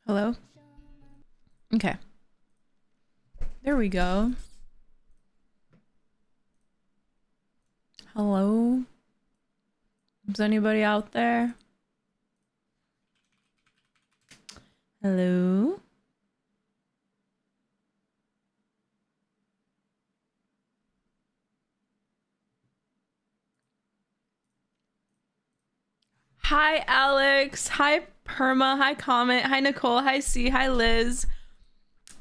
Hello? Okay. There we go. Hello? Is anybody out there? Hello? Hi, Alex. Hi, Perma. Hi, Comment. Hi, Nicole. Hi, C. Hi, Liz.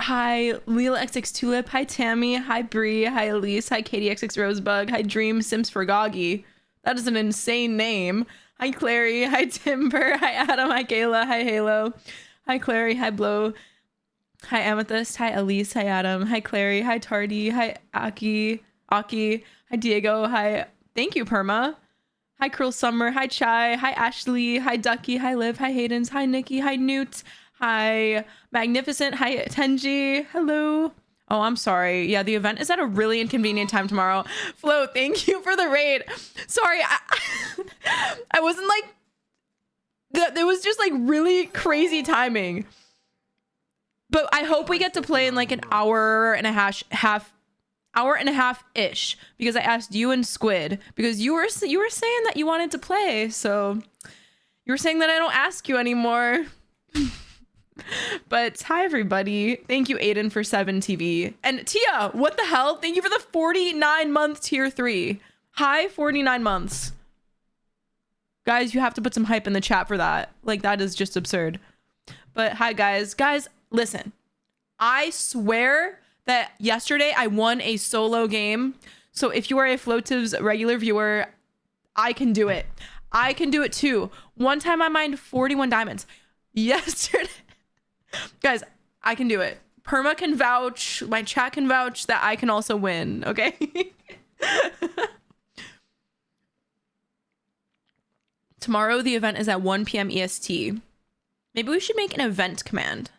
Hi, Leela XX Tulip. Hi, Tammy. Hi, Bree. Hi, Elise. Hi, Katie XX Rosebug. Hi, Dream Sims for Goggy. That is an insane name. Hi, Clary. Hi, Timber. Hi, Adam. Hi, Kayla. Hi, Halo. Hi, Clary. Hi, Blow. Hi, Amethyst. Hi, Elise. Hi, Adam. Hi, Clary. Hi, Tardy. Hi, Aki. Hi, Diego. Hi, thank you, Perma. Hi, Cruel Summer. Hi, Chai. Hi, Ashley. Hi, Ducky. Hi, Liv. Hi, Haydens. Hi, Nikki. Hi, Newt. Hi, Magnificent. Hi, Tenji. Hello. Oh, I'm sorry. Yeah, the event is at a really inconvenient time tomorrow. Flo, thank you for the raid. Sorry, I wasn't like... There was just like really crazy timing. But I hope we get to play in like an hour and a half ish, because I asked you and Squid, because you were saying that you wanted to play, so you were saying that I don't ask you anymore. But hi everybody, thank you Aiden for 7 TV, and Tia, what the hell, thank you for the 49-month tier 3. Hi, 49 months, guys. You have to put some hype in the chat for that. Like, that is just absurd. But hi guys, listen, I swear that yesterday I won a solo game. So if you are a Floatives regular viewer, I can do it. I can do it too. One time I mined 41 diamonds. Yesterday. Guys, I can do it. Perma can vouch. My chat can vouch that I can also win. Okay? Tomorrow the event is at 1 p.m. EST. Maybe we should make an event command.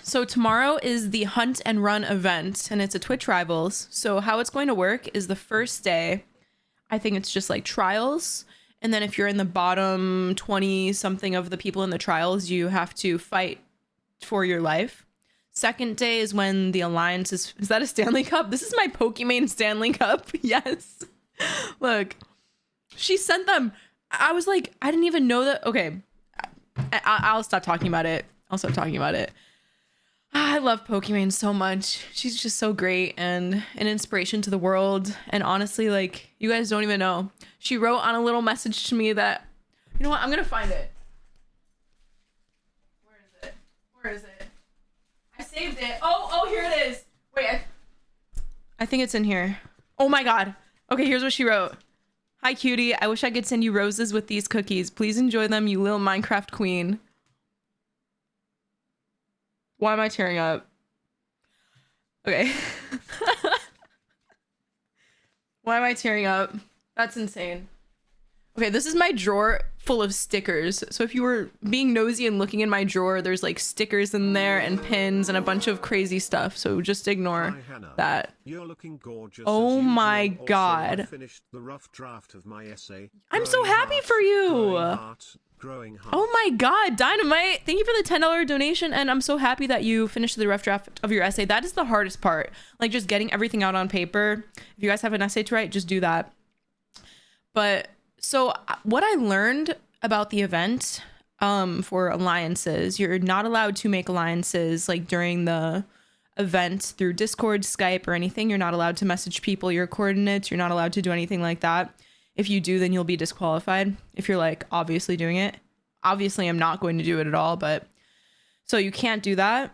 So tomorrow is the Hunt and Run event, and it's a Twitch Rivals. So how it's going to work is the first day, I think it's just like trials. And then if you're in the bottom 20 something of the people in the trials, you have to fight for your life. Second day is when the alliance is that a Stanley Cup? This is my Pokemon Stanley Cup. Yes. Look, she sent them. I was like, I didn't even know that. Okay. I'll stop talking about it. I love Pokemon so much. She's just so great and an inspiration to the world. And honestly, like, you guys don't even know. She wrote on a little message to me that, you know what? I'm gonna find it. Where is it? I saved it. Oh, here it is. Wait, I think it's in here. Oh my god. Okay, here's what she wrote. Hi, cutie. I wish I could send you roses with these cookies. Please enjoy them, you little Minecraft queen. Why am I tearing up? Okay. Why am I tearing up? That's insane. Okay, this is my drawer full of stickers. So if you were being nosy and looking in my drawer, there's like stickers in there and pins and a bunch of crazy stuff. So just ignore that. You're looking gorgeous. Oh my god. I finished the rough draft of my essay. I'm so happy for you. Growing heart. Oh my god, Dynamite. Thank you for the $10 donation, and I'm so happy that you finished the rough draft of your essay. That is the hardest part. Like, just getting everything out on paper. If you guys have an essay to write, just do that. But so what I learned about the event for alliances, you're not allowed to make alliances like during the event through Discord, Skype, or anything. You're not allowed to message people your coordinates. You're not allowed to do anything like that. If you do, then you'll be disqualified if you're like obviously doing it. Obviously, I'm not going to do it at all, but so you can't do that.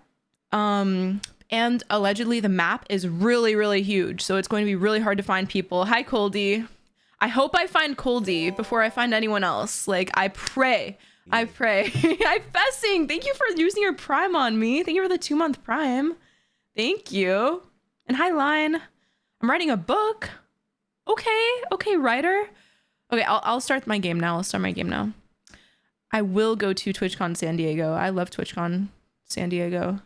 And allegedly the map is really, really huge. So it's going to be really hard to find people. Hi, Coldy. I hope I find Coldy before I find anyone else. Like, I pray. Hi, Fessing. Thank you for using your Prime on me. Thank you for the 2-month Prime. Thank you. And hi, Line. I'm writing a book. Okay, writer. Okay, I'll start my game now. I will go to TwitchCon San Diego. I love TwitchCon San Diego.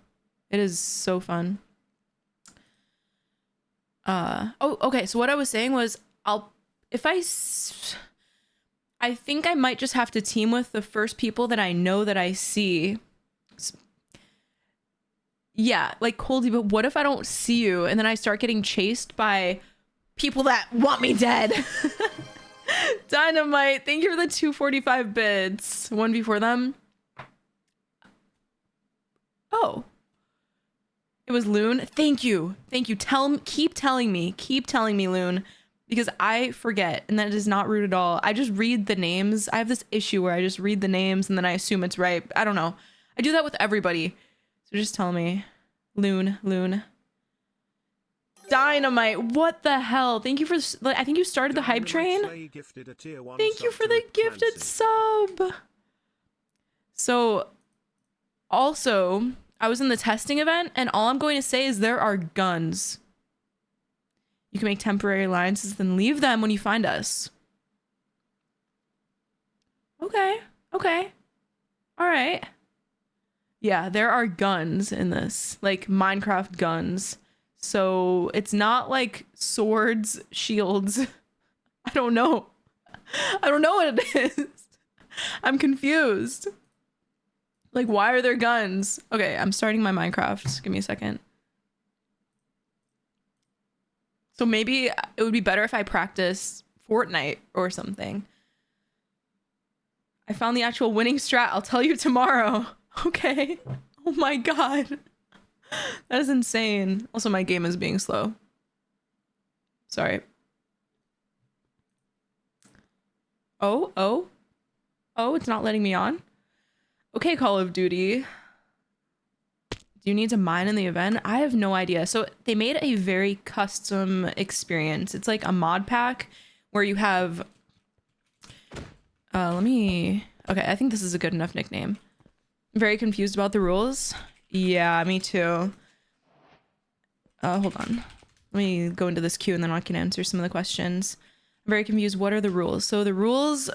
It is so fun. Okay, so what I was saying was I I think I might just have to team with the first people that I know that I see. Yeah, like Coldy, but what if I don't see you and then I start getting chased by people that want me dead? Dynamite, thank you for the 245 bits. One before them. Oh. It was Loon. Thank you. Thank you. Keep telling me, Loon, because I forget, and that is not rude at all. I just read the names. I have this issue where I just read the names and then I assume it's right. I don't know. I do that with everybody. So just tell me. Loon. Dynamite. What the hell? Thank you for, I think you started the hype train. Thank you for the gifted sub. So also, I was in the testing event, and all I'm going to say is there are guns. You can make temporary alliances, then leave them when you find us. Okay. All right. Yeah, there are guns in this, like Minecraft guns. So it's not like swords, shields. I don't know what it is. I'm confused. Like, why are there guns? Okay, I'm starting my Minecraft. Give me a second. So maybe it would be better if I practice Fortnite or something. I found the actual winning strat. I'll tell you tomorrow. Okay. Oh my god. That is insane. Also, my game is being slow. Sorry. Oh, it's not letting me on. Okay, Call of Duty. Do you need to mine in the event? I have no idea. So they made a very custom experience. It's like a mod pack where you have... Okay, I think this is a good enough nickname. Very confused about the rules. Yeah, me too. Hold on. Let me go into this queue and then I can answer some of the questions. I'm very confused. What are the rules? So the rules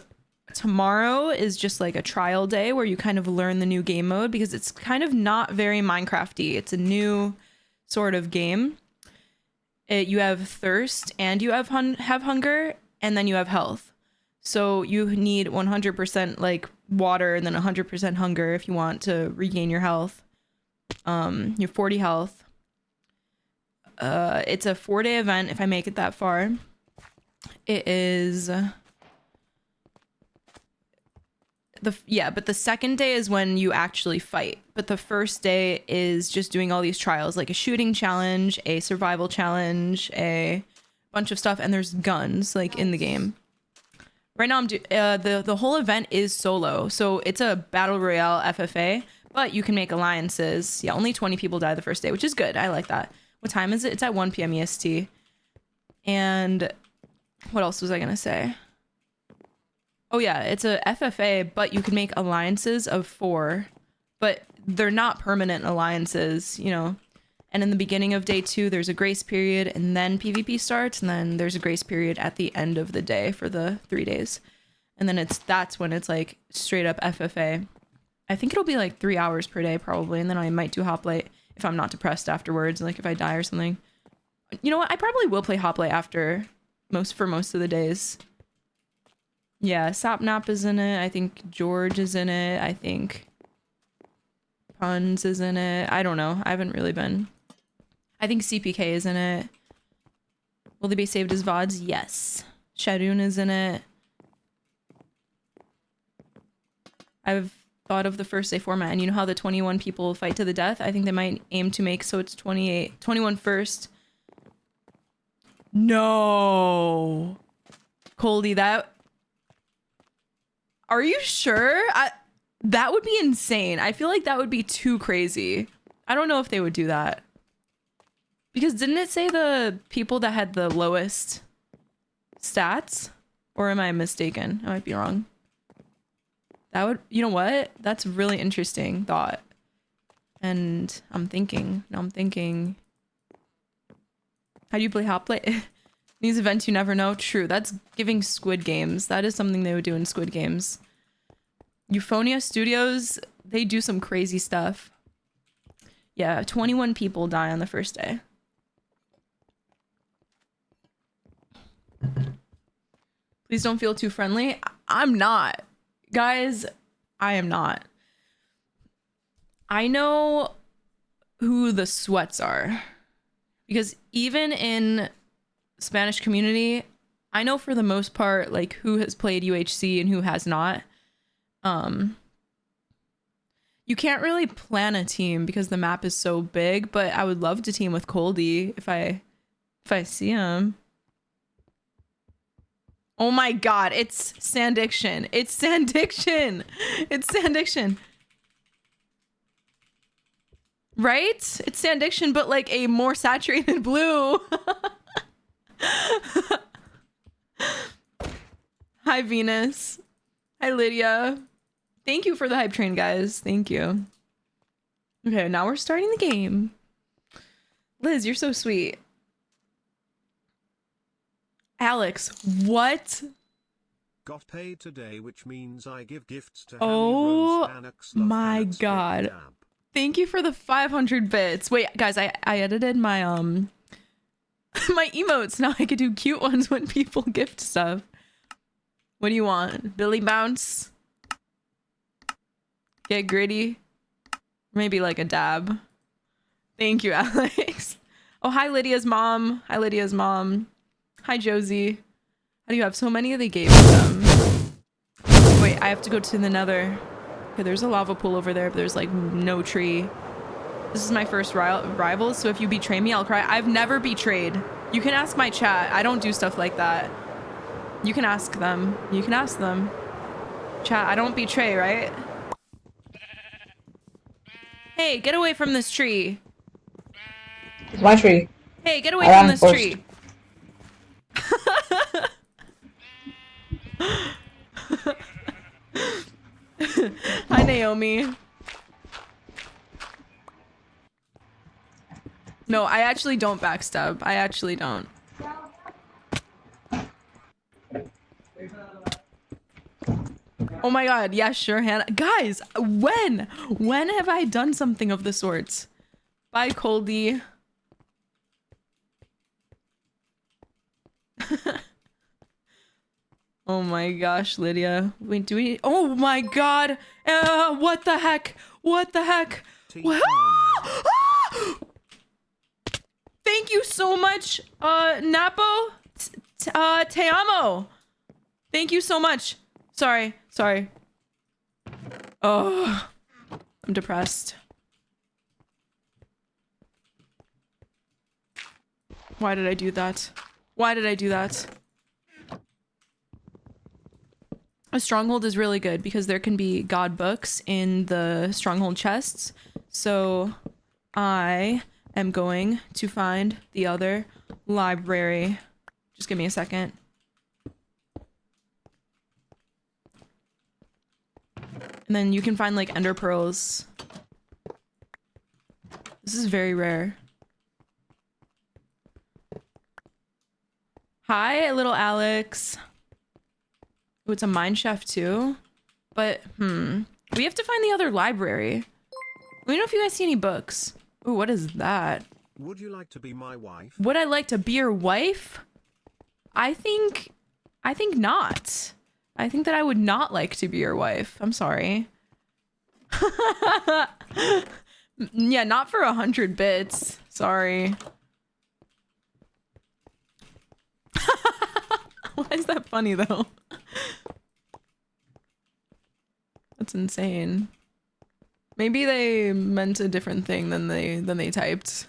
tomorrow is just like a trial day where you kind of learn the new game mode because it's kind of not very Minecraft-y. It's a new sort of game. You have thirst and you have hunger and then you have health. So you need 100% like water and then 100% hunger if you want to regain your health. You have 40 health. It's a 4-day event if I make it that far. It is but the second day is when you actually fight. But the first day is just doing all these trials, like a shooting challenge, a survival challenge, a bunch of stuff, and there's guns like in the game. Right now, the whole event is solo, so it's a battle royale FFA, but you can make alliances. Yeah, only 20 people die the first day, which is good. I like that. What time is it? It's at 1 p.m. EST. And what else was I gonna say? Oh yeah, it's a FFA, but you can make alliances of 4, but they're not permanent alliances, you know. And in the beginning of day 2, there's a grace period, and then PvP starts, and then there's a grace period at the end of the day for the 3 days. And then that's when it's like straight up FFA. I think it'll be like 3 hours per day probably, and then I might do hoplite if I'm not depressed afterwards, like if I die or something. You know what? I probably will play hoplite after for most of the days. Yeah, Sapnap is in it. I think George is in it. I think Puns is in it. I don't know. I haven't really been. I think CPK is in it. Will they be saved as VODs? Yes. Shadoon is in it. I've thought of the first day format, and you know how the 21 people fight to the death? I think they might aim to make so it's 21 first. No. Coldy, that... Are you sure? That would be insane. I feel like that would be too crazy. I don't know if they would do that. Because didn't it say the people that had the lowest stats? Or am I mistaken? I might be wrong. That would... You know what? That's a really interesting thought. And I'm thinking... How do you play hoplite? These events you never know. True, that's giving Squid Games. That is something they would do in Squid Games. Euphonia Studios, they do some crazy stuff. Yeah, 21 people die on the first day. Please don't feel too friendly. I'm not. Guys, I am not. I know who the sweats are. Because even in Spanish community, I know for the most part, like, who has played UHC and who has not. You can't really plan a team because the map is so big, but I would love to team with Coldy if I see him. Oh my god, it's Sandiction. It's Sandiction. It's Sandiction. Right? It's Sandiction, but like a more saturated blue. Hi, Venus. Hi, Lydia. Thank you for the hype train, guys. Thank you. Okay, now we're starting the game. Liz, you're so sweet. Alex, what? Got paid today, which means I give gifts to Oh hannahxxrose. my god. Thank you for the 500 bits. Wait, guys, I edited my my emotes. Now I could do cute ones when people gift stuff. What do you want? Billy Bounce? Get gritty? Maybe like a dab. Thank you, Alex. Oh, hi, Lydia's mom. Hi, Lydia's mom. Hi, Josie. How do you have so many? They gave them. Wait, I have to go to the nether. Okay, there's a lava pool over there, but there's like no tree. This is my first rival, so if you betray me, I'll cry. I've never betrayed. You can ask my chat. I don't do stuff like that. You can ask them. You can ask them. Chat, I don't betray, right? Hey, get away from this tree. It's my tree. Hey, get away from this tree. Hi, Naomi. No, I actually don't backstab. I actually don't. Oh my god, yeah, sure, Hannah. Guys, when have I done something of the sorts? Bye, Coldy. Oh my gosh, Lydia. Wait, do we? Oh my god. What the heck? What the heck? Thank you so much, Napo. Te amo. Thank you so much. Sorry. Oh, I'm depressed. Why did I do that? Why did I do that? A stronghold is really good because there can be god books in the stronghold chests. So I am going to find the other library. Just give me a second. And then you can find like ender pearls. This is very rare. Hi, little Alex. Oh, it's a mine shaft too. But, we have to find the other library. Let me know if you guys see any books. Oh, what is that? Would you like to be my wife? Would I like to be your wife? I think not. I think that I would not like to be your wife. I'm sorry. Yeah, not for 100 bits. Sorry. Why is that funny though? That's insane. Maybe they meant a different thing than they typed.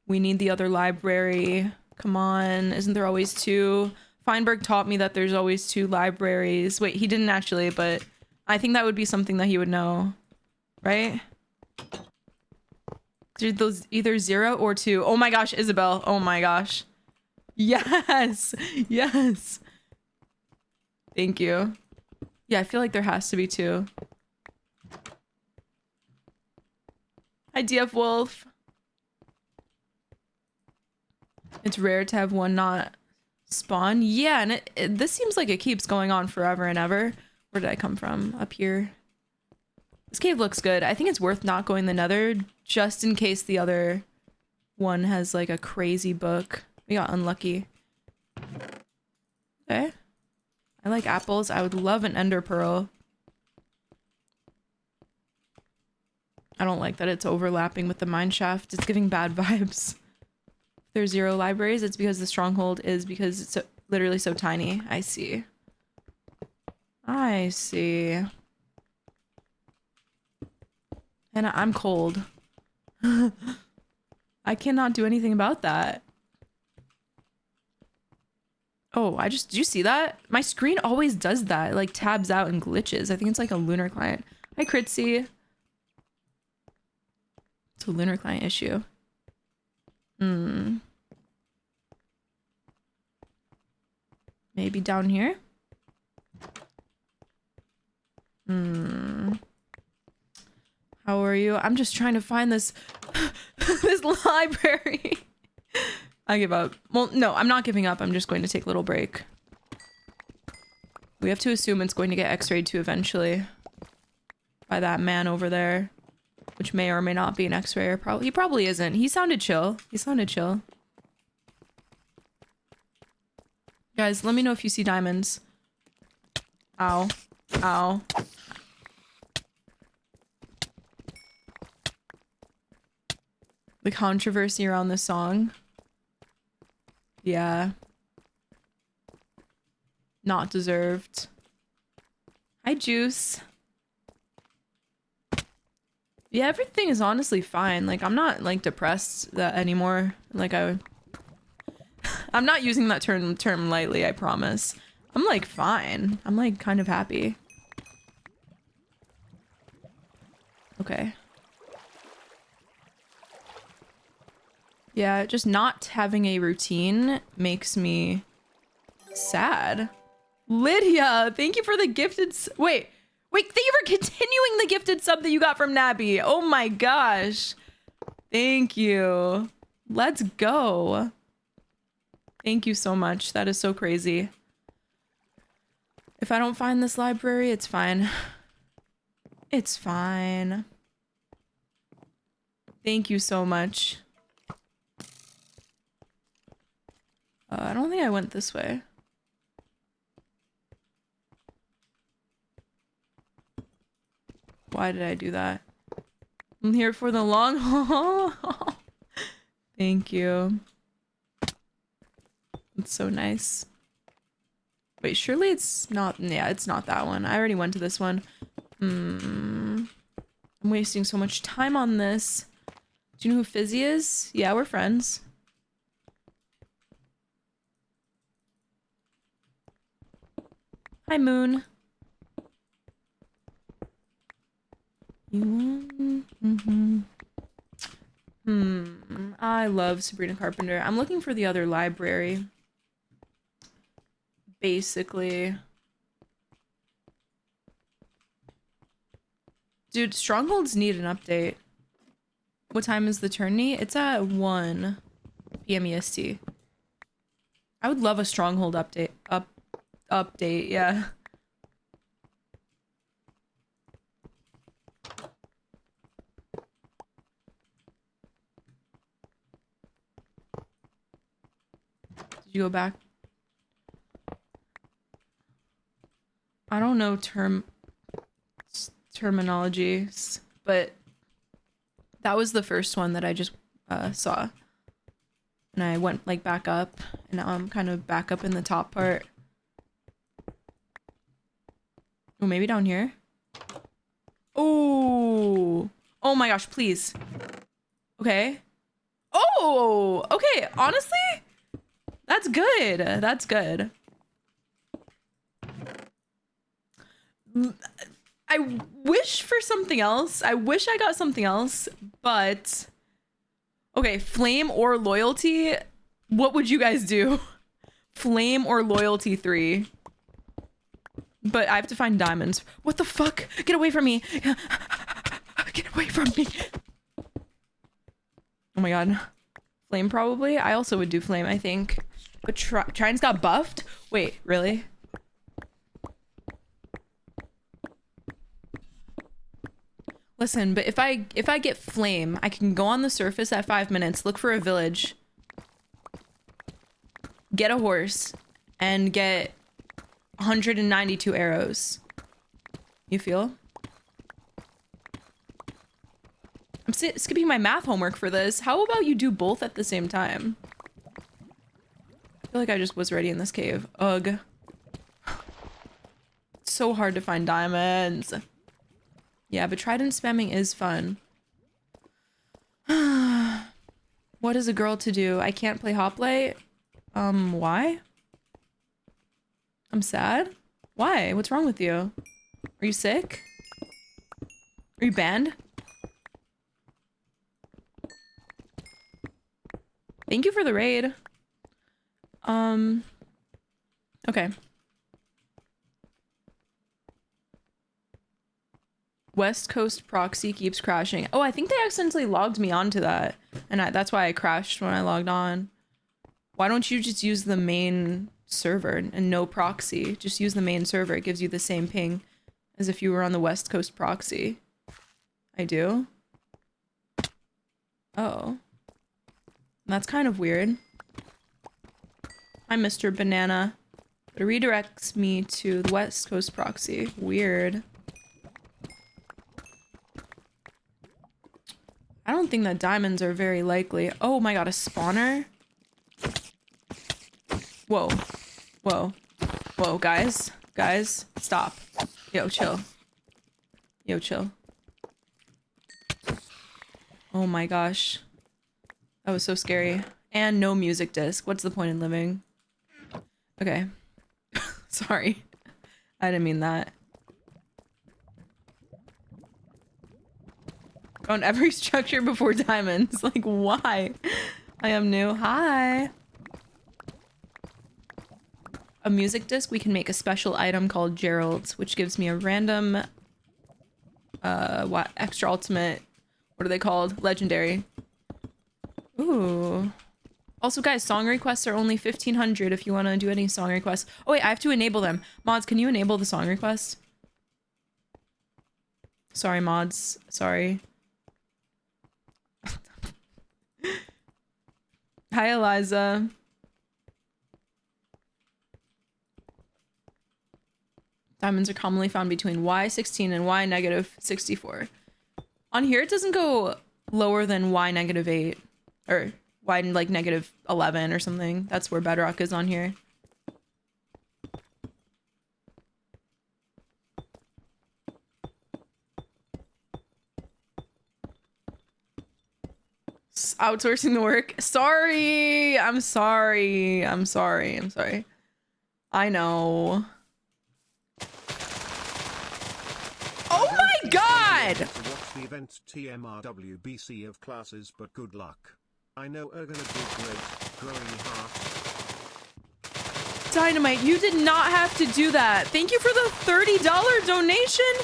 We need the other library. Come on, isn't there always two? Feinberg taught me that there's always two libraries. Wait, he didn't actually, but I think that would be something that he would know, right? Those either 0 or 2. Oh my gosh, Isabel. Oh my gosh. Yes. Yes. Thank you. Yeah, I feel like there has to be 2. Hi, DF Wolf. It's rare to have one not spawn. Yeah, and this seems like it keeps going on forever and ever. Where did I come from? Up here. This cave looks good. I think it's worth not going the nether just in case the other one has like a crazy book. We got unlucky. I like apples. I would love an ender pearl. I don't like that it's overlapping with the mine shaft. It's giving bad vibes. There's 0 libraries. It's because the stronghold is because it's so, literally so tiny. I see. I see. And I'm cold. I cannot do anything about that. Oh, did you see that? My screen always does that. It like tabs out and glitches. I think it's like a lunar client. Hi, Critzy. It's a lunar client issue. Maybe down here? How are you? I'm just trying to find this this library. I give up. Well, no, I'm not giving up. I'm just going to take a little break. We have to assume it's going to get x-rayed too eventually by that man over there, which may or may not be an x-rayer. He probably isn't. He sounded chill. He sounded chill. Guys, let me know if you see diamonds. Ow. Ow. The controversy around this song. Yeah. Not deserved. Hi, Juice. Yeah, everything is honestly fine. Like, I'm not, like, depressed anymore. Like, I'm not using that term lightly, I promise. I'm, like, fine. I'm, like, kind of happy. Okay. Yeah, just not having a routine makes me sad. Lydia, thank you for the gifted wait, thank you for continuing the gifted sub that you got from Nabby. Oh my gosh. Thank you. Let's go. Thank you so much. That is so crazy. If I don't find this library, it's fine. It's fine. Thank you so much. I don't think I went this way. Why did I do that? I'm here for the long haul. Thank you. It's so nice. Wait, surely it's not. Yeah, it's not that one. I already went to this one. I'm wasting so much time on this. Do you know who Fizzy is? Yeah, we're friends. Hi, Moon. I love Sabrina Carpenter. I'm looking for the other library. Basically. Dude, Strongholds need an update. What time is the tourney? It's at 1 p.m. EST. I would love a Stronghold update. Update, yeah. Did you go back? I don't know terminologies, but that was the first one that I just saw. And I went like back up, and now I'm kind of back up in the top part. Oh, maybe down here? Oh! Oh my gosh, please. Okay. Oh! Okay, honestly? That's good. That's good. I wish for something else. I wish I got something else, but... Okay, flame or loyalty? What would you guys do? Flame or loyalty 3? But I have to find diamonds. What the fuck? Get away from me. Get away from me. Oh my god. Flame probably? I also would do flame, I think. But Trine's got buffed? Wait, really? Listen, but if I get flame, I can go on the surface at 5 minutes, look for a village, get a horse, and get 192 arrows. You feel? I'm skipping my math homework for this. How about you do both at the same time? I feel like I just was ready in this cave. Ugh. It's so hard to find diamonds. Yeah, but trident spamming is fun. What is a girl to do? I can't play hoplite. Why? I'm sad. Why? What's wrong with you? Are you sick? Are you banned? Thank you for the raid. Okay. West Coast proxy keeps crashing. Oh, I think they accidentally logged me onto that. And that's why I crashed when I logged on. Why don't you just use the main server and no proxy? Just use the main server. It gives you the same ping as if you were on the West Coast proxy. I do? Oh. That's kind of weird. Hi, Mr. Banana. But it redirects me to the West Coast proxy. Weird. I don't think that diamonds are very likely. Oh my god, a spawner? Whoa. Whoa. Whoa, guys. Guys, stop. Yo, chill. Yo, chill. Oh my gosh. That was so scary. And no music disc. What's the point in living? Okay. Sorry. I didn't mean that. On every structure before diamonds. Like, why? I am new. Hi. A music disc, we can make a special item called Gerald's, which gives me a random what extra ultimate, what are they called? Legendary. Ooh. Also, guys, song requests are only 1,500 if you want to do any song requests. Oh wait, I have to enable them. Mods, can you enable the song request? Sorry, mods. Sorry. Hi, Eliza. Diamonds are commonly found between Y16 and Y-64. On here, it doesn't go lower than Y-8 or Y like -11 or something. That's where bedrock is on here. Outsourcing the work. Sorry. I'm sorry. I'm sorry. I'm sorry. I know. Oh my god! Watch the event TMRWBC of classes, but good luck. I know are gonna do great. Growing heart. Dynamite, you did not have to do that. Thank you for the $30 donation.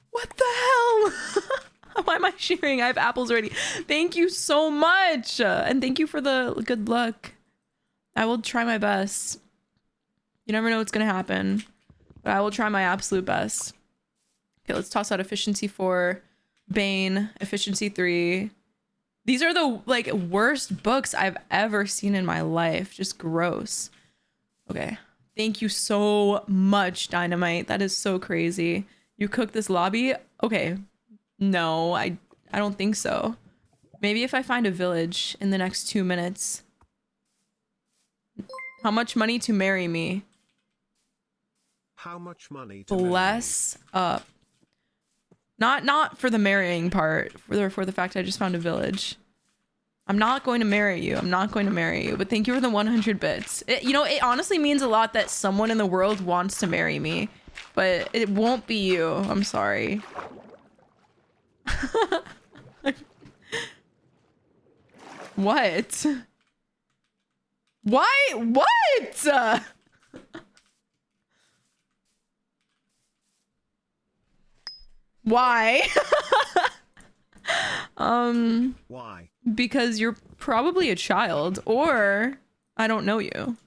What the hell? Why am I sharing? I have apples already. Thank you so much. And thank you for the good luck. I will try my best. You never know what's going to happen. But I will try my absolute best. Okay, let's toss out efficiency 4. Bane. Efficiency 3. These are the like worst books I've ever seen in my life. Just gross. Okay. Thank you so much, Dynamite. That is so crazy. You cooked this lobby? Okay. No, I don't think so. Maybe if I find a village in the next 2 minutes. How much money to marry me? How much money to Bless up. Not for the marrying part, for the fact I just found a village. I'm not going to marry you. I'm not going to marry you, but thank you for the 100 bits. You know, it honestly means a lot that someone in the world wants to marry me, but it won't be you. I'm sorry. What? Why? What? Why? Why? Because you're probably a child, or I don't know you.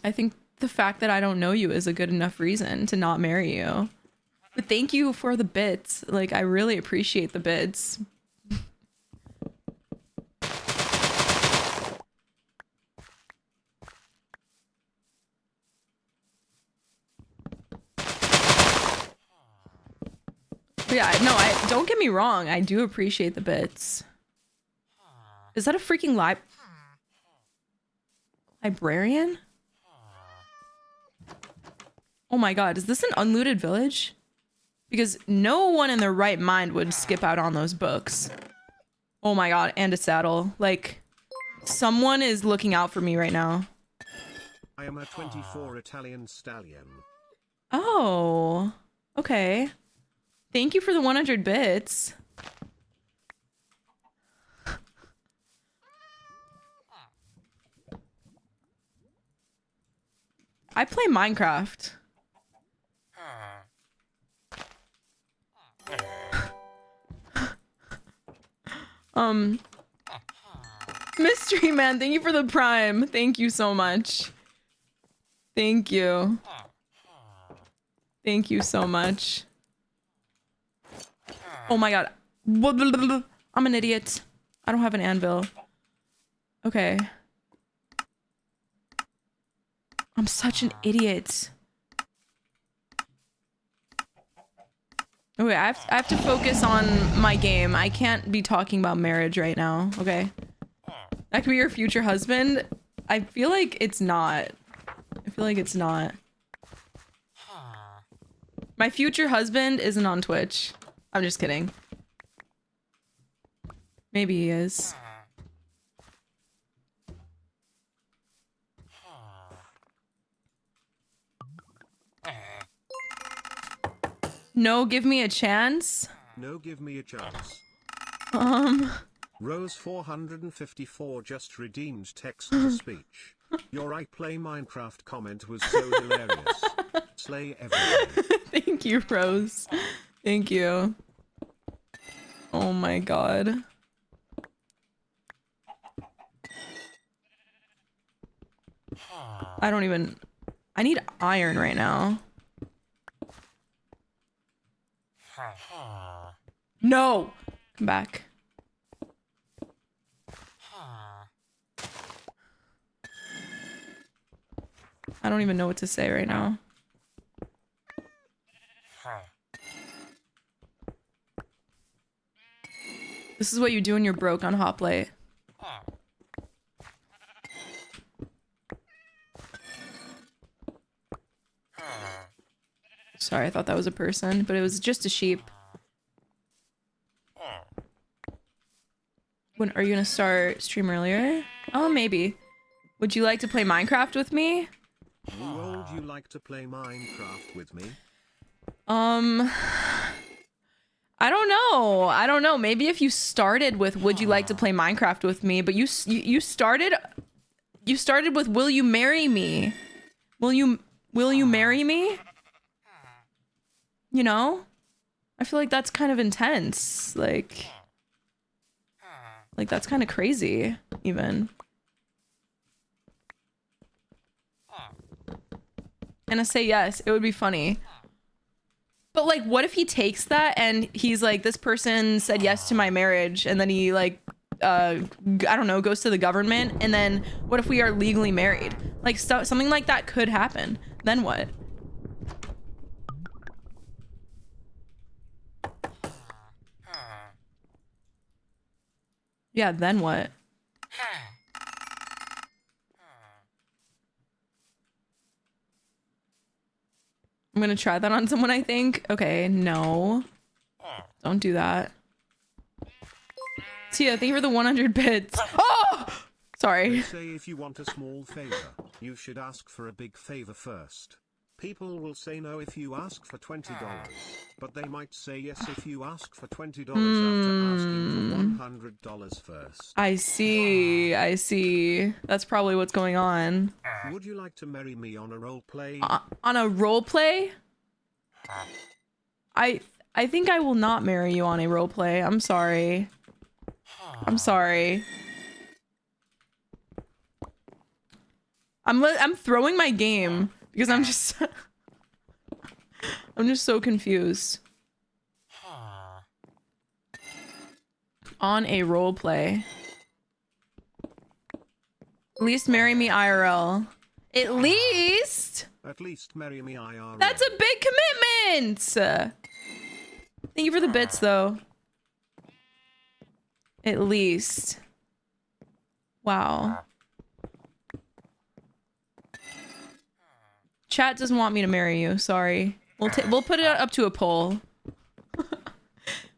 I think the fact that I don't know you is a good enough reason to not marry you. But thank you for the bits. Like, I really appreciate the bits. Yeah, no, I don't get me wrong. I do appreciate the bits. Is that a freaking librarian? Oh my god, is this an unlooted village? Because no one in their right mind would skip out on those books. Oh my god, and a saddle. Like, someone is looking out for me right now. I am a 24 Italian stallion. Oh, okay. Thank you for the 100 bits. I play Minecraft. Mystery Man, thank you for the prime. Thank you so much. Thank you. Thank you so much. Oh my god. I'm an idiot. I don't have an anvil. Okay. I'm such an idiot. Okay, I have to focus on my game. I can't be talking about marriage right now, okay? That could be your future husband. I feel like it's not. I feel like it's not. My future husband isn't on Twitch. I'm just kidding. Maybe he is. No, give me a chance. No, give me a chance. Rose 454 just redeemed text to speech. Your I play Minecraft comment was so hilarious. Slay everyone. Thank you, Rose. Thank you. Oh my god. I don't even... I need iron right now. No! Come back. I don't even know what to say right now. This is what you do when you're broke on hoplite. Sorry, I thought that was a person, but it was just a sheep. When are you gonna start stream earlier? Oh, maybe. Would you like to play Minecraft with me? Would you like to play Minecraft with me? I don't know. I don't know. Maybe if you started with would you like to play Minecraft with me, but you started with will you marry me? Will you marry me? You know? I feel like that's kind of intense. Like that's kind of crazy even. And I say yes, it would be funny. But like, what if he takes that and he's like, this person said yes to my marriage, and then he like, I don't know, goes to the government, and then what if we are legally married? Like, something like that could happen. Then what? Yeah, then what? I'm gonna try that on someone, I think. Okay, no. Don't do that. Tia, thank you for the 100 bits. Oh! Sorry. They say if you want a small favor, you should ask for a big favor first. People will say no if you ask for $20, but they might say yes if you ask for $20 after asking for $100 first. I see. I see. That's probably what's going on. Would you like to marry me on a role play? On a role play? I think I will not marry you on a role play. I'm sorry. I'm sorry. I'm throwing my game because I'm just I'm just so confused. On a role play. At least marry me IRL. At least? At least marry me IRL. That's a big commitment! Thank you for the bits, though. At least. Wow. Chat doesn't want me to marry you. Sorry. We'll put it up to a poll.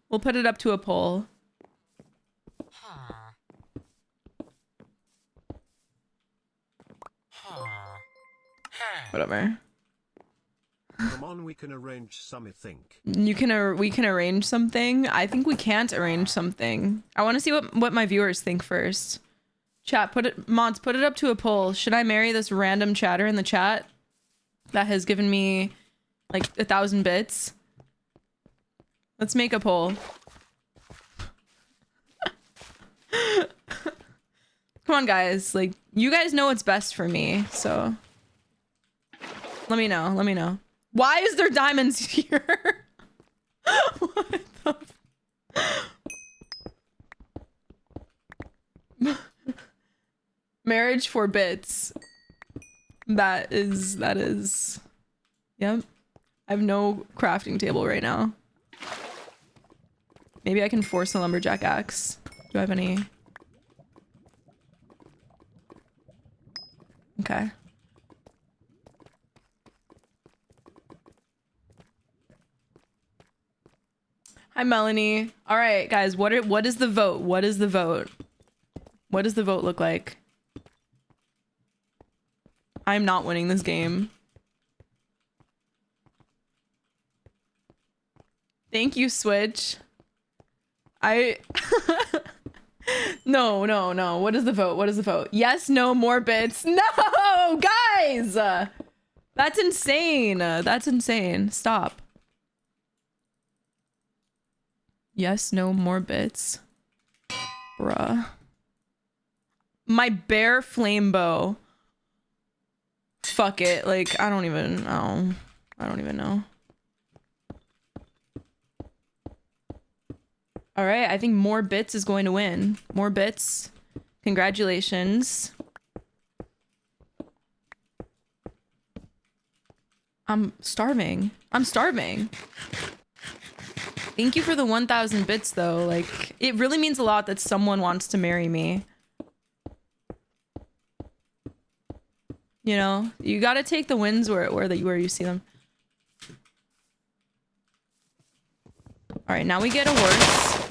We'll put it up to a poll. Whatever. Come on, we can arrange something. We can arrange something. I think we can't arrange something. I want to see what my viewers think first. Chat, mods, put it up to a poll. Should I marry this random chatter in the chat that has given me like 1,000 bits? Let's make a poll. Come on, guys. Like, you guys know what's best for me, so let me know. Let me know. Why is there diamonds here? What the marriage for bits. That is yep. I have no crafting table right now. Maybe I can force a lumberjack axe. Do I have any? Okay. Hi, Melanie. All right, guys. What is the vote? What is the vote? What does the vote look like? I'm not winning this game. Thank you, Switch. No. What is the vote? What is the vote? Yes, no, more bits. No, guys! That's insane. That's insane. Stop. Yes, no, more bits. Bruh. My bare flame bow. Fuck it. Like, I don't even know. I don't even know. All right, I think more bits is going to win. More bits. Congratulations. I'm starving. I'm starving. Thank you for the 1,000 bits, though. Like, it really means a lot that someone wants to marry me. You know, you gotta take the wins where you see them. All right, now we get a horse.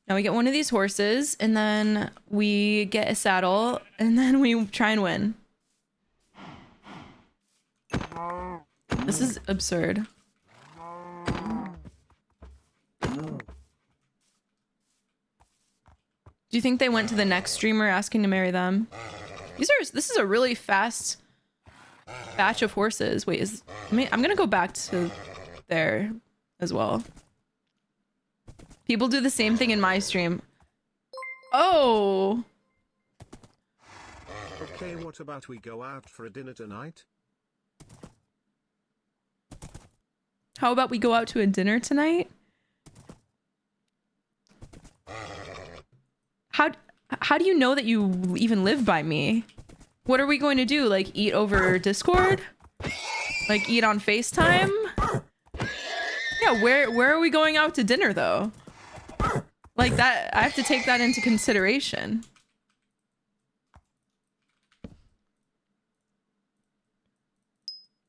Now we get one of these horses, and then we get a saddle, and then we try and win. This is absurd. Do you think they went to the next streamer asking to marry them? This is a really fast batch of horses. Wait, I'm gonna go back to there as well. People do the same thing in my stream. Oh. Okay, what about we go out for a dinner tonight? How about we go out to a dinner tonight? How do you know that you even live by me? What are we going to do? Like, eat over Discord? Like, eat on FaceTime? Yeah, where are we going out to dinner, though? Like, that, I have to take that into consideration.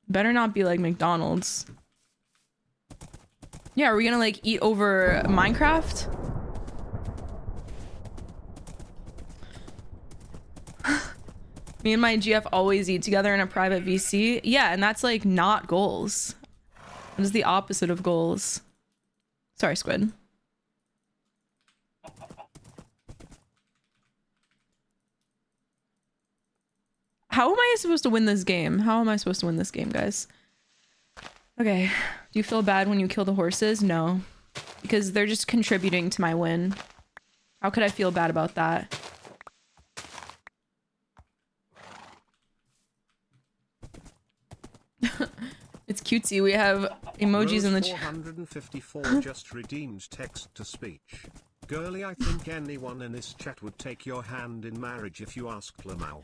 Better not be like McDonald's. Yeah, are we gonna, like, eat over Minecraft? Me and my GF always eat together in a private VC. Yeah, and that's like not goals. That is the opposite of goals. Sorry, Squid. How am I supposed to win this game? How am I supposed to win this game, guys? Okay. Do you feel bad when you kill the horses? No. Because they're just contributing to my win. How could I feel bad about that? It's cutesy. We have emojis in the chat. 454 just redeemed text to speech. Girly, I think anyone in this chat would take your hand in marriage if you asked Lamau.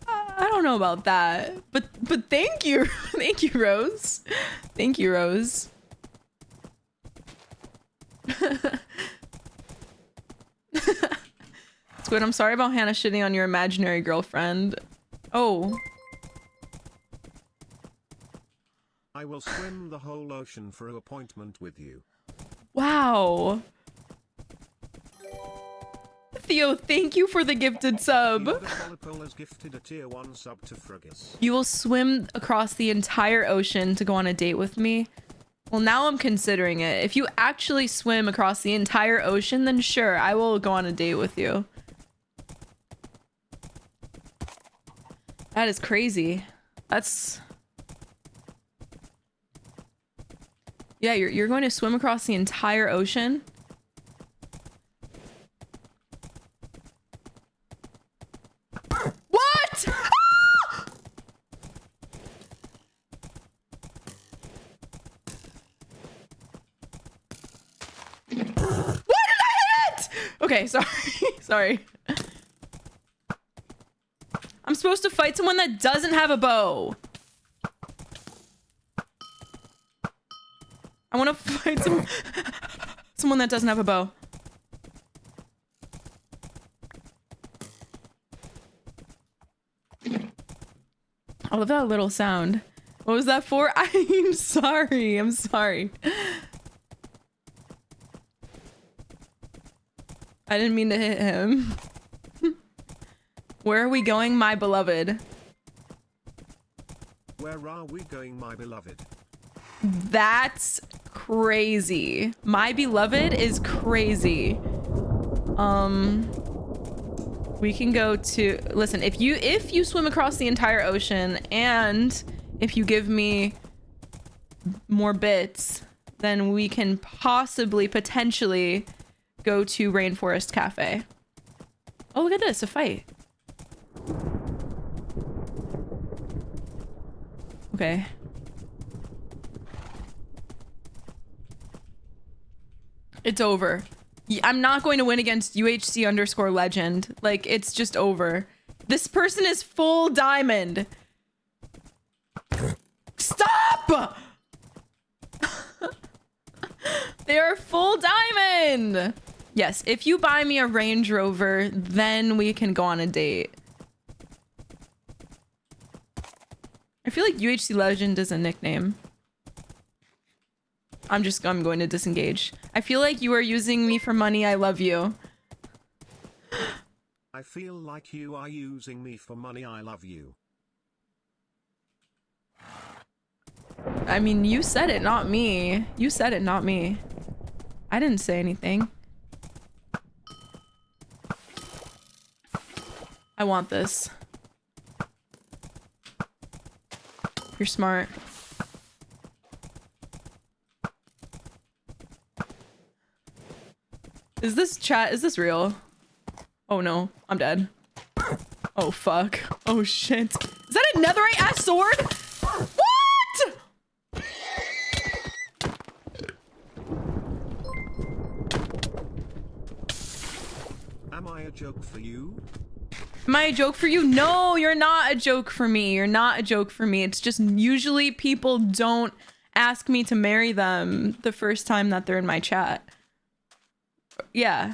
I don't know about that, but thank you. Thank you, Rose. Thank you, Rose. Squid, I'm sorry about Hannah shitting on your imaginary girlfriend. Oh. I will swim the whole ocean for an appointment with you. Wow. Theo, thank you for the gifted sub. Polypole has gifted a tier 1 sub to Fruggus. You will swim across the entire ocean to go on a date with me? Well, now I'm considering it. If you actually swim across the entire ocean, then sure, I will go on a date with you. That is crazy. That's... Yeah, you're going to swim across the entire ocean? What? Ah! Why did I hit? Okay, sorry. Sorry. I'm supposed to fight someone that doesn't have a bow. I want to fight someone that doesn't have a bow. I love that little sound. What was that for? I'm sorry. I'm sorry. I didn't mean to hit him. Where are we going, my beloved? Where are we going, my beloved? That's crazy. My beloved is crazy. We can go to... Listen, if you swim across the entire ocean and if you give me more bits, then we can potentially go to Rainforest Cafe. Oh, look at this, a fight. Okay. It's over. I'm not going to win against UHC_legend. Like, it's just over. This person is full diamond. Stop! They are full diamond. Yes, if you buy me a Range Rover, then we can go on a date. I feel like UHC Legend is a nickname. I'm going to disengage. I feel like you are using me for money. I love you. I feel like you are using me for money. I love you. I mean, you said it, not me. You said it, not me. I didn't say anything. I want this. You're smart. Is this real? Oh no, I'm dead. Oh fuck. Oh shit. Is that a netherite ass sword? What? Am I a joke for you? Am I a joke for you? No, you're not a joke for me. You're not a joke for me. It's just usually people don't ask me to marry them the first time that they're in my chat. Yeah.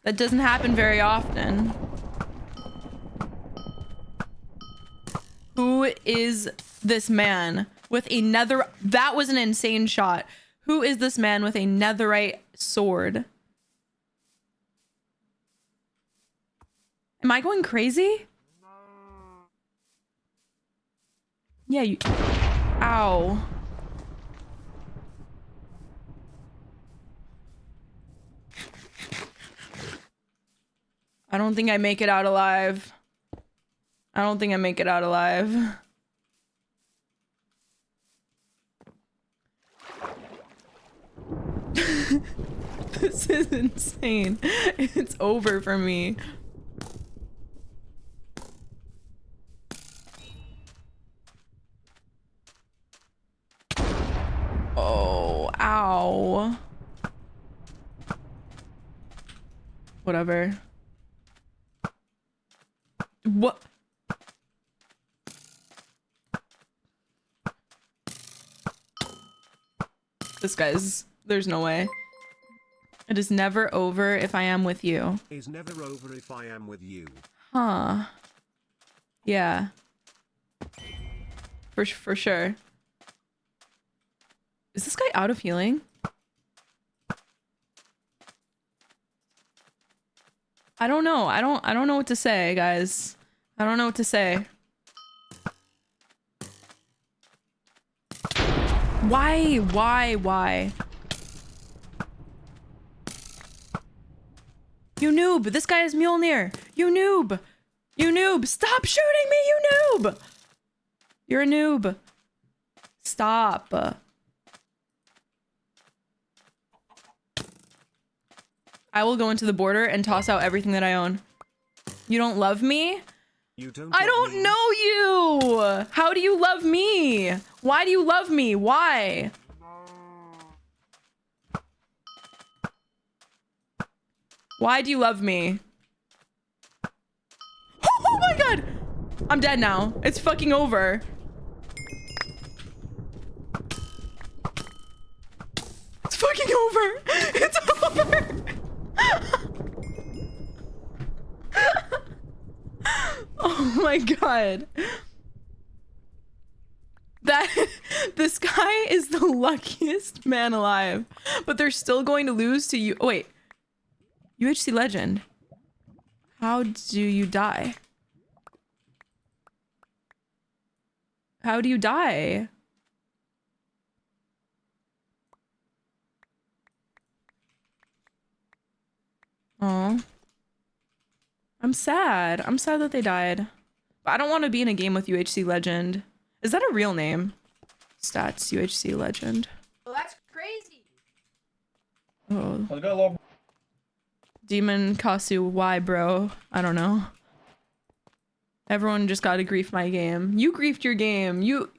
That doesn't happen very often. Who is this man with a nether... That was an insane shot. Who is this man with a netherite sword? Am I going crazy? Yeah, you... Ow. I don't think I make it out alive. I don't think I make it out alive. This is insane. It's over for me. Oh, ow. Whatever. What? This guy's... There's no way. It is never over if I am with you. Is never over if I am with you. Huh. Yeah. For sure. Is this guy out of healing? I don't know. I don't know what to say, guys. I don't know what to say. Why? You noob! This guy is Mjolnir! You noob! You noob! Stop shooting me, you noob! You're a noob. Stop. I will go into the border and toss out everything that I own. You don't love me? You don't I don't know you! How do you love me? Why do you love me? Why? Why do you love me? Oh my god! I'm dead now. It's fucking over. It's fucking over. It's over. Oh my god. This guy is the luckiest man alive. But they're still going to lose to you. Oh, wait. UHC legend. How do you die? How do you die? Oh. I'm sad. I'm sad that they died. But I don't want to be in a game with UHC legend. Is that a real name? Stats UHC legend. Well, that's crazy. Oh. Let's go, Lord. Demon Kasu, why, bro? I don't know. Everyone just gotta grief my game. You griefed your game. You...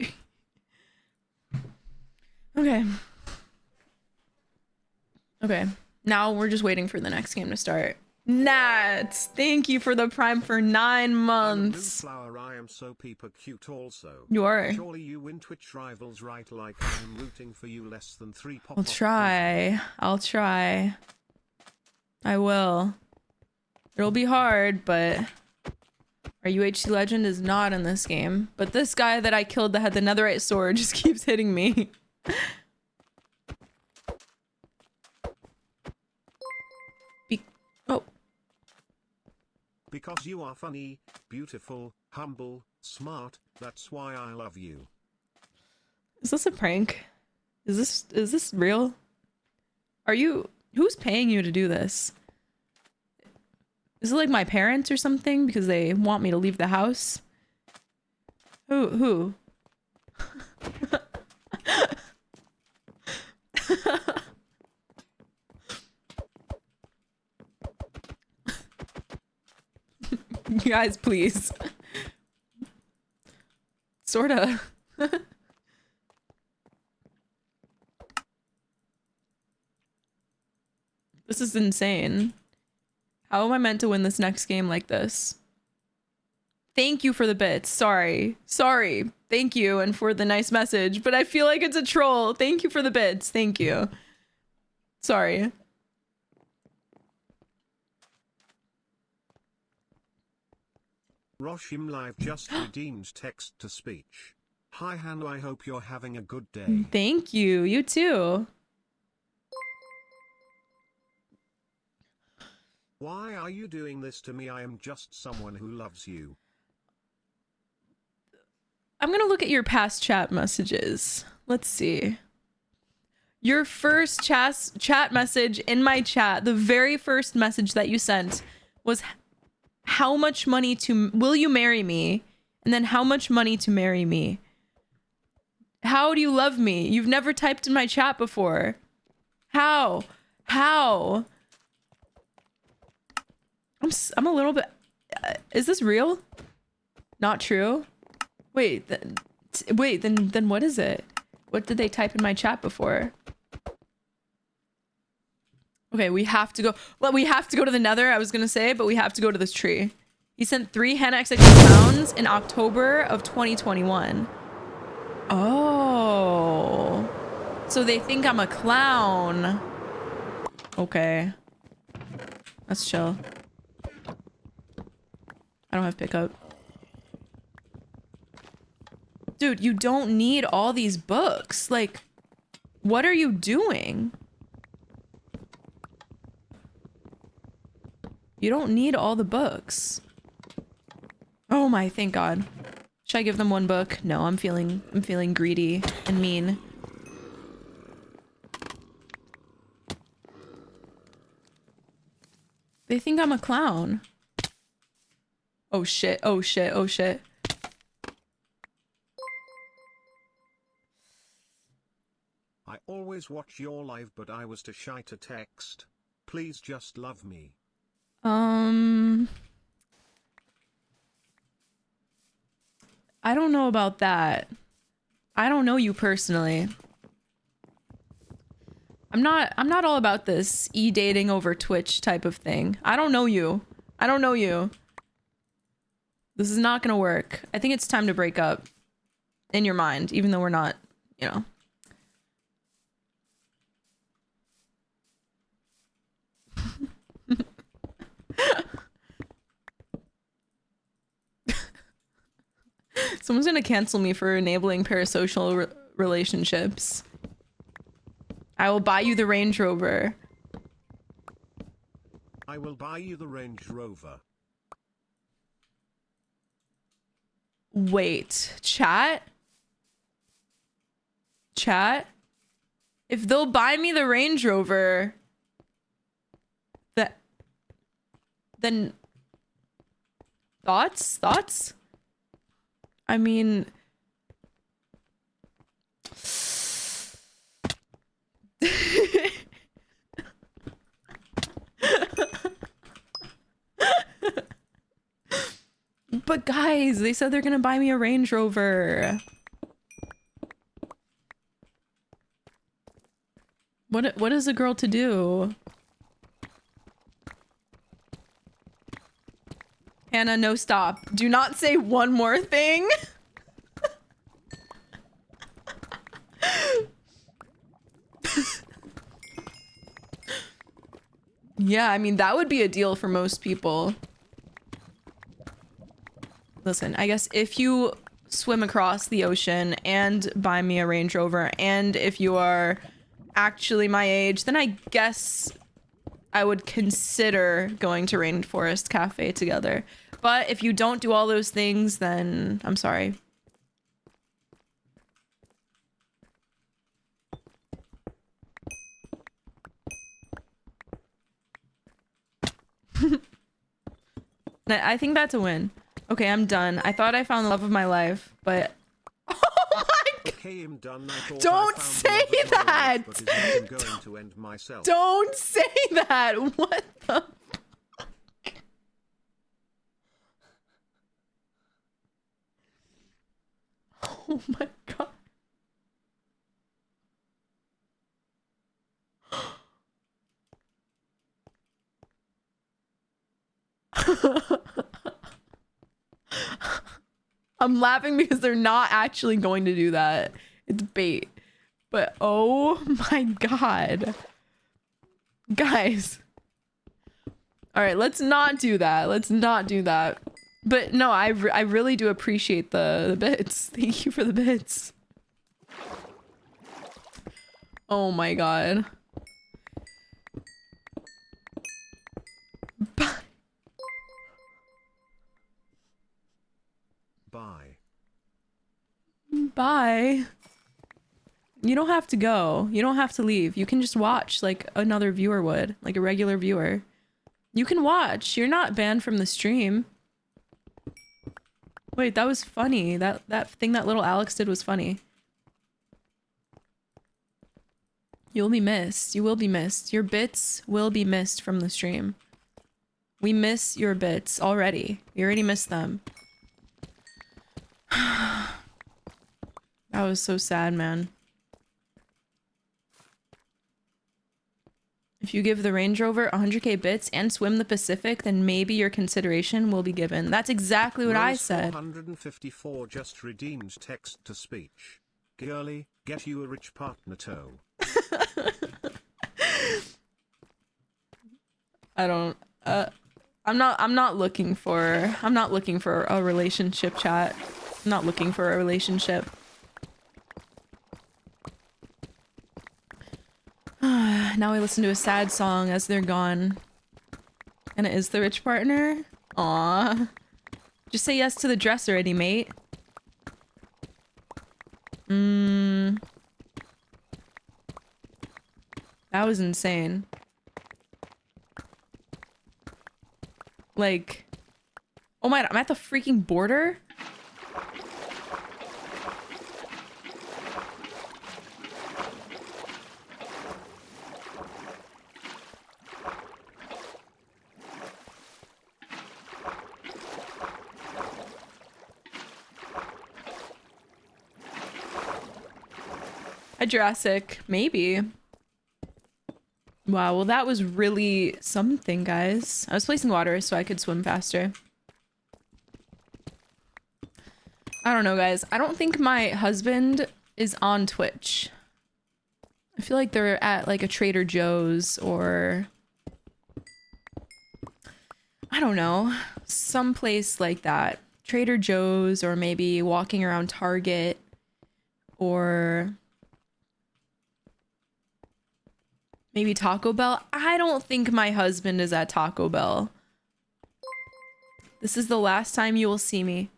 Okay. Okay. Now we're just waiting for the next game to start. Nats, thank you for the prime for 9 months. Flower, I am so peeper cute also. You are. Surely you win Twitch rivals, right? Like I am rooting for you less than 3 pop. I'll try. I'll try. I will. It'll be hard, but our UHC legend is not in this game. But this guy that I killed that had the netherite sword just keeps hitting me. Oh. Because you are funny, beautiful, humble, smart, that's why I love you. Is this a prank? Is this real? Are you... Who's paying you to do this? Is it like my parents or something because they want me to leave the house? Who? You guys, please. Sorta. This is insane. How am I meant to win this next game like this? Thank you for the bits. Sorry. Thank you, and for the nice message, but I feel like it's a troll. Thank you for the bits. Thank you. Sorry. Roshim Live just redeemed text to speech. Hi Hannah, I hope you're having a good day. Thank you. You too. Why are you doing this to me? I am just someone who loves you. I'm gonna look at your past chat messages. Let's see. Your first chat message in my chat, the very first message that you sent was how much money to... Will you marry me? And then how much money to marry me? How do you love me? You've never typed in my chat before. How? I'm a little bit... is this real? Not true? Wait, then what is it? What did they type in my chat before? Okay, we have to go... Well, we have to go to the nether, I was gonna say, but we have to go to this tree. He sent 3 hannahxxrose pounds in October of 2021. Oh. So they think I'm a clown. Okay. Let's chill. I don't have pickup. Dude, you don't need all these books. Like, what are you doing? You don't need all the books. Oh my, thank God. Should I give them one book? No, I'm feeling greedy and mean. They think I'm a clown. Oh shit, oh shit, oh shit. I always watch your live, but I was too shy to text. Please just love me. I don't know about that. I don't know you personally. I'm not all about this e-dating over Twitch type of thing. I don't know you. I don't know you. This is not gonna work. I think it's time to break up. In your mind, even though we're not, you know. Someone's gonna cancel me for enabling parasocial relationships. I will buy you the Range Rover. I will buy you the Range Rover. Wait, chat? Chat? If they'll buy me the Range Rover, then thoughts? Thoughts? I mean, but guys, they said they're gonna buy me a Range Rover. What is a girl to do? Hannah, no, stop. Do not say one more thing. Yeah, I mean, that would be a deal for most people. Listen, I guess if you swim across the ocean and buy me a Range Rover, and if you are actually my age, then I guess I would consider going to Rainforest Cafe together. But if you don't do all those things, then I'm sorry. I think that's a win. Okay, I'm done. I thought I found the love of my life, but... Oh my God! Okay, I'm done. I thought Don't I found say the love of my that! life, but I'm going to end myself. Don't say that! What the... Oh my God. I'm laughing because they're not actually going to do that. It's bait. But oh my God. Guys. All right, let's not do that. Let's not do that. But no, I really do appreciate the bits. Thank you for the bits. Oh my God. Bye. Bye. Bye. You don't have to go. You don't have to leave. You can just watch like another viewer would, like a regular viewer. You can watch. You're not banned from the stream. Wait, that was funny. That thing that little Alex did was funny. You'll be missed. You will be missed. Your bits will be missed from the stream. We miss your bits already. We already missed them. That was so sad, man. If you give the Range Rover 100k bits and swim the Pacific, then maybe your consideration will be given. That's exactly what I said. 454 just redeemed text to speech. Girly, get you a rich partner toe. I don't I'm not looking for a relationship chat. I'm not looking for a relationship. Now we listen to a sad song as they're gone. And it is the rich partner? Aw. Just say yes to the dress already, mate. That was insane. Like, oh my god, I'm at the freaking border? A Jurassic, maybe. Wow, well that was really something, guys. I was placing water so I could swim faster. I don't know, guys. I don't think my husband is on Twitch. I feel like they're at like a Trader Joe's or... I don't know. Someplace like that. Trader Joe's or maybe walking around Target or... maybe Taco Bell. I don't think my husband is at Taco Bell. This is the last time you will see me.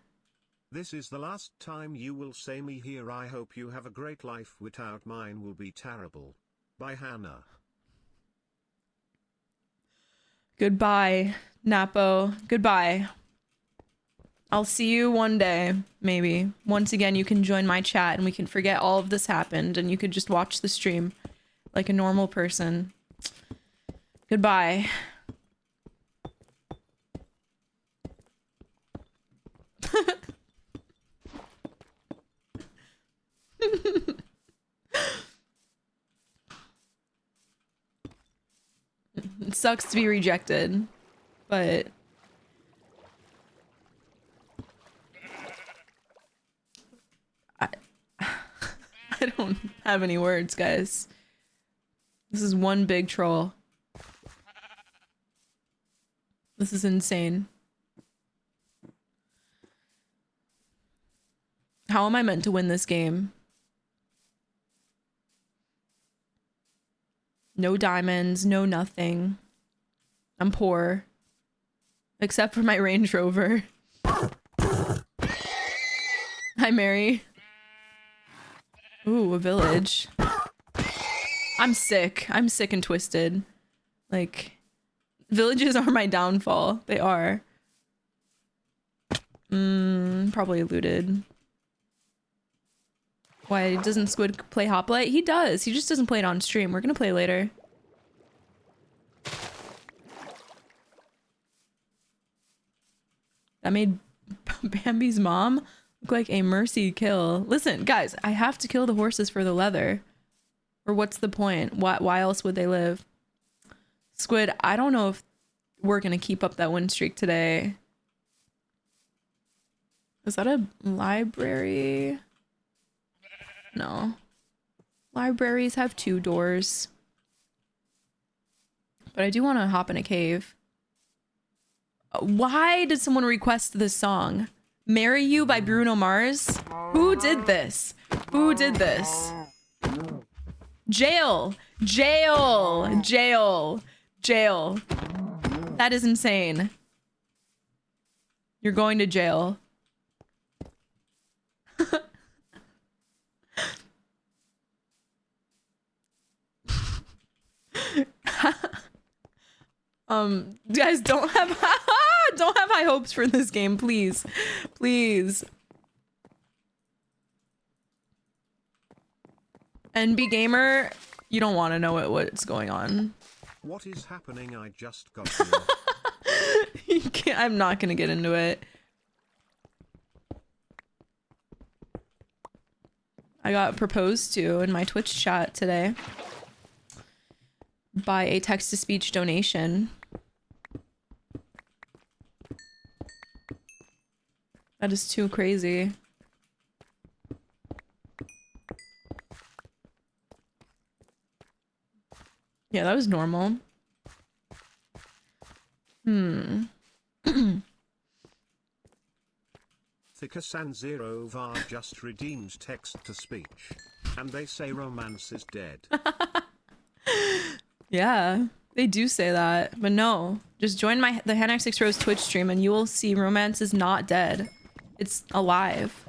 This is the last time you will see me here. I hope you have a great life. Without mine will be terrible. Bye, Hannah. Goodbye, Napo. Goodbye. I'll see you one day, maybe. Once again, you can join my chat and we can forget all of this happened and you could just watch the stream like a normal person. Goodbye. It sucks to be rejected, but I don't have any words, guys. This is one big troll. This is insane. How am I meant to win this game? No diamonds, no nothing. I'm poor. Except for my Range Rover. Hi, Mary. Ooh, a village. I'm sick. I'm sick and twisted. Like, villages are my downfall. They are. Probably looted. Why doesn't Squid play hoplite? He does. He just doesn't play it on stream. We're gonna play later. That made Bambi's mom look like a mercy kill. Listen, guys, I have to kill the horses for the leather. Or what's the point? Why else would they live? Squid, I don't know if we're gonna keep up that win streak today. Is that a library? No. Libraries have 2 doors. But I do want to hop in a cave. Why did someone request this song? Marry You by Bruno Mars? Who did this? Who did this? Jail! Jail! Jail! Jail. That is insane. You're going to jail. Guys, don't have high hopes for this game, please. Please. NB Gamer, you don't want to know what's going on. What is happening? I just got here. You can't, I'm not gonna get into it. I got proposed to in my Twitch chat today by a text-to-speech donation. That is too crazy. Yeah, that was normal. Thickersan Zero Var just redeemed text to speech. And they say romance is dead. Yeah, they do say that, but no. Just join the hannahxxrose Twitch stream and you will see romance is not dead. It's alive.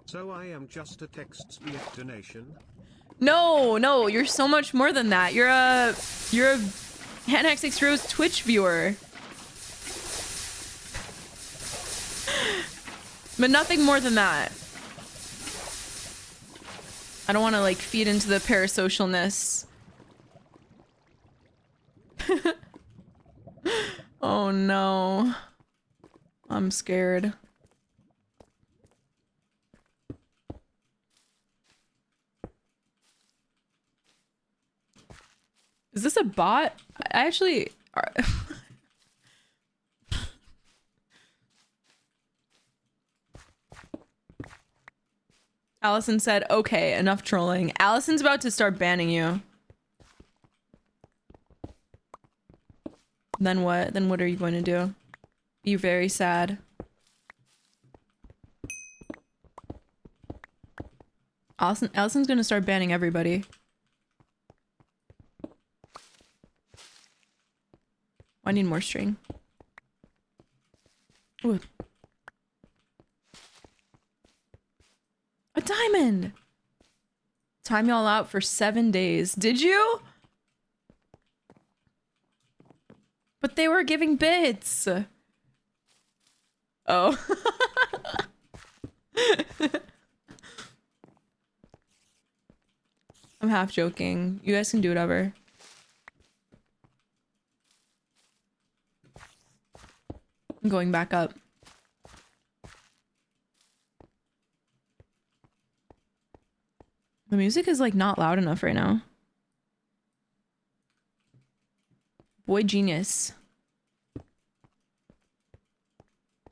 So I am just a text speech donation? No, no, you're so much more than that. You're a hannahxxrose Twitch viewer. But nothing more than that. I don't want to like feed into the parasocialness. Oh no. I'm scared. Is this a bot? I actually... Allison said, okay, enough trolling. Allison's about to start banning you. Then what? Then what are you going to do? Be very sad. Allison's gonna start banning everybody. I need more string. Ooh. A diamond! Time y'all out for 7 days. Did you? But they were giving bits. Oh. I'm half joking. You guys can do whatever. I'm going back up. The music is like not loud enough right now. Boy genius.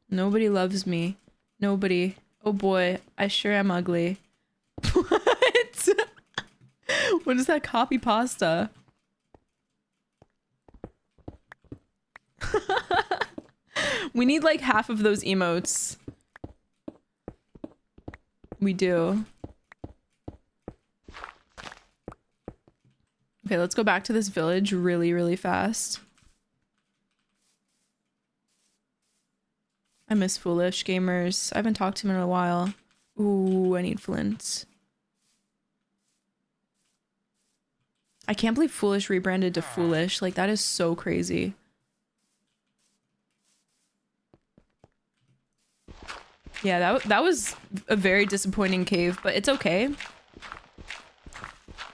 Nobody loves me. Nobody. Oh boy, I sure am ugly. What? What is that copy pasta? We need like half of those emotes. We do. Okay, let's go back to this village really, really fast. I miss Foolish Gamers. I haven't talked to him in a while. Ooh, I need Flint. I can't believe Foolish rebranded to Foolish. Like, that is so crazy. Yeah, that was a very disappointing cave, but it's okay.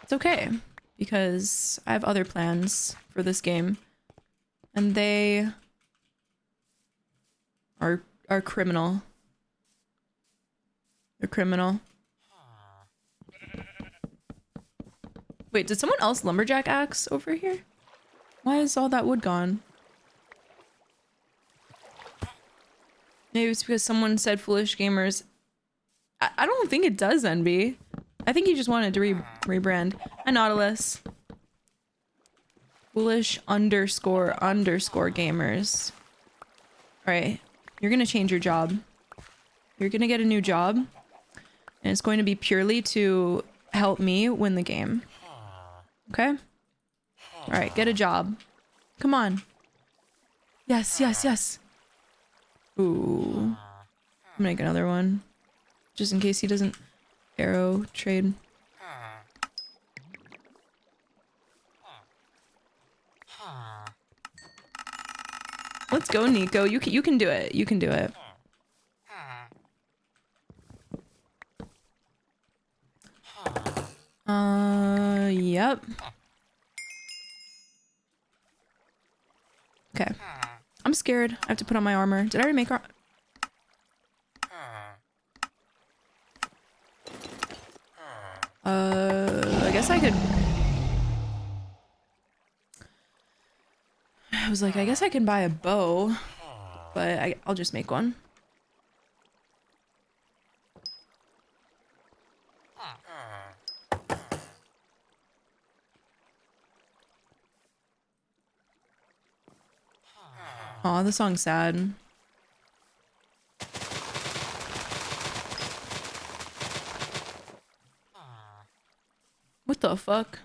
It's okay. Because I have other plans for this game. And they are criminal. They're criminal. Wait, did someone else lumberjack axe over here? Why is all that wood gone? Maybe it's because someone said Foolish Gamers. I don't think it does, NB. I think he just wanted to rebrand. Hi, Nautilus. Foolish __ gamers. Alright. You're gonna change your job. You're gonna get a new job. And it's going to be purely to help me win the game. Okay? Alright, get a job. Come on. Yes, yes, yes. Ooh. I'm gonna make another one. Just in case he doesn't arrow trade. Let's go, Nico. You can do it. You can do it. Yep. Okay. I'm scared. I have to put on my armor. Did I already make I guess I could... I was like, I guess I can buy a bow, but I'll just make one. Aw, the song's sad. What the fuck?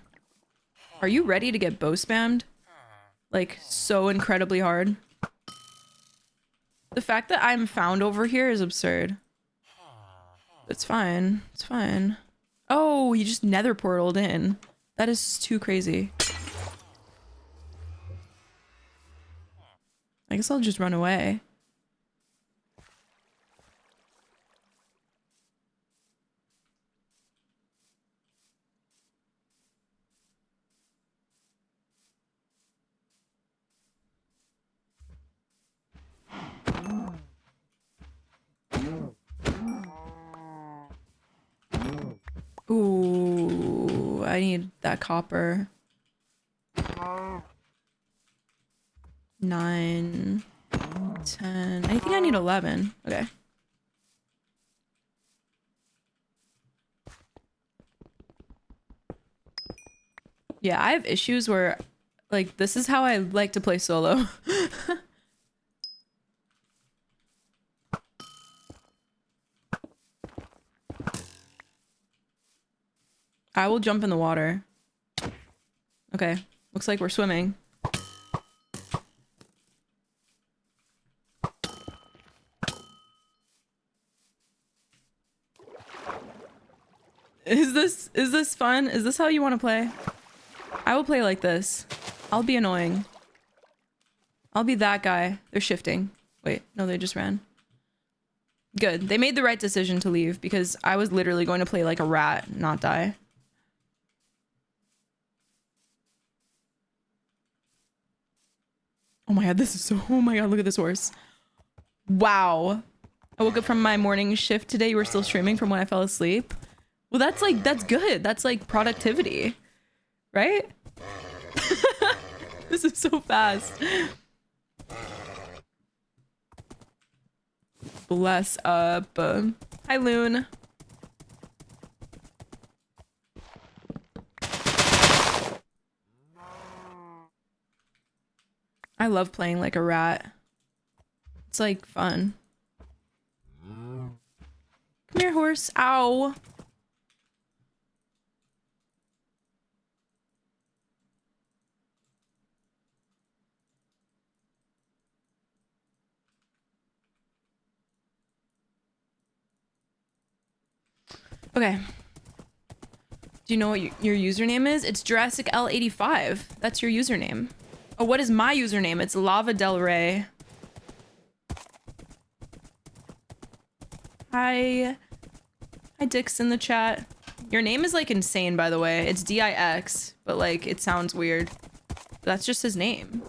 Are you ready to get bow spammed? Like, so incredibly hard. The fact that I'm found over here is absurd. It's fine. It's fine. Oh, he just nether portaled in. That is too crazy. I guess I'll just run away. Ooh, I need that copper. 9, 10. I think I need 11. Okay. Yeah, I have issues where, like, this is how I like to play solo. I will jump in the water. Okay, looks like we're swimming. Is this fun? Is this how you want to play? I will play like this. I'll be annoying. I'll be that guy. They're shifting. Wait, no, they just ran. Good. They made the right decision to leave because I was literally going to play like a rat, not die. Oh my god, this is so... Oh my god, look at this horse. Wow. I woke up from my morning shift today. You were still streaming from when I fell asleep. Well, that's like... That's good. That's like productivity. Right? This is so fast. Bless up. Hi, Loon. I love playing like a rat. It's like fun. Come here, horse. Ow. Okay. Do you know what your username is? It's Jurassic L85. That's your username. Oh, what is my username? It's Lava Del Rey. Hi. Hi, Dix in the chat. Your name is like insane, by the way. It's DIX, but like it sounds weird. That's just his name.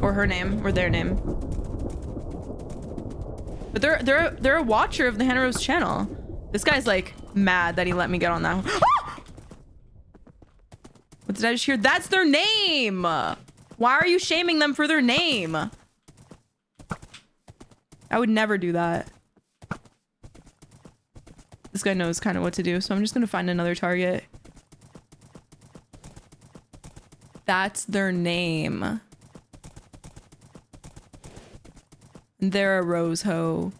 Or her name, or their name. But they're a watcher of the hannahxxrose channel. This guy's like mad that he let me get on that. What did I just hear? That's their name! Why are you shaming them for their name? I would never do that. This guy knows kind of what to do, so I'm just gonna find another target. That's their name. They're a rose hoe.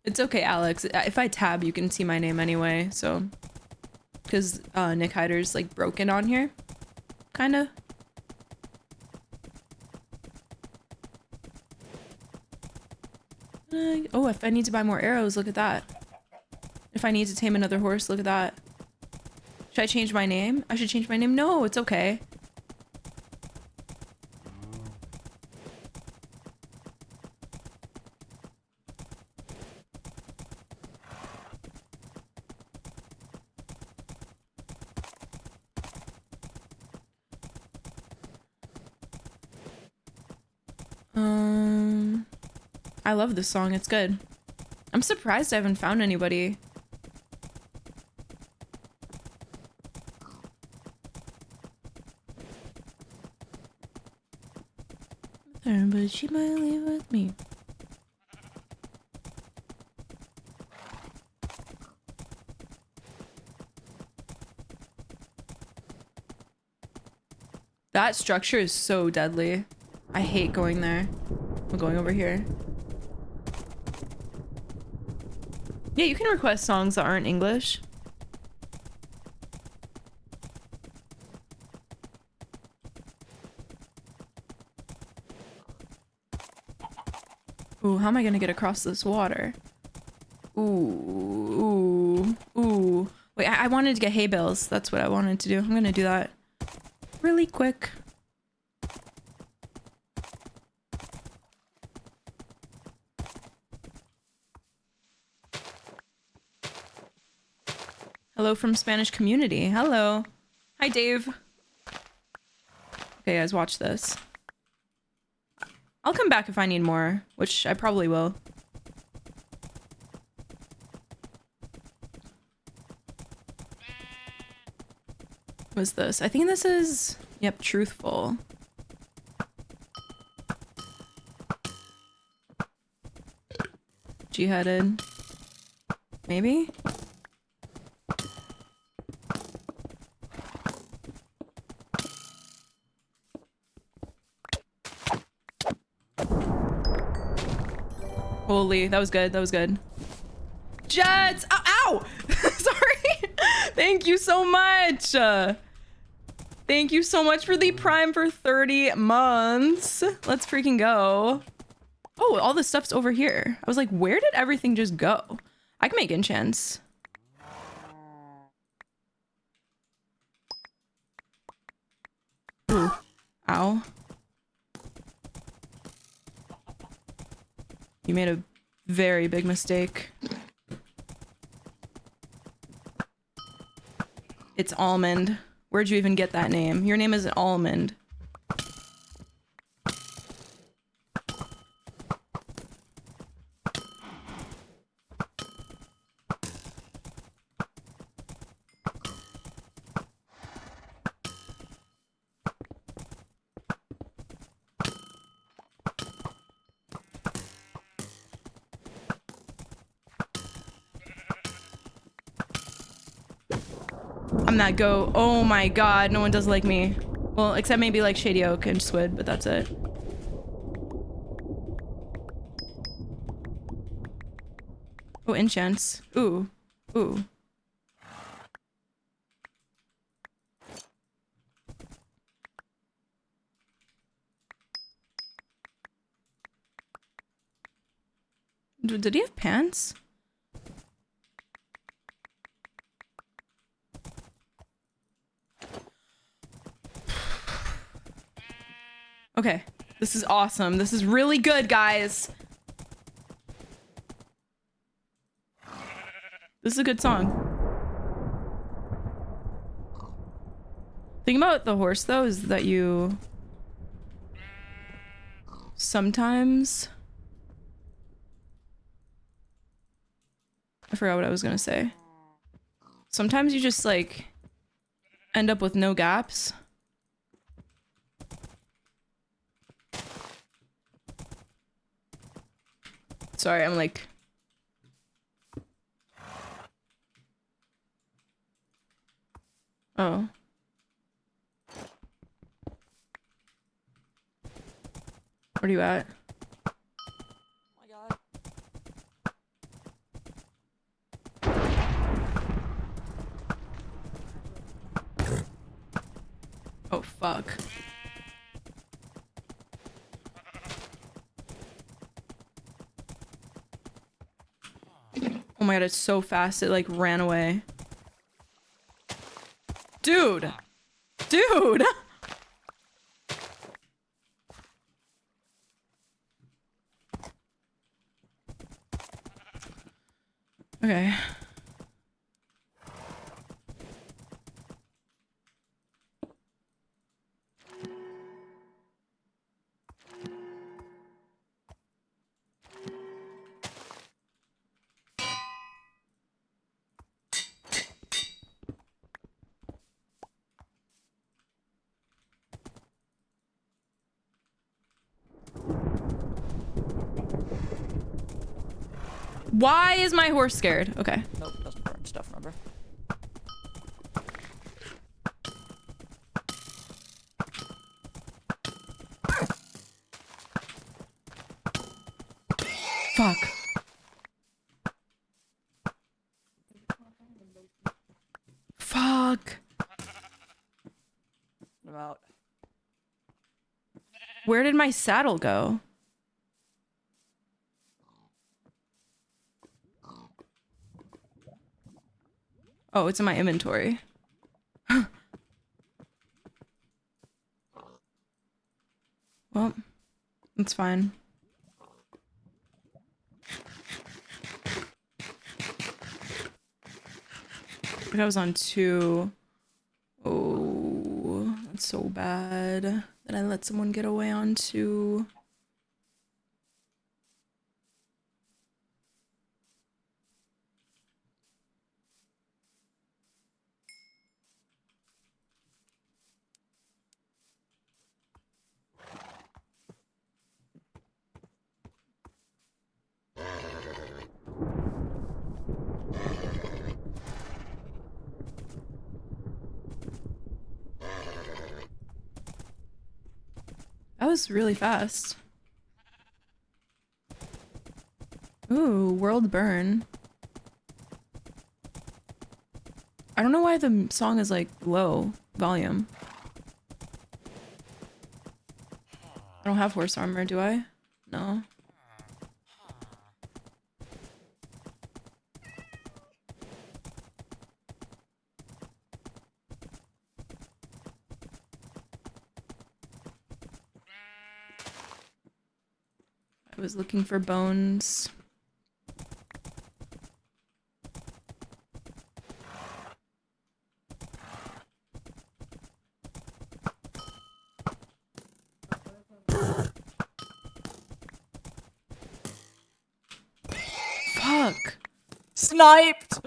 It's okay, Alex. If I tab, you can see my name anyway, so... Because Nick Hyder's like broken on here. Kinda. Oh, if I need to buy more arrows, look at that. If I need to tame another horse, look at that. Should I change my name? I should change my name? No, it's okay. I love this song. It's good. I'm surprised I haven't found anybody. But she might leave with me. That structure is so deadly. I hate going there. I'm going over here. Yeah, you can request songs that aren't English. Ooh, how am I gonna get across this water? Ooh, ooh, ooh. Wait, I wanted to get hay bales. That's what I wanted to do. I'm gonna do that really quick. Hello from Spanish community. Hello. Hi, Dave. Okay, guys, watch this. I'll come back if I need more, which I probably will. What's this? I think this is... Yep, truthful. G-headed. Maybe? Holy, that was good. That was good. Jets! Ow! Ow! Sorry! Thank you so much! Thank you so much for the Prime for 30 months. Let's freaking go. Oh, all the stuff's over here. I was like, where did everything just go? I can make enchants. Ooh. Ow. You made a very big mistake. It's Almond. Where'd you even get that name? Your name is Almond. I'm that goat. Oh my god, no one does like me. Well, except maybe like Shady Oak and Swid, but that's it. Oh, enchants. Ooh. Ooh. Did he have pants? Okay, this is awesome. This is really good, guys. This is a good song. Thing about the horse, though, is that you sometimes... I forgot what I was gonna say. Sometimes you just, like, end up with no gaps. Sorry, I'm like... Oh. Where are you at? Oh my god. Oh, fuck. Oh my god, it's so fast. It like ran away. Dude! Dude! Okay. Why is my horse scared? Okay. Nope, that's important stuff, remember? Fuck. Fuck. I'm out. Where did my saddle go? Oh, it's in my inventory. Well, it's fine. I think I was on 2. Oh, that's so bad that I let someone get away on 2. That was really fast. Ooh, world burn. I don't know why the song is like low volume. I don't have horse armor, do I? No. I was looking for bones. Fuck. Sniped!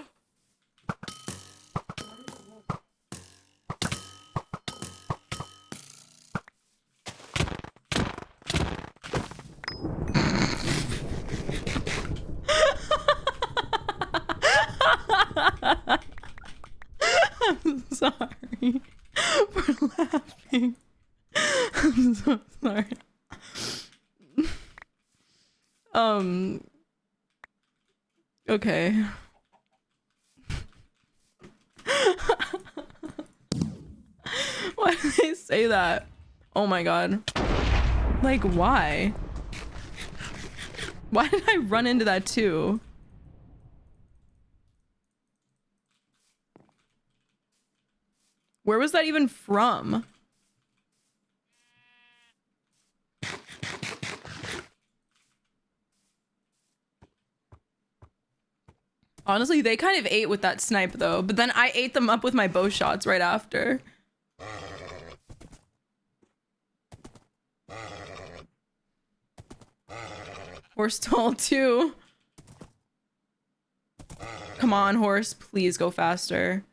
I'm sorry for laughing. I'm so sorry. Okay. Why did they say that? Oh my god. Like, why? Why did I run into that too? Where was that even from? Honestly, they kind of ate with that snipe though, but then I ate them up with my bow shots right after. Horse stall too. Come on, horse, please go faster.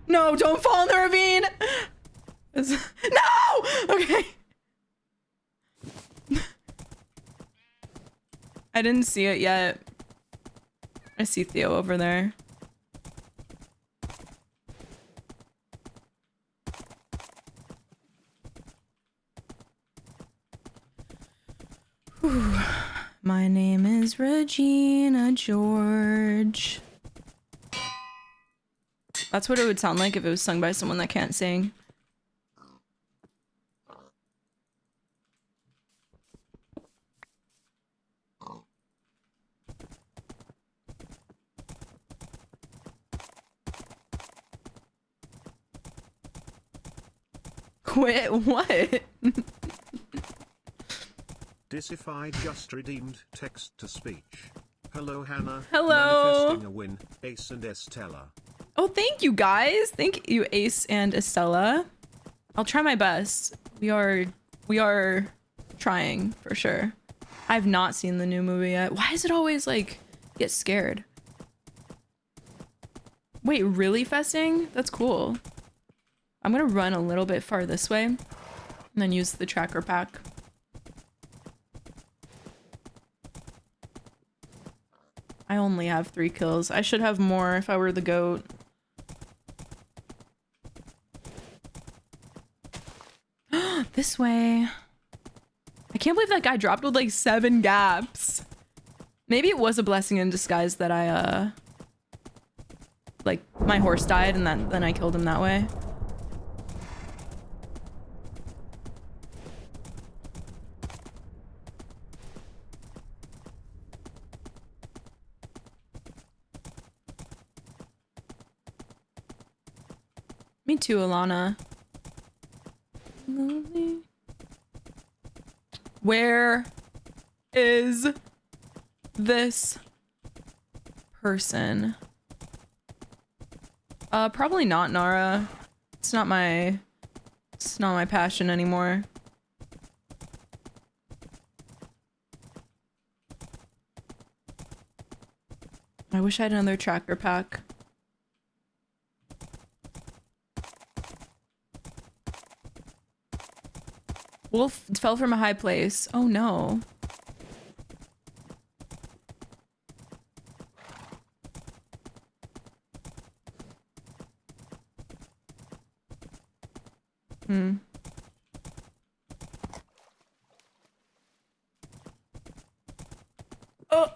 No, don't fall in the ravine! No! Okay. I didn't see it yet. I see Theo over there. Whew. My name is Regina George. That's what it would sound like if it was sung by someone that can't sing. Quit what? Disified just redeemed text to speech. Hello Hannah. Hello. Manifesting a win. Ace and Estella. Oh, thank you guys. Thank you, Ace and Estella. I'll try my best. We are trying for sure. I've not seen the new movie yet. Why is it always like get scared? Wait, really festing? That's cool. I'm gonna run a little bit far this way and then use the tracker pack. I only have 3 kills. I should have more if I were the goat. This way. I can't believe that guy dropped with like 7 gaps. Maybe it was a blessing in disguise that I, like, my horse died and then I killed him that way. Me too, Alana. Where is this person? Probably not Nara. It's not my passion anymore. I wish I had another tracker pack. Wolf fell from a high place. Oh no. Oh.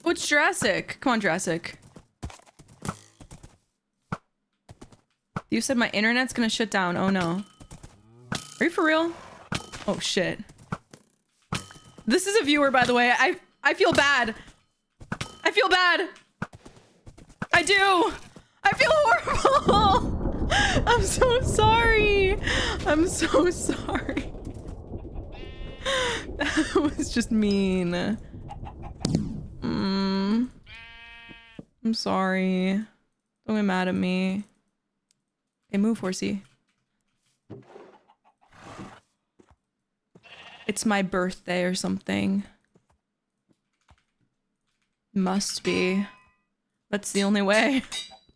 What's Jurassic? Come on, Jurassic. You said my internet's gonna shut down. Oh no. Are you for real? Oh shit. This is a viewer, by the way. I feel bad. I feel bad. I do. I feel horrible. I'm so sorry. I'm so sorry. That was just mean. I'm sorry. Don't get mad at me. Okay, move, horsey. It's my birthday or something. Must be. That's the only way.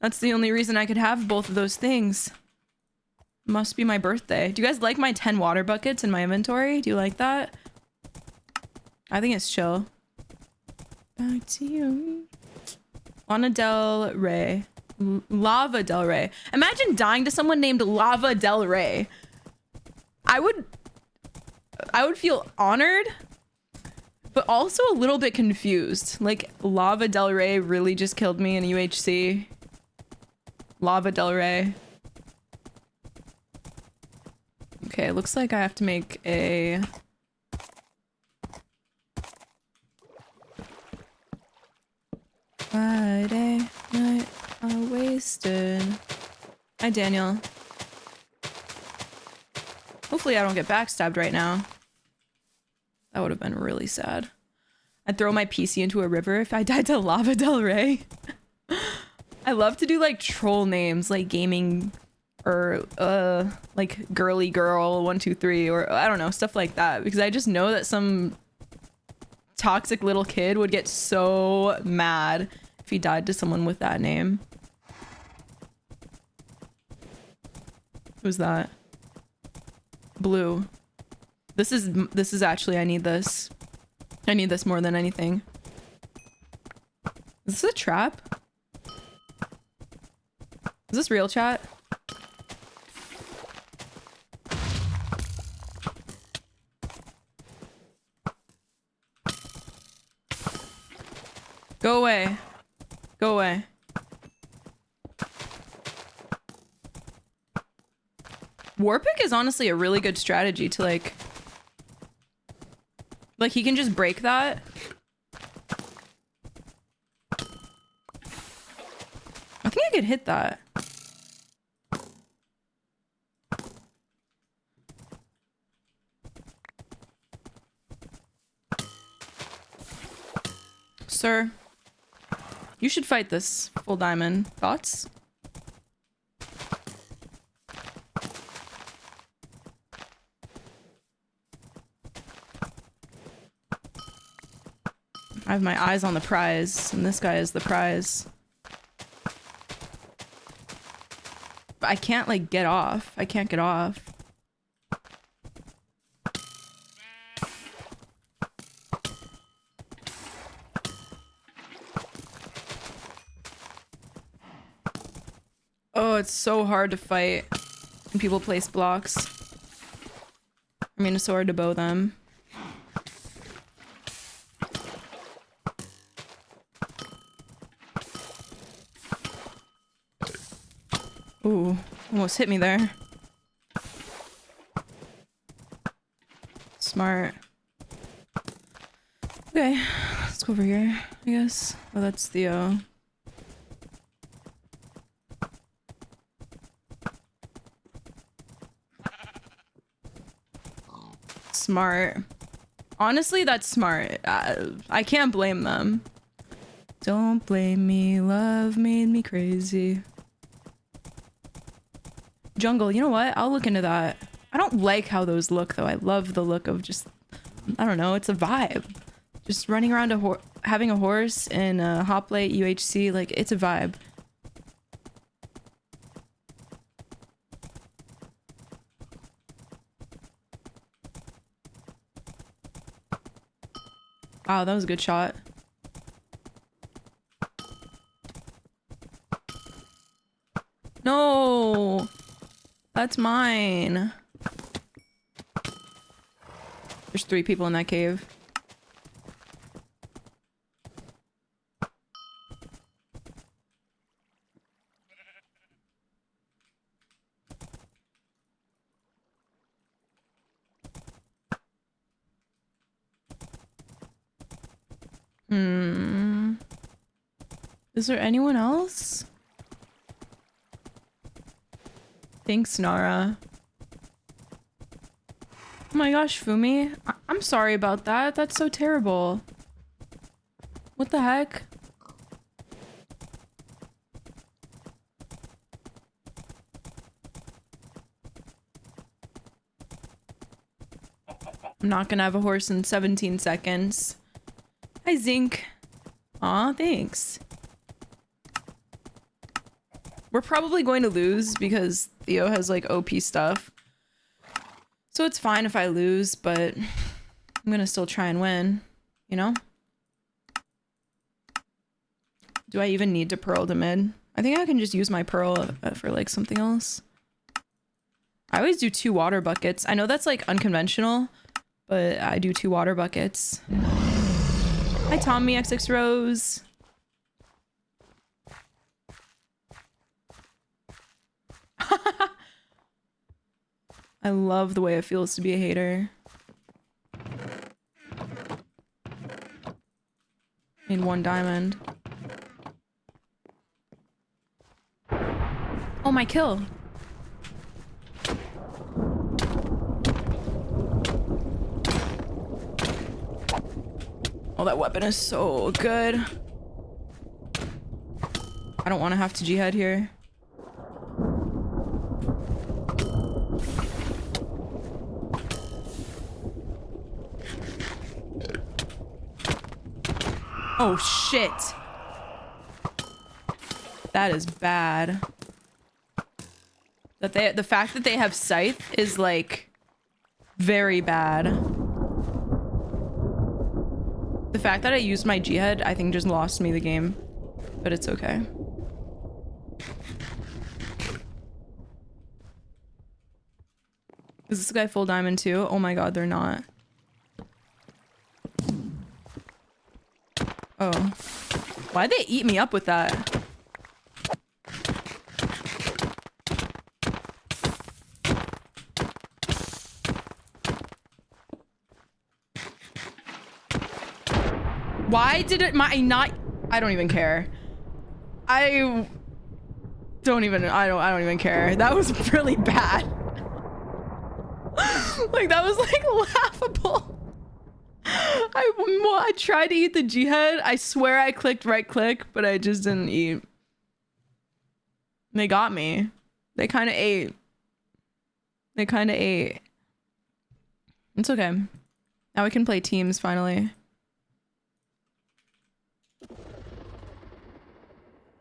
That's the only reason I could have both of those things. Must be my birthday. Do you guys like my 10 water buckets in my inventory? Do you like that? I think it's chill. Back to you. Lana Del Rey. Lava Del Rey. Imagine dying to someone named Lava Del Rey. I would feel honored, but also a little bit confused. Like, Lava Del Rey really just killed me in UHC. Lava Del Rey. Okay, looks like I have to make a... Friday night, I wasted. Hi, Daniel. Hopefully I don't get backstabbed right now. That would have been really sad. I'd throw my PC into a river if I died to Lava Del Rey. I love to do like troll names, like gaming or like girly girl 123 or I don't know, stuff like that, because I just know that some toxic little kid would get so mad if he died to someone with that name. Who's that? Blue. This is actually, I need this. I need this more than anything. Is this a trap? Is this real, chat? Go away. Go away. Warpick is honestly a really good strategy to like he can just break that. I think I could hit that. Sir, you should fight this full diamond. Thoughts? I have my eyes on the prize, and this guy is the prize. But I can't, like, get off. I can't get off. Oh, it's so hard to fight when people place blocks. I mean, it's so hard to bow them. Ooh, almost hit me there. Smart. Okay, let's go over here, I guess. Oh, that's Theo. Smart. Honestly, that's smart. I can't blame them. Don't blame me, love made me crazy. Jungle, you know what? I'll look into that. I don't like how those look though. I love the look of just, I don't know, it's a vibe. Just running around having a horse in a hoplite UHC, like it's a vibe. Wow, that was a good shot. No! That's mine. There's 3 people in that cave. Is there anyone else? Thanks, Nara. Oh my gosh, Fumi. I'm sorry about that. That's so terrible. What the heck? I'm not gonna have a horse in 17 seconds. Hi, Zinc. Aw, thanks. We're probably going to lose because Theo has like OP stuff. So it's fine if I lose, but I'm gonna still try and win, you know? Do I even need to pearl to mid? I think I can just use my pearl for like something else. I always do 2 water buckets. I know that's like unconventional, but I do 2 water buckets. Hi, Tommy hannahxxrose. I love the way it feels to be a hater. Need 1 diamond. Oh, my kill. Oh, that weapon is so good. I don't want to have to jihad here. Oh shit. That is bad. The fact that they have scythe is like very bad. The fact that I used my jihad, I think just lost me the game, but it's okay. Is this guy full diamond too? Oh my god, they're not. Oh. Why'd they eat me up with that? Why did it not? I don't even care. I don't even care. That was really bad. Like that was like laughable. I tried to eat the jihad. I swear I clicked right click, but I just didn't eat. They got me. They kind of ate. They kind of ate. It's okay. Now we can play teams finally.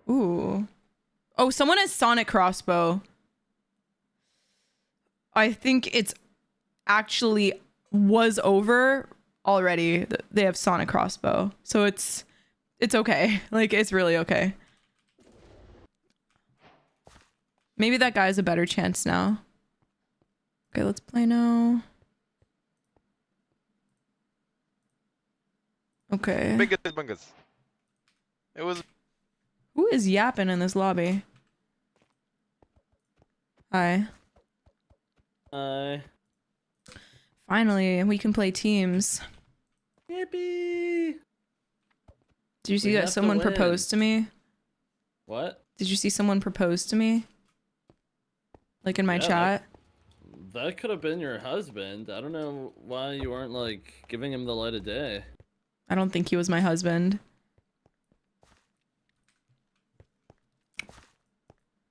Ooh. Oh, someone has sonic crossbow. I think it's actually was over already. They have sonic crossbow. So it's okay. Like it's really okay. Maybe that guy has a better chance now. Okay, let's play now. Okay. Bingus. It was. Who is yapping in this lobby? Hi. Hi. Finally, we can play teams. Yippee! Did you see We that have to someone win. proposed to me? What? Did you see someone propose to me? Like in my Yeah, chat? That could have been your husband. I don't know why you weren't like giving him the light of day. I don't think he was my husband.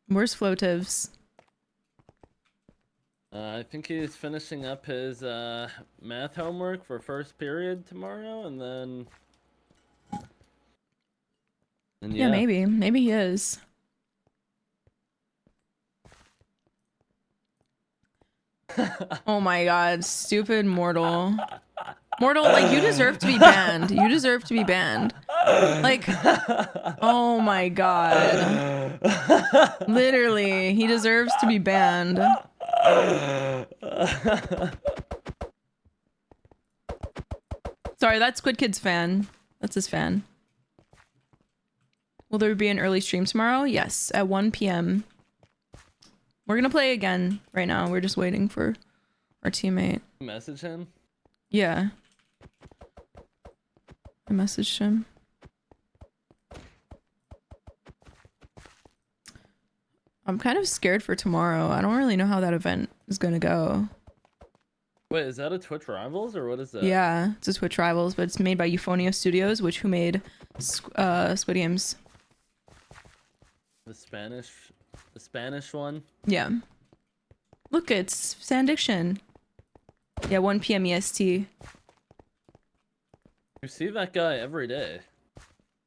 Where's Floatives? I think he's finishing up his math homework for first period tomorrow, and then. And Yeah, maybe. Maybe he is. Oh my god, stupid Mortal. Mortal, like, you deserve to be banned. You deserve to be banned. Like, oh my god. Literally, he deserves to be banned. Sorry, that's Squid Kid's fan. That's his fan. Will there be an early stream tomorrow? Yes, at 1 p.m. We're gonna play again right now. We're just waiting for our teammate. Message him. Yeah. I messaged him. I'm kind of scared for tomorrow. I don't really know how that event is gonna go. Wait, is that a Twitch Rivals or what is that? Yeah, it's a Twitch Rivals, but it's made by Euphonia Studios, who made Squid Games. The Spanish one. Yeah. Look, it's Sandiction. Yeah, 1 p.m. EST. You see that guy every day.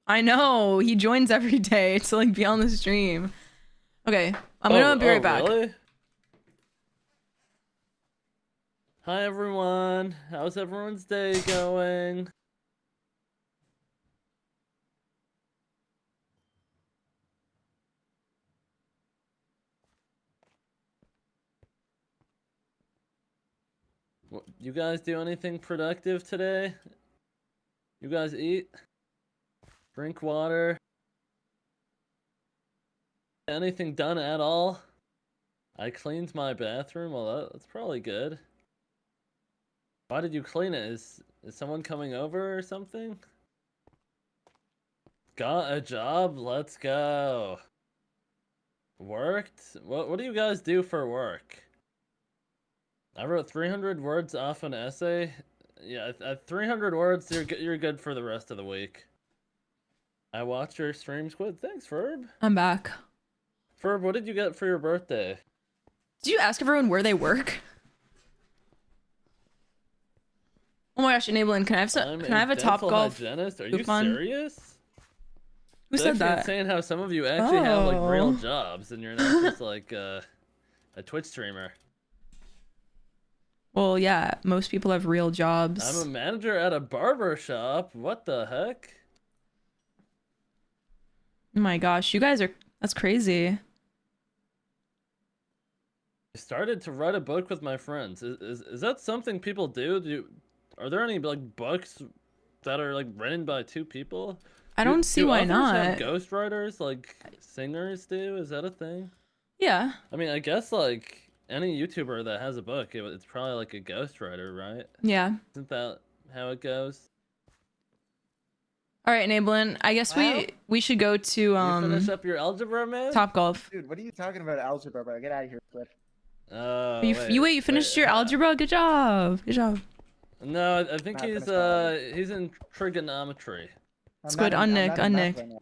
I know, he joins every day to like be on the stream. Okay, I'm gonna be right back. Really? Hi everyone. How's everyone's day going? You guys do anything productive today? You guys eat? Drink water? Anything done at all? I cleaned my bathroom. Well, that's probably good. Why did you clean it? Is someone coming over or something? Got a job? Let's go. Worked? What do you guys do for work? I wrote 300 words off an essay. Yeah, at 300 words, you're good for the rest of the week. I watched your stream, Squid. Thanks, Ferb. I'm back. Ferb, what did you get for your birthday? Did you ask everyone where they work? Oh my gosh, Enabling, can I have some? Can I have a Top Golf hygienist? Are you coupon? serious? Who It's said actually that? insane how some of you actually have like real Oh. jobs, and you're not just like a Twitch streamer. Well, yeah, most people have real jobs. I'm a manager at a barber shop. What the heck? Oh my gosh, you guys are... That's crazy. I started to write a book with my friends. Is that something people do? Are there any like books that are like written by two people? I don't see why authors not. have ghostwriters like singers do? Is that a thing? Yeah. I mean, I guess like any YouTuber that has a book, it's probably like a ghostwriter, right? Yeah. Isn't that how it goes? All right, Enabling. I guess we should go to You finish up your algebra, man. Top Golf. Dude, what are you talking about algebra, bro? Get out of here, Cliff. You finished your algebra. Good job. Good job. No, I think Not he's finished he's in trigonometry. Squid, unnick, unnick.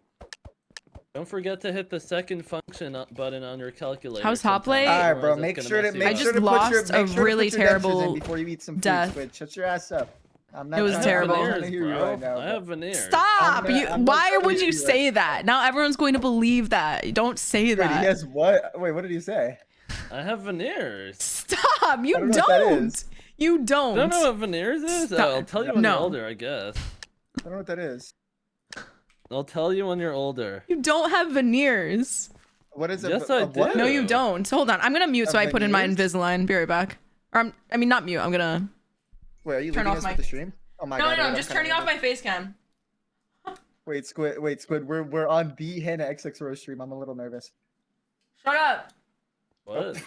Don't forget to hit the second function button on your calculator. How's sometime, Hoplite? All right, bro. otherwise Make it's sure gonna to mess you make up. sure to just put your lost a make sure to really put your dentures terrible in before you eat some food, death. Squid. Shut your ass up. I'm not It was trying terrible. To, I'm Veneers, trying to hear you bro. right now. I have veneers. Stop! I'm not Why trying to would hear you you say that? Now everyone's going to believe that. Don't say Wait, he that. has what? Wait, what did he say? I have veneers. Stop! You I don't know what that don't. is. You don't. Don't know what veneers is? Stop. I'll tell you when No. you're older, I guess. I don't know what that is. I'll tell you when you're older. You don't have veneers. What is it? Yes, I what? do. No, you don't. So hold on. I'm gonna mute so Of I the put in my news? Invisalign. Be right back. Or I mean, not mute. I'm gonna. Wait, are you Turn leaving off us my with the face. stream? Oh my No, god. no, no. wait, I'm just kinda turning off nervous. my face cam. Wait, Squid. We're on the hannahxxrose stream. I'm a little nervous. Shut up. What?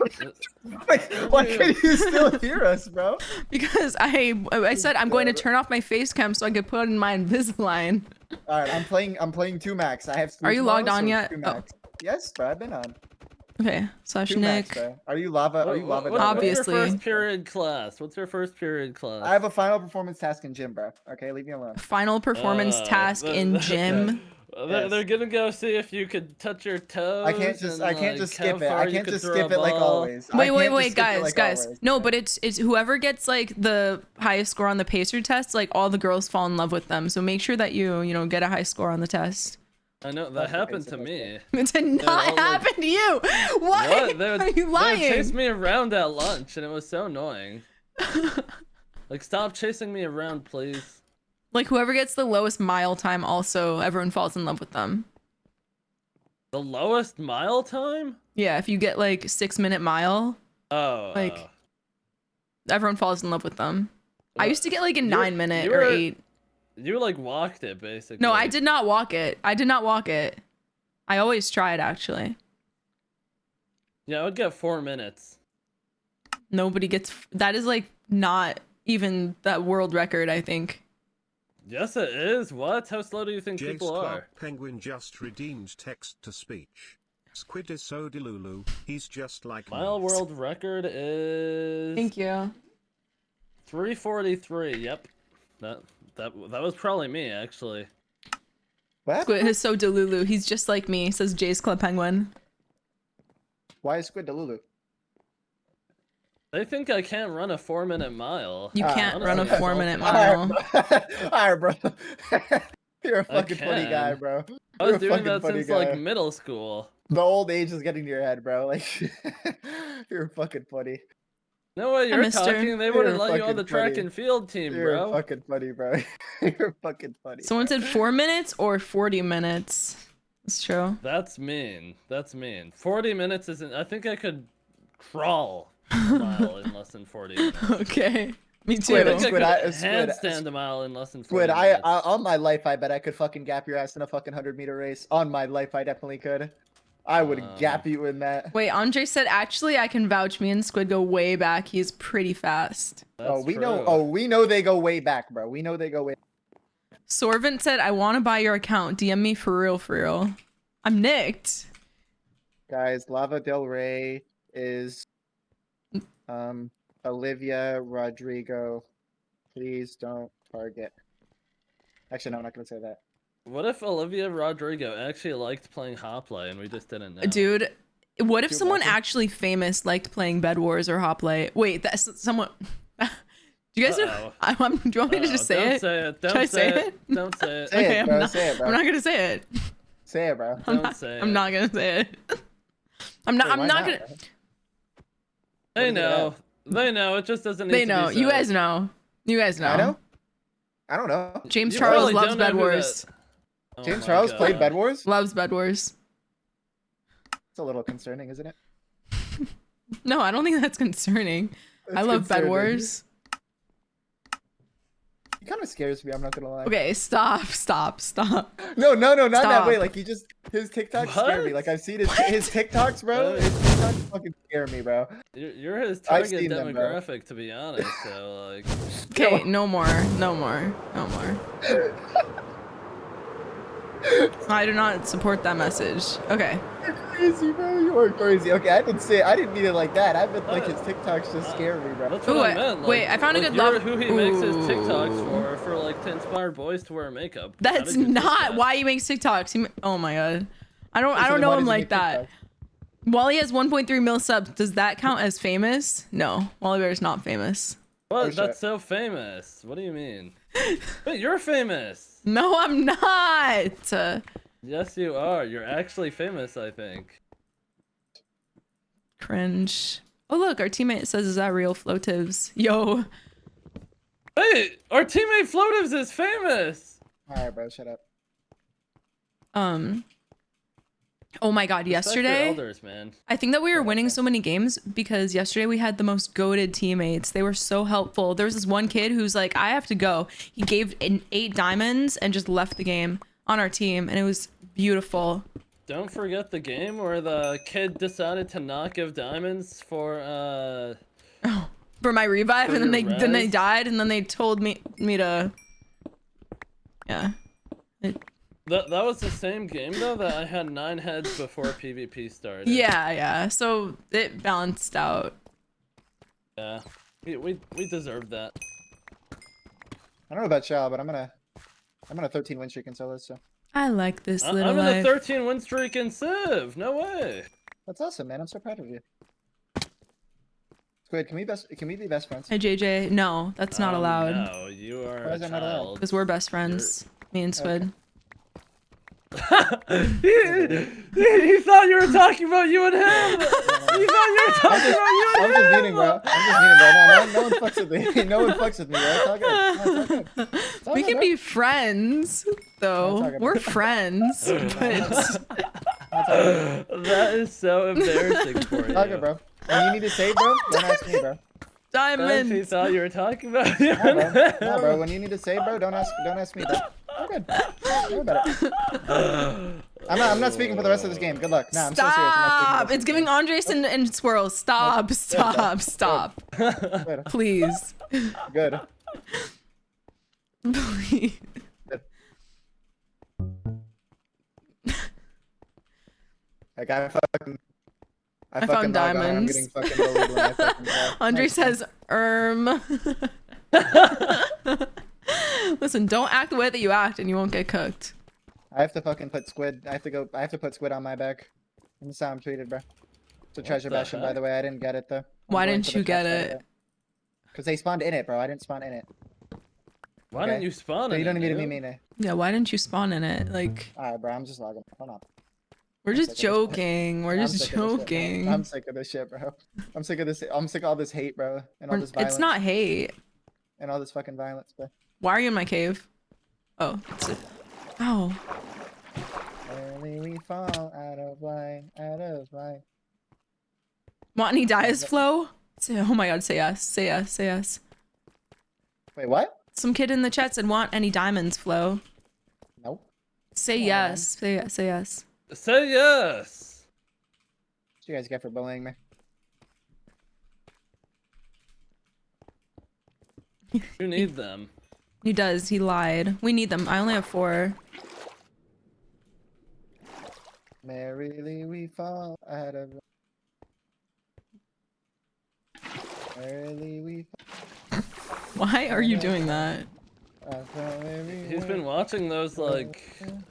Wait, why can't you still hear us, bro? Because I said I'm going to turn off my face cam so I could put in my Invisalign. All right, I'm playing 2 max. I have. Are you tomorrow, logged on so yet? 2 Oh. max. Yes, bro. I've been on. Okay. Slash 2 max, Nick. bro. Are you lava? Are you lava? What's Obviously. your first period class? What's your first period class? I have a final performance task in gym, bro. Okay, leave me alone. Final performance task in gym. They're gonna go see if you could touch your toes. I can't just and, skip how it. far I you can't could just throw skip a it like ball. always. I Wait, can't wait, just wait, skip it guys, like guys. always, No, bro. but it's whoever gets like the highest score on the pacer test, like all the girls fall in love with them. So make sure that you get a high score on the test. I know that That's the happened pacer to test, me. It did not all, like- happen to you. What? They would, Are you They would chase lying? me around at lunch, and it was so annoying. Like, stop chasing me around, please. Like whoever gets the lowest mile time, also everyone falls in love with them. The lowest mile time? Yeah, if you get like 6-minute mile, Oh, Like, everyone falls in love with them. I used to get like a You were- 9-minute you or were- 8. you like walked it basically. No, I did not walk it. I did not walk it. I always try it actually. Yeah, I would get 4 minutes. Nobody gets that is like not even that world record, I think. Yes, it is. What? How slow do you think Jace people are? Clark Penguin just redeemed text to speech. Squid is so delulu, he's just like Mile me. world record is Thank you. 343. Yep. That was probably me actually. What? Squid is so delulu. He's just like me, says Jace Club Penguin. Why is Squid Delulu? They think I can't run a 4-minute mile. You can't run a honestly, 4-minute Alright, mile. Alright, bro. You're a fucking funny can. guy, bro. I You're was a doing fucking that funny since guy. like middle school. The old age is getting to your head, bro. Like, you're fucking funny. No way, Hi, you're mister. talking. They You're wouldn't let you on fucking the track funny. and field team, You're bro. fucking funny, bro. You're fucking funny. Someone bro. said 4 minutes or 40 minutes. It's true. That's mean. That's mean. 40 minutes isn't. I think I could crawl a mile in less than 40 minutes. Okay. Me too. Squid, I think Squid, I could Squid, handstand a mile in less than 40 Squid, minutes. on my life, I bet I could fucking gap your ass in a fucking 100-meter race. On my life, I definitely could. I would gap you in that. Wait, Andre said actually I can vouch. Me and Squid go way back. He's pretty fast. That's we true. know. Oh, we know they go way back, bro. We know they go way. Sorvent said I want to buy your account. DM me for real, for real. I'm nicked. Guys, Lava Del Rey is Olivia Rodrigo. Please don't target. Actually, no, I'm not gonna say that. What if Olivia Rodrigo actually liked playing hoplite and we just didn't know? Dude, what if Too someone much. actually famous liked playing Bed Wars or Hoplite? Wait, that's someone. Do you guys know? Uh-oh. Do you want me to just say Don't it? say it. Don't Should I say say it. it? Don't say it. Say Okay, it, bro. Say it, bro. I'm not gonna say it. Say it, bro. Don't say it. I'm not gonna say it. I'm not. Wait, I'm why not gonna. bro? They is it know. They know. It just doesn't need They to know. be You said. guys know. You guys know. I know. I don't know. James You Charles probably loves don't know Bed who Wars. Oh James my Charles God. played Bed Wars. Loves Bed Wars. It's a little concerning, isn't it? No, I don't think that's concerning. I That's love Bed concerning. Wars. He kind of scares me. I'm not gonna lie. Okay, stop. No, not that Stop. way. Like his TikToks scare me. What? Like I've seen his TikToks, bro. His TikToks fucking scare me, bro. You're his I've target seen them, bro. demographic, to be honest. So like, Okay, no more. I do not support that message. Okay. You're crazy, bro. You are crazy. Okay, I didn't mean it like that. I meant like his TikToks just scare me, bro. that's what Ooh, I meant. Like, wait, I found a like, good you're love- who he makes his TikToks Ooh. for like to inspire boys to wear makeup. How That's did you take not that? why he makes TikToks. Oh my god. I don't then know why him does he like make that. TikToks? Wally has 1.3 mil subs. Does that count as famous? No. Wally Bear's not famous. What? Oh, shit. That's so famous. What do you mean? Wait, you're famous. No, I'm not. Yes, you are. You're actually famous, I think. Cringe. Oh look, our teammate says, "Is that real, Floatives?" Yo. Hey, our teammate Floatives is famous. All right, bro. Shut up. Oh my god, Respect your yesterday elders, man. I think that we were Yeah, winning okay. so many games because yesterday we had the most goated teammates. They were so helpful. There was this one kid who's like, I have to go. He gave 8 diamonds and just left the game on our team, and it was beautiful. Don't forget the game where the kid decided to not give diamonds for For my revive, For and then your they res? died, and then they told me to. Yeah. That was the same game though that I had 9 heads before PvP started. Yeah. So it balanced out. Yeah. We deserved that. I don't know about y'all, but I'm on a 13 win streak in solos, so I like this little I'm in life. a 13 win streak in Civ. No way. that's awesome, man. I'm so proud of you. Squid, can we be best friends? Hey JJ, no, that's not allowed. No, you are Why a is that not allowed? child. Because we're best friends. Me and Squid. he thought you were talking about you and him. He thought you were talking about you I'm and just him. meaning, bro. I'm just meaning, bro. No one fucks with me. No one fucks with me, bro. It's all good. No, it's all good. It's all We good, can bro. be friends, though. talking We're about- friends, but That is so embarrassing for It's all good, you. bro. When you need to save, bro, don't ask me, bro. He diamonds. thought you were talking about you Nah, and bro. him. Nah, bro. When you need to save, bro, don't ask me, bro. All good. Don't worry about it. I'm not speaking for the rest of this game. Good luck. Nah, I'm so serious. I'm not speaking for the Stop! rest It's giving Andres and Swirls. Stop! Stop! Good. Please. Good. Please. Like I fucking found log on and I'm diamonds. getting fucking bullied when I fucking fall. Andre Nice, says, Listen, don't act the way that you act and you won't get cooked. I have to fucking put squid. I have to put squid on my back. That's how I'm treated, bro. It's a treasure the bastion, by heck? the way. I didn't get it though. Why didn't you get it? Because they spawned in it, bro. I didn't spawn in it. Why Okay. didn't you spawn So in you don't it, need to be dude? mean. Yeah, why didn't you spawn in it? Like, Alright, bro. I'm just logging. Hold on. we're I'm just sick of this shit. joking. We're I'm just sick of this shit, man. joking. I'm sick of this shit, bro. I'm sick of this. I'm sick of all this hate, bro, and all this violence. It's not hate. And all this fucking violence, bro. Why are you in my cave? Oh, that's it. Oh. Early we fall out of line, Want any dias flow? Say, oh my god, say yes. Say yes. Say yes. Wait, what? Some kid in the chat said, want any diamonds flow? Nope. Say Come on, yes. Say yes. Say yes. Say yes. What you guys get for bullying me? You need them. He does. He lied. We need them. I only have 4. Merrily we fall out of. Merrily we Why are you doing that? fall. He's been watching those like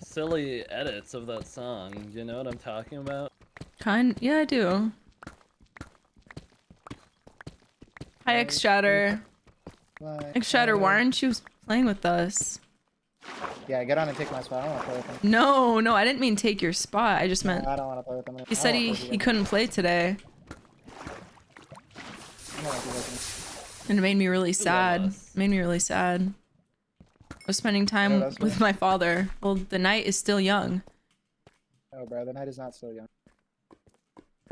silly edits of that song. You know what I'm talking about? Yeah, I do. Hi, X Shatter. X Shatter, why aren't you playing with us? Yeah, get on and take my spot. I don't want to play with him. No, I didn't mean take your spot. I just meant I don't want to play with him. he said he couldn't play today, and it made me really sad. us. Made me really sad. I was spending time that's with my father. Well, the night is still young. Oh, bro, the night is not still young.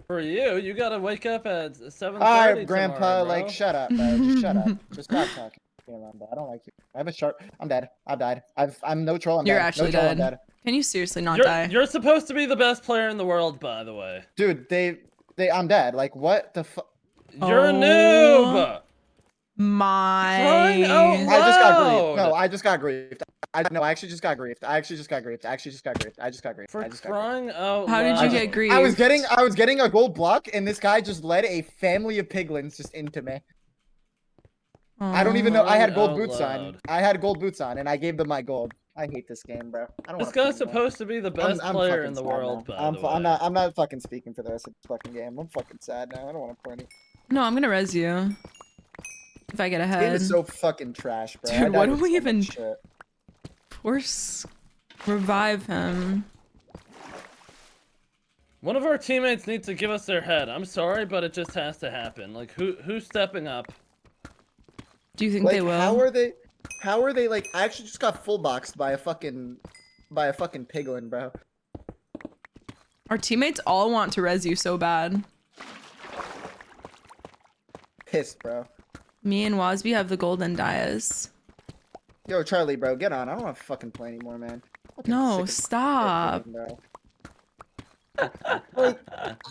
For you, you gotta wake up at 7:30 Alright, Grandpa, tomorrow, bro. like, shut up, bro. Just shut up. Just stop talking. I don't like you. I have a sharp. I'm dead. I've died. I'm no troll. I'm You're dead. actually no troll, I'm dead. dead. Can you seriously not die? You're supposed to be the best player in the world, by the way. Dude, I'm dead. Like, what the fuck? You're a Oh. noob. My. Crying out I just got griefed. loud. No, I just got griefed. I actually just got griefed. I just got griefed. For I just got griefed. crying out How did loud. you get griefed? I was getting a gold block, and this guy just led a family of piglins just into me. I don't even know. I had gold Crying boots out on. loud. I had gold boots on, and I gave them my gold. I hate this game, bro. I don't This wanna play guy's anymore. supposed to be the best player fucking in the sad world, now. by the way. I'm not fucking speaking for the rest of this fucking game. I'm fucking sad now. I don't want to play any. No, I'm gonna res you. If I get This game ahead. is so fucking trash, bro. Dude, I died what do with we so even- much shit. Force. Revive him. One of our teammates needs to give us their head. I'm sorry, but it just has to happen. Like, who's stepping up? Do you think Like, they will? how are they? How are they like? I actually just got full boxed by a fucking piglin, bro. Our teammates all want to res you so bad. Pissed, bro. Me and Wasby have the golden dias. Yo, Charlie, bro, get on. I don't want to fucking play anymore, man. Fucking No, sick of stop. game, bro. Like,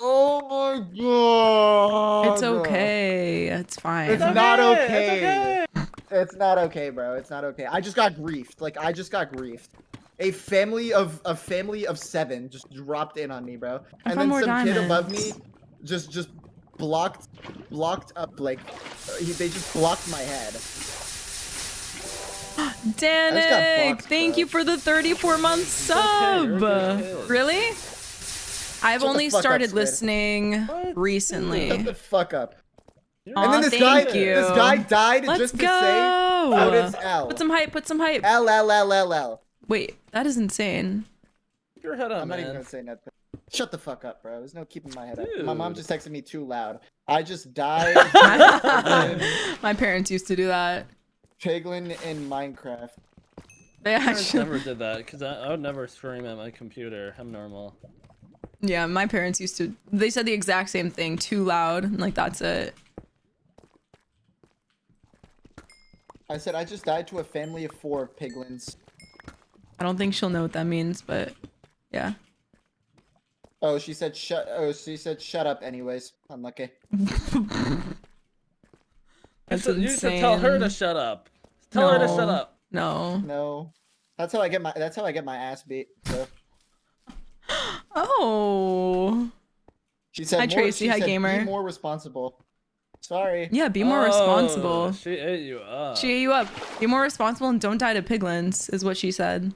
oh my god. It's okay. It's fine. It's not okay. It's not okay, bro. It's not okay. I just got griefed. Like, I just got griefed. A family of 7 just dropped in on me, bro. And then some kid above me just blocked up, like, they just blocked my head. Danik, blocked, thank bro. you for the 34-month sub. Really? I've the only fuck up, started Squid. listening Shut recently. the fuck up. You're And then Aw, this guy thank died Let's just to go. say, how does L? Put some hype. Put some hype. L. Wait, that is insane. Keep your head up, I'm not man. even gonna say nothing. Shut the fuck up, bro. There's no keeping my head up. Dude. My mom just texted me too loud. I just died. My parents used to do that. Piglin in Minecraft. They I actually, never did that because I would never scream at my computer. I'm normal. yeah, my parents used to. They said the exact same thing. Too loud. And like that's it. I said I just died to a family of 4 piglins. I don't think she'll know what that means, but yeah. Oh, she said shut. Oh, she said shut up. Anyways, unlucky. That's You should tell her to insane. shut up. Tell her to shut No. up. No. No, that's how I get my ass beat. So. Oh. She said. Hi, Tracy. She Hi, said, gamer. Be more responsible. Sorry. Yeah, be more Oh, responsible. She ate you up. She ate you up. Be more responsible and don't die to piglins, is what she said.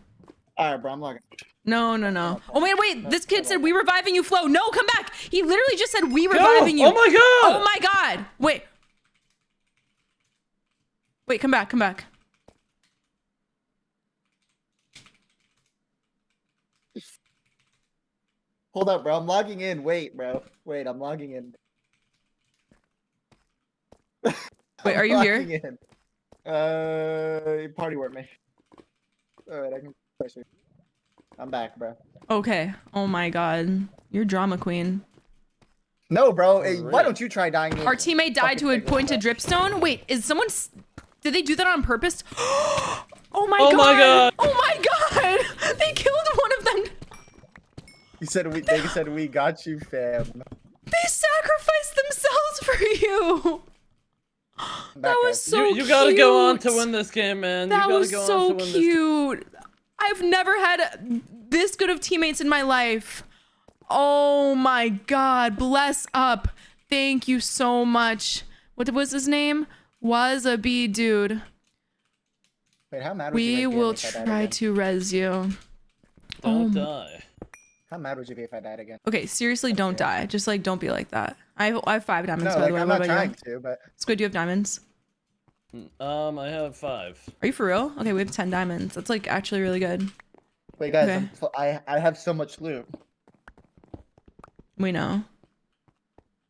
All right, bro. I'm logging. No. Oh, wait. This kid said we reviving you, Flo. No, come back. He literally just said we reviving you. Oh my god! Oh my god. Wait. Wait, come back. Hold up, bro. I'm logging in. Wait, bro. Wait, I'm logging in. Wait, are I'm you here? logging in. Party work me. Alright, I can place you. I'm back, bro. Okay. Oh my god. You're drama queen. No, bro. Hey, Alright. why don't you try dying? Our teammate died to a Fucking pointed dripstone. Wait, is someone... Did they do that on purpose? Oh my Oh god. my god. Oh my god. They killed one of them. You said we. They said we got you, fam. They sacrificed themselves for you. I'm back, That was guys. so you gotta go on to cute. win this game, man. That you gotta was go so on to win this game. cute. I've never had this good of teammates in my life. Oh my god. Bless up. Thank you so much. What was his name? Was a B dude. Wait, how mad would you We guys be will if I died try again? to res you. Don't die. How mad would you be if I died again? Okay, seriously, don't die. Just like don't be like that. I have 5 diamonds, No, by like the way. I'm What not about trying you? to, but Squid, do you have diamonds? I have 5. Are you for real? Okay, we have 10 diamonds. That's like actually really good. wait, guys, Okay. I have so much loot. We know.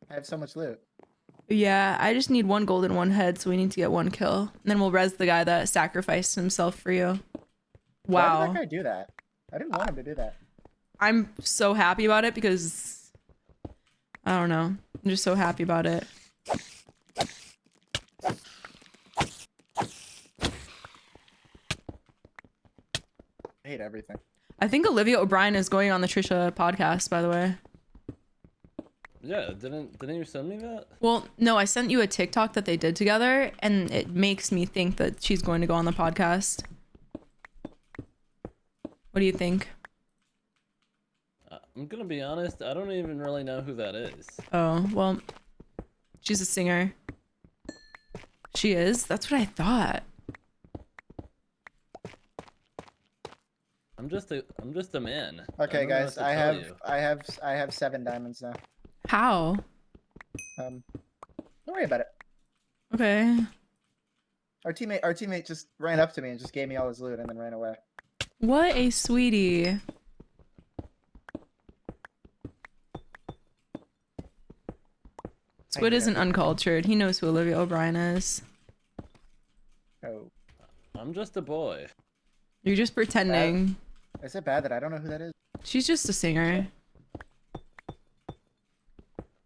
I have so much loot. Yeah, I just need 1 gold and 1 head, so we need to get 1 kill. And then we'll res the guy that sacrificed himself for you. Why Wow. did that guy do that? I didn't want him to do that. I'm so happy about it because I don't know. I'm just so happy about it. I hate everything. I think Olivia O'Brien is going on the Trisha podcast, by the way. Yeah, didn't you send me that? Well, no, I sent you a TikTok that they did together, and it makes me think that she's going to go on the podcast. What do you think? I'm gonna be honest, I don't even really know who that is. Oh, well, she's a singer. She is? That's what I thought. I'm just a man. Okay, don't know guys, what to tell you. I have 7 diamonds now. How? Don't worry about it. Okay. Our teammate just ran up to me and just gave me all his loot and then ran away. What a sweetie. Squid isn't uncultured. He knows who Olivia O'Brien is. Oh, I'm just a boy. You're just pretending. is it bad that I don't know who that is? She's just a singer.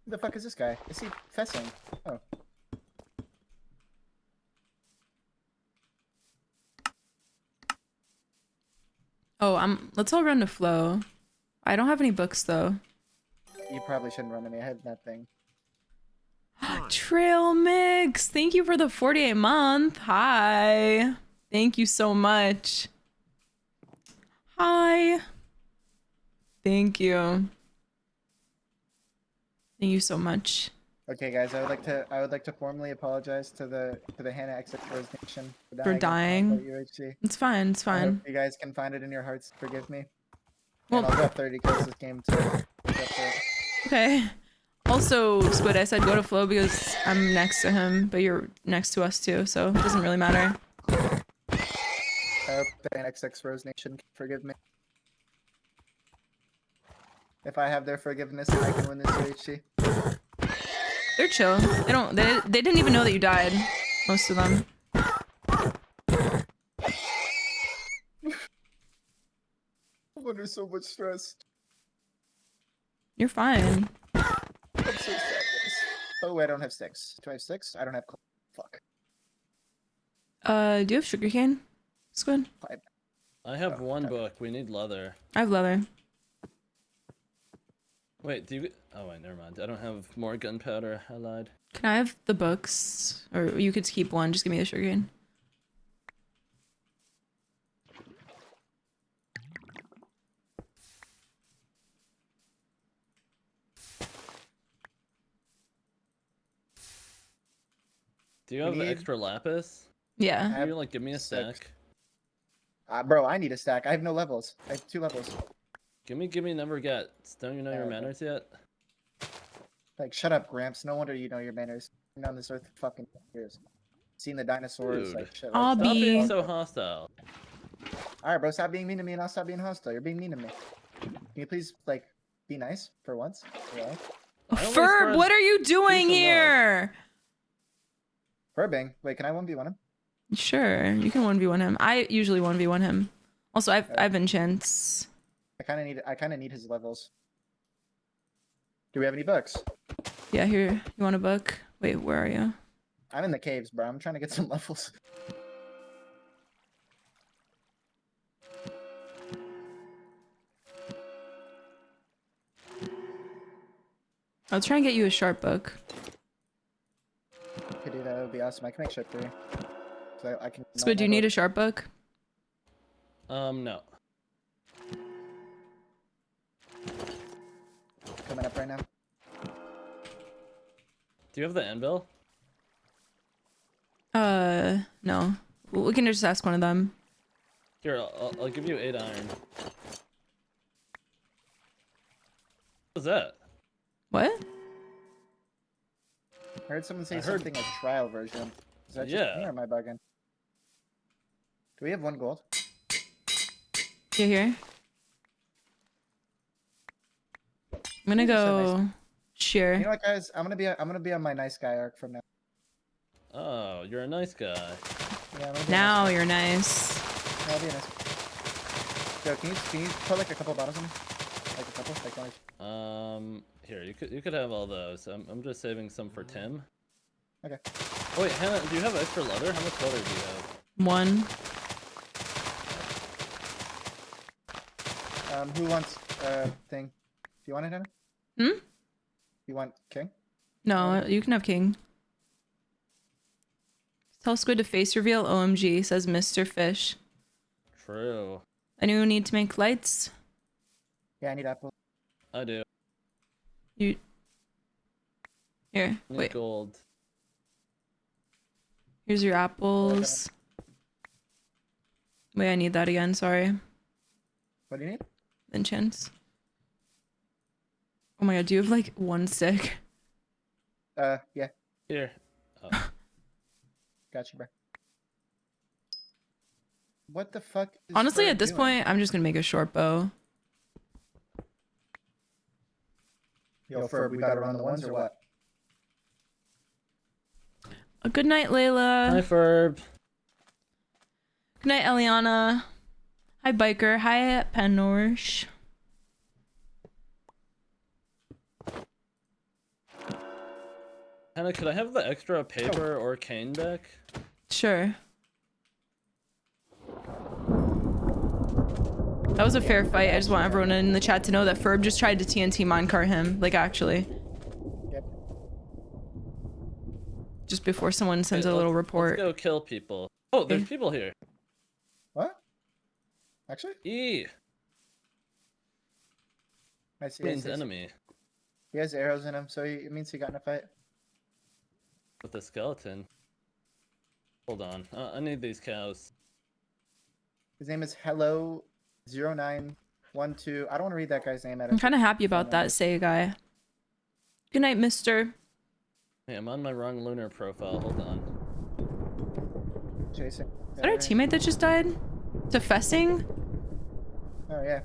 Who the fuck is this guy? Is he fessing? Oh. Oh, let's all run to flow. I don't have any books though. You probably shouldn't run any. I had that thing. Trail Mix, thank you for the 48 month. Hi. Thank you so much. Hi. Thank you. Thank you so much. Okay, guys, I would like to formally apologize to the hannahxxrose nation For dying. at UHC. It's fine, it's I hope fine. you guys can find it in your hearts to forgive me. Well, And I'll drop 30 kills this game to make up for it. okay. Also, Squid, I said go to flow because I'm next to him, but you're next to us too, so it doesn't really matter. I hope the hannahxxrose nation can forgive me. If I have their forgiveness, I can win this UHC. They're chill. They didn't even know that you died. Most of them. I'm under so much stress. You're fine. I'm so sad, guys. Oh, wait, I don't have sticks. Do I have sticks? I don't have. Fuck. Do you have sugarcane, Squid? I have one book. We need leather. I have leather. Wait, do you? Oh wait, never mind. I don't have more gunpowder. I lied. Can I have the books? Or you could keep one. Just give me the sugarcane. Do you have need- extra lapis? Yeah. Can you like give me a six. stack? Bro, I need a stack. I have no levels. I have 2 levels. Give me never gets. Don't you know your Okay. manners yet? Like, shut up, Gramps. No wonder you know your manners. You've been on this earth for fucking years. Seen the dinosaurs, Dude. like shit. I'll Stop be- being so hostile. Alright, bro, stop being mean to me and I'll stop being hostile. You're being mean to me. Can you please, like, be nice for once? Yeah. I only Ferb, spread what are you doing peace and love. here? Furbing. Wait, can I 1v1 him? Sure, you can 1v1 him. I usually 1v1 him. Also, I've enchants. I kinda need his levels. Do we have any books? Yeah, here. You want a book? Wait, where are you? I'm in the caves, bro. I'm trying to get some levels. I'll try and get you a sharp book. Could do that. That would be awesome. I can make shit for you. So I can. Squid, do you need a sharp book? No. Coming up right now. Do you have the anvil? No. We can just ask one of them. Here, I'll give you 8 iron. What's that? What? I heard someone say I heard- something like trial version. Is that just Yeah. me or am I bugging? Do we have 1 gold? You here? I'm gonna These are so go. You Sure. know what, guys? I'm gonna be on my nice guy arc from now. Oh, you're a nice guy. Yeah, I'm gonna be Now you're nice. Yeah, I'll be nice. Yo, can you put like a couple bottles in me? Like a couple, like one. Here, you could have all those. I'm just saving some for Tim. Okay. Oh, wait, Hannah, do you have extra leather? How much leather do you have? One. Who wants thing? Do you want it, Hannah? Hmm? You want king? No, you can have king. Tell Squid to face reveal. OMG, says Mr. Fish. True. Anyone need to make lights? Yeah, I need apple. I do. You. Here, I need wait. gold. Here's your apples. Wait, I need that again. Sorry. What do you need? Enchants. Oh my god, do you have like 1 stick? Yeah, Here. Oh. got you, bro. What the fuck? Is Honestly, Ferb at this doing? point, I'm just gonna make a short bow. Yo, Ferb, we gotta run the ones or what? A good night, Layla. Hi, Ferb. Good night, Eliana. Hi, Biker. Hi, Penorish. Hannah, could I have the extra paper or cane deck? Sure. That was a fair fight. I just want everyone in the chat to know that Ferb just tried to TNT minecart him. Like, actually. Yep. Just before someone sends Okay, a little let's report. go kill people. Oh, there's Okay. people here. What? Actually? E I see. means enemy He has arrows in him, so it means he got in a fight. with a skeleton. Hold on. I need these cows. His name is Hello0912. I don't want to read that guy's name. I'm kind of happy about that, say guy. Good night, mister. Hey, I'm on my wrong lunar profile. Hold on. Chasing. Is that our teammate that just died? To Fessing? Oh, yeah.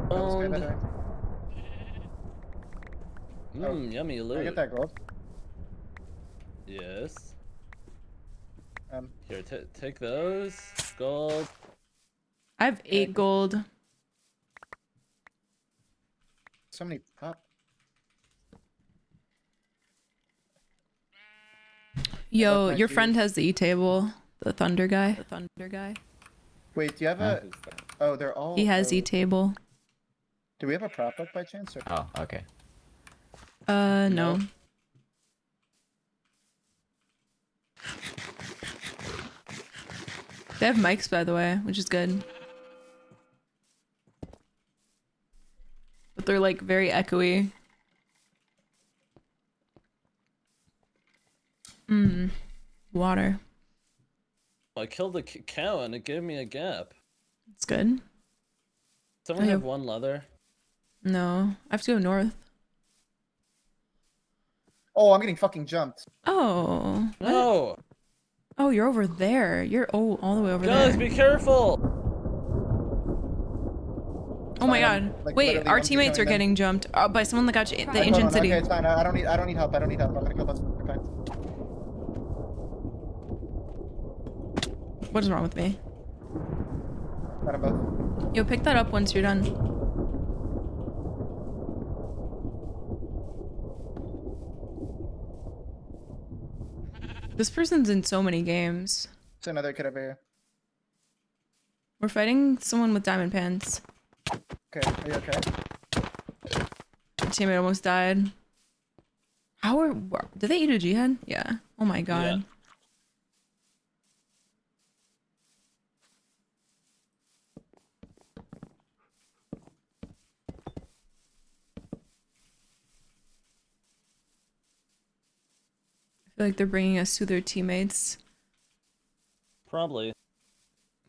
That was good, by the way. Yummy Can I loot. get that gold? Yes. Here, take those. Gold. I have 8 gold. So many pop. Yo, my your shoes. friend has the E-table. The Thunder guy. Wait, do you have a... Oh, they're all... He has oh. E-table. Do we have a prop book by chance? Or... Oh, okay. No. They have mics, by the way, which is good. But they're like very echoey. Water. I killed a cow and it gave me a gap. It's good. Someone I have have- one leather? No, I have to go north. Oh, I'm getting fucking jumped. Oh. What? No! Oh, you're over there. You're all the way over Guys, there. be careful! Oh my Fine, I'm, god. like, Wait, literally our one teammates are killing them. getting jumped by someone that got the Hold ancient on, city. Okay, it's fine. I don't need help. I don't need help. I'm gonna kill them. We're fine. What is wrong with me? Got them both. Yo, pick that up once you're done. This person's in so many games. It's another kid over here. We're fighting someone with diamond pants. Okay, are you okay? My teammate almost died. Did they eat a jihad? Yeah. Oh my god. Yeah. I feel like they're bringing us to their teammates. Probably.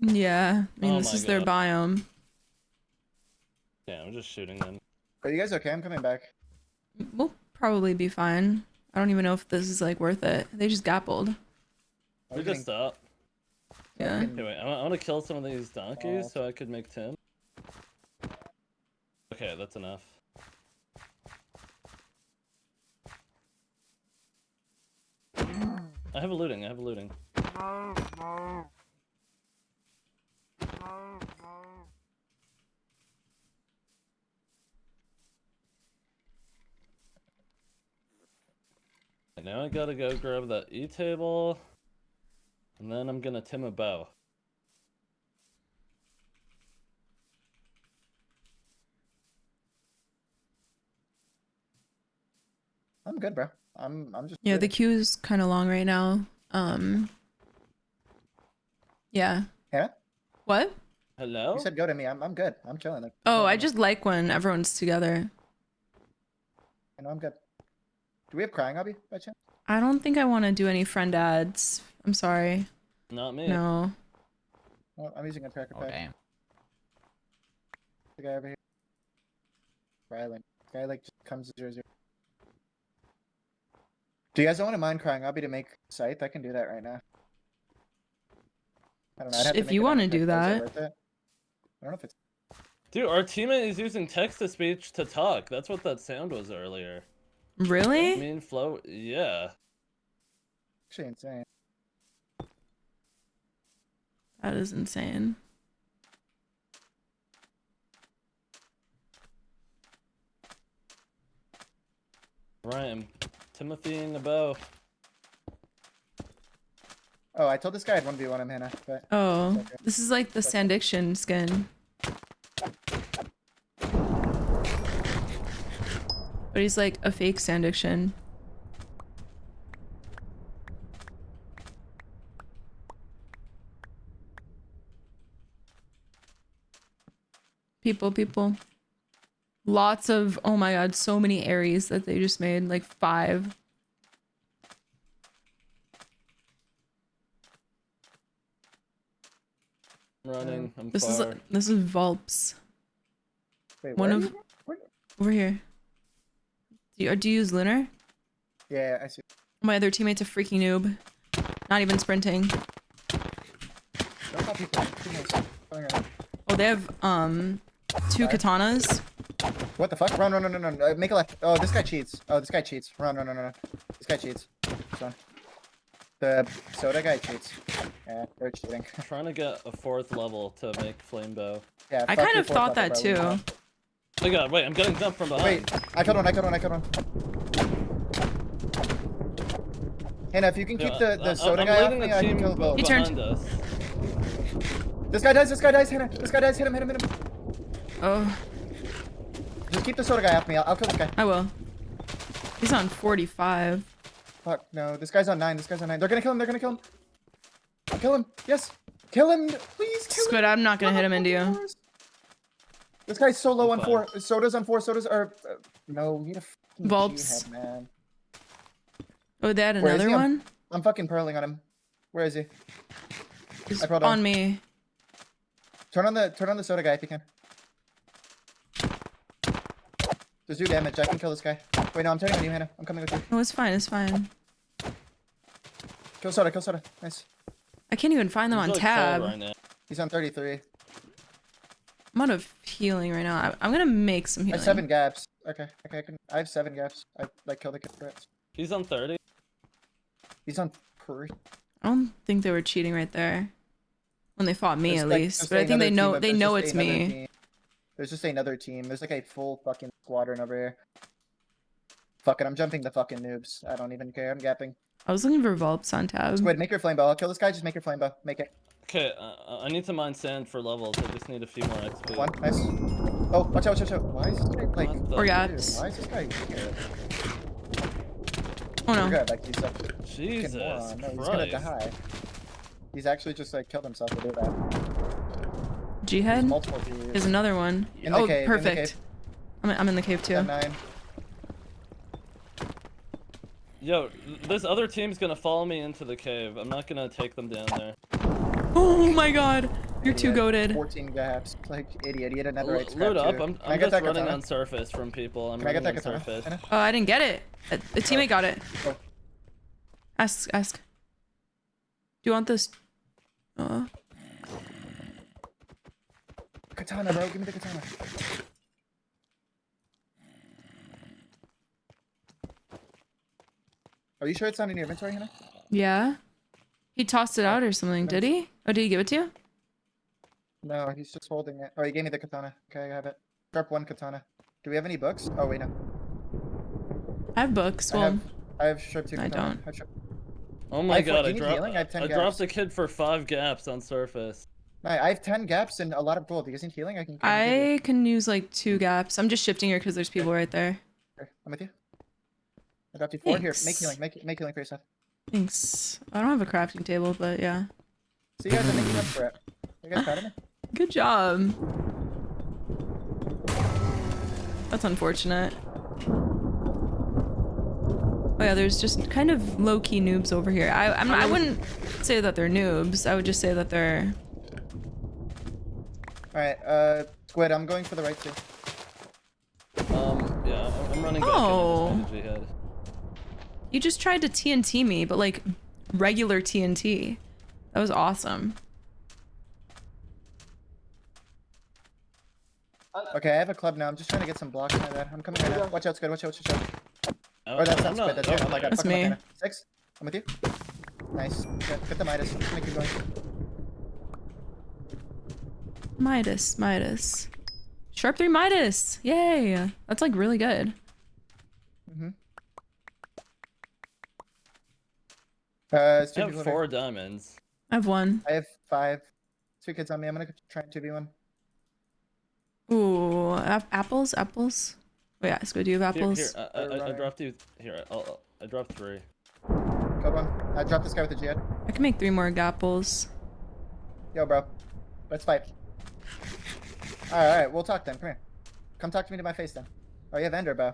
Yeah. I mean, Oh this my is their God. biome. Yeah, I'm just shooting them. Are you guys okay? I'm coming back. We'll probably be fine. I don't even know if this is like worth it. They just gappled. I'm We getting- just stop. Yeah. Okay, wait, I want to kill some of these donkeys so I could make Tim. Okay, that's enough. I have a looting. And now I gotta go grab that E-table. And then I'm gonna Tim a bow. I'm good, bro. I'm just. Yeah, the waiting. queue's kind of long right now. Yeah. Hannah? What? Hello? You said go to me. I'm good. I'm chilling. Like, Oh, I just like when everyone's together. I know I'm good. Do we have crying hobby by chance? I don't think I want to do any friend ads. I'm sorry. Not me. No. Well, I'm using a tracker Oh, pack. damn. The guy over here. Rylan. The guy like just comes 0-0. Do you guys want to mind crying hobby to make scythe? I can do that right now. I don't know. I'd have to If make you an wanna extra do post. Is it that. worth it? I don't know if it's. Dude, our teammate is using text-to-speech to talk. That's what that sound was earlier. Really? Me and Flo, yeah. Actually insane. That is insane. Right, I'm Timothying the bow. Oh, I told this guy I'd 1v1 him, Hannah. But Oh, it's okay. this is like the Sandiction skin. But he's like a fake Sandiction. People. Lots of, oh my god, so many Aries that they just made, like 5. Running, I'm This far. is Vulps. Wait, One where are of you? Where- over here. Do you use Lunar? Yeah, I see. My other teammate's a freaking noob. Not even sprinting. Don't call people. Teammates. Going around. Oh, they have 2 katanas. What the fuck? Run. Make a left. Oh, this guy cheats. Run. This guy cheats. This one. The soda guy cheats. Yeah, they're cheating. I'm trying to get a 4th level to make flame bow. Yeah, I fuck kind your of fourth thought level, that bro. too. Oh god, wait, I'm getting jumped from behind. Wait, I killed one. Hannah, if you can keep the soda guy off me, I can kill both. He turned. Behind us. This guy dies, Hannah. This guy dies, hit him. Oh, Just keep the soda guy off me. I'll kill this guy. I will. He's on 45. Fuck, no. This guy's on 9. They're gonna kill him. Kill him. Yes. Kill him. Please kill him. Squid, I'm not gonna hit him into you. This guy's so low on Fine. 4. Soda's on 4. Soda's are... no, we need a fucking Vulps. G-head, man. Oh, they had Where is another he? one? I'm fucking pearling on him. Where is he? He's I brought him. on me. Turn on the soda guy if you can. Just do damage. I can kill this guy. Wait, no, I'm turning on you, Hannah. I'm coming with you. No, it's fine. Kill soda. Nice. I can't even find them It's on really tab. cold right now. He's on 33. I'm out of healing right now. I'm gonna make some I healing. have 7 gaps. Okay, I have 7 gaps. I like killed the kid for it. He's on 30. He's on 3. I don't think they were cheating right there. When they fought me, There's at like- least. there's But I think another they team know of- they there's know just it's another me. team. There's just another team. There's like a full fucking squadron over here. Fuck it, I'm jumping the fucking noobs. I don't even care. I'm gapping. I was looking for Vulps on tab. Squid, make your flame bow. I'll kill this guy. Just make your flame bow. Make it. Okay, I need to mine sand for levels. I just need a few more XP. 1. Nice. Oh, watch out. Why is this guy like... What the- Or Dude, gaps. why is this guy here? Oh no. Good, like he's a fucking Jesus moron. No, he's Christ. gonna die. He's actually just like killed himself to do that. G-head? Multiple Gs. There's another one. In the Oh, cave, in the perfect. cave. I'm in the cave too. 9. Yo, this other team's gonna follow me into the cave. I'm not gonna take them down there. Oh my god. You're too Idiot. goated. 14 gaps. Like, idiot. He had another 8 scrap Load up. too. I'm Can I get just that running katana? on surface from people. I'm Can I get running that on katana? surface. Hannah? Oh, I didn't get it. A teammate got it. Oh. Ask. Do you want this? Katana, bro. Give me the katana. Are you sure it's not in your inventory, Hannah? Yeah. He tossed it out or something, did he? Oh, did he give it to you? No, he's just holding it. Oh, he gave me the katana. Okay, I have it. Sharp 1 katana. Do we have any books? Oh, wait, no. I have books. Well, I have sharp 2 I katana. don't. I have sharp... Oh I my have god, do you need healing? I have 10 I gaps. dropped a kid for 5 gaps on surface. I have 10 gaps and a lot of gold. Do you guys need healing? I can give you. I can use like 2 gaps. I'm just shifting here because there's people right there. Here, I'm with you. I dropped you 4. Here, Thanks. make healing. Make healing for yourself. Thanks. I don't have a crafting table, but yeah. So you guys are making up for it. You guys proud of me? Good job. That's unfortunate. Oh yeah, there's just kind of low-key noobs over here. I wouldn't say that they're noobs. I would just say that they're... Alright, Squid, I'm going for the right too. Yeah, I'm running back Oh. in. Energy head. You just tried to TNT me, but like regular TNT. That was awesome. Okay, I have a club now. I'm just trying to get some blocks like that. I'm coming right now. Watch out, Squid. Watch out. Oh, Or that's I'm not Squid. That's you. Oh my god. That's fuck him up, me. Hannah. 6. I'm with you. Nice. Get the Midas. Just make it going. Midas. Sharp 3 Midas. Yay. That's like really good. It's I two have people 4 here. diamonds. I have 1. I have 5. 2 kids on me. I'm gonna try and 2v1. Ooh, apples, apples. Wait, yeah, so do you have apples? Here, I dropped you. Here, I dropped 3. Killed one. I dropped this guy with the jihad. I can make 3 more apples. Yo, bro. Let's fight. Alright, we'll talk then. Come here. Come talk to me to my face then. Oh, you have Ender, bro.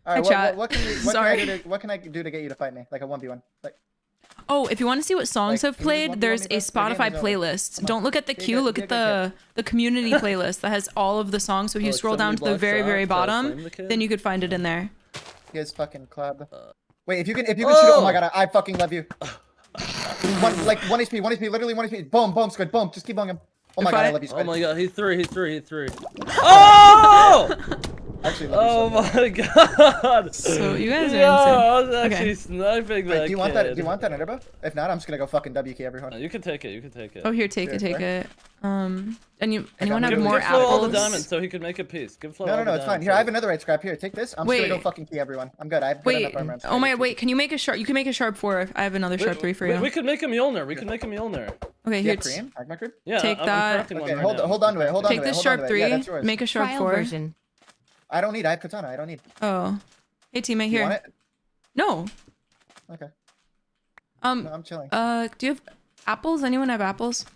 Alright, chat. what can I do to get you to fight me? Like a 1v1? Like, Oh, if you want to see what songs Like, have can you just played, 1v1 there's me, a bro? The Spotify game is over. playlist. Come on. Don't look at the Be a queue, good- look be a at good the community playlist that has all of the songs. So if you Oh, scroll somebody down to the blocks very, off very to bottom, flame the kid? then you could find it in there. his fucking club. Wait, if you can shoot. Oh my god, I fucking love you. One HP, 1 HP, literally 1 HP. Boom, boom, squid, boom. Just keep blowing him. Oh my god, I love you, Oh squid. my god, he's 3. Oh! Actually, love you Oh so much. my god! So you guys are Yo, insane. I was actually Okay. sniping that Wait, do you want that? kid. Do you want that, Enderbo? If not, I'm just gonna go fucking WK everyone. You can take it. You can take it. Oh, here, take it, Seriously? take it. And anyone got have give- more Give Flo all the apples? diamonds so he could make a piece. Give Flo all No, the it's fine. diamonds Here, so I have another right scrap. Here, take this. I'm just gonna go Wait. fucking key everyone. I'm good. I have good Wait. enough armor. I'm just Oh gonna my, get wait. Can you make a sharp? You can make a sharp 4. I have another sharp 3 for you. We could make a Mjolnir. We could make a Mjolnir. Okay, You here. have cream? Magma cream? Yeah, Take I'm that. crafting one Okay, right hold now. on to it. Hold on Take to it. this hold sharp on to it. 3. Yeah, that's yours. Make a sharp Trial 4. version. I don't need. I have katana. I don't need. Oh. Hey, teammate, You want here. it? No. Okay. No, Um. I'm chilling. Do you have apples? Anyone have apples?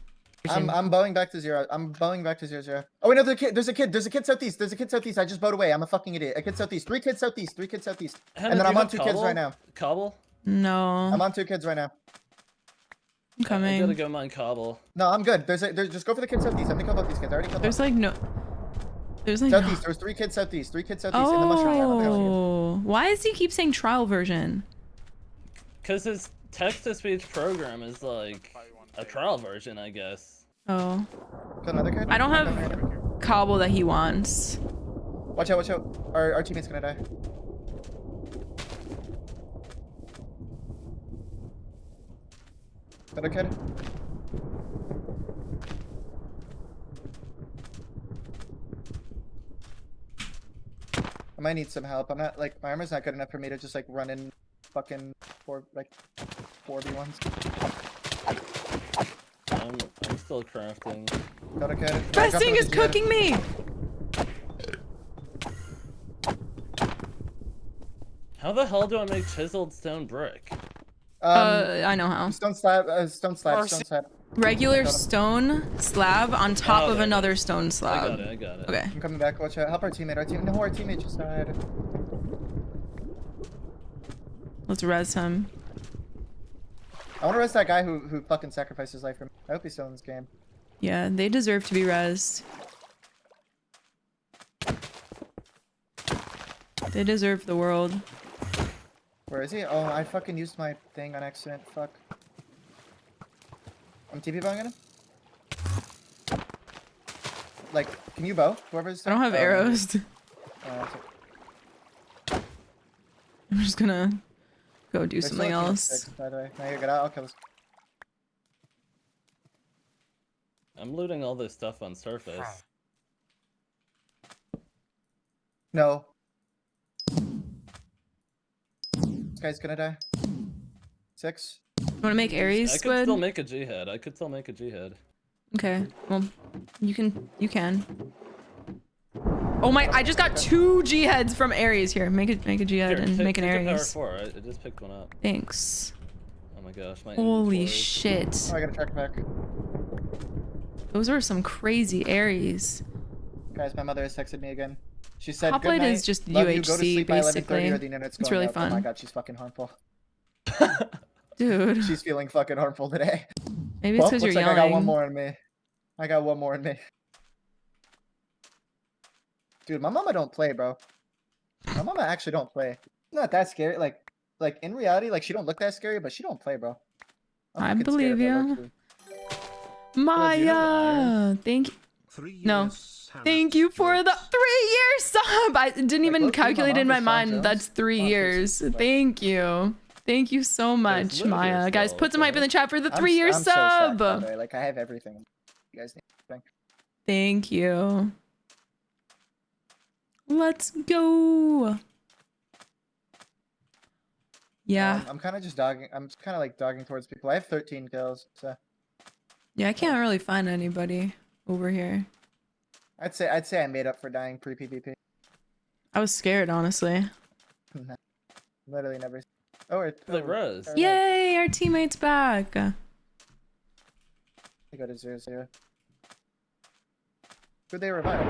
I'm bowing back to 0. I'm bowing back to 0-0. Oh wait, no, there's a kid southeast. There's a kid southeast. I just bowed away. I'm a fucking idiot. A kid southeast. 3 kids southeast. 3 kids southeast. Hannah, And then do I'm you on have 2 kids right now. Cobble? No. I'm on 2 kids right now. I'm I coming. gotta go mine cobble. No, I'm good. There's just go for the kids southeast. I'm gonna kill both these kids. I already killed There's one. like no. There's like no. Southeast. There's 3 kids southeast. 3 kids southeast in the mushroom town. I'm telling you. Oh. Why does he keep saying trial version? Cause his text-to-speech program is like a trial version, I guess. Oh. Kill another kid. I don't Come have here. cobble that he wants. Watch out, watch out. Our teammate's gonna die. Another kid. I might need some help. I'm not like my armor's not good enough for me to just like run in fucking 4v1s. I'm still crafting. Another kid. Besting is cooking me. How the hell do I make chiseled stone brick? I know how. Stone slab, stone slab. Regular stone slab on top Oh, of there it another is. stone slab. I got it. Okay. I'm coming back. Watch out. Help our teammate. Our teammate just died. Let's res him. I want to rest that guy who fucking sacrificed his life for me. I hope he's still in this game. Yeah, they deserve to be rezzed. They deserve the world. Where is he? Oh, I fucking used my thing on accident. Fuck. I'm TP bowing at him. Like, can you bow? Whoever's. I don't have arrows. That's it. I'm just gonna go do There's something still a team of else. 6, by the way. Now you're good. I'll kill this. I'm looting all this stuff on surface. No. This guy's gonna die. 6. You wanna make Aries I could squid? still make a G-head. Okay. Well, you can. Oh my! I just got 2 G heads from Aries here. Make a G head and make an take a power Aries. 4. I just picked one up. Thanks. Oh my gosh, my Holy inventory. shit! Oh, I gotta track back. Those were some crazy Aries. Guys, my mother has texted me again. She said, Hoplite "Good night. is just Love you. Go to UHC sleep by 11:30 basically. or the internet's It's going really out." Oh my fun. god, she's fucking harmful. Dude, She's feeling fucking harmful today. maybe it's because looks you're like yelling. I got one more in me. I got one more in me. Dude, my mama don't play, bro. My mama actually don't play. Not that scary. Like in reality, like she don't look that scary, but she don't play, bro. I'm I fucking scared of believe her, ya. low-key. Maya, thank you. 3 years. No. Hannah Thank you for the 3-year sub. I didn't even low-key, my calculate mom in my just found mind. Jones. That's 3 Oh, years. Jesus. Thank you. Thank you so much, loot here Maya. Guys, still, put some hype in the chat for the I'm 3-year so stacked, sub. by the way. Like I have everything. You guys need everything. Thank you. Let's go. Yeah. I'm kind of just dogging. I'm kind of like dogging towards people. I have 13 kills, so Yeah, I can't really find anybody over here. I'd say I made up for dying pre-PvP. I was scared, honestly. Literally never. Oh, The Rose. Yay, our teammate's back. I go to 0-0. Who'd they revive?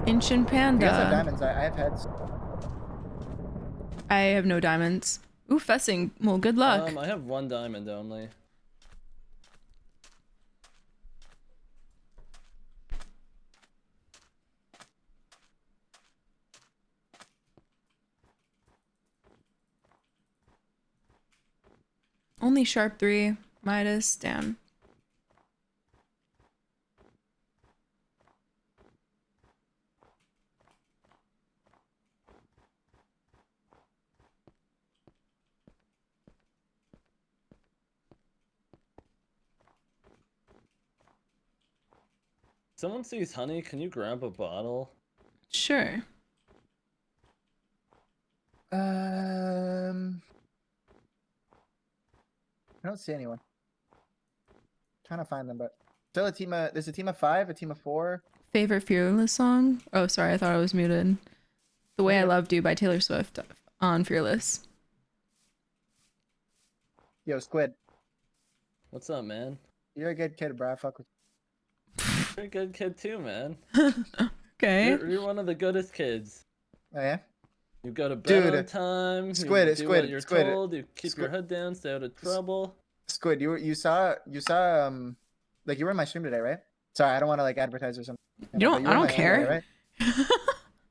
Ancient You guys have Panda. diamonds. I have heads. I have no diamonds. Ooh, fessing. Well, good luck. I have 1 diamond only. Only sharp 3. Midas, damn. Someone sees honey, can you grab a bottle? Sure. I don't see anyone. Trying to find them, but still a team of. There's a team of 5, a team of 4. Favorite Fearless song? Oh, sorry, I thought I was muted. The Way I Loved You by Taylor Swift on Fearless. Yo, Squid, What's up, man? you're a good kid, bro. I fuck with You're a good kid too, man. Okay. You're one of the goodest kids. you. Oh yeah. You go to bed Dude, on time. Squid, you do Squid, what you're Squid, told. You keep your Squid. head down. Stay out of trouble. Squid, you saw like you were in my stream today, right? Sorry, I don't want to like advertise or something. You don't. But I were in don't my stream today, care. right?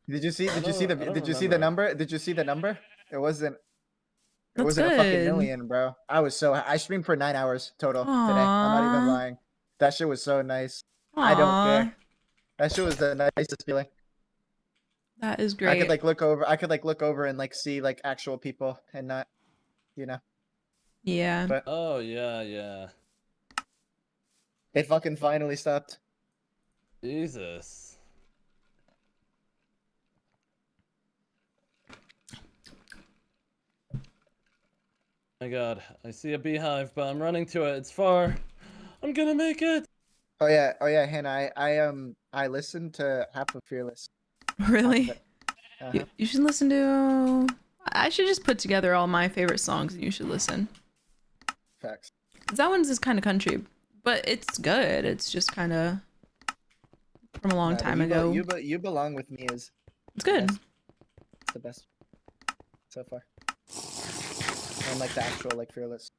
Did you see? Did you see the? I don't Did you see the remember. number? Did you see the number? It wasn't. It That's wasn't a fucking good. million, bro. I streamed for 9 hours total today. I'm not even Aw. lying. That shit was so nice. I don't Aw, care. That shit was the nicest feeling. that is I great. could like look over. I could like look over and like see like actual people and not, you know. Yeah. But Oh yeah, yeah. it fucking finally stopped. Jesus. My God, I see a beehive, but I'm running to it. It's far. I'm gonna make it. Oh yeah, Hannah. I listened to half of Fearless. Really? Uh-huh. You should listen to. I should just put together all my favorite songs and you should listen. Facts. 'Cause that one's just kind of country, but it's good. It's just kind of from a long Nah, but time you ago. You belong with me is It's good. It's the best so far. And like the actual like Fearless.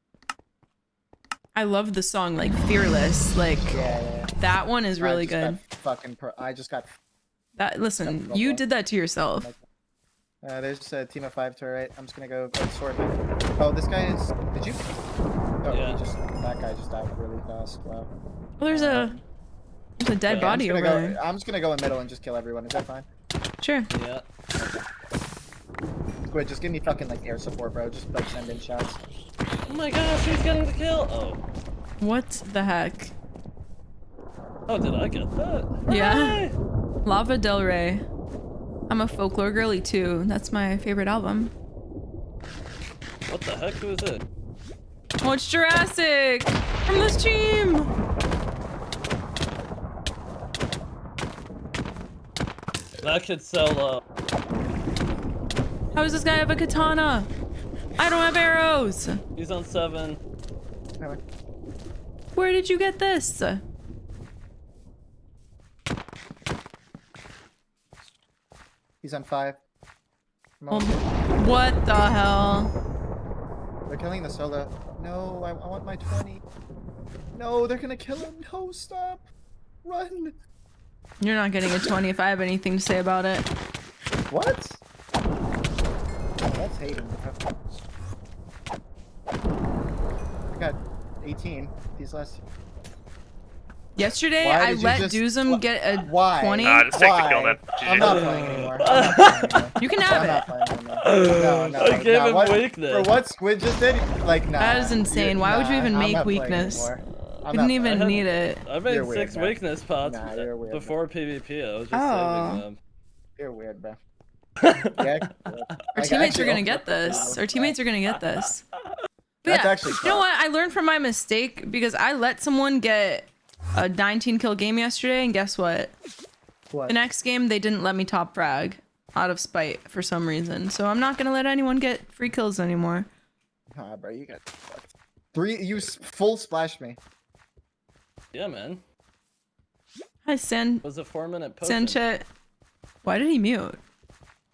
I love the song like Fearless. Like Yeah. that one is really good. I just got. That listen, you did that to yourself. There's a team of 5 to our right. I'm just gonna go sword. Oh, this guy is. Did you? Oh, Yeah. that guy just died really fast. Wow. Well, there's a dead Yeah, I'm body just over gonna there. go. I'm just gonna go in middle and just kill everyone. Is that fine? Sure. Yeah. Squid, just give me fucking like air support, bro. Just like send in shots. Oh my gosh, he's getting the kill. Oh. What the heck? Oh, did I get that? Yeah. Hooray! Lava Del Rey. I'm a folklore girly too. That's my favorite album. What the heck was it? Oh, it's Jurassic from this team. That kid's so low. How does this guy have a katana? I don't have arrows. He's on 7. Anyway. Where did you get this? He's on 5. Come Oh, on. what the hell? They're killing the solo. No, I want my 20. No, they're gonna kill him. No, stop. Run. You're not getting a 20 if I have anything to say about it. What? Oh, that's hating. I got 18 these last. Yesterday, Why I did you let just- Duzum get a Why? 20. Just take the kill Why? then. I'm GG. not playing anymore. I'm not playing anymore. You can I'm have not it. playing anymore. No, I gave him what, weakness. For what Squid just did? Like, nah. That is insane. Why would you even I'm make not playing weakness? anymore. I'm Didn't not even playing. need it. I made You're weird, 6 man. weakness pots Nah, you're weird, before PvP. I was just Oh. saving them. You're weird, bro. Yeah. Our teammates are gonna get this. Our teammates are gonna get this. But That's yeah, actually you know what? I learned from my mistake because I let someone get a 19 kill game yesterday, and guess what? What? The next game they didn't let me top frag out of spite for some reason. So I'm not gonna let anyone get free kills anymore. Ah, bro, you got 3. You full splashed me. Yeah, man. Hi, San. It was a 4-minute potion. Sanchet. Why did he mute?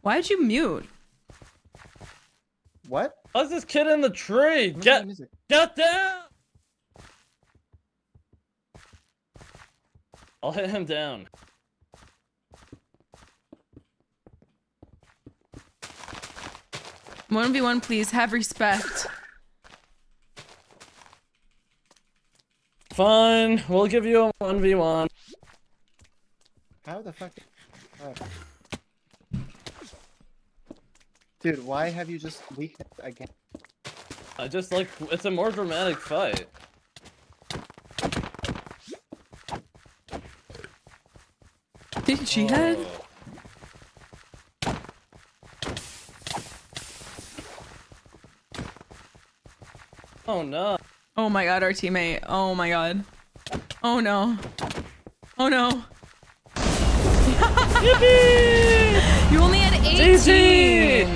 Why did you mute? What? How's this kid in the tree? Where's Get the music? down! I'll hit him down. One v one, please. Have respect. Fine, we'll give you a 1v1. How the fuck? Oh. Dude, why have you just weakened again? I just like, it's a more dramatic fight. She had. Oh no. Oh my god, our teammate. Oh my god. Oh no. Oh no. You only had 18.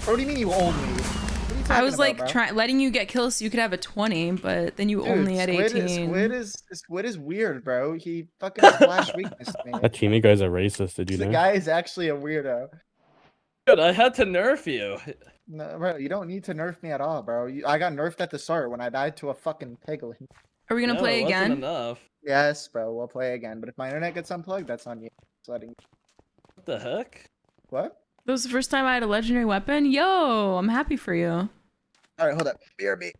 What do you mean you only? What are you I was talking like about, bro? letting you get kills so you could have a 20, but then you Dude, only had 18. Squid is weird, bro. He fucking splash weakness me. That teammate guy's a racist, did you The know? guy is actually a weirdo. Dude, I had to nerf you. No, bro, you don't need to nerf me at all, bro. I got nerfed at the start when I died to a fucking piglin. Are we gonna No, play it wasn't again? enough. Yes, bro, we'll play again. But if my internet gets unplugged, that's on you. Just letting. What the heck? What? That was the first time I had a legendary weapon. Yo, I'm happy for you. All right, hold up. BRB.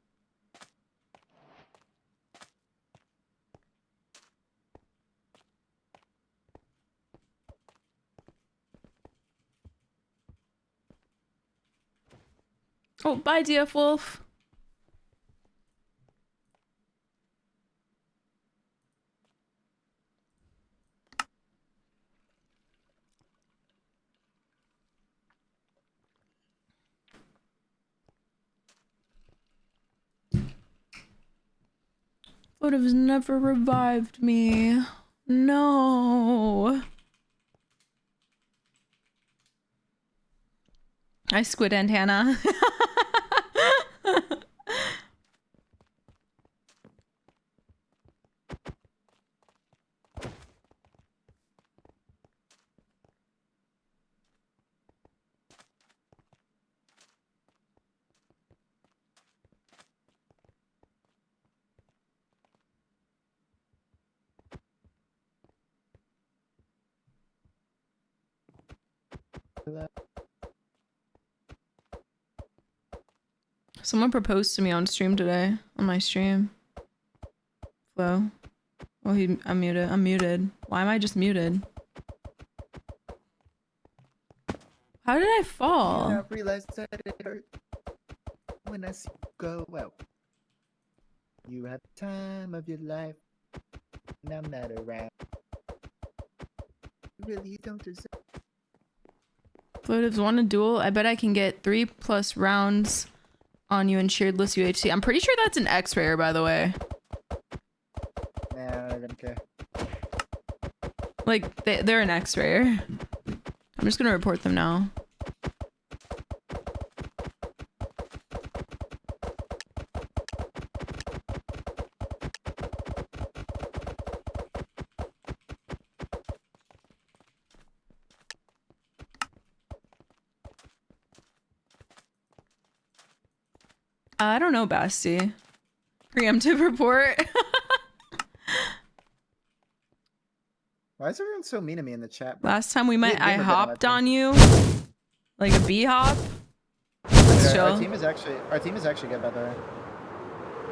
Oh, bye, DF Wolf. Would have never revived me. No. I squid and Hannah. Someone proposed to me on stream today, on my stream. Flo. Oh, I'm muted. I'm muted. Why am I just muted? How did I fall? I realized that it hurt when I see you go out. You have the time of your life, and I'm not around. You really don't deserve. Floatives want a duel. I bet I can get 3+ rounds on you in sharedless UHC. I'm pretty sure that's an X-rayer, by the way. Nah, I don't care. Like, they're an X-rayer. I'm just gonna report them now. I don't know, Basti. Preemptive report. Why is everyone so mean to me in the chat, bro? Last time we met, I gamer bit on hopped that on you. Like a bee hop. That's Our chill. team is actually good, by the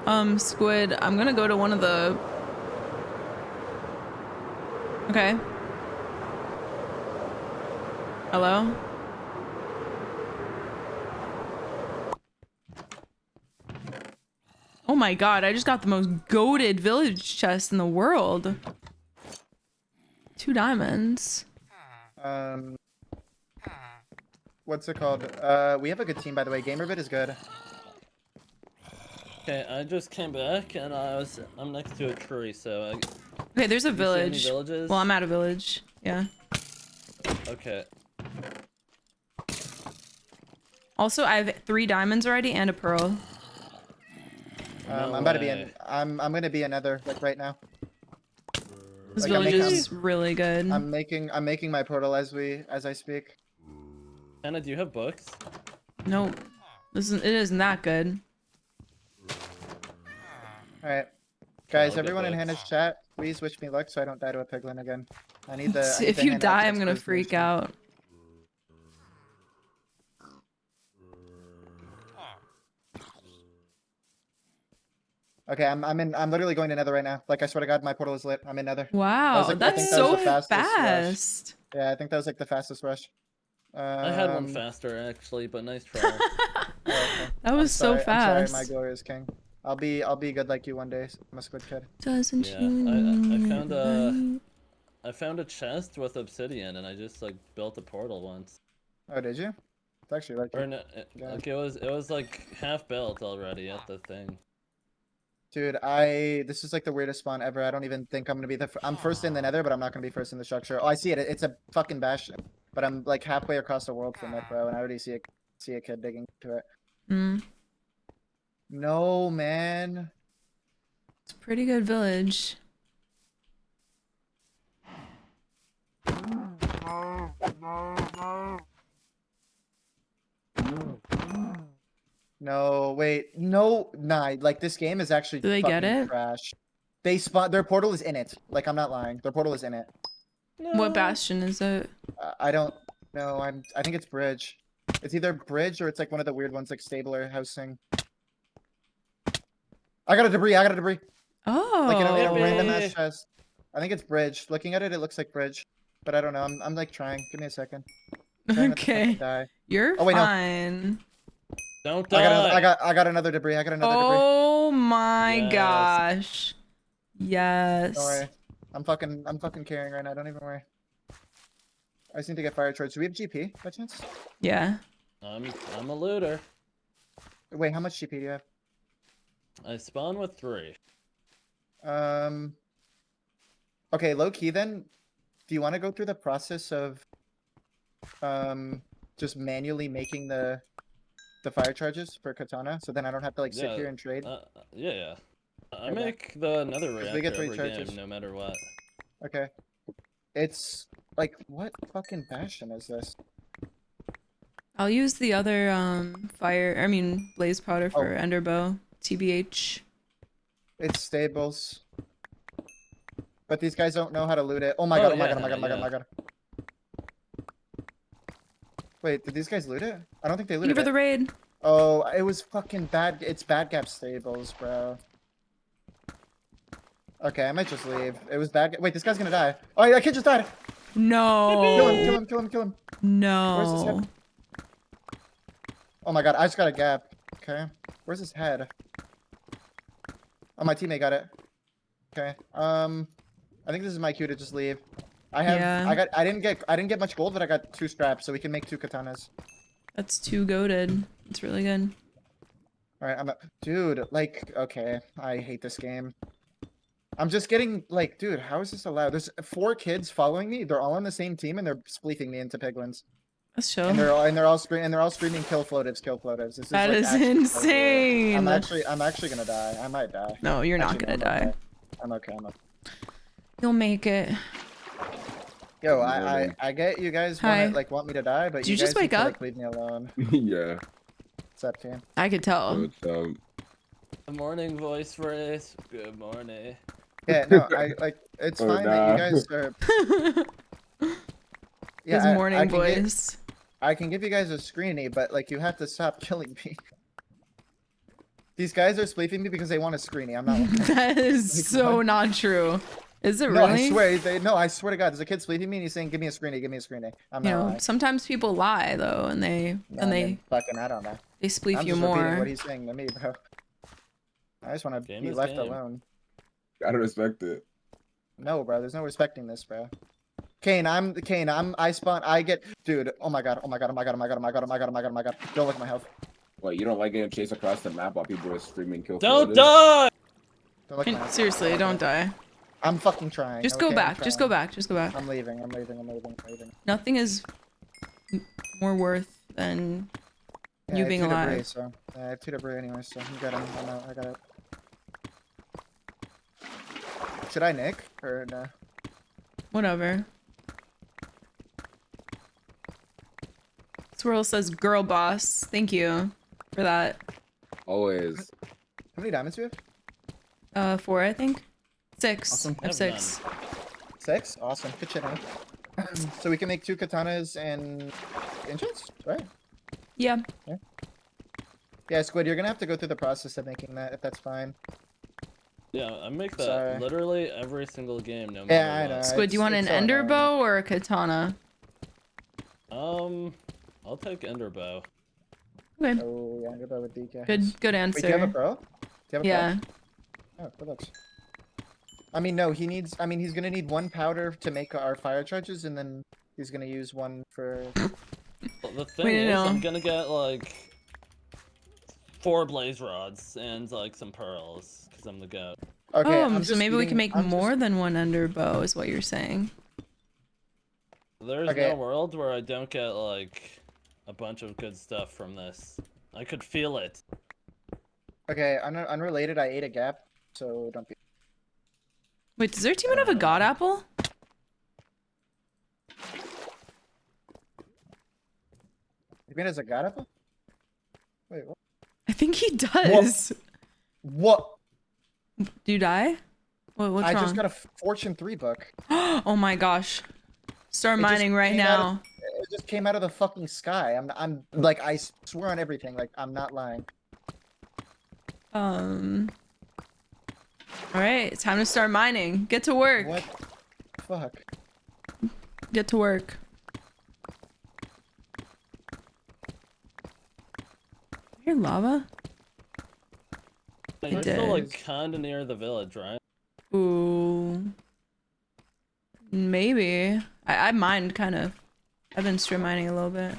way. Squid, I'm gonna go to one of the... Okay. Hello? Oh my god, I just got the most goated village chest in the world. 2 diamonds. what's it called? We have a good team, by the way. Gamerbit is good. Okay, I just came back and I'm next to a tree, so Okay, there's a do you see any village. villages? Well, I'm at a village. Yeah. Okay. Also, I have 3 diamonds already and a pearl. No I'm about to be way. in. I'm gonna be another like right now. This Like, I'm village making- is really good. I'm making my portal as I speak. Hannah, do you have books? Nope. It isn't that good. All right, I'll guys, get everyone in books. Hannah's chat, please wish me luck so I don't die to a piglin again. I need the. I need If the you Hannah die, I'm gonna exposed freak version. out. Okay, I'm literally going to Nether right now. Like I swear to God, my portal is lit. I'm in Nether. Wow, like- I that's think that was so the fastest rush. fast. Yeah, I think that was like the fastest rush. I had one faster actually, but nice try. Okay. That was so I'm fast. sorry, my glorious king. I'll be good like you one day. I'm a squid kid. Doesn't Yeah, you I found a chest with obsidian, and I just like built a portal once. Oh, did you? It's actually like. Or no, like it was like half built already at the thing. Dude, this is like the weirdest spawn ever. I don't even think I'm gonna be I'm first in the Nether, but I'm not gonna be first in the structure. Oh, I see it. It's a fucking bastion, but I'm like halfway across the world from it, bro, and I already see a kid digging to it. Mm, No, man. it's a pretty good village. No, wait, no, nah. Like this game is actually. Do they get fucking it? Trash. They spawn. Their portal is in it. Like I'm not lying. Their portal is in it. What bastion is it? I don't know. I think it's bridge. It's either bridge or it's like one of the weird ones like stabler housing. I got a debris. Like in Oh. a random ass chest. I think it's bridge. Looking at it, it looks like bridge, but I don't know. I'm like trying. Give me a second. Trying not to fucking Okay. die. You're Oh, wait, no. fine. Don't die. I got another debris. Oh my Yes. gosh. Yes. Don't worry. I'm fucking carrying right now. Don't even worry. I just need to get fire charge. Do we have GP by chance? Yeah. I'm a looter. Wait, how much GP do you have? I spawn with 3. Okay, low key then. Do you want to go through the process of just manually making the fire charges for katana, so then I don't have to like sit Yeah, here and trade? Yeah. I Okay. make the nether we reactor get 3 every charges. game, no matter what. Okay. It's like, what fucking bastion is this? I'll use the other blaze powder for ender bow. TBH. It's stables. But these guys don't know how to loot it. Oh my god, oh my yeah, god, oh my god, oh my god, oh my god. Wait, did these guys loot it? I don't think they Thank you looted for it. the raid. Oh, it was fucking bad. It's bad gap stables, bro. Okay, I might just leave. It was bad. Wait, this guy's gonna die. Oh, that kid just died. No. Kill him. No. Where's his head? Oh my god, I just got a gap. Okay. Where's his head? Oh, my teammate got it. Okay. I think this is my cue to just leave. I didn't get much gold, but I got 2 scraps, so we can make 2 katanas. That's too goated. It's really good. Alright, dude, like, okay. I hate this game. I'm just getting, like, dude, how is this allowed? There's 4 kids following me. They're all on the same team, and they're spleefing me into piglins. That's chill. And they're all screaming kill floatives, kill floatives. This That is, like, is actually so weird. insane. I'm actually gonna die. I might die. No, you're not Actually, gonna no, I'm die. okay. I'm okay. You'll make it. Yo, I get you guys Hi. want me to die, but Did you you guys just need wake to, up? like, leave me alone. Yeah. What's up, team? I could tell. What's up? Good morning, voice race. Good morning. Yeah, no, it's Oh, fine that you nah. guys are. His I- morning I can get- voice. I can give you guys a screeny, but like you have to stop killing me. These guys are spleefing me because they want a screeny. I'm not. That is Like, so what? not true. Is it No, really? I swear to God, there's a kid spleefing me and he's saying, "Give me a screeny, give me a screeny." I'm You not know, lying. sometimes people lie though, and they No, I mean, fucking, I don't know. they spleef I'm you just repeating more. what he's saying to me, bro. I just want to Game be is left game. alone. Gotta respect it. No, bro. There's no respecting this, bro. Kane, I spawn. I get, dude. Oh my god. Oh my god. Oh my god. Oh my god. Oh my god. Oh my god. Oh my god. Oh my god. Don't look at my health. What, you don't like getting chased across the map while people are screaming kill Don't floaters? die! Don't look at my health. Seriously, don't die. I'm fucking trying. Just okay? go I'm back. Just go trying. back. Just go back. I'm leaving. I'm leaving. I'm leaving. I'm leaving. Nothing is more worth than you I being have two alive. debris, so I have 2 debris anyway, so I'm good. I'm out. I got it. Should I nick or no? Whatever. Swirl says, "Girl boss." Thank you for that. Always. How many diamonds do you have? 4, I think. 6. Awesome. I have 6. 6? Awesome. Good shit, man. So we can make 2 katanas and enchants, right? Yeah. Yeah, Squid, you're gonna have to go through the process of making that, if that's fine. Yeah, I make that Sorry. literally every single game, no matter Yeah, I what. know. Squid, do you want an it's so ender annoying. bow or a katana? I'll take Ender Bow. Okay. Oh, yeah, ender bow with DK. Good Wait, do you have a answer. pro? Do you have a Yeah. pro? Oh, good looks. I mean, no, he needs, I mean, he's gonna need 1 powder to make our fire charges, and then he's gonna use 1 for... Well, the thing Wait, is, no. I'm gonna get like 4 blaze rods and like some pearls, because I'm the goat. Okay, Oh, I'm so just maybe we eating- can make I'm more just- than 1 ender bow, is what you're saying. There's Okay. no world where I don't get like a bunch of good stuff from this. I could feel it. Okay, unrelated, I ate a gap, so don't be... Wait, does their team have a god apple? You mean as a god apple? Wait, what? I think he does. What? Do you die? What's I wrong? just got a Fortune 3 book. Oh my gosh. Start It just mining right came out of- now. It just came out of the fucking sky. I'm like, I swear on everything, like, I'm not lying. Alright, it's time to start mining. Get to work. What? Fuck. Get to work. Hear lava? You're It still like does. kinda near the village, right? Ooh. Maybe. I mined kind of. I've been stream mining a little bit.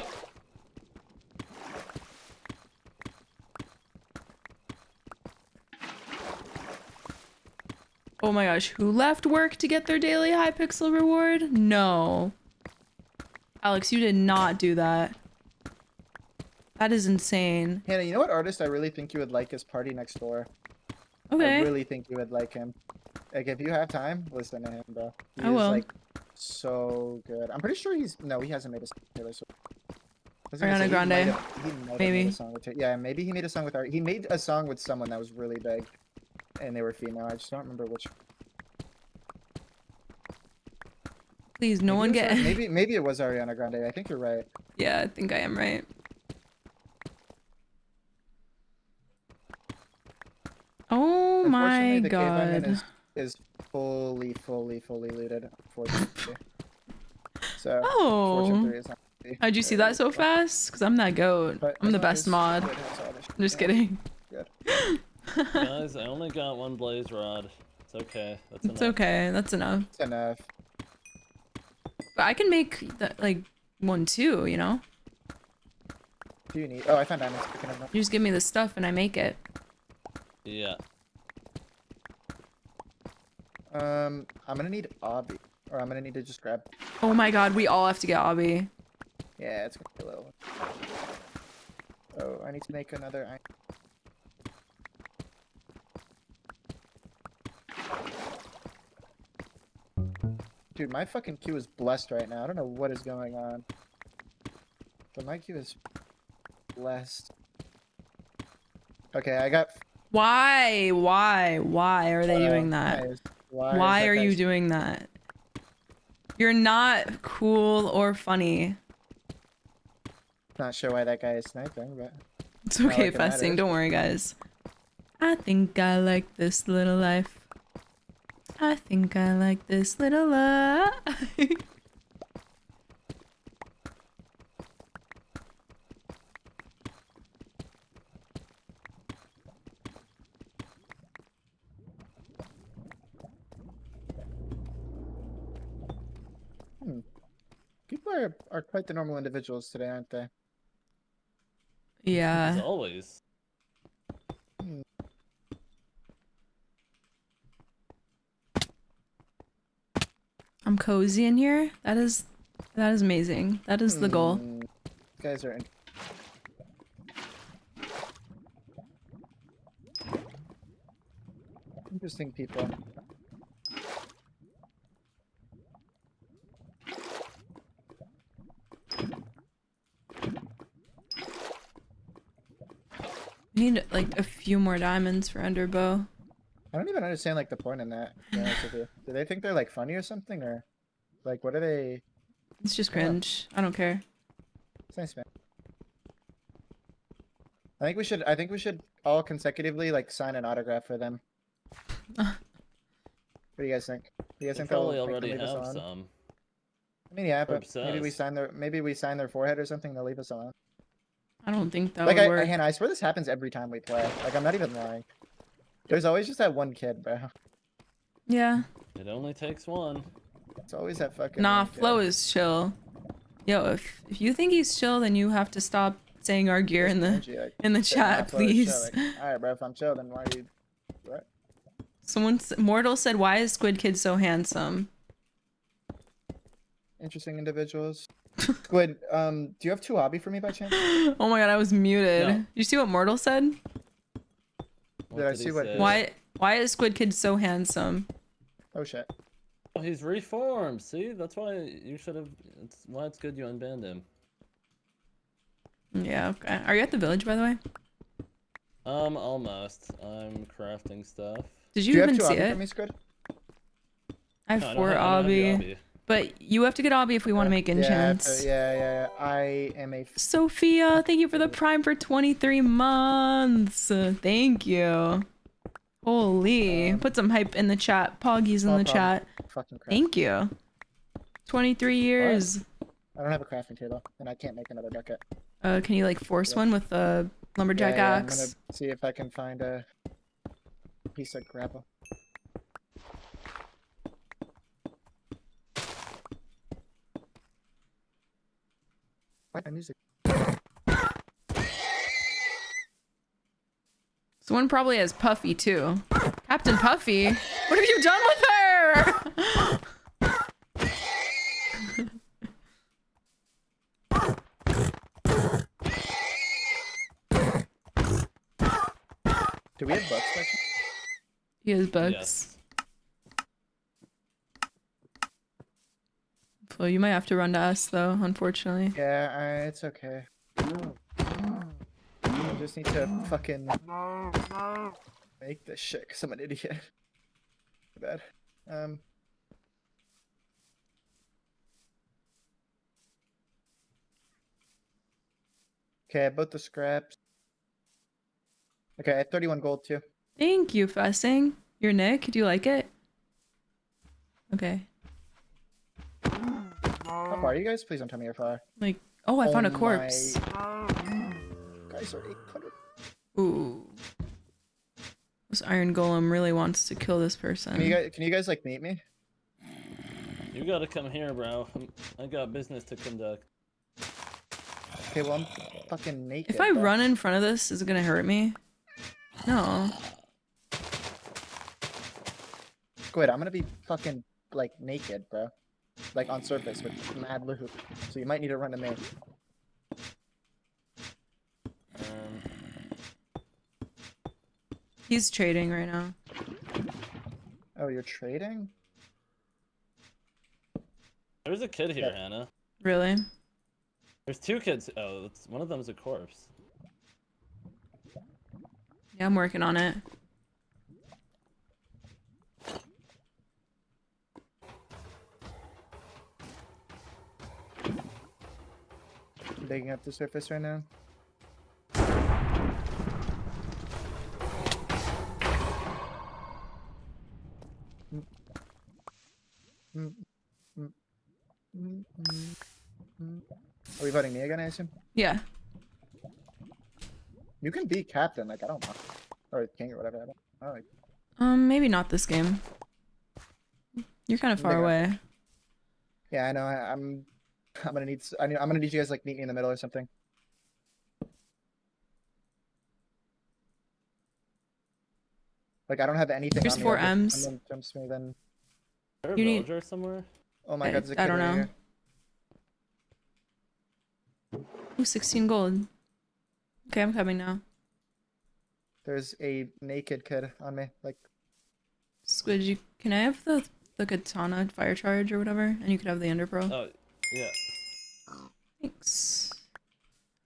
Oh my gosh, who left work to get their daily Hypixel reward? No. Alex, you did not do that. That is insane. Hannah, you know what artist I really think you would like is Party Next Door? I Okay. really think you would like him. Like, if you have time, listen to him, bro. He I is, will. like, so good. I'm pretty sure he's... No, he hasn't made a song with Taylor Swift. I was gonna Ariana say, he Grande. might have made Maybe. a song with yeah, maybe he made a song with He made a song with someone that was really big. And they were female. I just don't remember which. Please, no Maybe one it was get... maybe it was Ariana Grande. I think you're right. Yeah, I think I am right. Oh my Unfortunately, the cave I'm in god. is fully looted, unfortunately. So, Oh. Fortune 3 is not easy. How'd you see that so fast? Because I'm that goat. But I'm as the long best as mod. it has all the shit, I'm just yeah, kidding. Good. Guys, I only got 1 blaze rod. It's okay. That's It's enough. okay. That's enough. It's enough. But I can make that, like 1 too, you know? Do you need? Oh, I found diamonds. Picking them up. You just give me the stuff and I make it. Yeah. I'm gonna need obby, or I'm gonna need to just grab. Oh my god, we all have to get obby. Yeah, it's gonna be a little. Oh, I need to make another. Dude, my fucking queue is blessed right now. I don't know what is going on. But my queue is blessed. Okay, I got. Why? Why are they doing that? Why are you doing that? You're not cool or funny. Not sure why that guy is sniping, but It's okay like if I it sing, matters. don't worry guys. I think I like this little life. I think I like this little life. People are quite the normal individuals today, aren't they? As Yeah. always. I'm cozy in here. That is amazing. That is the goal. You guys are interesting people. We need like a few more diamonds for Underbow. I don't even understand like the point in that. To be honest with you. Do they think they're like funny or something, or like what are they? It's just I don't know. cringe. I don't care. It's nice, man. I think we should all consecutively like sign an autograph for them. What do you guys think? Do you guys They think they'll probably think already they'll leave us have alone? some. I mean, yeah, but Herb maybe we says. sign their forehead or something. They'll leave us alone. I don't think that Like would work. Hannah, I swear this happens every time we play. Like I'm not even lying. There's always just that one kid, bro. Yeah. It only takes one. It's always that fucking. Nah, one kid. Flo is chill. Yo, if you think he's chill, then you have to stop saying our gear in the Energy, like, in the shit, nah, chat, Flo is chill, please. like, all right, bro. If I'm chill, then why are you? What? Mortal said, "Why is Squid Kid so handsome?" Interesting individuals. Squid, do you have 2 hobby for me by chance? Oh my god, I was muted. No. You see what Mortal said? What Did I did he see what- say? Why is Squid Kid so handsome? Oh shit. Oh, he's reformed. See, that's why you should have. It's why it's good you unbanned him. Yeah, okay. Are you at the village, by the way? Almost. I'm crafting stuff. Did Do you you have even 2 see hobby it? for me, Squid? I have No, I don't 4 have- I don't have your obby. obby. But you have to get obby if we want to make enchants. Yeah. I am a. Sophia, thank you for the prime for 23 months. Thank you. Holy. Put some hype in the chat. Poggies in No the problem. chat. Fucking crap. Thank you. 23 years. I don't have a crafting table, and I can't make another bucket. Can you like force one with a lumberjack I'm axe? gonna see if I can find a piece of gravel. What my music? Someone probably has Puffy too. Captain Puffy? What have you done with her? Do we have bugs? Section? He has bugs. Yes. Flo, you might have to run to us though, unfortunately. Yeah, it's okay. I just need to fucking make this shit because I'm an idiot. Bad. Okay, I bought the scraps. Okay, I have 31 gold too. Thank you, Fessing. Your Nick, do you like it? Okay. How far are you guys? Please don't tell me you're far. Like, oh, I found a my- corpse. Guys are 800. Ooh. This iron golem really wants to kill this person. Can you guys like meet me? You gotta come here, bro. I got business to conduct. Okay, well I'm fucking naked. If I bro. run in front of this, is it gonna hurt me? No. Squid, I'm gonna be fucking like naked, bro. Like on surface with mad loot. So you might need to run to me. He's trading right now. Oh, you're trading? There's a kid here, Yeah. Hannah. Really? There's 2 kids. Oh, one of them's a corpse. Yeah, I'm working on it. I'm digging up the surface right now. Are we voting me again, I assume? Yeah. You can be captain, like I don't know. Or king or whatever. I don't know. Like, Maybe not this game. You're kind of far Bigger. away. yeah, I know. I'm I'm gonna need you guys like meet me in the middle or something. Like I don't have anything. There's on me. 4 I'm M's. gonna jumps me then. Is there a You need- villager somewhere? Oh my god, there's a kid I don't right know. here. Ooh, 16 gold. Okay, I'm coming now. There's a naked kid on me. Like Squid, can I have the katana fire charge or whatever? And you could have the ender pearl. Oh, yeah. Thanks.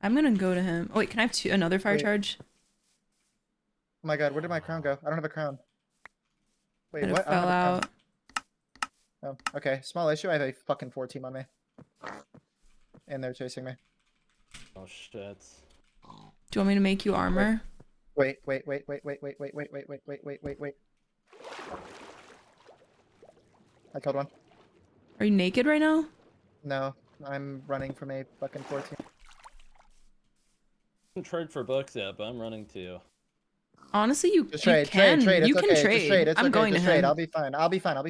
I'm gonna go to him. Oh wait, can I have another fire Wait. charge? oh my god, where did my crown go? I don't have a crown. Wait, It what? I don't fell have a out. crown. Oh, okay. Small issue. I have a fucking 4 team on me. And they're chasing me. Oh shit. Do you want me to make you armor? Wait. I killed one. Are you naked right now? No, I'm running from a fucking 14. I haven't traded for books yet, but I'm running to you. Honestly, you Just you trade, can trade. It's you okay. can Just trade. trade. It's I'm okay. going Just to trade. him, I'll be fine.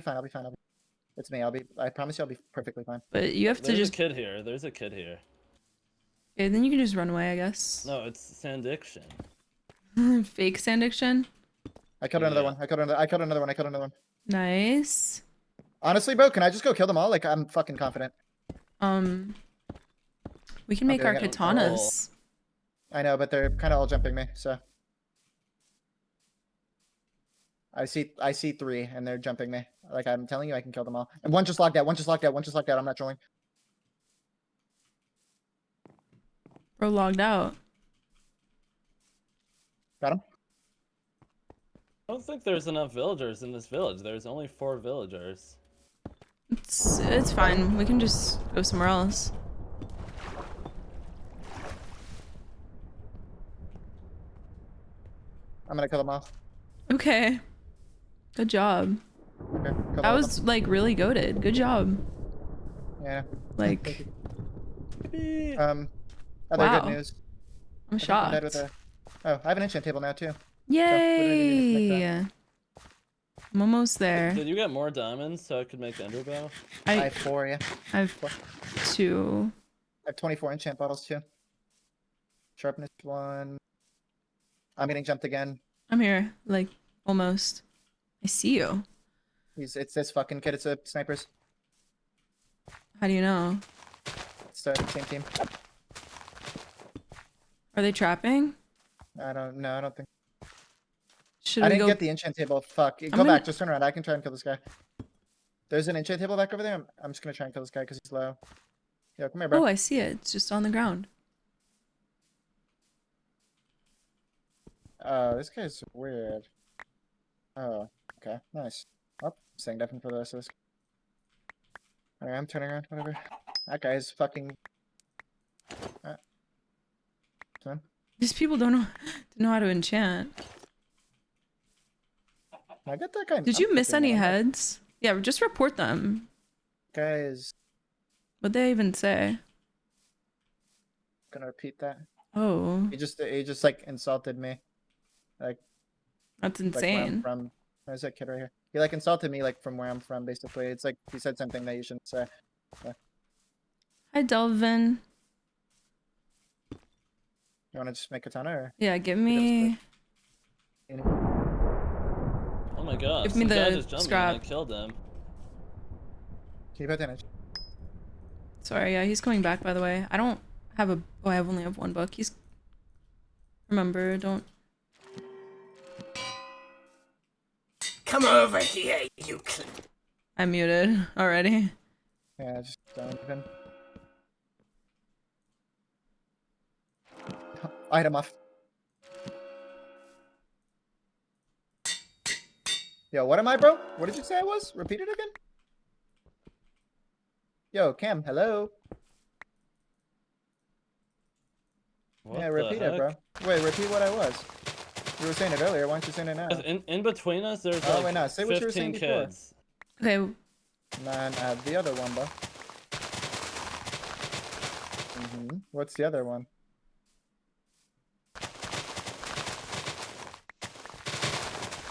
It's me. I promise you, I'll be perfectly fine. but you have to There's just. a kid here. There's a kid here. Okay, then you can just run away, I guess. No, it's Sandiction. Fake sand addiction. I killed another Yeah. one. I killed another one. Nice. Honestly, bro, can I just go kill them all? Like, I'm fucking confident. We can make our doing it. katanas. I know, but they're kind of all jumping me, so. I see 3, and they're jumping me. Like, I'm telling you, I can kill them all. And one just logged out. I'm not trolling. Bro logged out. Got him? I don't think there's enough villagers in this village. There's only 4 villagers. It's fine. We can just go somewhere else. I'm gonna kill them all. Okay. Good job. Okay, kill That all of was like really goated. Good job. them. Yeah. Like Other Wow. good news. I'm I think I'm dead shocked. with a... Oh, I have an enchant table now, too. Yay! I'm almost there. Did you get more diamonds so I could make the ender bow? I I have 4, yeah. I have 2. I have 24 enchant bottles, too. Sharpness 1. I'm getting jumped again. I'm here. Like almost. I see you. It's this fucking kid. It's a snipers. How do you know? It's the same team. Are they trapping? I don't know. I don't think. Should I we didn't go? get the enchant table. Fuck. Go gonna- back. Just turn around. I can try and kill this guy. There's an enchant table back over there. I'm just gonna try and kill this guy because he's low. Yo, come here, bro. Oh, I see it. It's just on the ground. Oh, this guy's weird. Oh, okay. Nice. Oh, staying deafened for the rest of this. Alright, I'm turning around. Whatever. That guy's fucking. These people don't know how to enchant. I got that guy. Did you miss any heads? Yeah, just report them. Guys, What'd they even say? gonna repeat that. Oh, He just like insulted me. Like that's where I'm insane. from. There's that kid right here. He like insulted me like from where I'm from, basically. It's like he said something that you shouldn't say. Hi, Delvin. You wanna just make katana or? Yeah, give me. Oh my god. Give me some guy the just jumped me scrap. and I killed him. Can you put damage? Sorry, yeah, he's coming back. By the way, I don't have a. Oh, I only have 1 book. He's. Remember, don't. Come over here, you I'm muted already. Yeah, just don't even. Item off. Yo, what am I, bro? What did you say I was? Repeat it again? Yo, Cam, hello? What Yeah, the repeat it, bro. heck? Wait, repeat what I was. You were saying it earlier, why aren't you saying it now? In between us, there's Oh, like wait, no, say what you were 15 saying before. kids. Okay, Nah, the other one, bro. What's the other one?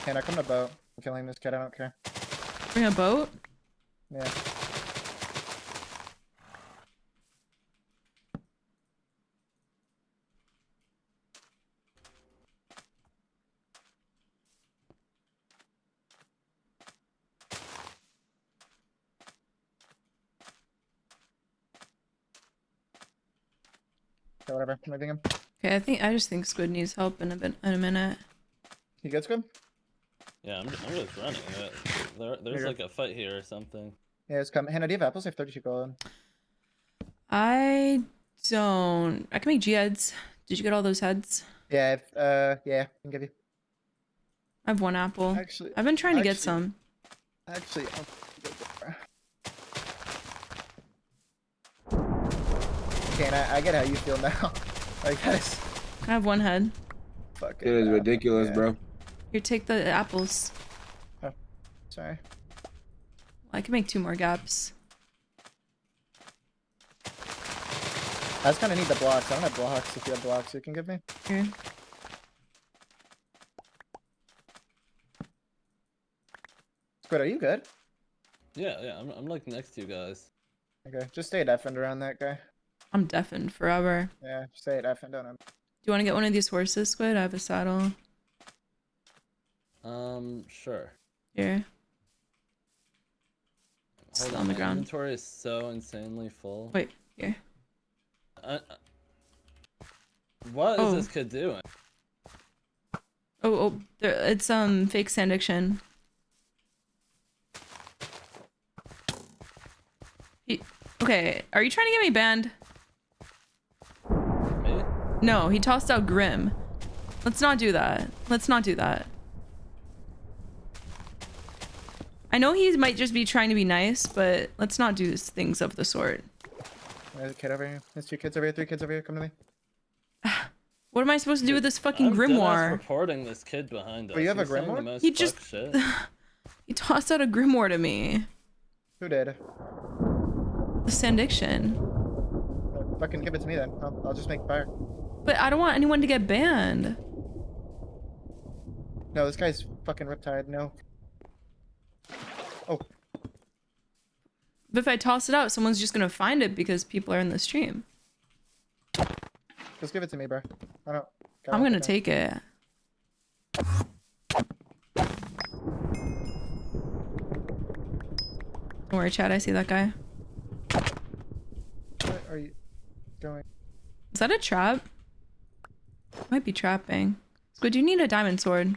Can I come to boat? I'm killing this kid, I don't care. bring a boat. Yeah. Okay, whatever. I'm moving him. Okay, I just think Squid needs help in a minute. You good, Squid? Yeah, I'm just running it. There's like a fight here or something. Yeah, it's coming. Hannah, do you have apples? I have 32 gold. I don't. I can make G heads. Did you get all those heads? Yeah, yeah, I can give you. I have 1 apple. Actually, I've been trying to get some. Actually, okay, and I get how you feel now. Like, guys. I have 1 head. Fucking. It is ridiculous, yeah. bro. Here, take the apples. Oh, sorry. I can make 2 more gaps. I just kind of need the blocks. I don't have blocks. If you have blocks, you can give me. Here. Squid, are you good? Yeah, I'm like next to you guys. Okay, just stay deafened around that guy. I'm deafened forever. Yeah, stay deafened on him. Do you want to get one of these horses, Squid? I have a saddle. Sure. Here. Hold Still on, on the my ground. inventory is so insanely full. Wait, here. What is this kid doing? It's fake sand addiction. Okay, are you trying to get me banned? Me? No, he tossed out Grim. Let's not do that. Let's not do that. I know he might just be trying to be nice, but let's not do things of the sort. There's a kid over here. There's 2 kids over here, 3 kids over here. Come to me. What am I supposed to do with this fucking I'm grimoire? reporting this kid behind us. you have a He's saying the grimoire? most He fuck just shit. he tossed out a grimoire to me. Who did? The Sandiction. Fucking give it to me then. I'll just make fire. But I don't want anyone to get banned. No, this guy's fucking riptide. No. Oh. But if I toss it out, someone's just gonna find it because people are in the stream. Just give it to me, bro. I don't. I'm gonna take it. Don't worry, Chad. I see that guy. What are you doing? Is that a trap? Might be trapping. Squid, do you need a diamond sword?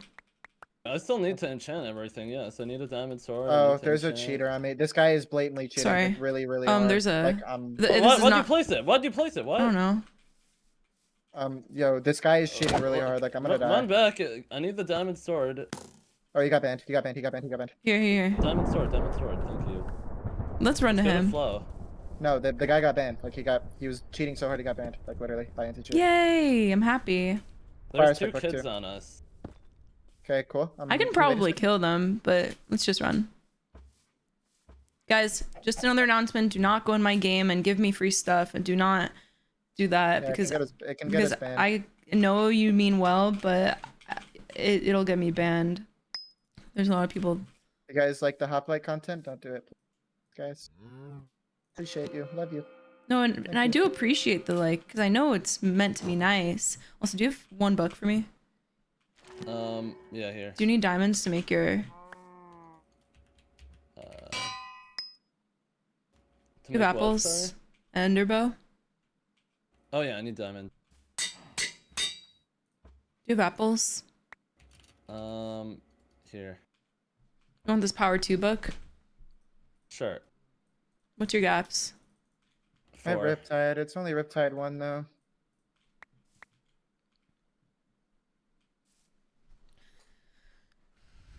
I still need to enchant everything. Yes, I need a diamond sword. Oh, there's a cheater on me. This guy is blatantly cheating. Sorry. Like, really, really hard. There's a. Like, Why'd you place it? Why'd you place it? What? I don't know. Yo, this guy is cheating really hard. Like, I'm gonna die. Run back. I need the diamond sword. Oh, you got banned. He got banned. He got banned. He got banned. Here. Diamond sword. Thank you. Let's run to Go him. Flow. No, the guy got banned. Like, he was cheating so hard he got banned. Like, literally, by anti-cheat. Yay! I'm happy. There's Fire 2 stick, kids too. on us. Okay, cool. I can probably kill them, but let's just run. Guys, just another announcement. Do not go in my game and give me free stuff, and do not do that Yeah, because it can get us banned. I know you mean well, but it'll get me banned. There's a lot of people. You guys like the hoplite content? Don't do it, guys. Appreciate you. Love you. No, and I do appreciate the like, because I know it's meant to be nice. Also, do you have $1 for me? Yeah, here. Do you need diamonds to make your? To You have make what, apples, sorry? enderbow. Oh yeah, I need diamond. Do you have apples? Here. You want this power 2 book? Sure. What's your gaps? I have 4. Riptide. It's only Riptide 1 though.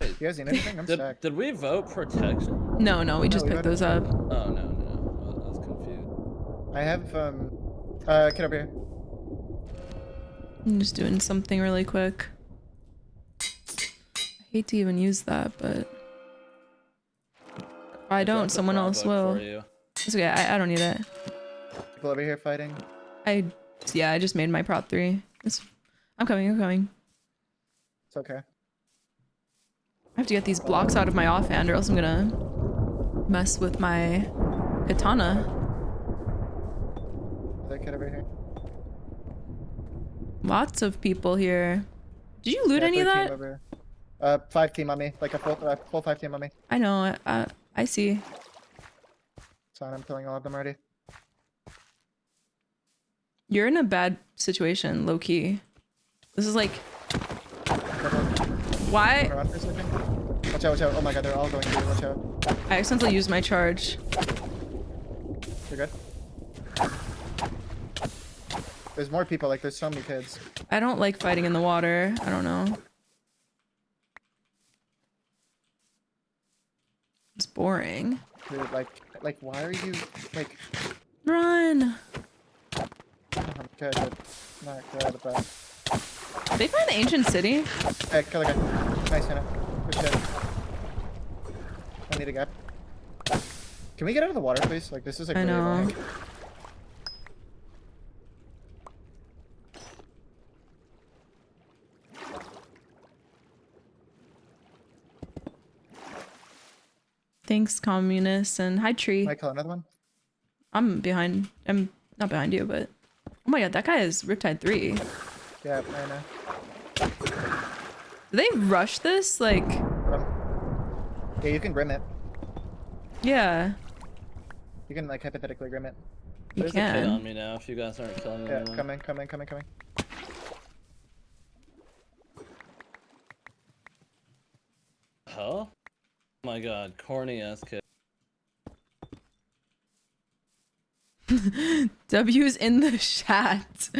You guys need anything? I'm stacked. Did we vote protection? No, we just we picked voted- those up. Oh no. I was confused. I have kid over here. I'm just doing something really quick. I hate to even use that, but if I don't, Drop the someone prop else book will. for you. It's okay. I don't need it. People over here fighting. I just made my prop 3. I'm coming. It's okay. I have to get these blocks out of my offhand or else I'm gonna mess with my katana. Another kid over here. Lots of people here. Did you loot Yeah, any of 13 that? over here. 5 team on me. Like a full 5 team on me. I know. I see. So I'm killing all of them already. You're in a bad situation, low key. This is like, why? Run for a second. Watch out, watch out. Oh my god, they're all going through. Watch out. I accidentally used my charge. You're good. There's more people, like there's so many kids. I don't like fighting in the water. I don't know. It's boring. Dude, like why are you, like... Run! I'm good, but not good, but... Did they find the ancient city? Hey, kill the guy. Nice, Hannah. Good shit. I need a gap. Can we get out of the water, please? Like, this is like I really know. annoying. Thanks, communists, and hi, tree. Might kill another one? I'm behind. I'm not behind you, but oh my god, that guy is Riptide 3. Yeah, I know. Do they rush this? Like, Yeah, you can grim it. yeah, You can, like, hypothetically grim it. you There's a kid on can. me now. If you guys aren't killing Yeah, anyone. coming. Huh? Oh my god, corny ass kid. W's in the chat.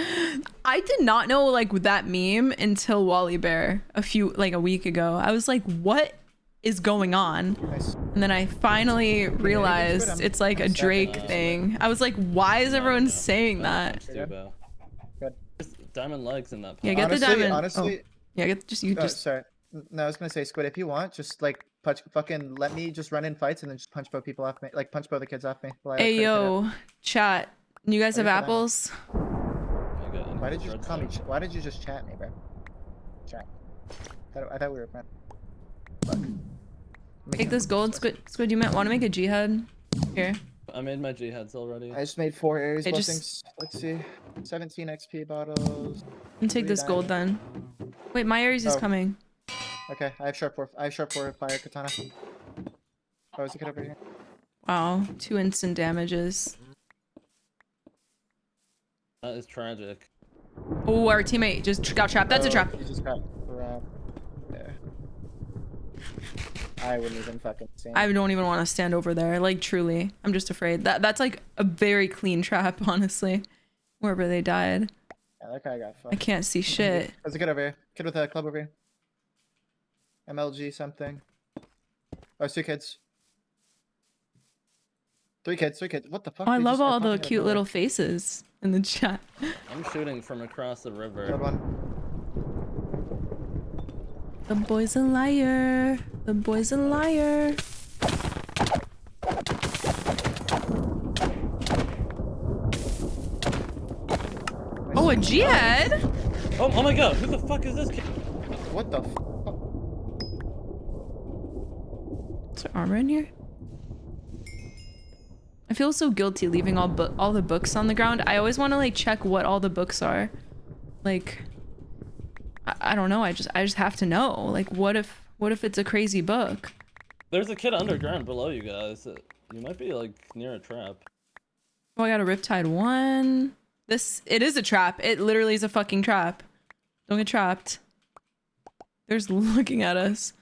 I did not know like that meme until Wally Bear a week ago. I was like, what is going on? Nice. And then I finally realized it's like a Drake thing. I was like, why is everyone saying that? Good. Just diamond legs in that. Yeah, get the diamond. Honestly, Oh. Yeah, get just you just. sorry. No, I was gonna say, Squid, if you want, just like fucking let me just run in fights and then just punch both people off me, like punch both the kids off me. while I, like, Hey crank it up. yo, chat. You guys have What is that? apples? Why did you call me? Why did you just chat me, bro? Chat. I thought we were friends. Take this gold, Squid. Squid, you might want to make a jihad. Here. I made my jihads already. I just made 4 Aries Hey, just- blessings. Let's see. 17 XP bottles. And take 3 this gold then. Wait, my Aries is Oh. coming. Okay, I have sharp 4. I have sharp 4 fire katana. Oh, is it good over here? Wow, 2 instant damages. That is tragic. Oh, our teammate just got trapped. That's a trap. He just got trapped. Yeah. I wouldn't even fucking stand. I don't even want to stand over there. Like truly, I'm just afraid. That's like a very clean trap, honestly. Wherever they died, Yeah, that guy got fucked. I can't see shit. There's a kid over here. Kid with a club over here. MLG something. Oh, it's 2 kids. 3 kids. 3 kids. What the fuck? Oh, I They love just are all the popping out of cute nowhere. little faces in the chat. I'm shooting from across the Good river. one. The boy's a liar. The boy's a liar. Oh, a jihad? Oh my god, who the fuck is this kid? What the fuck? Is there armor in here? I feel so guilty leaving all the books on the ground. I always want to like check what all the books are. Like, I don't know. I just have to know. Like, what if it's a crazy book? There's a kid underground below you guys. You might be like near a trap. Oh, I got a Riptide 1. It is a trap. It literally is a fucking trap. Don't get trapped. There's looking at us.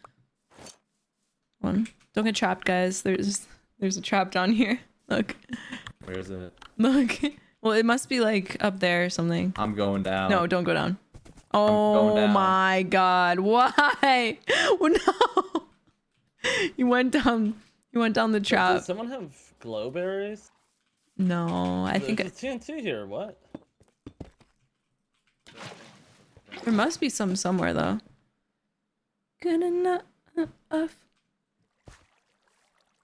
Don't get trapped, guys. There's a trap down here. Look. Where is it? Look. Well, it must be like up there or something. I'm going down. No, don't go down. going Oh down. my god. Why? Oh, no. You went down the trap. Does someone have glow berries? No, I think There's TNT here. What? there must be some somewhere though. Good enough.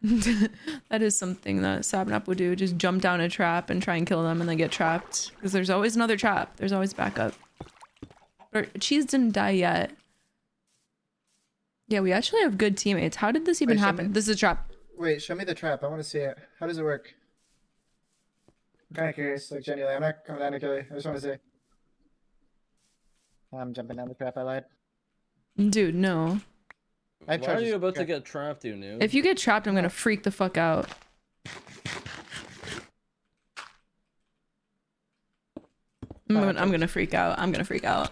That is something that Sabnap would do. Just jump down a trap and try and kill them and then get trapped. Because there's always another trap. There's always backup. But Cheese didn't die yet. Yeah, we actually have good teammates. How did this even Wait, happen? This is a trap. Wait, show me the trap. I want to see it. How does it work? I'm kind of curious. Like, genuinely, I'm not coming down to kill you. I just want to see. I'm jumping down the trap. I lied. Dude, no. I Why are you about to get trapped, you noob? If you get trapped, I'm gonna freak the fuck out. I'm gonna freak out. I'm gonna freak out.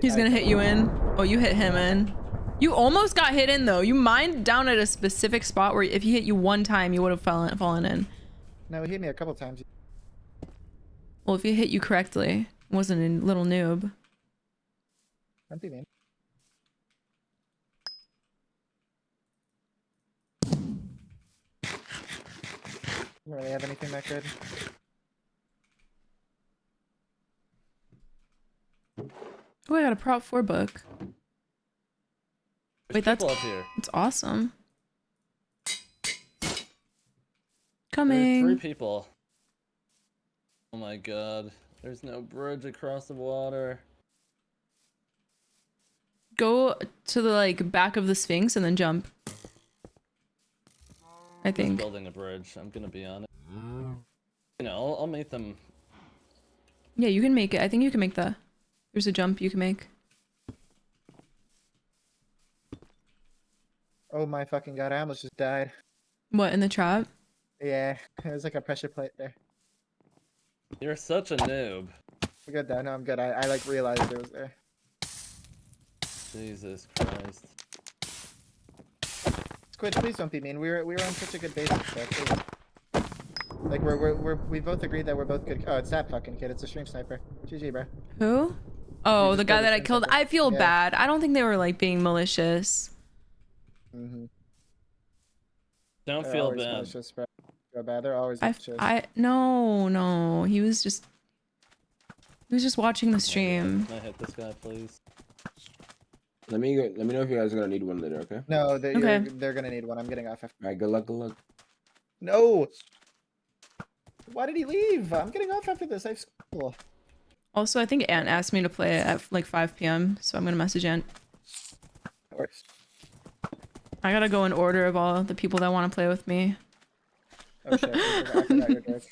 He's gonna hit you in. Oh, you hit him in. You almost got hit in though. You mined down at a specific spot where if he hit you one time, you would have fallen in. No, he hit me a couple times. Well, if he hit you correctly, wasn't a little noob. Empty man. Don't really have anything that good. Oh, I got a prop 4 book. There's Wait, that's people up here. It's awesome. There's Coming. 3 people. Oh my god. There's no bridge across the water. Go to the like back of the Sphinx and then jump. I Just think. building a bridge. I'm gonna be on it. You know, I'll make them. Yeah, you can make it. I think you can make the. There's a jump you can make. Oh my fucking god! I almost just died. What, in the trap? Yeah, it was like a pressure plate there. You're such a noob. I'm good though. No, I'm good. I like realized it was there. Jesus Christ. Squid, please don't be mean. We were on such a good basis, bro. Please. Like we both agreed that we're both good. Oh, it's that fucking kid. It's a stream sniper. GG, bro. Who? Oh, the guy that I killed. I feel Yeah. bad. I don't think they were like being malicious. Don't They're feel always bad. malicious, bro. Feel bad. They're always malicious. No. He was just watching the stream. Can I hit this guy, please? Let me know if you guys are gonna need one later, okay? No, Okay. they're gonna need one. I'm getting off. Alright, good luck, good luck. No. Why did he leave? I'm getting off after this. I have school. Also, I think Ant asked me to play at like 5 p.m. So I'm gonna message Ant. Of course. I gotta go in order of all the people that want to play with me. Oh shit! I forgot your joke.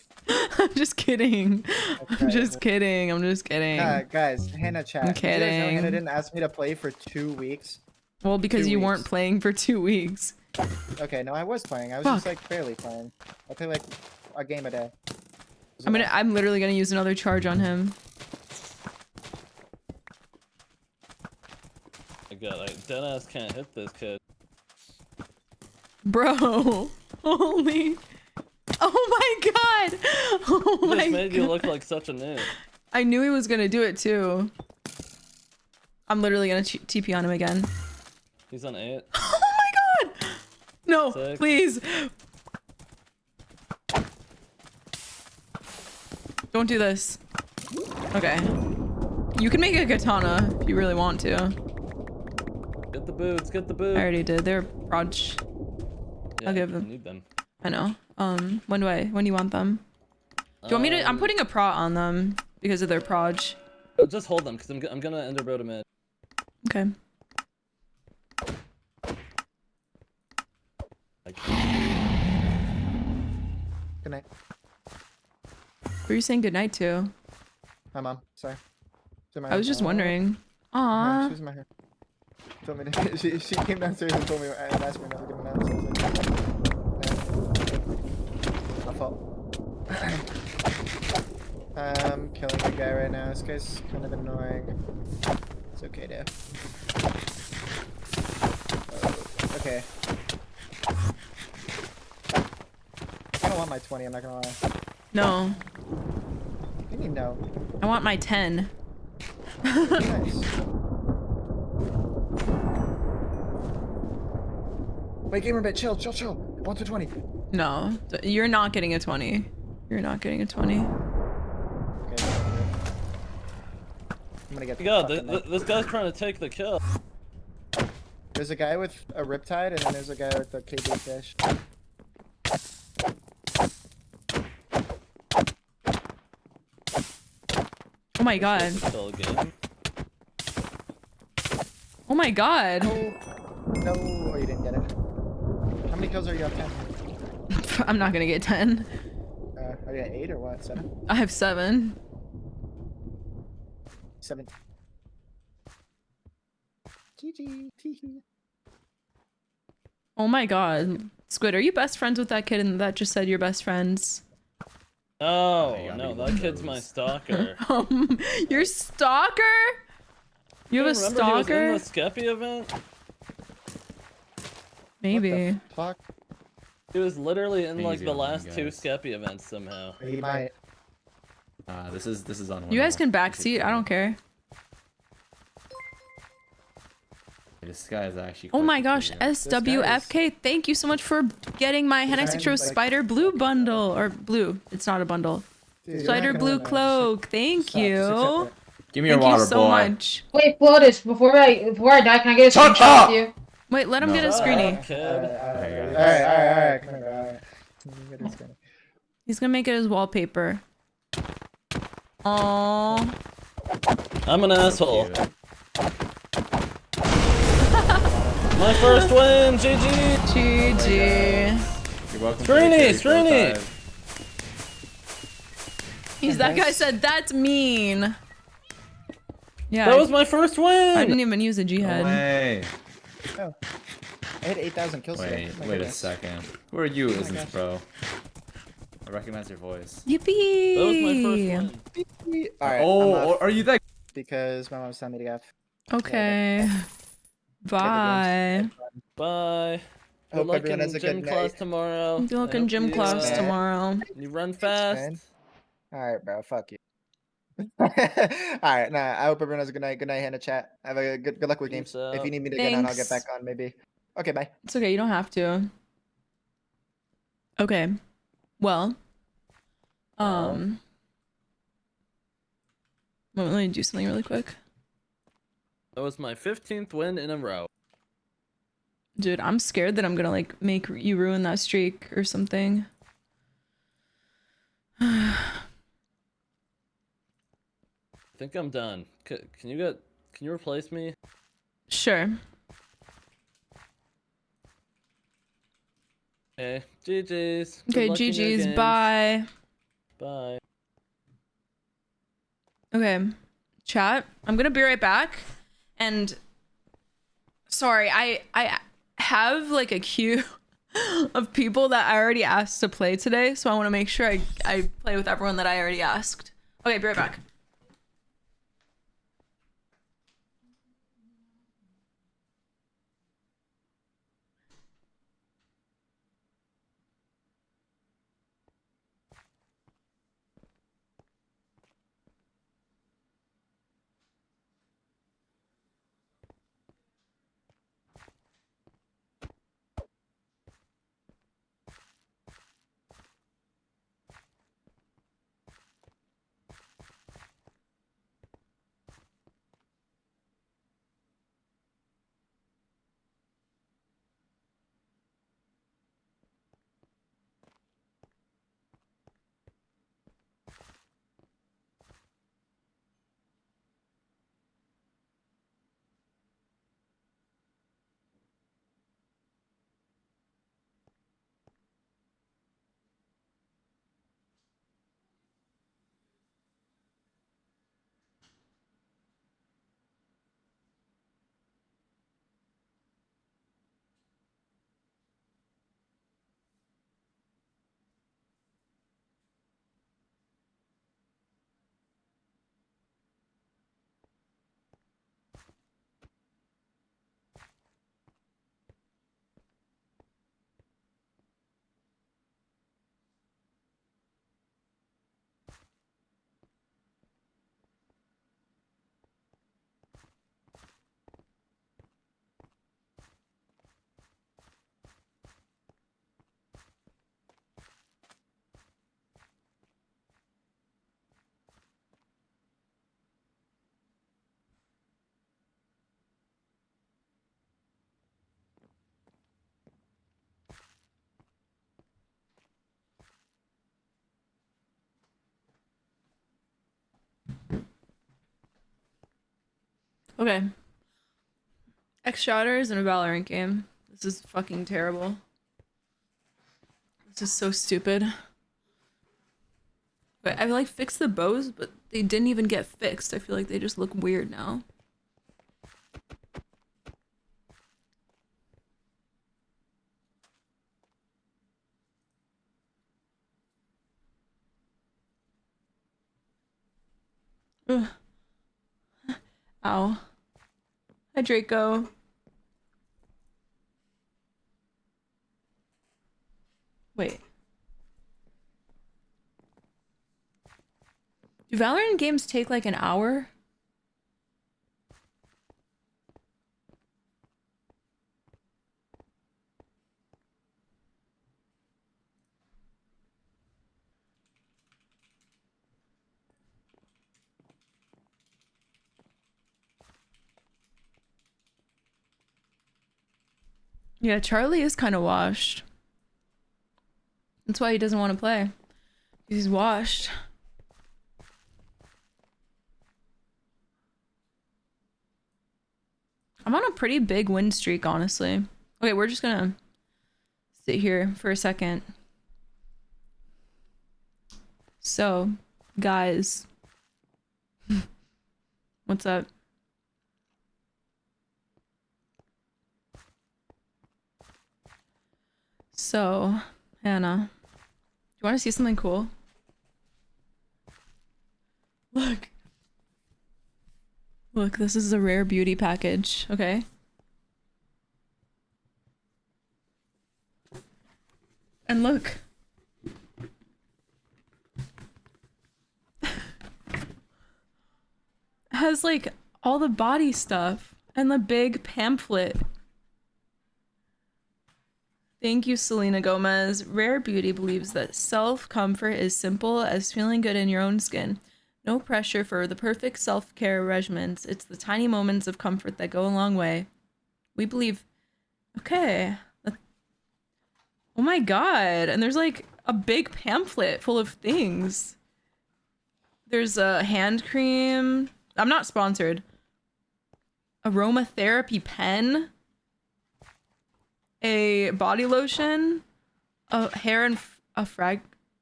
I'm just kidding. Okay. I'm just kidding. I'm just kidding. Guys, Hannah chat. I'm Did you guys know kidding. Hannah didn't ask me to play for 2 weeks. Well, because 2 you weren't weeks. playing for 2 weeks. Okay, no, I was playing. I was Fuck. just like barely playing. I play like a game a day. I'm literally gonna use another charge on him. My god, I deadass can't hit this kid. Bro. Holy. Oh my god. Oh He my just made god. you look like such a noob. I knew he was gonna do it too. I'm literally gonna TP on him again. He's on 8. Oh my god! No, 6. please. Don't do this. Okay. You can make a katana if you really want to. Get the boots, get the I boots. already did. They're proj. Yeah, I'll give you them. need them. I know. When do you want them? Do you want me to? I'm putting a prot on them because of their proj. Just hold them, because I'm gonna enderbro them in. Okay. Good night. Who are you saying goodnight to? Hi, mom. Sorry. I was just wondering. Aww. She was in my hair. Told me to, she came downstairs and told me and asked me not to come down. So I was like, my fault. I'm killing a guy right now. This guy's kind of annoying. It's okay, Dave. Okay. I don't want my 20, I'm not gonna lie. No. What do you mean no? I want my 10. Nice. Wait, gamer bit, chill. 1 to 20. No, you're not getting a 20. You're not getting a 20. Okay. I'm gonna get the God, fucking knife. this guy's trying to take the kill. There's a guy with a riptide, and then there's a guy with a KB fish. Oh my god. Kill again. Oh my god. No, oh, you didn't get it. How many kills are you up 10? I'm not gonna get 10. Are you at 8 or what? 7? I have 7. 7. GG. Teehee. Oh my god. Squid, are you best friends with that kid and that just said you're best friends? Oh, you gotta no, be that one of kid's my those. stalker. Your stalker? You have a Remember he was stalker? in the Skeppy event? Maybe. Fuck. He was literally in Take like easy the on him, last 2 guys. Skeppy events somehow. He might. This is unwinnable. You guys can This is backseat. I don't care. This guy is actually. Oh quite my gosh, peculiar. SWFK, thank you so much for getting my hannahxxrose spider blue bundle. Or blue. It's not a bundle. Dude, you're Spider not blue gonna cloak. Thank Stop, you. just accept it. Give me your Thank you water, so boy. much. Wait, Flotus, before I die, can I get a Shut screenshot up! with you? Wait, let him No. get a Shut screenie. up, kid. Alright, come here, alright. Get his screen. He's gonna make it his wallpaper. Aww. I'm an asshole. Cute. My first win, GG! GG. You're welcome. Screeny! That guy said that's mean. Yeah. That was my first win! I didn't even use a No G-head. way. I had 8,000 kills today. Wait, Oh my wait a goodness. second. Who are you, my Isn't gosh. Bro? I recognize your voice. Yippee! That was my first win. Alright, Oh, are you that? because my mom's telling me to go. Okay. Bye. Bye. Good Hope luck everyone in has a gym good class night. tomorrow. Good luck I in hope gym you, class man. tomorrow. You run man. fast. Alright, bro. Fuck you. Alright, nah. I hope everyone has a good night. Good night, Hannah. Chat. Have a good luck with games. Peace out. If you need me to get on, I'll get Thanks. back on. Maybe. Okay, bye. It's okay, you don't have to. Okay. Well. Let me do something really quick. That was my 15th win in a row. Dude, I'm scared that I'm gonna like make you ruin that streak or something. I think I'm done. Can you replace me? Sure. Okay, GG's. Good Okay, luck in your GG's. games. Bye. Bye. Okay. Chat. I'm gonna be right back. And sorry, I have like a queue of people that I already asked to play today, so I want to make sure I play with everyone that I already asked. Okay, be right back. Okay. X Shotters in a Valorant game. This is fucking terrible. This is so stupid. But I like fixed the bows, but they didn't even get fixed. I feel like they just look weird now. Ugh. Ow. Hi, Draco. Wait. Do Valorant games take like an hour? Yeah, Charlie is kind of washed. That's why he doesn't want to play. He's washed. I'm on a pretty big win streak, honestly. Okay, we're just gonna sit here for a second. So, guys. What's up? So, Hannah, do you want to see something cool? Look. Look, this is a rare beauty package, okay? And look. Has like all the body stuff and the big pamphlet. Thank you, Selena Gomez. Rare Beauty believes that self-comfort is simple as feeling good in your own skin. No pressure for the perfect self-care regimens. It's the tiny moments of comfort that go a long way. We believe... Okay. Oh my god. And there's like a big pamphlet full of things. There's a hand cream. I'm not sponsored. Aromatherapy pen. A body lotion. A hair and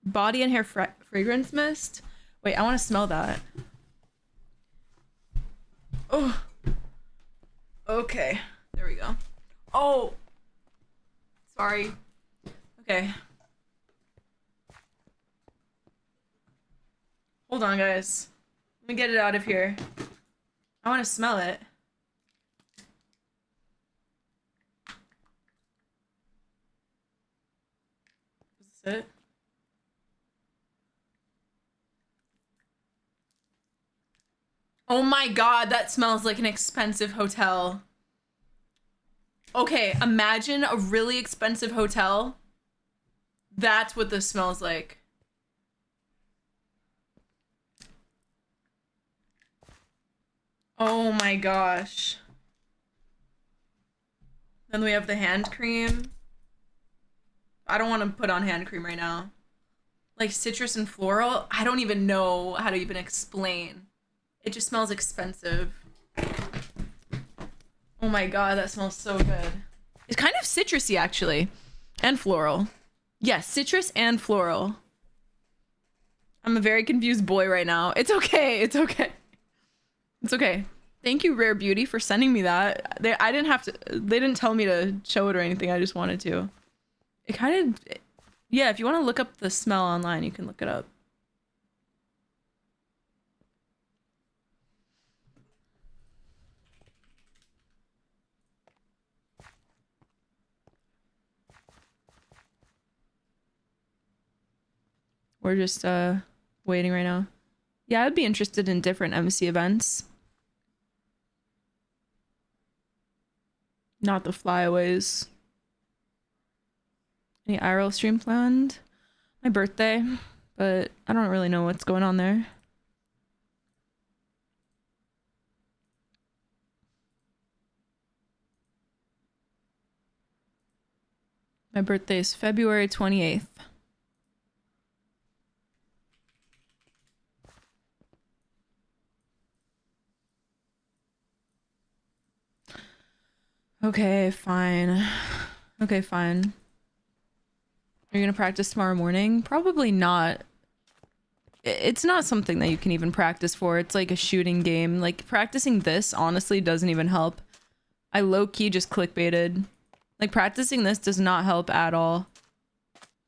body and hair fragrance mist. Wait, I want to smell that. Oh. Okay. There we go. Oh. Sorry. Okay. Hold on, guys. Let me get it out of here. I want to smell it. Is this it? Oh my god, that smells like an expensive hotel. Okay, imagine a really expensive hotel. That's what this smells like. Oh my gosh. Then we have the hand cream. I don't want to put on hand cream right now. Like citrus and floral. I don't even know how to even explain. It just smells expensive. Oh my god, that smells so good. It's kind of citrusy actually. And floral. Yes, citrus and floral. I'm a very confused boy right now. It's okay. It's okay. It's okay. Thank you, Rare Beauty, for sending me that. They didn't tell me to show it or anything. I just wanted to. It kind of, yeah, if you want to look up the smell online, you can look it up. We're just waiting right now. Yeah, I'd be interested in different MC events. Not the flyaways. Any IRL stream planned? My birthday, but I don't really know what's going on there. My birthday is February 28th. Okay, fine. Okay, fine. Are you gonna practice tomorrow morning? Probably not. It's not something that you can even practice for. It's like a shooting game. Like, practicing this honestly doesn't even help. I low-key just clickbaited. Like, practicing this does not help at all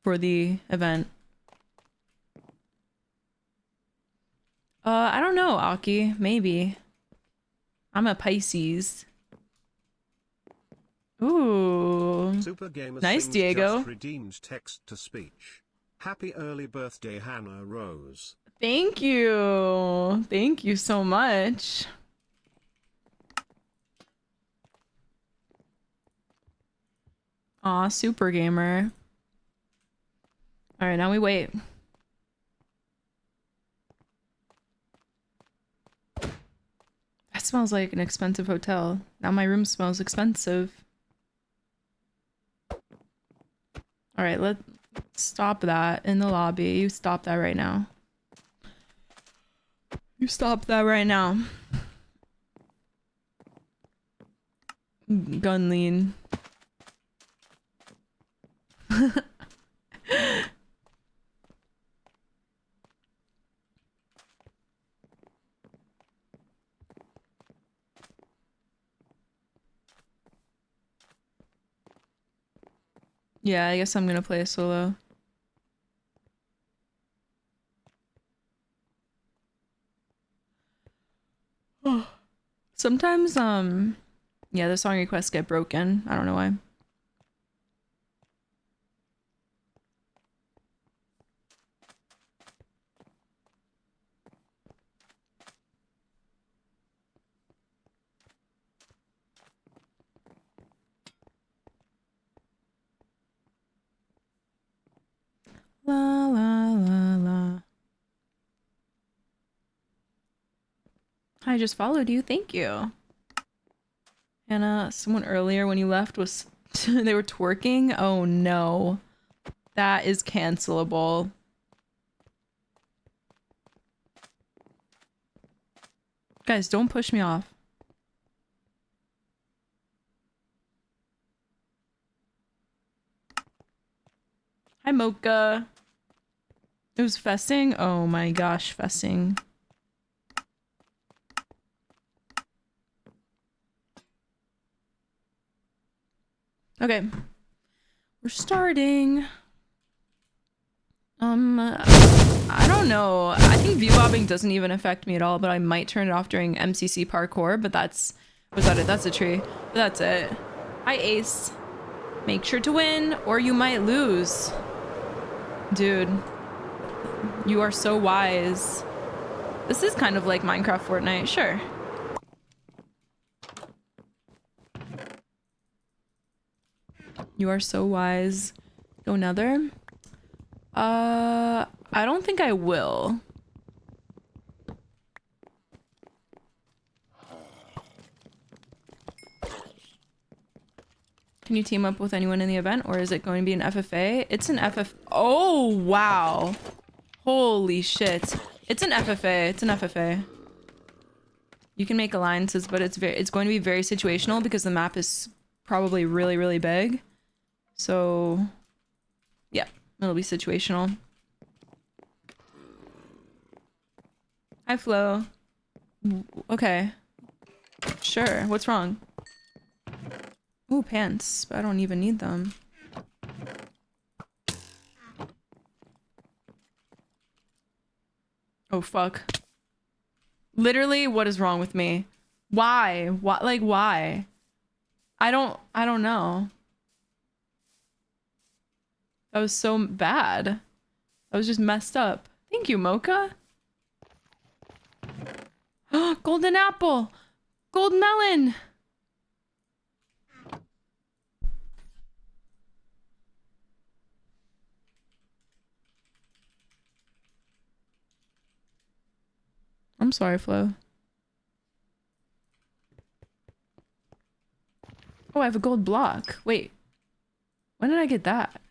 for the event. I don't know, Aki. Maybe. I'm a Pisces. Ooh. Super Gamer Nice, Sings Diego. just redeemed text to speech. Happy early birthday, Hannah Rose. Thank you. Thank you so much. Aw, super gamer. All right, now we wait. That smells like an expensive hotel. Now my room smells expensive. All right, let's stop that in the lobby. You stop that right now. You stop that right now. Gun lean. Yeah, I guess I'm gonna play a solo. Sometimes, yeah, the song requests get broken. I don't know why. La la la la. I just followed you. Thank you. Hannah, someone earlier when you left was they were twerking. Oh no. That is cancelable. Guys, don't push me off. Hi, Mocha. It was fessing? Oh my gosh, fessing. Okay. We're starting. I don't know. I think view bobbing doesn't even affect me at all, but I might turn it off during MCC parkour, but was that it? That's a tree. But that's it. Hi, Ace. Make sure to win, or you might lose. Dude. You are so wise. This is kind of like Minecraft Fortnite, sure. You are so wise. Go another. I don't think I will. Can you team up with anyone in the event, or is it going to be an FFA? It's an FF. Oh, wow. Holy shit. It's an FFA. It's an FFA. You can make alliances, but it's going to be very situational because the map is probably really, really big. So, yeah, it'll be situational. Hi, Flo. Okay. Sure. What's wrong? Ooh, pants. But I don't even need them. Oh, fuck. Literally, what is wrong with me? Why? What? Like, why? I don't know. That was so bad. That was just messed up. Thank you, Mocha. Golden apple. Gold melon. I'm sorry, Flo. Oh, I have a gold block. Wait. When did I get that?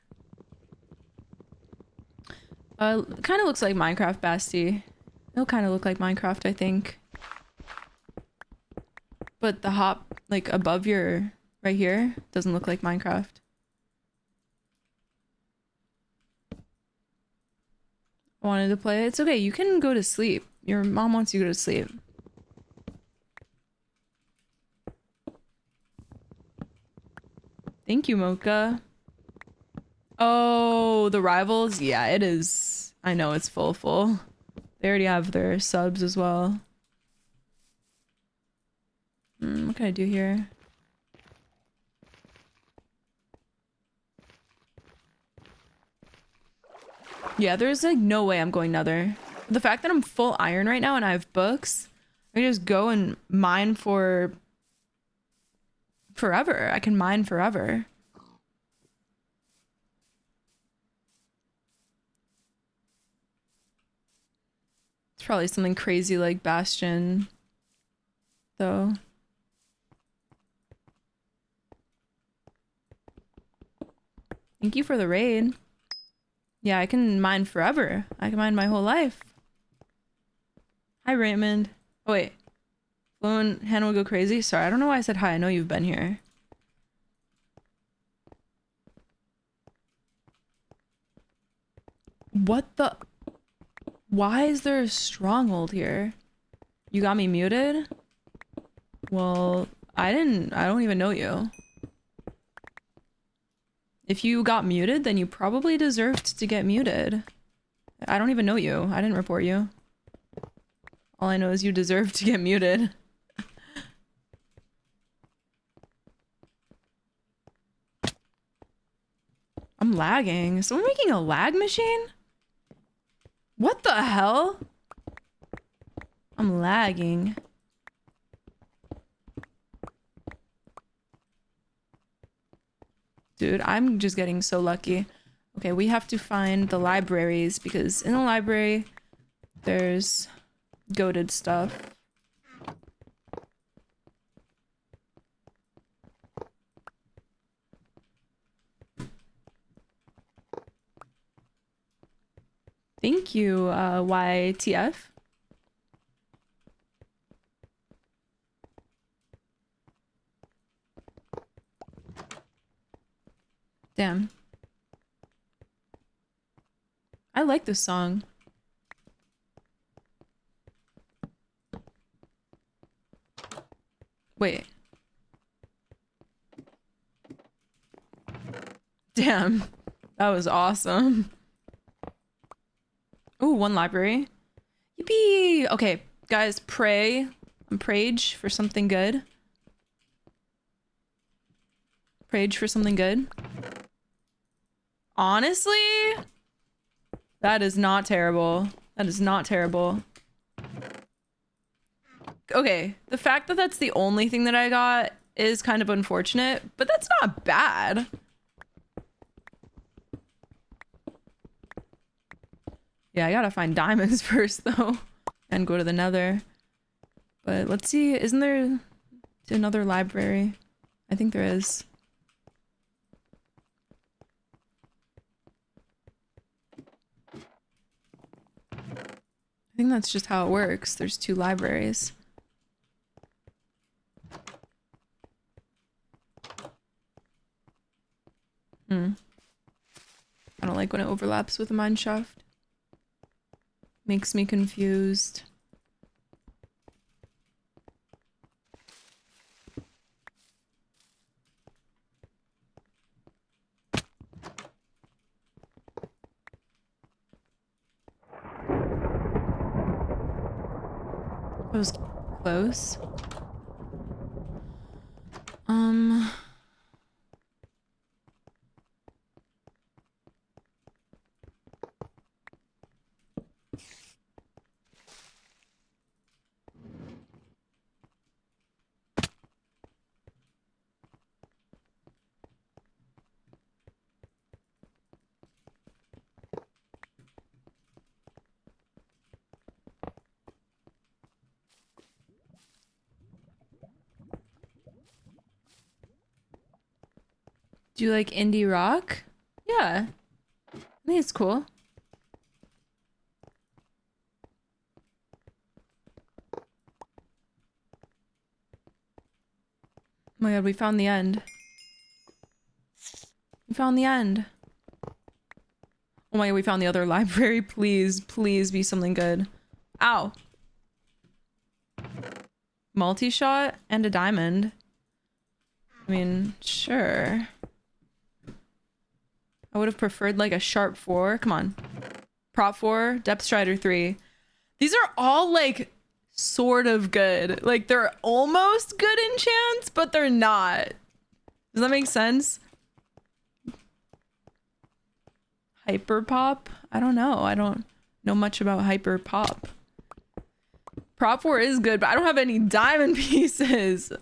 Kind of looks like Minecraft, Basti. It'll kind of look like Minecraft, I think. But the hop, like, above your... right here, doesn't look like Minecraft. I wanted to play it. It's okay, you can go to sleep. Your mom wants you to go to sleep. Thank you, Mocha. Oh, the rivals? Yeah, it is. I know it's full. They already have their subs as well. What can I do here? Yeah, there's like no way I'm going nether. The fact that I'm full iron right now and I have books, I can just go and mine for forever. I can mine forever. It's probably something crazy like Bastion, though. Thank you for the raid. Yeah, I can mine forever. I can mine my whole life. Hi, Raymond. Oh, wait. Flo and Hannah will go crazy? Sorry, I don't know why I said hi. I know you've been here. What the? Why is there a stronghold here? You got me muted? Well, I don't even know you. If you got muted, then you probably deserved to get muted. I don't even know you. I didn't report you. All I know is you deserve to get muted. I'm lagging. Is someone making a lag machine? What the hell? I'm lagging. Dude, I'm just getting so lucky. Okay, we have to find the libraries because in the library there's goated stuff. Thank you, YTF. Damn. I like this song. Wait. Damn. That was awesome. Ooh, one library. Yippee! Okay, guys, pray. Prage for something good. Prage for something good. Honestly, that is not terrible. That is not terrible. Okay, the fact that that's the only thing that I got is kind of unfortunate, but that's not bad. Yeah, I gotta find diamonds first, though, and go to the nether. But let's see, isn't there another library? I think there is. I think that's just how it works. There's two libraries. I don't like when it overlaps with a mine shaft. Makes me confused. That was close. Do you like indie rock? Yeah. I think it's cool. Oh my god, we found the end. We found the end. Oh my god, we found the other library. Please, please be something good. Ow. Multi-shot and a diamond. I mean, sure. I would have preferred like a sharp 4. Come on. Prop 4, depth strider 3. These are all like sort of good. Like they're almost good enchants, but they're not. Does that make sense? Hyper pop? I don't know. I don't know much about hyper pop. Prop 4 is good, but I don't have any diamond pieces.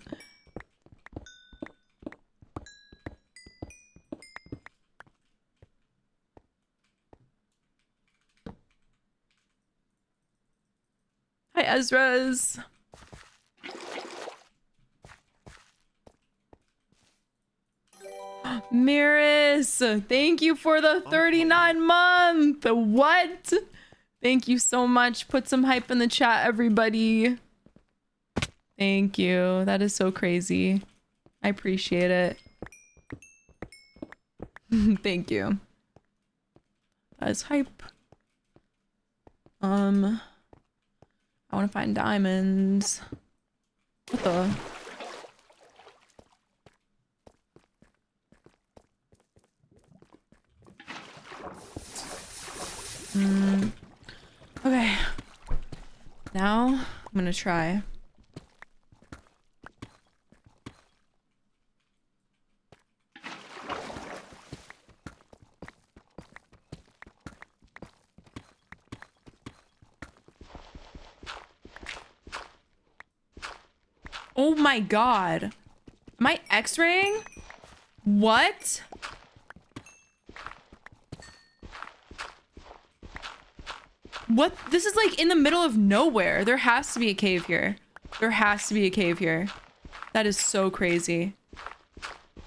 Hi, Ezra's. Miris, thank you for the 39 month. What? Thank you so much. Put some hype in the chat, everybody. Thank you. That is so crazy. I appreciate it. Thank you. That is hype. I want to find diamonds. What the? Okay. Now I'm gonna try. Oh my god. Am I X-raying? What? What? This is like in the middle of nowhere. There has to be a cave here. There has to be a cave here. That is so crazy.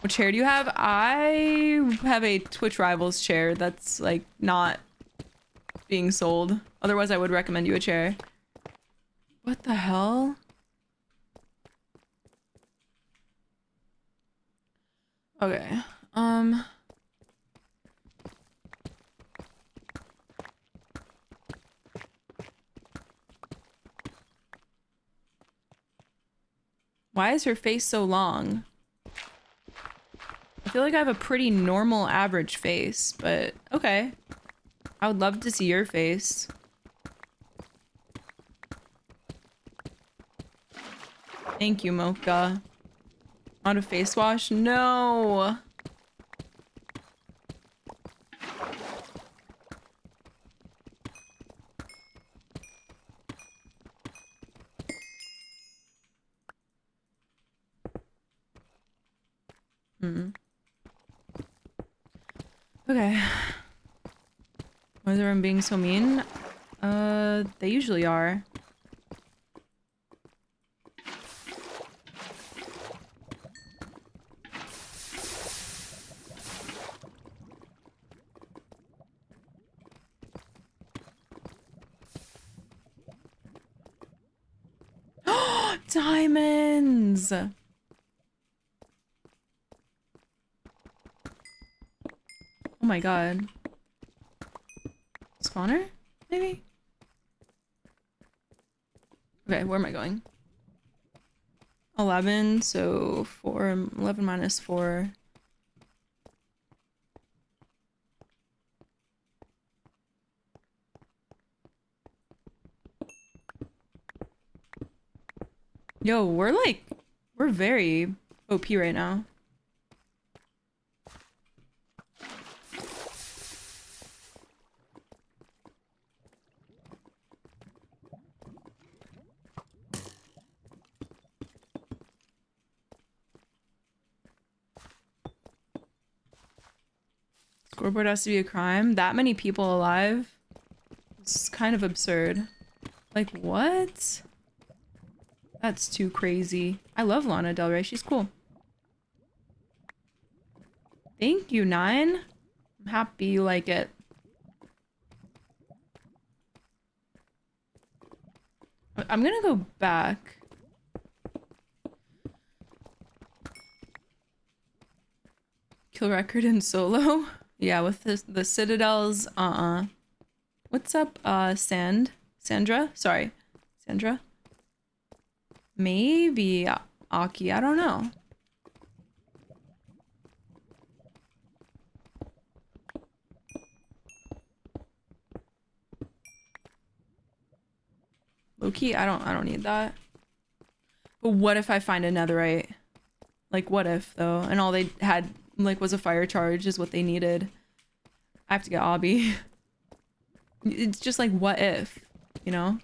What chair do you have? I have a Twitch Rivals chair that's like not being sold. Otherwise, I would recommend you a chair. What the hell? Okay. Why is her face so long? I feel like I have a pretty normal average face, but okay. I would love to see your face. Thank you, Mocha. On a face wash? No. Okay. Why is everyone being so mean? They usually are. Diamonds! Oh my god. Spawner? Maybe? Okay, where am I going? 11, so 4, 11 minus 4. Yo, we're very OP right now. Scoreboard has to be a crime? That many people alive? It's kind of absurd. Like, what? That's too crazy. I love Lana Del Rey. She's cool. Thank you, 9. I'm happy you like it. I'm gonna go back. Kill record in solo? Yeah, with the Citadels, What's up, Sandra? Sorry. Sandra? Maybe Aki, I don't know. Low-key, I don't need that. But what if I find a netherite? Like, what if, though? And all they had, like, was a fire charge is what they needed. I have to get obby. It's just like, what if? You know?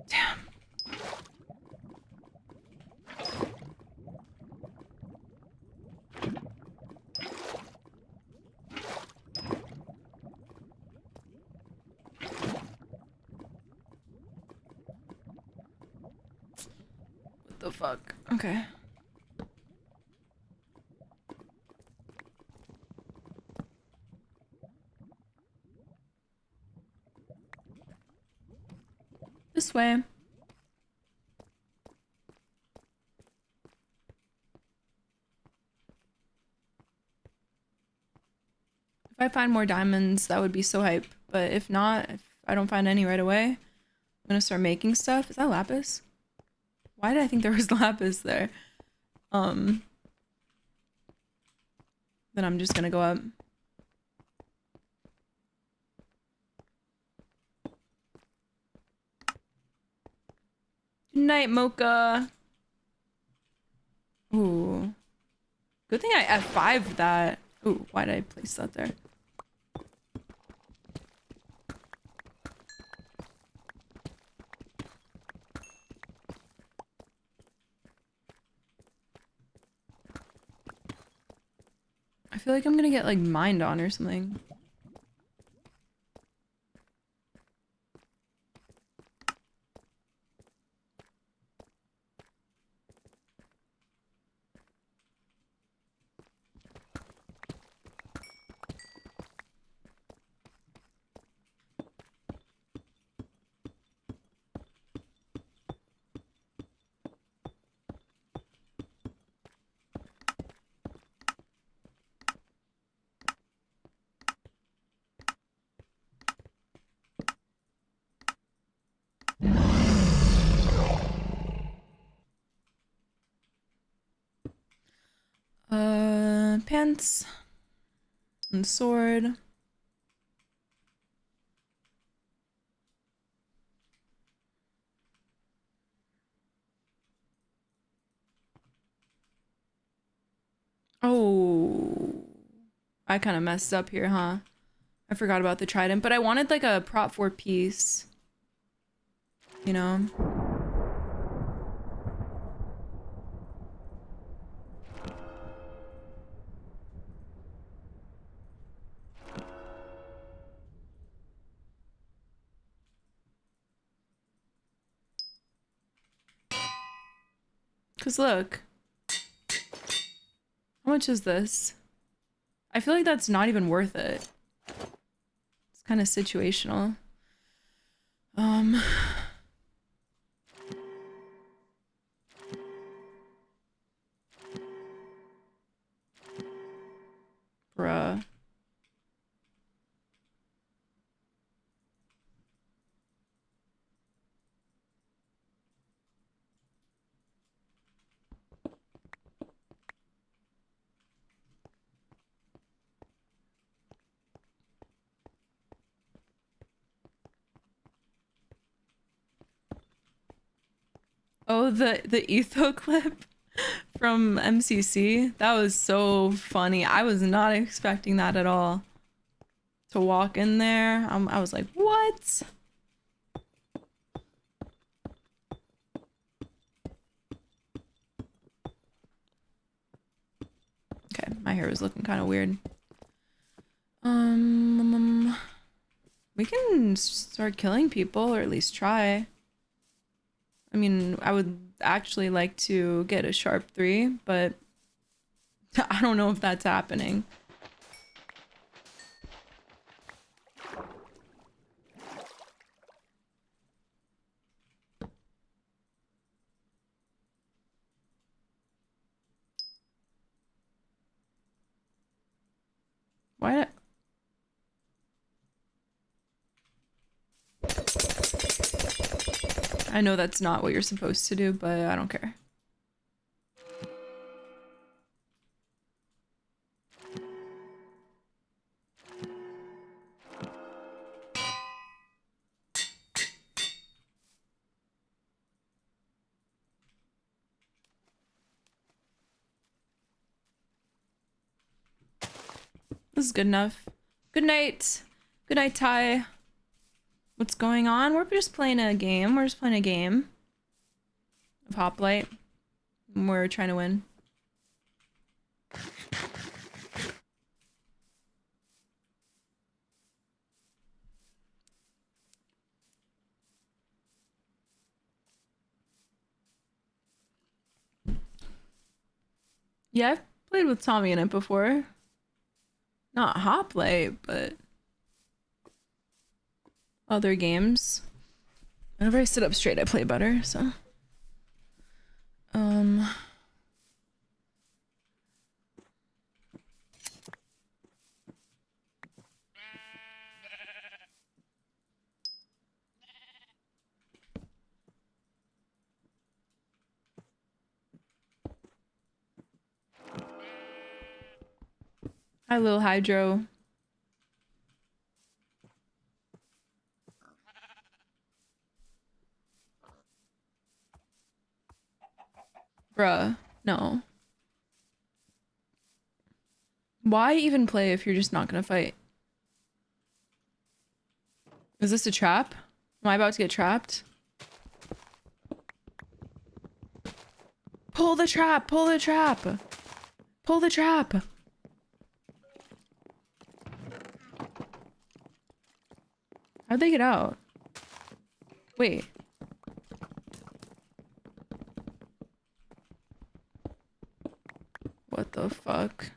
Damn. What the fuck? Okay. This way. If I find more diamonds, that would be so hype. But if not, if I don't find any right away, I'm gonna start making stuff. Is that lapis? Why did I think there was lapis there? Then I'm just gonna go up. Good night, Mocha. Ooh. Good thing I F5'd that. Ooh, why did I place that there? I feel like I'm gonna get like mined on or something. Pants and sword. Oh, I kind of messed up here, huh? I forgot about the trident, but I wanted like a prop 4 piece, you know? Cause look, how much is this? I feel like that's not even worth it. It's kind of situational. Bruh. Oh, the etho clip from MCC. That was so funny. I was not expecting that at all. To walk in there, I was like, what? Okay, my hair was looking kind of weird. We can start killing people, or at least try. I mean, I would actually like to get a sharp 3, but I don't know if that's happening. Why? I know that's not what you're supposed to do, but I don't care. This is good enough. Good night. Good night, Ty. What's going on? We're just playing a game. We're just playing a game of hoplite. We're trying to win. Yeah, I've played with Tommy in it before. Not hoplite, but other games. Whenever I sit up straight, I play better, so. Hi, little Hydro. Bruh, no. Why even play if you're just not gonna fight? Is this a trap? Am I about to get trapped? Pull the trap! Pull the trap! Pull the trap! How'd they get out? Wait. What the fuck?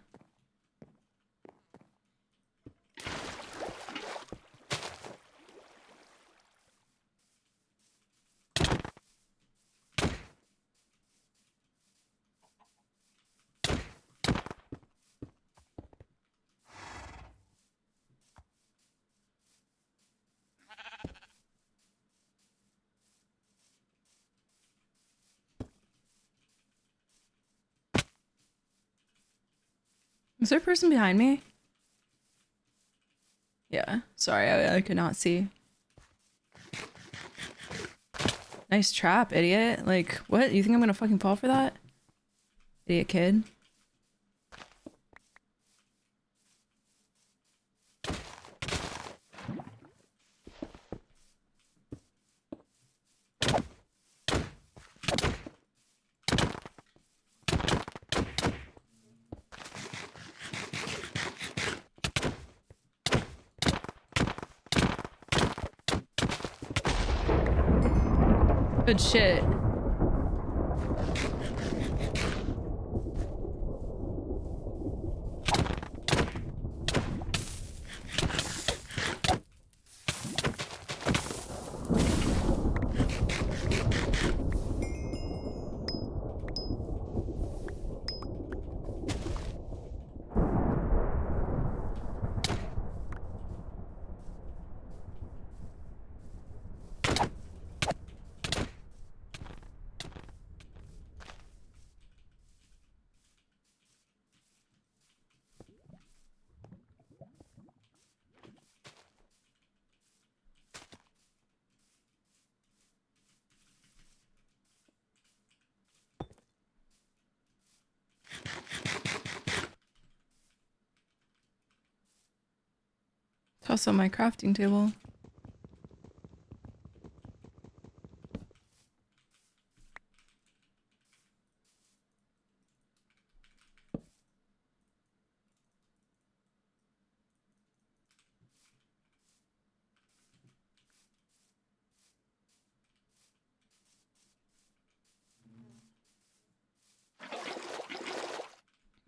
Is there a person behind me? Yeah, sorry, I could not see. Nice trap, idiot. Like, what? You think I'm gonna fucking fall for that? Idiot kid. Good shit. Toss on my crafting table.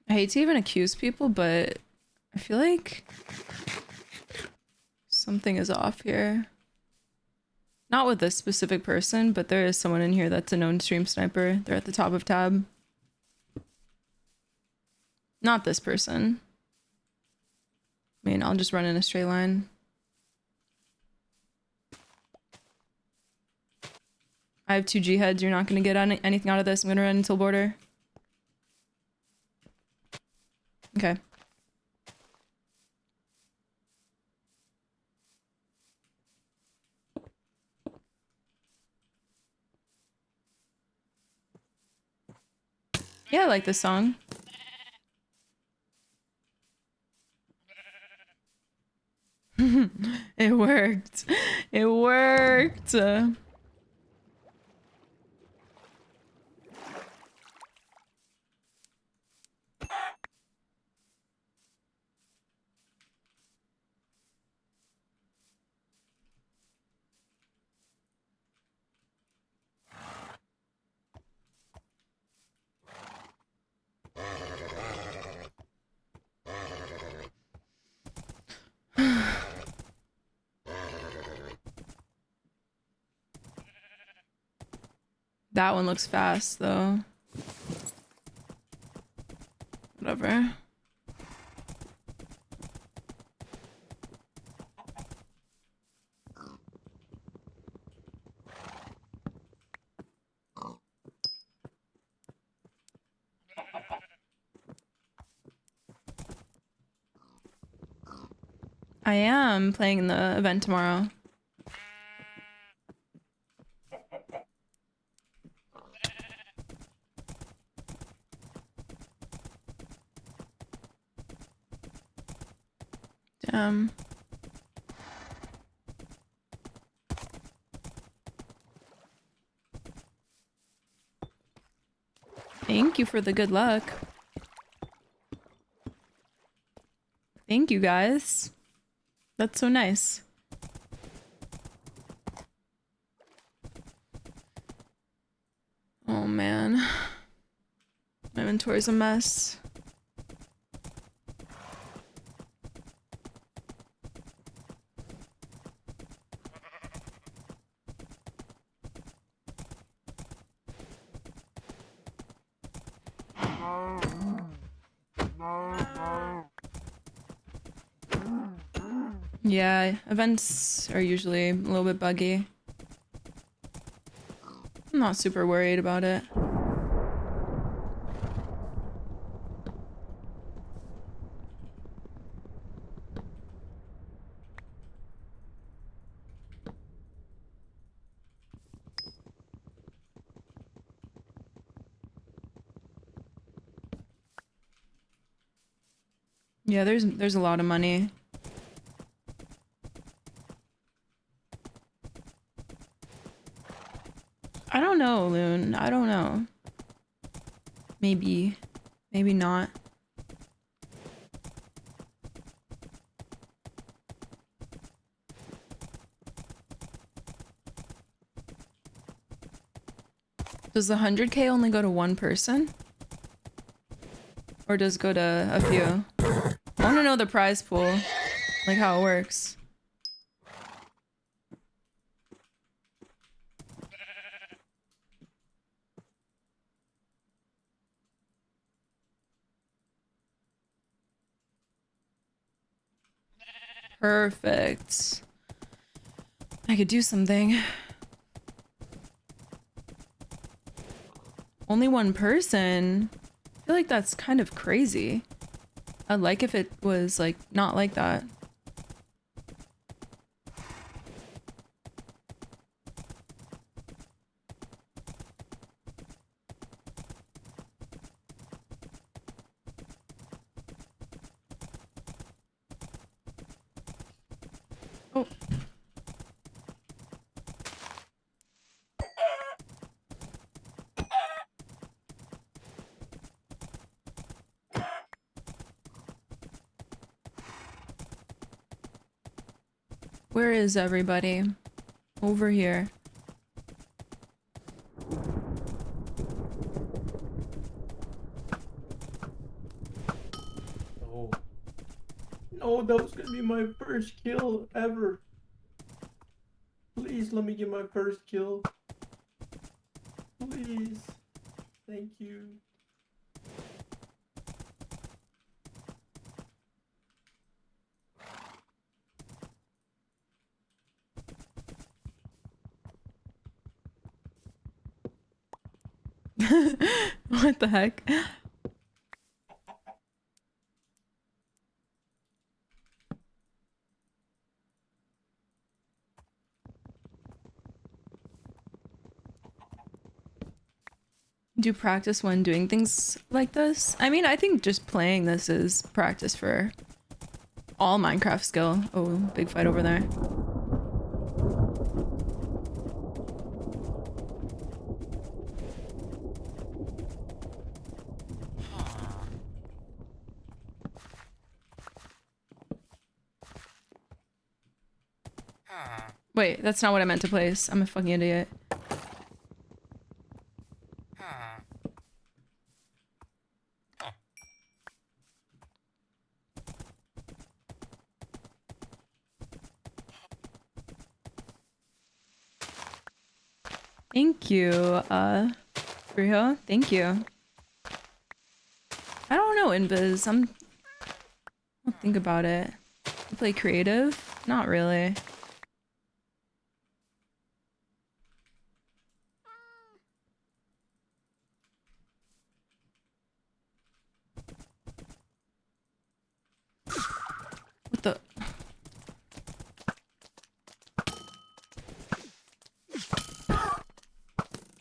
I hate to even accuse people, but I feel like something is off here. Not with this specific person, but there is someone in here that's a known stream sniper. They're at the top of tab. Not this person. I mean, I'll just run in a straight line. I have 2 G heads. You're not going to get anything out of this. I'm going to run until border. Okay. Yeah, I like this song. It worked. It worked. That one looks fast though. Whatever. I am playing in the event tomorrow. Damn. Thank you for the good luck. Thank you guys. That's so nice. Oh man. My inventory's a mess. Yeah, events are usually a little bit buggy. I'm not super worried about it. Yeah, there's a lot of money. I don't know, Loon. I don't know. Maybe. Maybe not. Does the 100K only go to one person? Or does it go to a few? I want to know the prize pool. Like how it works. Perfect. I could do something. Only one person? I feel like that's kind of crazy. I'd like if it was like not like that. Oh. Where is everybody? Over here. Oh. No, that was gonna be my first kill ever. Please let me get my first kill. Please. Thank you. What the heck? Do you practice when doing things like this? I mean, I think just playing this is practice for all Minecraft skill. Oh, big fight over there. Wait, that's not what I meant to place. I'm a fucking idiot. Thank you, Riho. Thank you. I don't know, Invis. I'll think about it. You play creative? Not really. What the?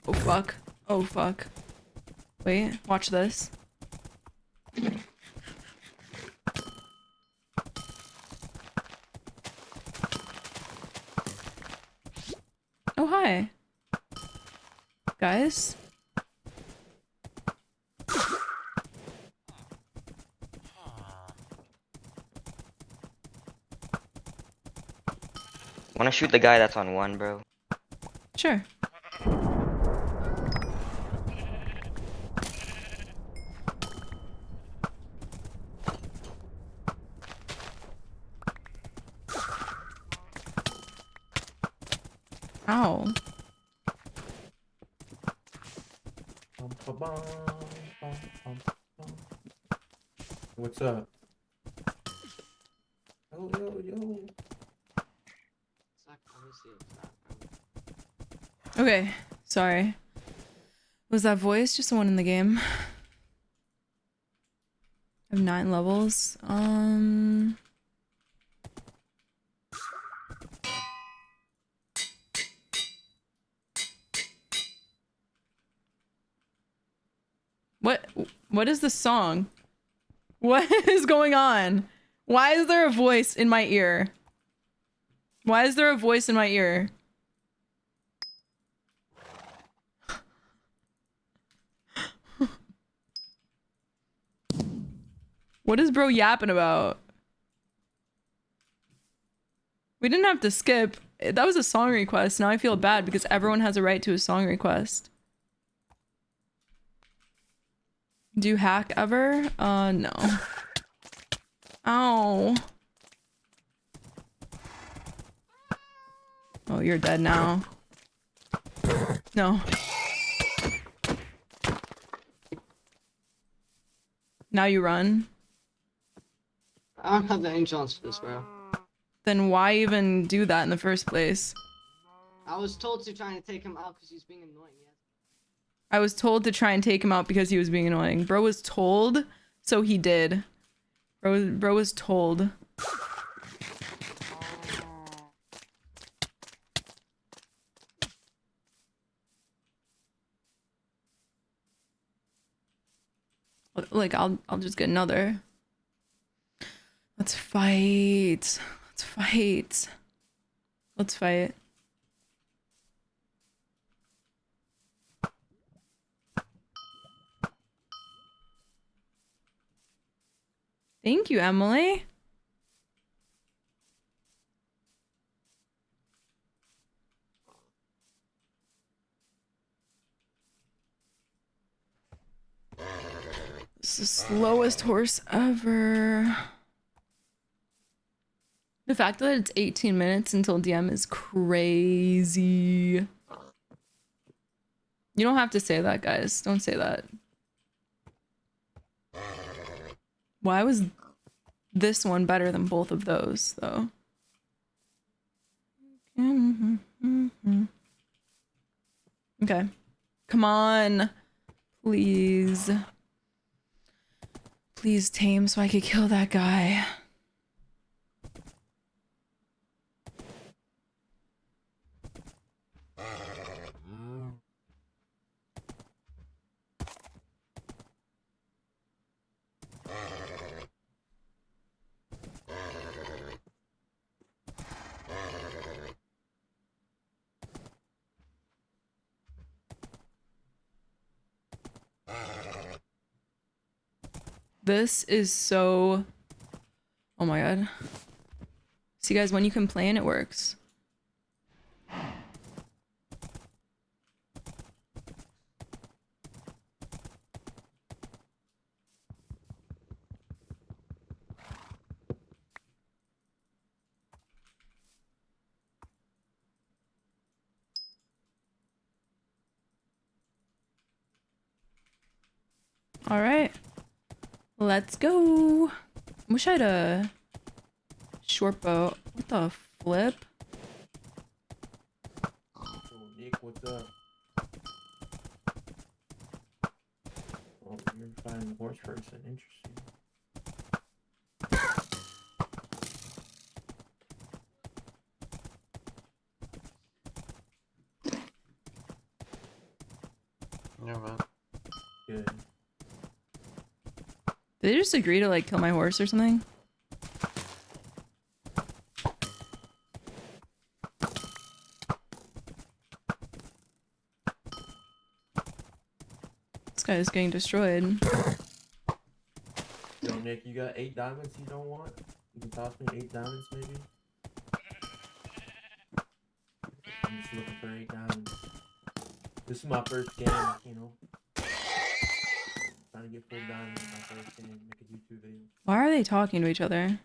Oh fuck. Oh fuck. Wait, watch this. Oh hi. Guys. Wanna shoot the guy that's on 1, bro? Sure. Ow. What's up? Yo, yo, yo. Okay, sorry. Was that voice just the one in the game? I have 9 levels. What is the song? What is going on? Why is there a voice in my ear? Why is there a voice in my ear? What is bro yapping about? We didn't have to skip. That was a song request. Now I feel bad because everyone has a right to a song request. Do you hack ever? No. Ow. Oh, you're dead now. No. Now you run. I don't have the angels for this, bro. Then why even do that in the first place? I was told to try and take him out because he's being annoying. Yeah. I was told to try and take him out because he was being annoying. Bro was told, so he did. Bro was told. Like, I'll just get another. Let's fight. Let's fight. Let's fight. Thank you, Emily. It's the slowest horse ever. The fact that it's 18 minutes until DM is crazy. You don't have to say that, guys. Don't say that. Why was this one better than both of those, though? Okay. Come on. Please. Please tame so I could kill that guy. This is so... Oh my god. See guys, when you complain, it works. All right, let's go. Wish I had a short bow. What the flip? Oh, Nick, what's up? Oh, you're finding the horse person. Interesting. Yeah, man. Good. Did they just agree to like kill my horse or something? This guy is getting destroyed. Yo, Nick, you got 8 diamonds you don't want? You can toss me 8 diamonds, maybe? I'm just looking for 8 diamonds. This is my first game, you know? Trying to get full diamonds in my first game, make a YouTube video. Why are they talking to each other?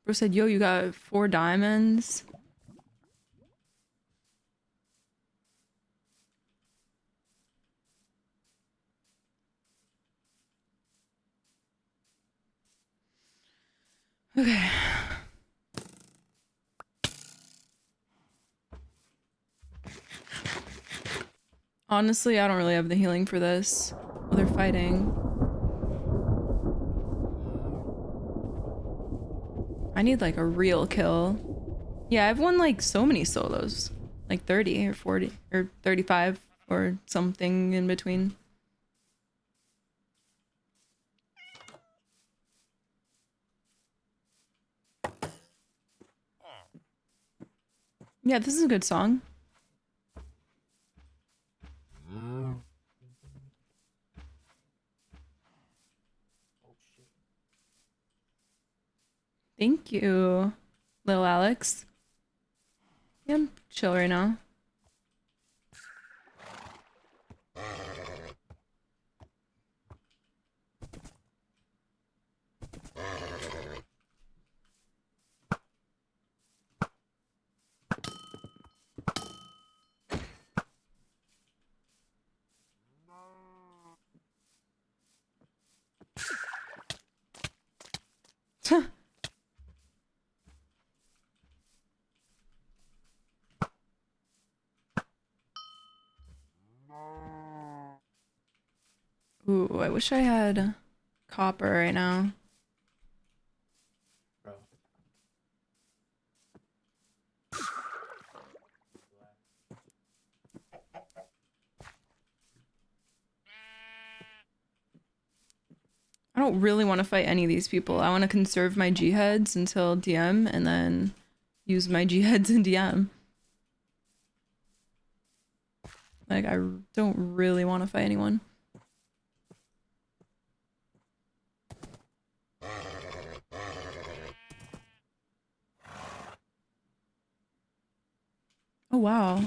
Bro said, yo, you got 4 diamonds. Okay. Honestly, I don't really have the healing for this. Oh, they're fighting. I need like a real kill. Yeah, I've won like so many solos. Like 30 or 40 or 35 or something in between. Yeah, this is a good song. Thank you, little Alex. Yeah, I'm chill right now. Ooh, I wish I had copper right now. Bro. I don't really want to fight any of these people. I want to conserve my G heads until DM and then use my G heads in DM. Like, I don't really want to fight anyone. Oh, wow.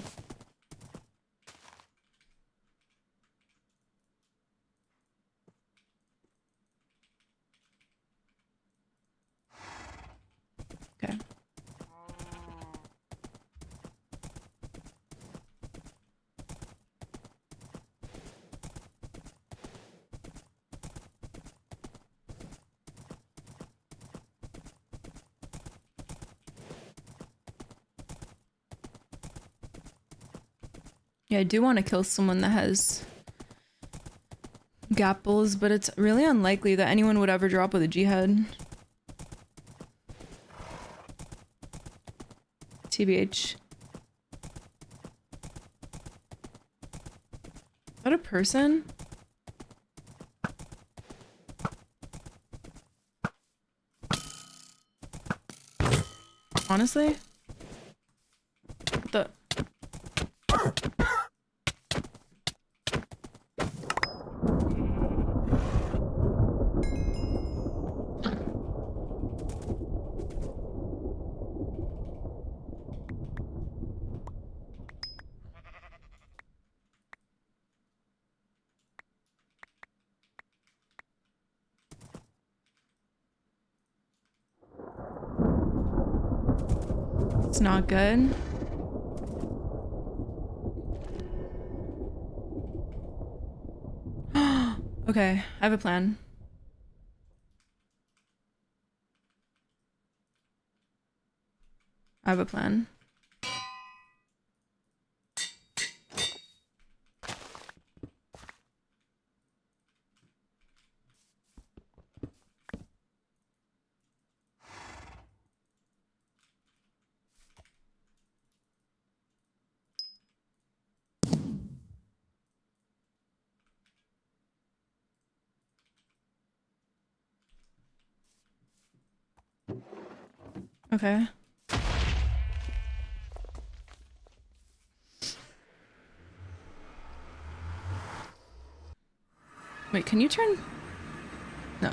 Okay. Yeah, I do want to kill someone that has gapples, but it's really unlikely that anyone would ever drop with a G-head. TBH. Is that a person? Honestly? It's not good. Okay, I have a plan. I have a plan. Okay. Wait, can you turn? No.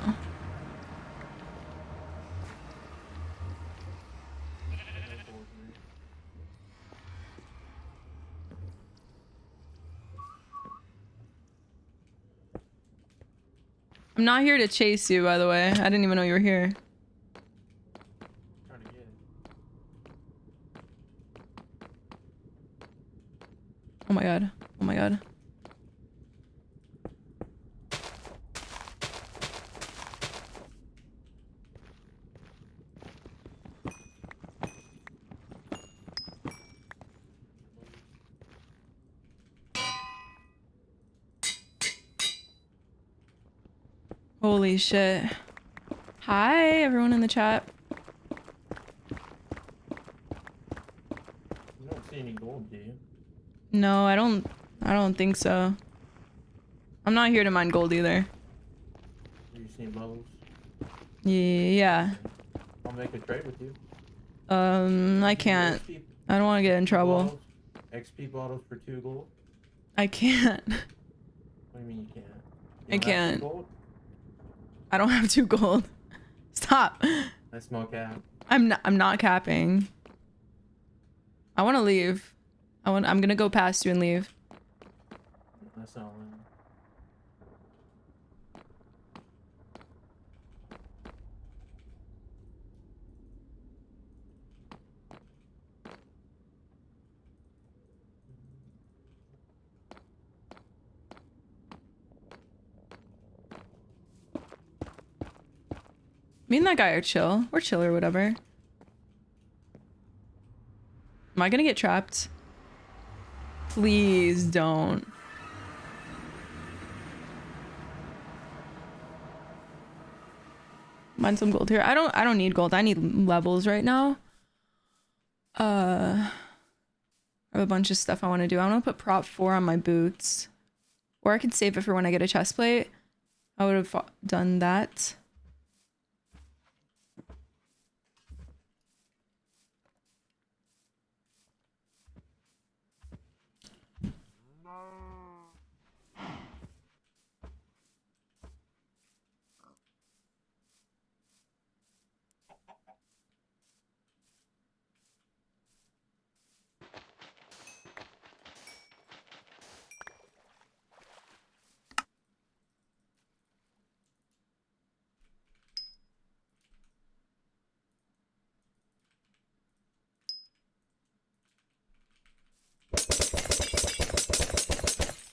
I'm not here to chase you, by the way. I didn't even know you were here. Trying to get it. Oh my god. Oh my god. Holy shit. Hi, everyone in the chat. You don't see any gold, do you? No, I don't think so. I'm not here to mine gold either. Do you see levels? Yeah. I'll make a trade with you. I can't. I don't want to get in trouble. Bottles, XP bottles for 2 gold. I can't. What do you mean you can't? I You don't have 2 can't. gold? I don't have 2 gold. Stop. That's no cap. I'm not capping. I want to leave. I'm gonna go past you and leave. That's not one. Me and that guy are chill. We're chill or whatever. Am I gonna get trapped? Please don't. Mine some gold here. I don't need gold. I need levels right now. I have a bunch of stuff I want to do. I want to put prop 4 on my boots. Or I could save it for when I get a chest plate. I would have done that.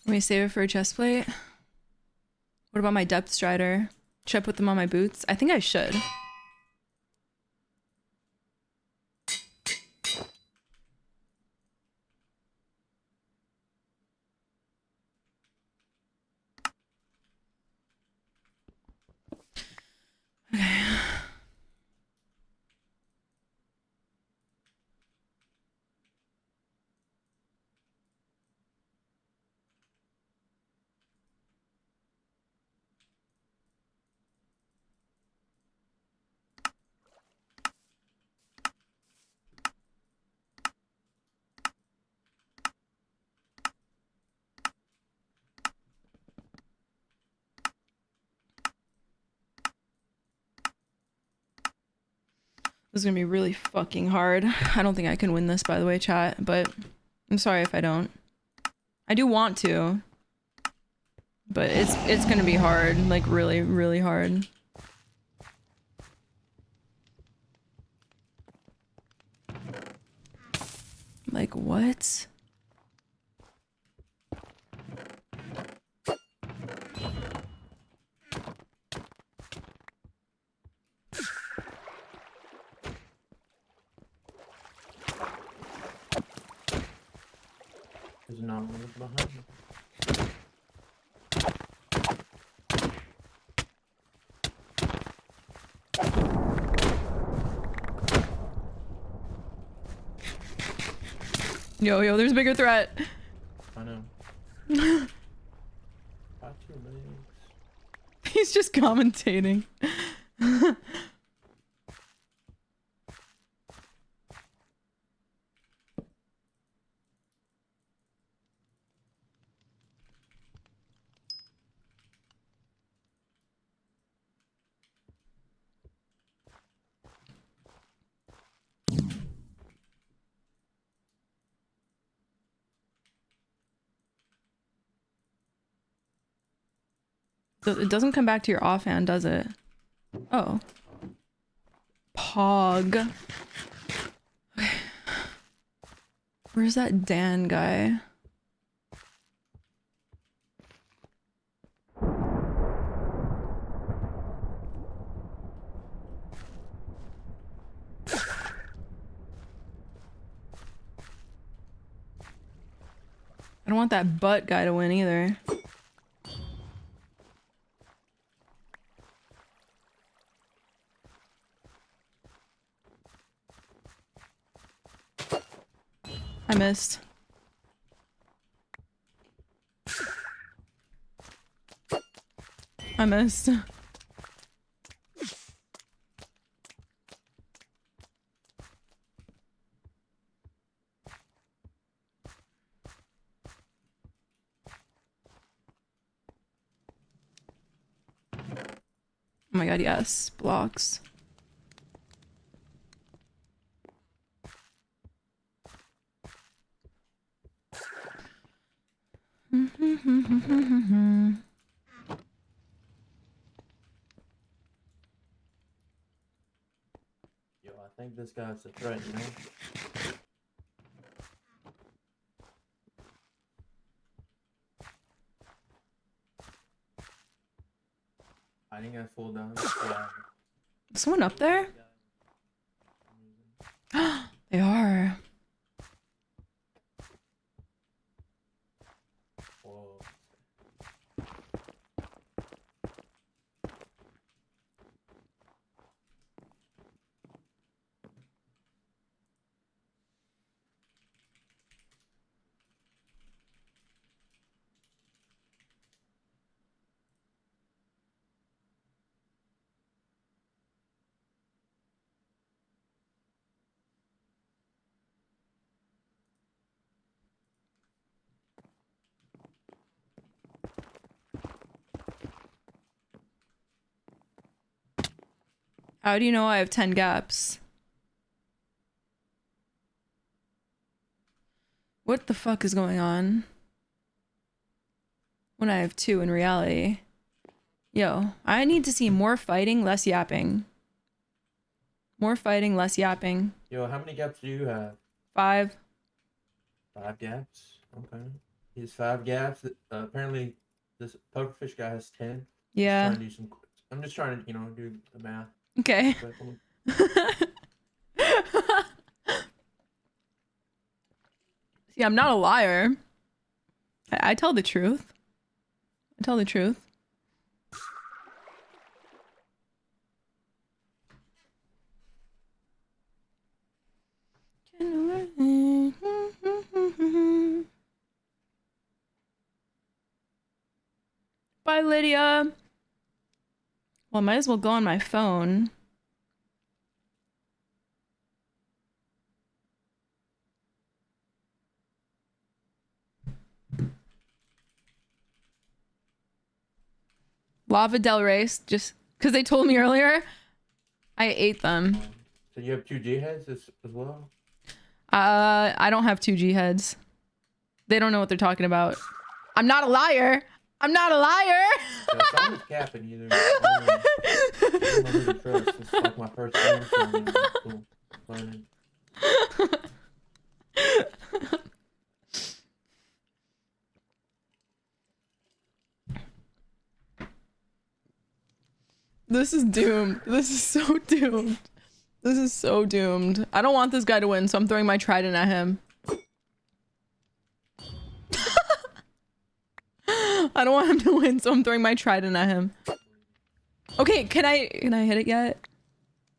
Let me save it for a chest plate. What about my depth strider? Should I put them on my boots? I think I should. Okay. This is gonna be really fucking hard. I don't think I can win this, by the way, chat, but I'm sorry if I don't. I do want to, but it's gonna be hard, like really, really hard. Like, what? There's not one behind me. Yo, there's a bigger threat. I know. Watch your legs. He's just commentating. It doesn't come back to your offhand, does it? Oh. Pog. Okay. Where's that Dan guy? I don't want that butt guy to win either. I missed. I missed. Oh my god, yes. Blocks. Yo, I think this guy's a threat, you know? I think I fall down. Yeah. Is someone up there? They are. Whoa. How do you know I have 10 gaps? What the fuck is going on? When I have 2 in reality. Yo, I need to see more fighting, less yapping. More fighting, less yapping. Yo, how many gaps do you have? 5. 5 gaps? Okay. He has 5 gaps. Apparently, this pokerfish guy has 10. Yeah. I'm just trying to, you know, do the math. Okay. See, I'm not a liar. I tell the truth. I tell the truth. Bye, Lydia. Well, I might as well go on my phone. Lava Del Rey's, just because they told me earlier, I ate them. So you have 2 G heads as well? I don't have 2 G heads. They don't know what they're talking about. I'm not a liar. I'm not a liar. Yeah, someone's capping either. I don't know who to trust. It's like my first game, so I'm cool. Learning. This is doomed. This is so doomed. This is so doomed. I don't want this guy to win, so I'm throwing my trident at him. I don't want him to win, so I'm throwing my trident at him. Okay, can I hit it yet?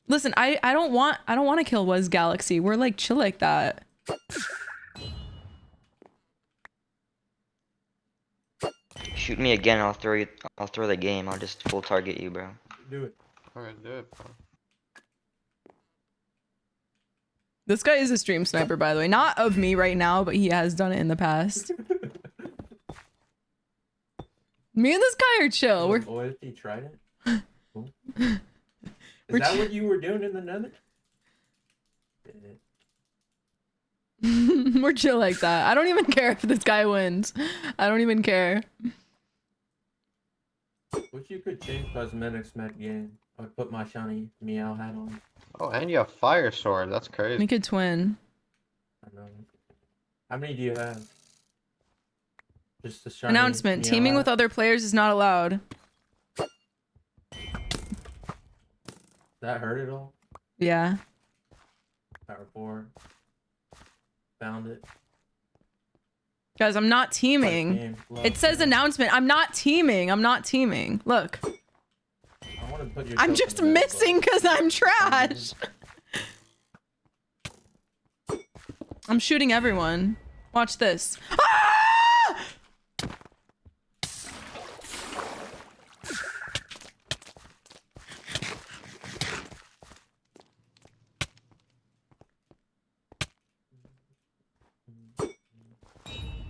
Listen, I don't want to kill Was Galaxy. We're like chill like that. Shoot me again, I'll throw the game. I'll just full target you, bro. Do it. Alright, do it, bro. This guy is a stream sniper, by the way. Not of me right now, but he has done it in the past. Me and this guy are chill. We're OFD trident. Cool. Is that what you were doing in the nether? we're chill like that. I don't even care if this guy wins. I don't even care. Wish you could change cosmetics mid game. I would put my shiny meow hat on. Oh, and you have fire sword. That's crazy. Make it twin. I know. How many do you have? Just the shiny Announcement. meow Teaming hat? with other players is not allowed. That hurt at all? Yeah. Power 4. Found it. Guys, I'm not teaming. It says announcement. I'm not teaming. I'm not teaming. Look. I want to put I'm just missing because I'm trash. I'm shooting everyone. Watch this. Ah!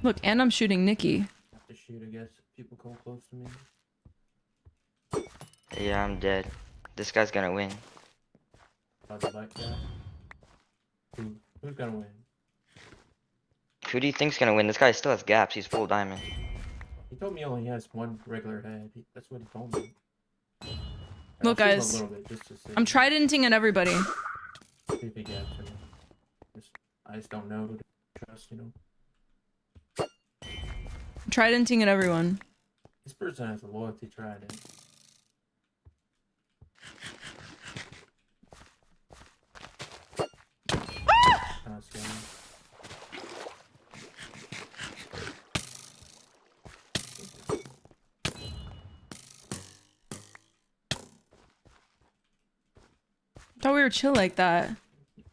Look, and I'm shooting Nikki. I have to shoot, I guess, if people come close to me. Yeah, I'm dead. This guy's gonna win. The black guy. Who's gonna win? Who do you think's gonna win? This guy still has gaps. He's full diamond. He told me he only has one regular head. That's what he told me. Look, I'll shoot him guys. a little bit just to see. I'm tridenting at everybody. See if he gets it. I just don't know who to trust, you know. Tridenting at everyone. This person has a loyalty trident. Kinda scary. Thought we were chill like that.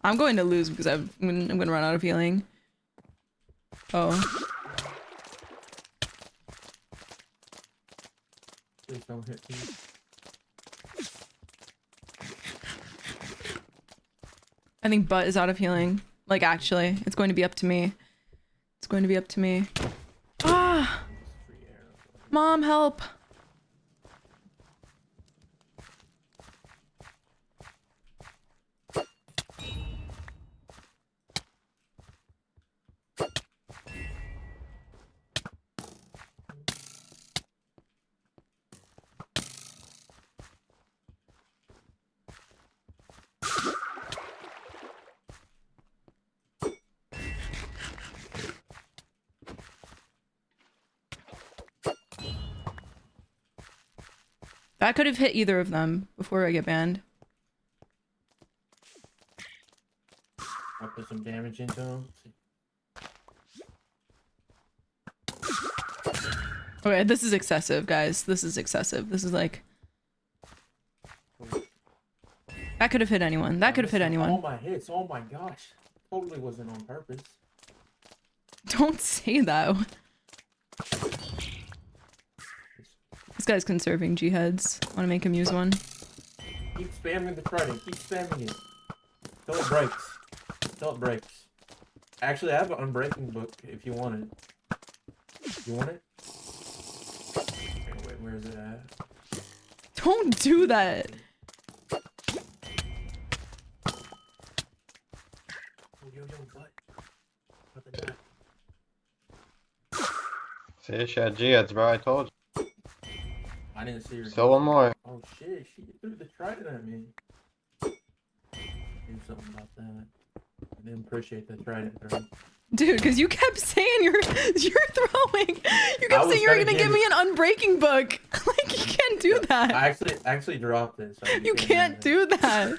I'm going to lose because I'm gonna run out of healing. Oh. Please don't hit me. I think Butt is out of healing. Like, actually, it's going to be up to me. It's going to be up to me. Ah! Mom, help! That could have hit either of them before I get banned. I'll put some damage into him. Okay, this is excessive, guys. This is excessive. This is like... That could have hit anyone. That could have hit anyone. All my hits. Oh my gosh. Totally wasn't on purpose. Don't say that. This guy's conserving G-heads. Want to make him use one? Keep spamming the trident. Keep spamming it. Till it breaks. Till it breaks. Actually, I have an unbreaking book if you want it. You want it? Okay, wait, where is it at? Don't do that. Yo, butt. What the heck? See, she had G-heads, bro. I told you. I didn't see her. Still one more. Oh shit, she threw the trident at me. Do something about that. I didn't appreciate the trident throw. Dude, because you kept saying you're throwing. You kept saying you were gonna gonna give me an unbreaking book. Like, can't do that. I actually dropped it. So You can't do that.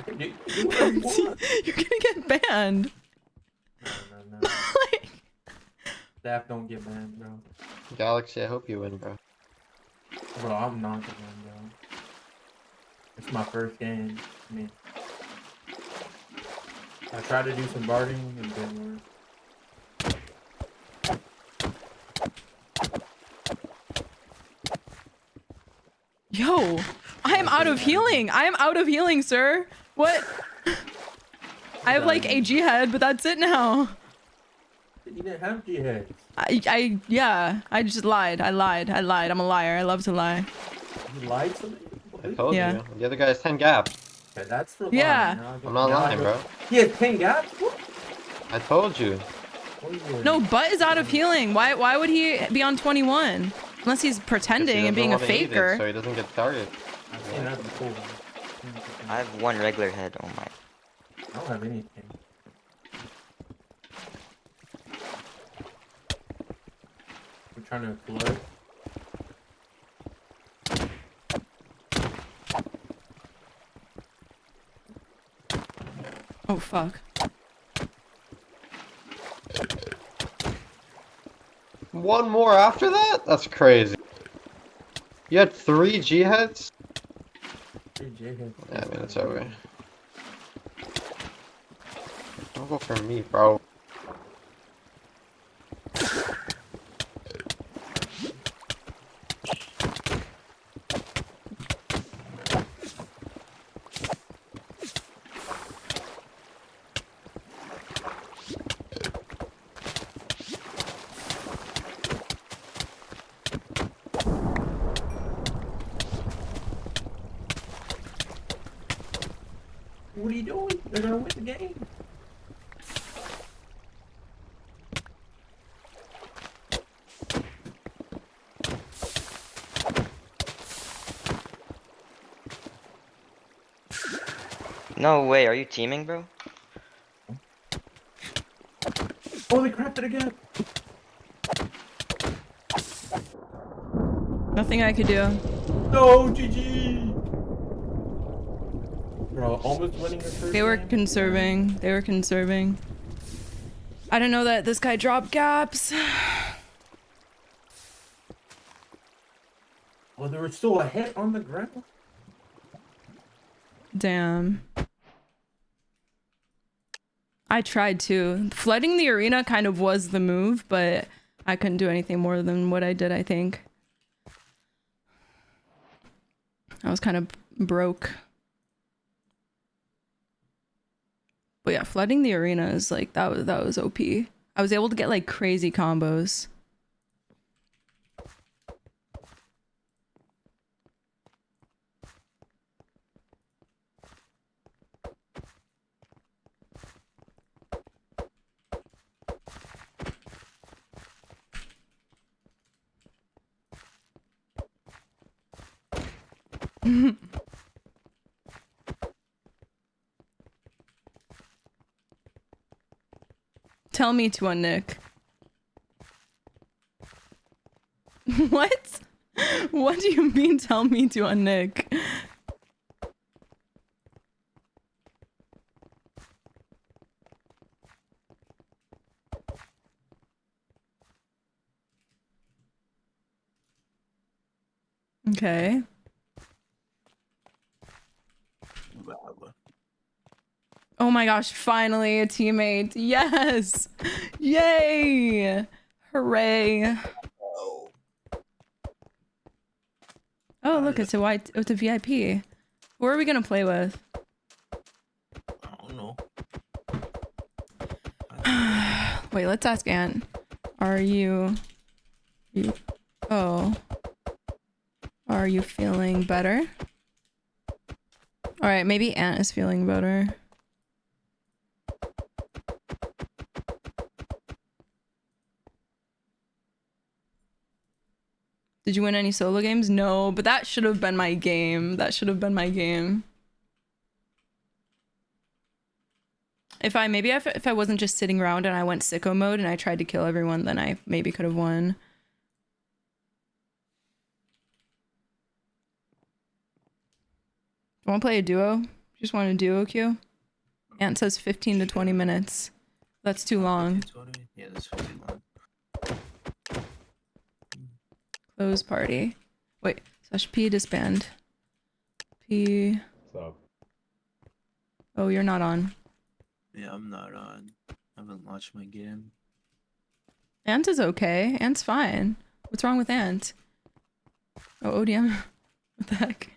Do whatever you want. You're gonna get banned. No. Like, Staff don't get banned, bro. Galaxy, I hope you win, bro. Bro, I'm not gonna win, bro. It's my first game. I mean, I tried to do some bartering and it didn't work. yo, I am out of healing. I am out of healing, sir. What? I have like a G head, but that's it now. You didn't have G heads. Yeah, I just lied. I lied. I'm a liar. I love to lie. You lied to me? I told you. The other guy has 10 gaps. Okay, that's for Yeah. lying. I'm not lying, bro. He has 10 gaps? What? I told you. No, Butt is out of healing. Why would he be on 21? Unless he's pretending and being a faker. So he doesn't get started. I've seen that before. I have one regular head. Oh my. I don't have anything. I'm trying to flood. Oh fuck. One more after that? That's crazy. You had 3 G heads? 3 G heads. Yeah, I mean, it's over. Don't go for me, bro. What are you doing? They're gonna win the game. No way, are you teaming, bro? Holy crap, did I get? Nothing I could do. No, GG! Bro, almost winning the first They were game. conserving. They were conserving. I didn't know that this guy dropped gaps. Oh, there was still a hit on the ground? Damn. I tried to. Flooding the arena kind of was the move, but I couldn't do anything more than what I did, I think. I was kind of broke. But yeah, flooding the arena is like, that was OP. I was able to get like crazy combos. Tell me to unnick. What? What do you mean tell me to unnick? Okay. Oh my gosh, finally a teammate. Yes! Yay! Hooray. Oh, look, it's a VIP. Who are we gonna play with? I don't know. Wait, let's ask Ant. Are you feeling better? Alright, maybe Ant is feeling better. Did you win any solo games? No, but that should have been my game. That should have been my game. If I wasn't just sitting around and I went sicko mode and I tried to kill everyone, then I maybe could have won. Want to play a duo? Just want a duo queue? Ant says 15 to 20 minutes. That's too long. 20? Yeah, that's way too long. Close party. Wait, slash P disband. P. So. Oh, you're not on. Yeah, I'm not on. I haven't launched my game. Ant is okay. Ant's fine. What's wrong with Ant? Oh, ODM. What the heck?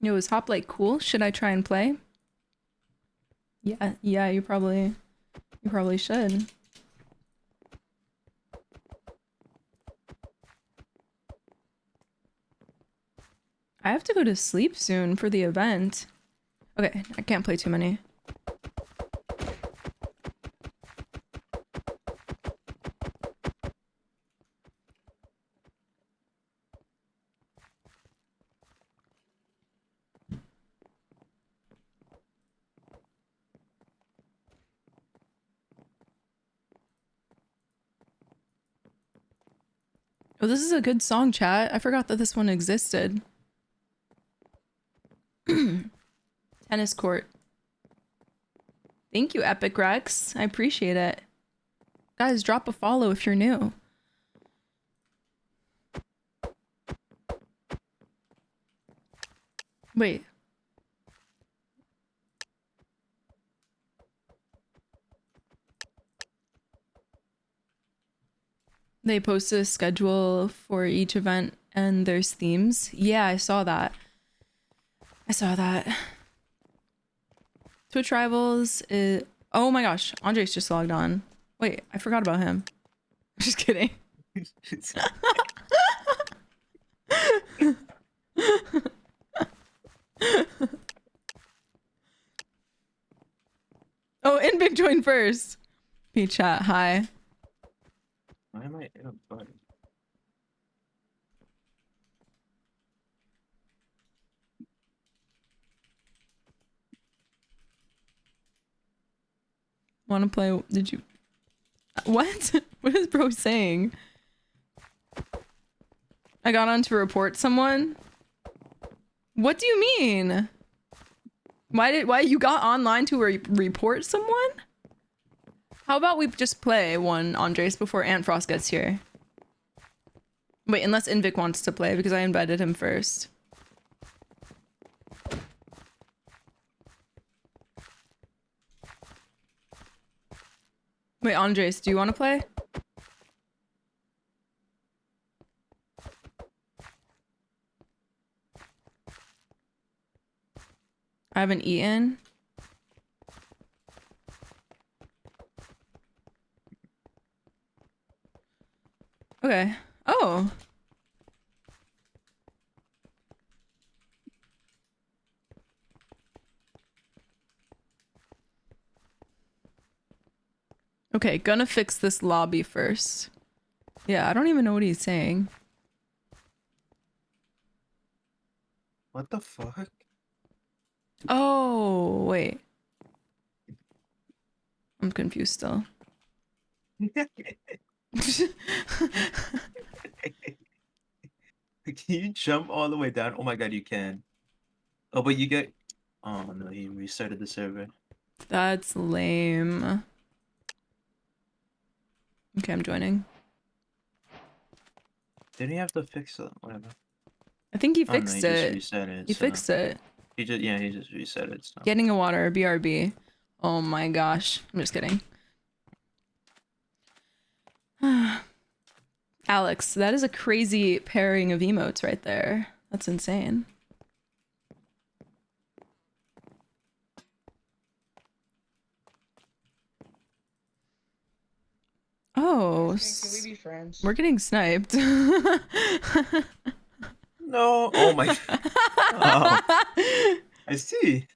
Yo, is hoplite cool? Should I try and play? Yeah, you probably should. I have to go to sleep soon for the event. Okay, I can't play too many. Oh, this is a good song, chat. I forgot that this one existed. Tennis court. Thank you, Epic Rex. I appreciate it. Guys, drop a follow if you're new. Wait. They posted a schedule for each event and there's themes. Yeah, I saw that. Twitch Rivals is... Oh my gosh, Andres just logged on. Wait, I forgot about him. I'm just kidding. Oh, Invic joined first. P chat, hi. Why am I in a button? Want to play? Did you? What? What is bro saying? I got on to report someone. What do you mean? Why you got online to report someone? How about we just play one, Andres, before Ant Frost gets here? Wait, unless Invic wants to play because I invited him first. Wait, Andres, do you want to play? I haven't eaten. Okay. Oh. Okay, gonna fix this lobby first. Yeah, I don't even know what he's saying. What the fuck? Oh, wait. I'm confused still. Can you jump all the way down? Oh my god, you can. Oh, but you get... Oh no, he restarted the server. That's lame. Okay, I'm joining. Didn't he have to fix it? Whatever. I think he Oh, no, fixed he just it. reset it, He so- fixed it. He just reset it. So. Getting a water, BRB. Oh my gosh. I'm just kidding. Alex, that is a crazy pairing of emotes right there. That's insane. Oh, Can we be friends? we're getting sniped. No. Oh my. Oh. I see.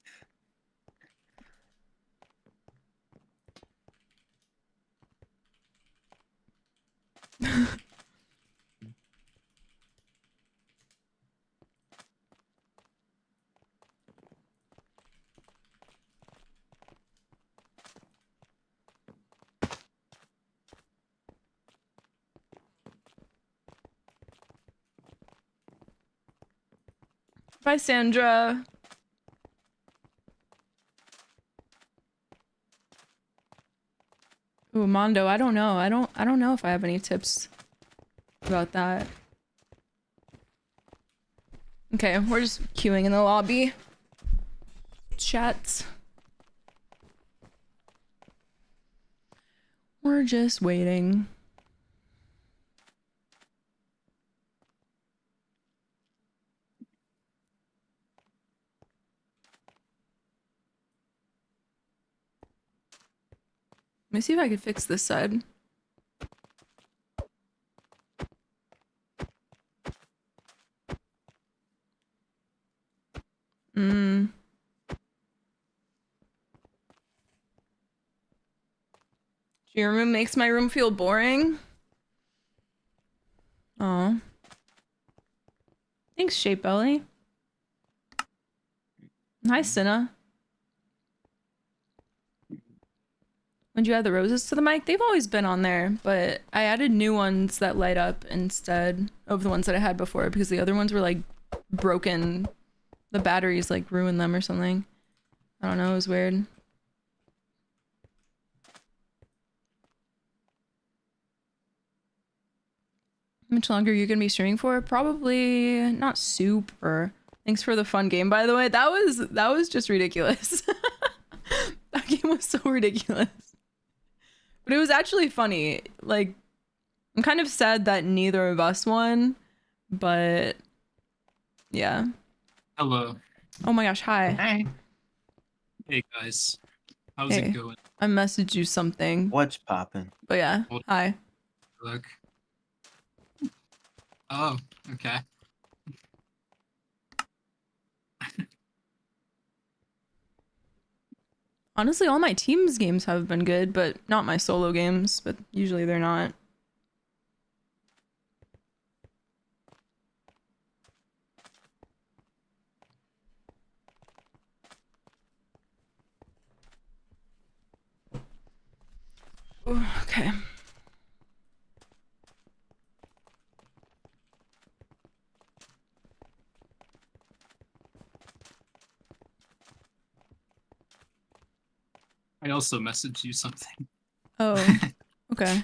Bye, Sandra. Ooh, Mondo, I don't know. I don't know if I have any tips about that. Okay, we're just queuing in the lobby. Chats. We're just waiting. Let me see if I could fix this side. Your room makes my room feel boring. Oh. Thanks, Shape Belly. Hi, Cinna. When'd you add the roses to the mic? They've always been on there, but I added new ones that light up instead of the ones that I had before because the other ones were like broken. The batteries like ruined them or something. I don't know, it was weird. How much longer are you gonna be streaming for? Probably not super. Thanks for the fun game, by the way. That was just ridiculous. That game was so ridiculous. But it was actually funny. Like, I'm kind of sad that neither of us won, but yeah. Hello. Oh my gosh, hi. Hey. Hey guys. How's Hey. it going? I messaged you something. What's poppin'? But yeah, hi. Look. Oh, okay. Honestly, all my team's games have been good, but not my solo games, but usually they're not. Ooh, okay. I also messaged you something. Oh, okay.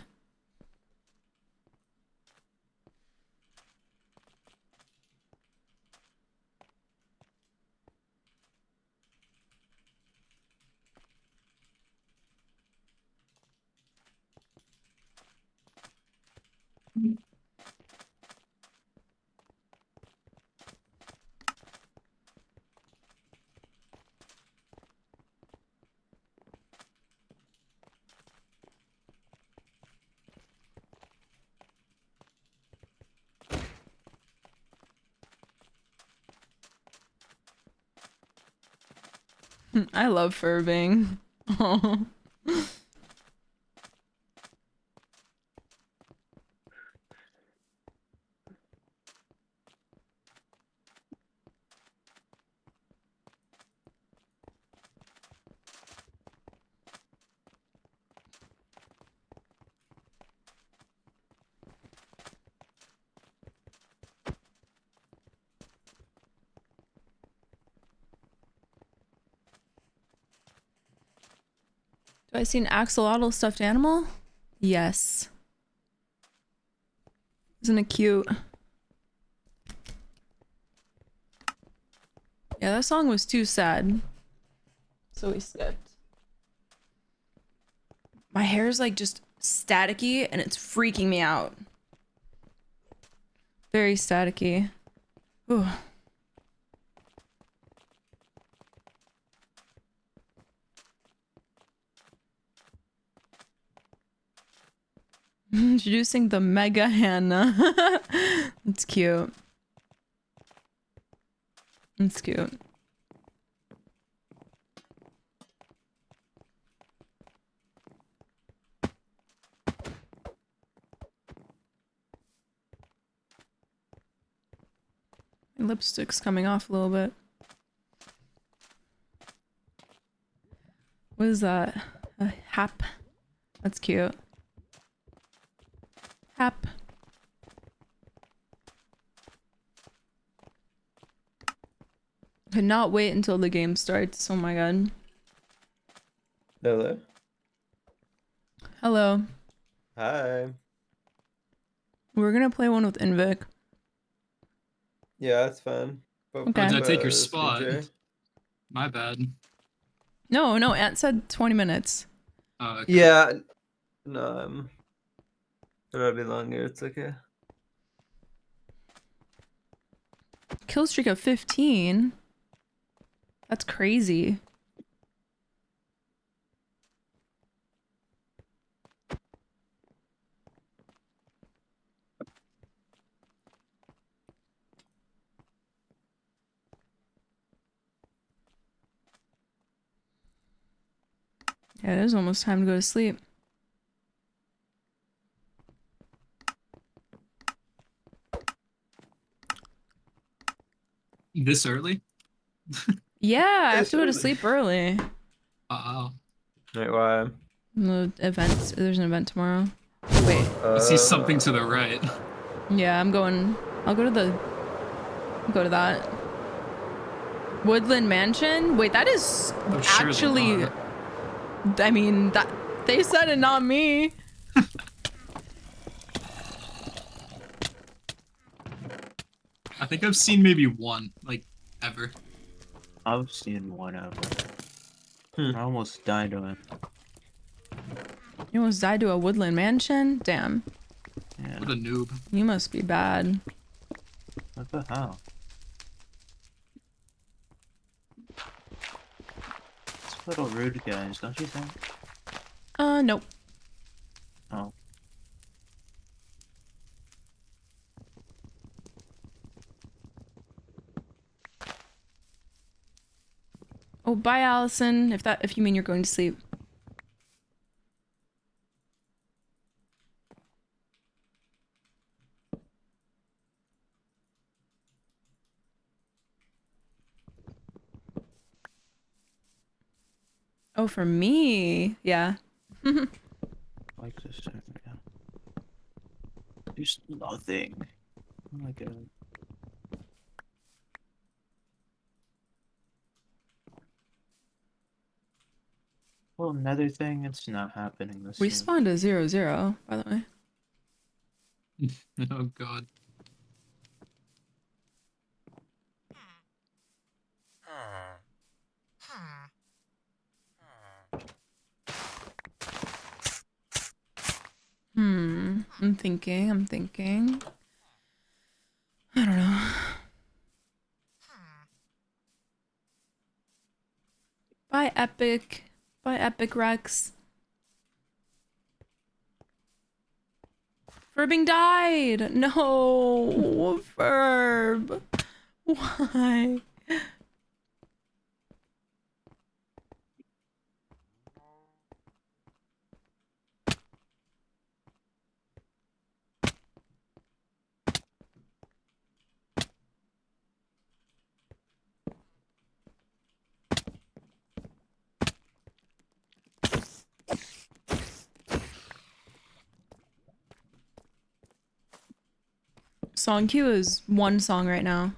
I love furbing. Oh. Do I see an axolotl stuffed animal? Yes. Isn't it cute? Yeah, that song was too sad. So we skipped. My hair is like just staticky and it's freaking me out. Very staticky. Ooh. Introducing the Mega Hannah. It's cute. It's cute. My lipstick's coming off a little bit. What is that? A hap. That's cute. Hap. Could not wait until the game starts. Oh my god. Hello. Hello. Hi. We're gonna play one with Invic. Yeah, that's fine. But Okay. Did I take your CJ? spot? My bad. No, Ant said 20 minutes. Oh, okay. Yeah. No, it'll be longer. It's okay. Kill streak of 15. That's crazy. Yeah, it is almost time to go to sleep. This early? Yeah, I have to go to sleep early. Wow. Wait, why? The event. There's an event tomorrow. Wait. I see something to the right. Yeah, I'm going. I'll go to that. Woodland Mansion? Wait, that is Oh, sure actually. not. I mean, that they said it, not me. I think I've seen maybe one, like, ever. I've seen one ever. I almost died to it. You almost died to a Woodland Mansion? Damn. Yeah. What a noob. You must be bad. What the hell? It's a little rude, guys, don't you think? Nope. Oh. Oh, bye, Allison. If you mean you're going to sleep. Oh, for me, yeah. Like this time, yeah. There's nothing. Oh my god. Well, another thing, it's not happening this We soon. spawned a 0-0, by the way. Oh god. I'm thinking. I don't know. Bye, Epic. Bye, Epic Rex. Furbing died! No! Furb! Why? Song queue is one song right now.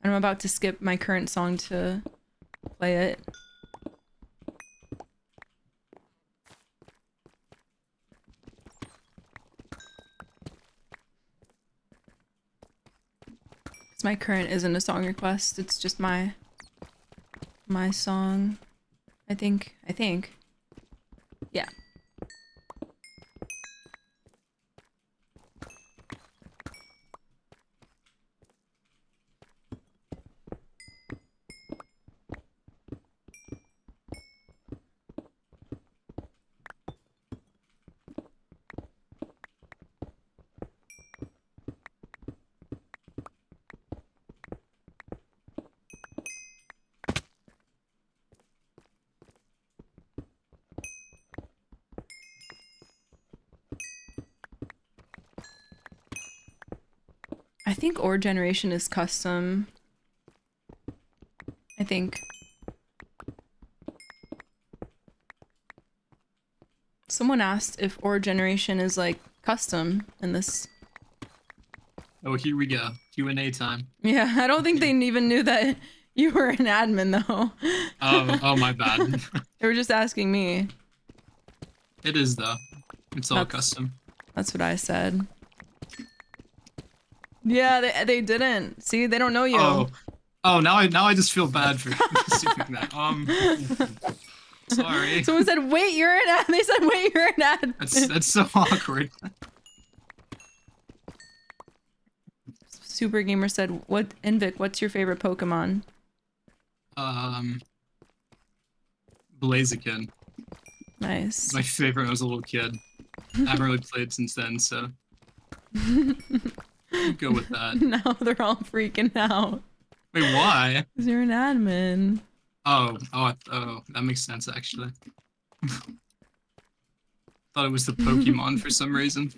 And I'm about to skip my current song to play it. Because my current isn't a song request, it's just my song. I think. Yeah. I think ore generation is custom. I think. Someone asked if ore generation is like custom in this. Oh, here we go. Q&A time. Yeah, I don't think they even knew that You were an admin though. Oh, my bad. They were just asking me. It is though. It's all custom. That's what I said. Yeah, they didn't. See, they don't know you. Oh, now I just feel bad for assuming that. Sorry. Someone said, "Wait, you're an ad." They said, "Wait, you're an ad." That's so awkward. Super Gamer said, "What Invic? What's your favorite Pokemon?" Blaziken. Nice. My favorite when I was a little kid. I haven't really played since then, so go with that. Now they're all freaking out. Wait, why? 'Cause you're an admin. Oh, that makes sense actually. Thought it was the Pokemon for some reason.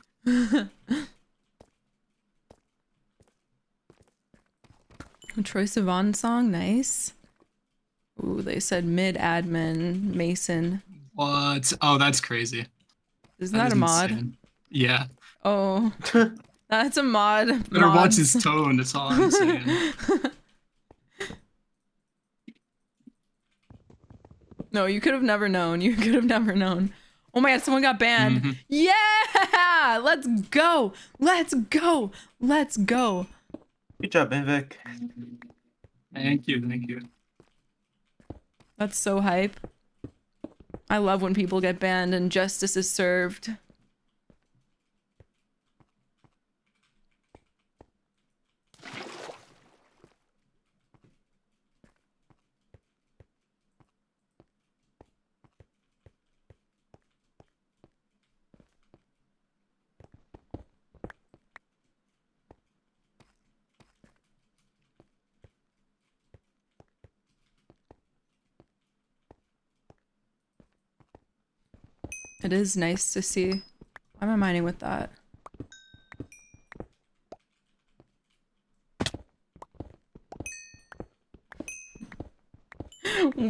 Troye Sivan song, nice. Ooh, they said mid admin Mason. What? Oh, that's crazy. Isn't that a mod? Insane. Yeah. Oh, that's a mod. Better watch mods. his tone. That's all I'm saying. No, you could have never known. You could have never known. Oh my god, someone got banned. Yeah! Let's go! Let's go! Let's go! Good job, Invic. Thank you. Thank you. That's so hype. I love when people get banned and justice is served. It is nice to see. Why am I mining with that?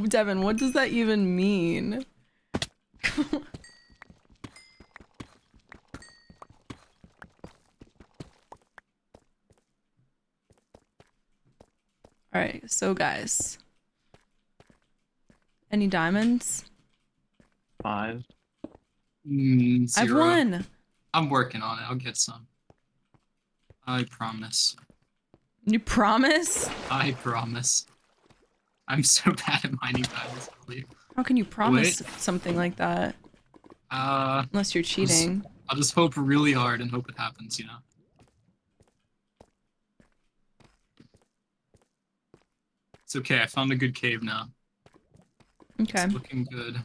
Devin, what does that even mean? Alright, so guys. Any diamonds? 5. I've Zero. won! I'm working on it. I'll get some. I promise. You promise? I promise. I'm so bad at mining diamonds, I believe. How can you promise something like that? Unless you're cheating. I'll just hope really hard and hope it happens, you know? It's okay, I found a good cave now. Okay. It's looking good.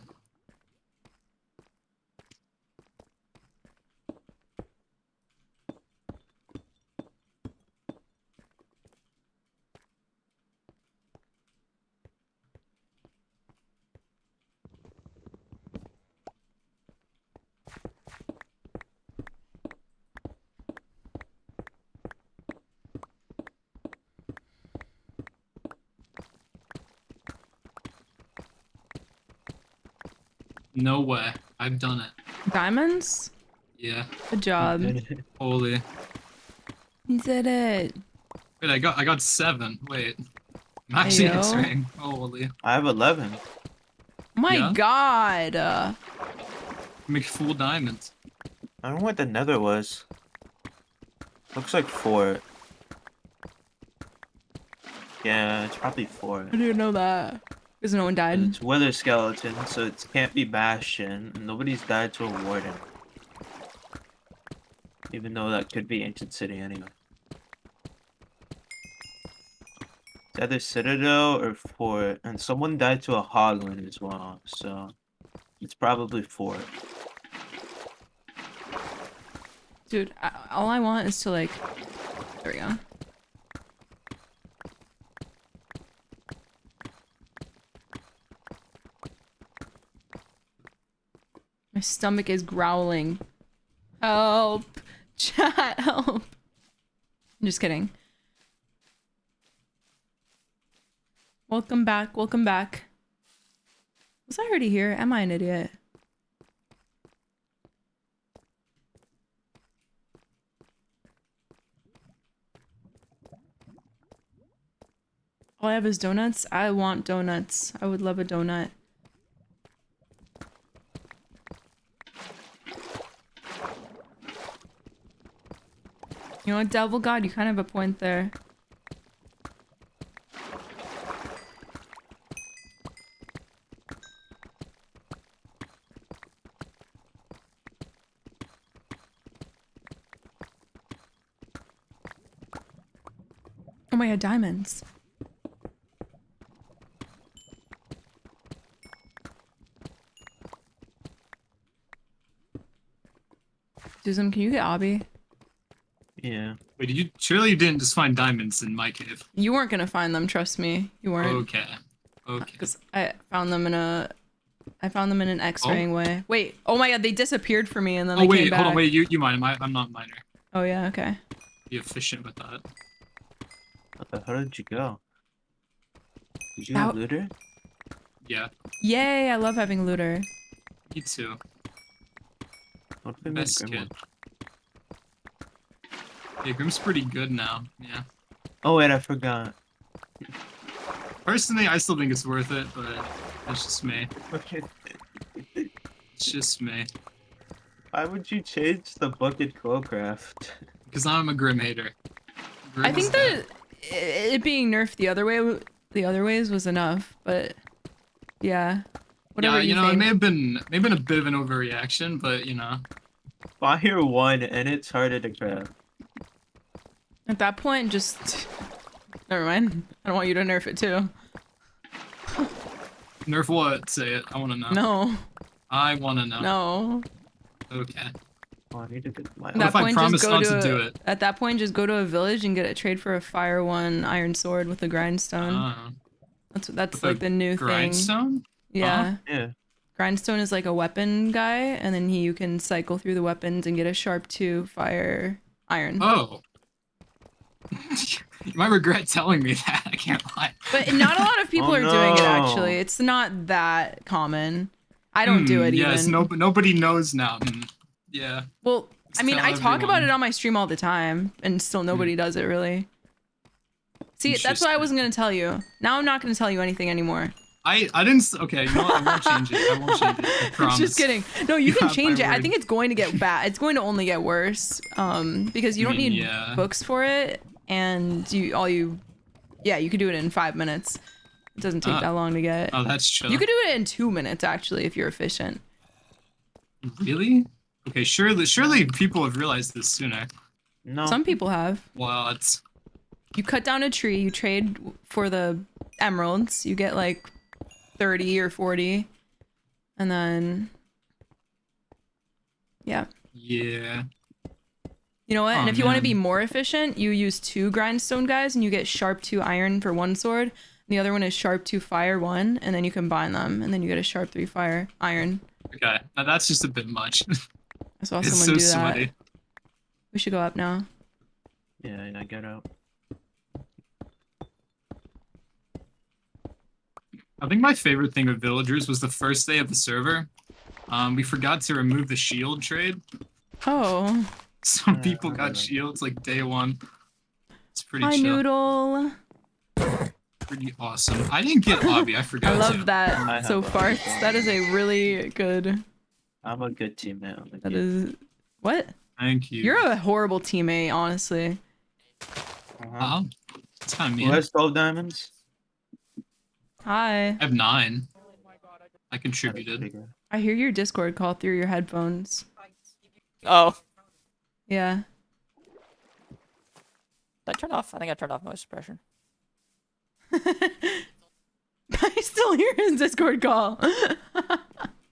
No way. I've done it. Diamonds? Yeah. Good job. Holy. You did it. Wait, I got 7. Wait. I'm actually Ayo. answering. Holy. I have 11. My Yeah? god. Make full diamonds. I don't know what the nether was. Looks like 4. Yeah, it's probably 4. I didn't know that. Because no one died. It's wither skeleton, so it can't be bastion, and nobody's died to a warden. Even though that could be ancient city anyway. It's either citadel or fort, and someone died to a hoglin as well, so it's probably fort. Dude, all I want is to like... There we go. My stomach is growling. Help! Chat, help! I'm just kidding. Welcome back, welcome back. Was I already here? Am I an idiot? All I have is donuts. I want donuts. I would love a donut. You know what, Devil God? You kind of have a point there. Oh my god, diamonds. Susan, can you get Abby? Yeah. Wait, did you surely you didn't just find diamonds in my cave? You weren't gonna find them, trust me. You weren't. Okay. Okay. Because I found them in an X-raying way. Wait, oh my god, they disappeared for me and then they came back. Hold on, wait, you mine. I'm not a miner. Oh yeah, okay. Be efficient with that. What the hell did you go? Did you get looter? Yeah. Yay, I love having looter. Me too. What if they make Best Grim kid. one? Yeah, Grim's pretty good now. Yeah. Oh wait, I forgot. Personally, I still think it's worth it, but that's just me. It's just me. Why would you change the bucket Quillcraft? Because I'm a Grim hater. Grim I think is dead. it being nerfed the other ways was enough, but yeah. Whatever Yeah, you know, think. it may have been a bit of an overreaction, but you know. Fire 1 and it's harder to craft. At that point, just never mind. I don't want you to nerf it too. Nerf what? Say it. I want to know. No. I want to know. No. Okay. Oh, I need to get my. At that If I point, promise just go not to to do it? At that point, just go to a village and get a trade for a fire 1 iron sword with a grindstone. That's With like a the new grindstone? thing. Yeah. Yeah. Grindstone is like a weapon guy, and then you can cycle through the weapons and get a sharp 2 fire iron. Oh. You might regret telling me that. I can't lie. But not a lot of people Oh, are doing it no. actually. It's not that common. I don't do it Yes, even. nobody knows now. Yeah. Well, I mean, tell I talk about everyone. it on my stream all the time, and still nobody does it really. See, that's what I wasn't gonna tell you. Now I'm not gonna tell you anything anymore. I didn't. Okay, you know what? I won't change it. I won't change it. I promise. Just kidding. No, you can have change my it. I word. think it's going to get bad. It's going to only get worse. Because you don't need yeah. books for it, and you can do it in 5 minutes. It doesn't take that long to get. Oh, that's chill. You could do it in 2 minutes actually if you're efficient. Really? Okay, surely people have realized this sooner. No. Some people have. Well, it's You cut down a tree, you trade for the emeralds, you get like 30 or 40, and then yeah. yeah. You know what? And Oh, if you want to man. be more efficient, you use 2 grindstone guys and you get sharp 2 iron for 1 sword. And the other one is sharp 2 fire 1, and then you combine them, and then you get a sharp 3 fire iron. Okay, now that's just a bit much. I saw It's someone so do that. sweaty. We should go up now. Yeah, I get out. I think my favorite thing with villagers was the first day of the server. We forgot to remove the shield trade. Oh. Some people got shields like day 1. It's pretty Hi, chill. Noodle. Pretty awesome. I didn't get obby. I forgot. I to. love that so far. That is a really good. I'm a good teammate. On the That game. is. What? Thank you. You're a horrible teammate, honestly. Oh, it's kind of Who mean. has 12 diamonds? Hi. I have 9. I contributed. Bigger. I hear your Discord call through your headphones. Oh. Yeah. Did I turn off? I think I turned off noise suppression. I still hear his Discord call.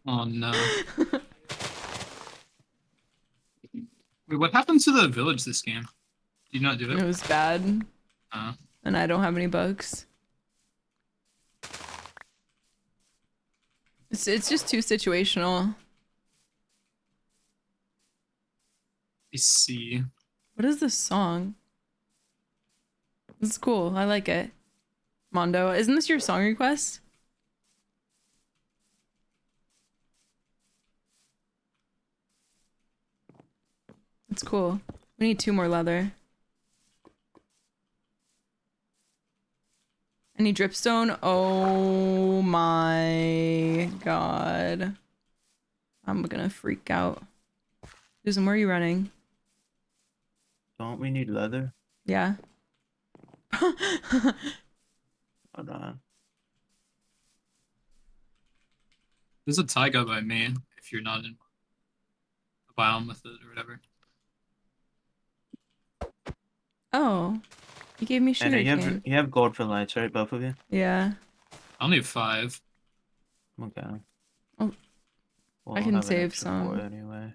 Oh no. Wait, what happened to the village this game? Did you not do It it? was bad, Uh, and I don't have any bugs. It's just too situational. I see. What is this song? This is cool. I like it. Mondo, isn't this your song request? It's cool. We need 2 more leather. I Any dripstone? Oh my god. I'm gonna freak out. Susan, where are you running? Don't we need leather? Yeah. Hold on. There's a taiga by me if you're not in a biome with it or whatever. Oh. You gave me And sugar you have gold for lights, right? Both of you? Yeah. I only have 5. Okay. Oh. Well, I I'll can have an save extra 4 some. anyway.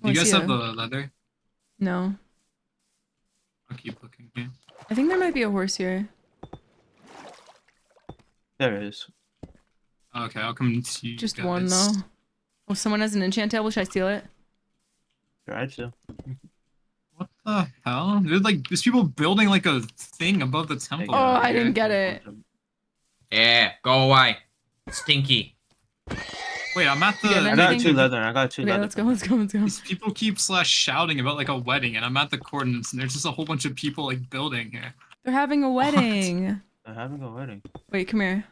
Do you guys see have a- the leather? No. I'll keep looking here. I think there might be a horse here. There is. Okay, I'll come to you Just guys. one though. Oh, someone has an enchant table. Should I steal it? Try to. What the hell? There's people building like a thing above the temple. Oh, over I here. didn't get it. Yeah, go away. Stinky. Wait, I'm at the. Again, I got 2 leather. I got 2 Okay, leather. let's go. Let's go. Let's go. These people keep shouting about like a wedding, and I'm at the coordinates, and there's just a whole bunch of people like building here. They're having a wedding. They're having a wedding. Wait, come here.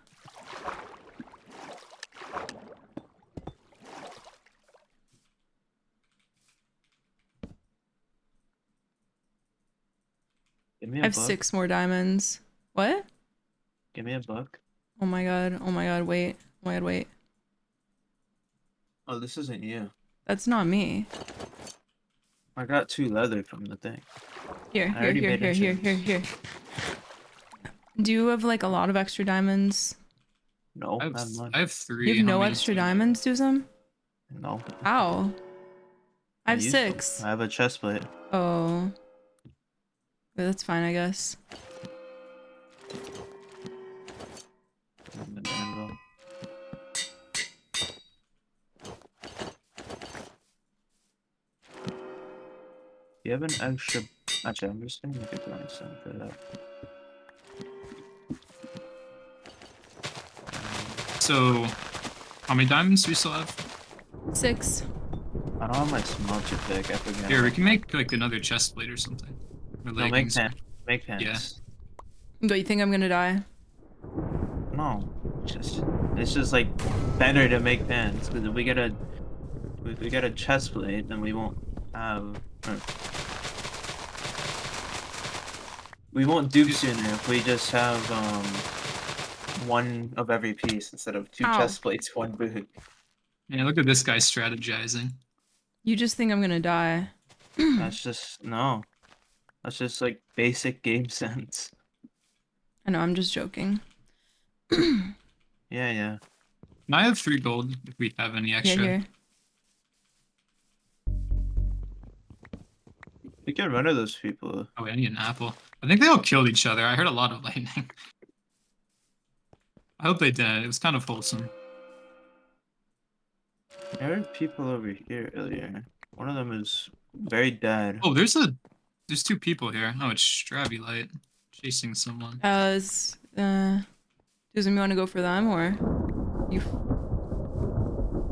Give me a I have book. 6 more diamonds. What? Give me a book. Oh my god. Oh my god. Wait. Oh my god. Wait. Oh, this isn't you. That's not me. I got 2 leather from the thing. Here. I Here. already Here. made Here. Here. enchants. Here. Here. Do you have like a lot of extra diamonds? No, I I have, have none. I have 3. You have How no many? extra diamonds, Duzum? No. How? I have used them. 6. I have a chest plate. Oh. Yeah, that's fine, I guess. And then anvil. You have an extra. Actually, I'm just gonna make a blind stone for that. So, how many diamonds do we still have? 6. I don't have my smelter pick. I forget. Here, we can make like another chest plate or something. Or No, make leggings. pants. Make pants. Yeah. Do you think I'm gonna die? No, it's just like better to make pants because if we get a chest plate, then we won't have. We won't dupe sooner if we just have one of every piece instead of 2 Ow. chest plates, 1 boot. Yeah, look at this guy strategizing. You just think I'm gonna die. That's just no. That's just like basic game sense. I know, I'm just joking. Yeah, yeah. And I have 3 gold if we have any Yeah, extra. here. We get rid of those people. Oh, wait, I need an apple. I think they all killed each other. I heard a lot of lightning. I hope they did. It was kind of wholesome. I heard people over here earlier. One of them is very dead. Oh, there's 2 people here. Oh, it's Stravulite chasing someone. Does you want to go for them or you?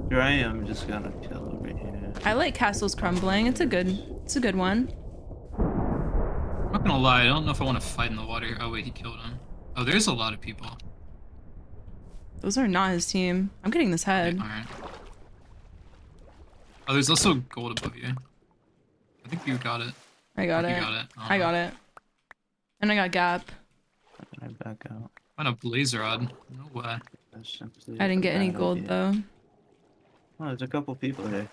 Here I am, just gonna kill over here. I like Castles Crumbling. It's a good one. I'm not gonna lie, I don't know if I want to fight in the water here. Oh wait, he killed him. Oh, there's a lot of people. Those are not his team. I'm getting this head. Alright. Oh, there's also gold above you. I think you got it. I got You it. got it. I got it. And I got gap. I back out. Find a blaze rod. No way. I didn't get any gold though. Oh, there's a couple people here.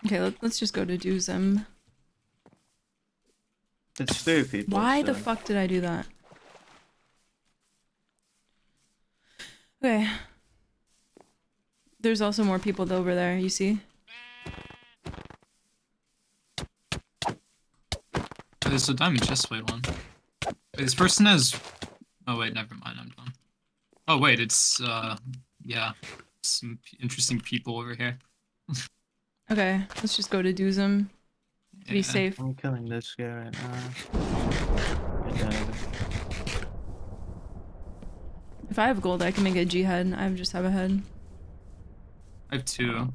Okay, let's just go to Duzum. It's 3 people. Why the so- fuck did I do that? Okay. There's also more people over there, you see? There's a diamond chestplate one. Wait, this person has. Oh wait, never mind. I'm done. Oh wait, it's yeah, some interesting people over here. Okay, let's just go to Duzum. To be Yeah. safe. I'm killing this guy right now. Good job. If I have gold, I can make a G head. I just have a head. I have 2.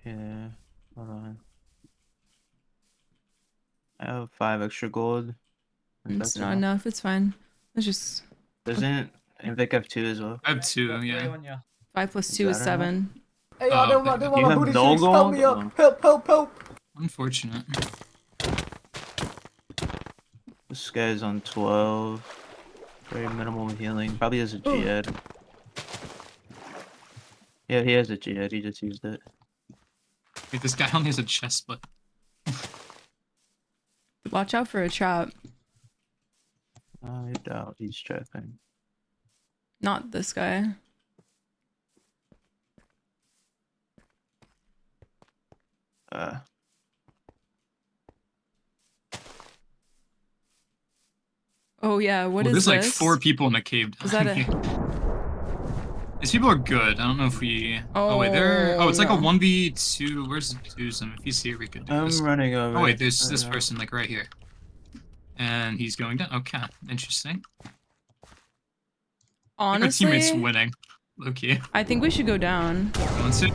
Yeah, hold on. I have 5 extra gold. If It's that's not enough. It's fine. Let's just Doesn't Invic have 2 as well? I have 2, yeah. 5 plus 2 is Is that enough? 7. Hey, Oh, y'all, okay. do You my have booty no cheeks. Help me gold? up. Help, help, help. Unfortunate. This guy's on 12. Very minimal healing. Probably has a G-head. Yeah, he has a G-head. He just used it. Wait, this guy only has a chest, but Watch out for a trap. I doubt he's trapping. Not this guy. Oh yeah, what is there's this? like 4 people in the cave. Is that a... These people are good. I don't know if we... Oh, wait, they're... Oh, it's like a no. 1v2. Where's Duzum? If he's here, we could do this. I'm running over. Oh, wait, there's this person, like, right here. And he's going down. Okay, interesting. Honestly... Our teammate's winning. Low-key. I think we should go down. Go and sit.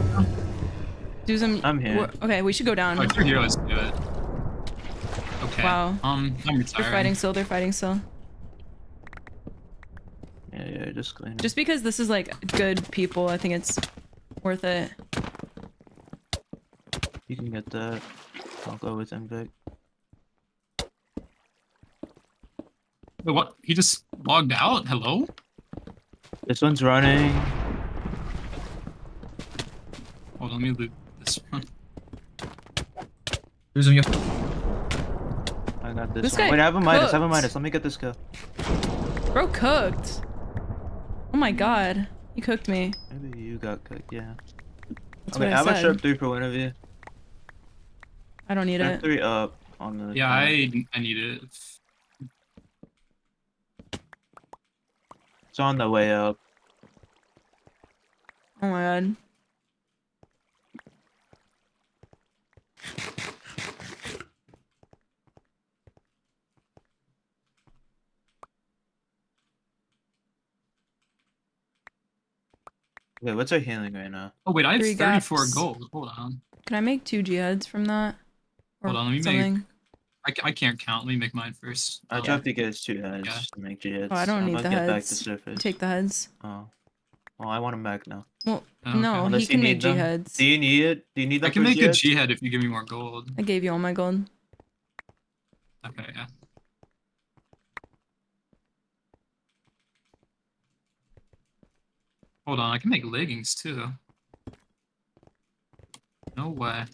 Duzum... I'm here. Okay, we should go down. Oh, if you're here, let's do it. Okay. Wow. I'm retiring. They're fighting still, they're fighting still. Yeah, just clean. Just because this is like good people, I think it's worth it. You can get that. I'll go with Invic. Wait, what? He just logged out? Hello? This one's running. Hold on, let me loot this one. I got this, This one. guy Wait, I have a Midas. I have a cooked. Midas. Let me get this kill. Bro cooked. Oh my god. He cooked me. Maybe you got cooked, yeah. That's I mean, what I I'm a said. sharp 3 for one of you. I don't need Sharp it. 3 up on the... Yeah, I need it. It's on the way up. Oh my god. Wait, what's our healing right now? Oh wait, I have 3 34 gaps. gold. Hold on. Can I make 2 jihad's from that? Or Hold on, let me something? make... I can't count. Let me make mine first. I dropped you guys 2 heads Yeah. to make G-heads. Oh, I don't I'm need gonna the get back to heads. surface. Take the heads. Oh. Well, I want them back now. Well, Okay. no, Unless he you can make need them. jihad's. Do you need it? Do you need them I can for make a G-heads? G-head if you give me more gold. I gave you all my gold. Okay, yeah. Hold on, I can make leggings too. No way.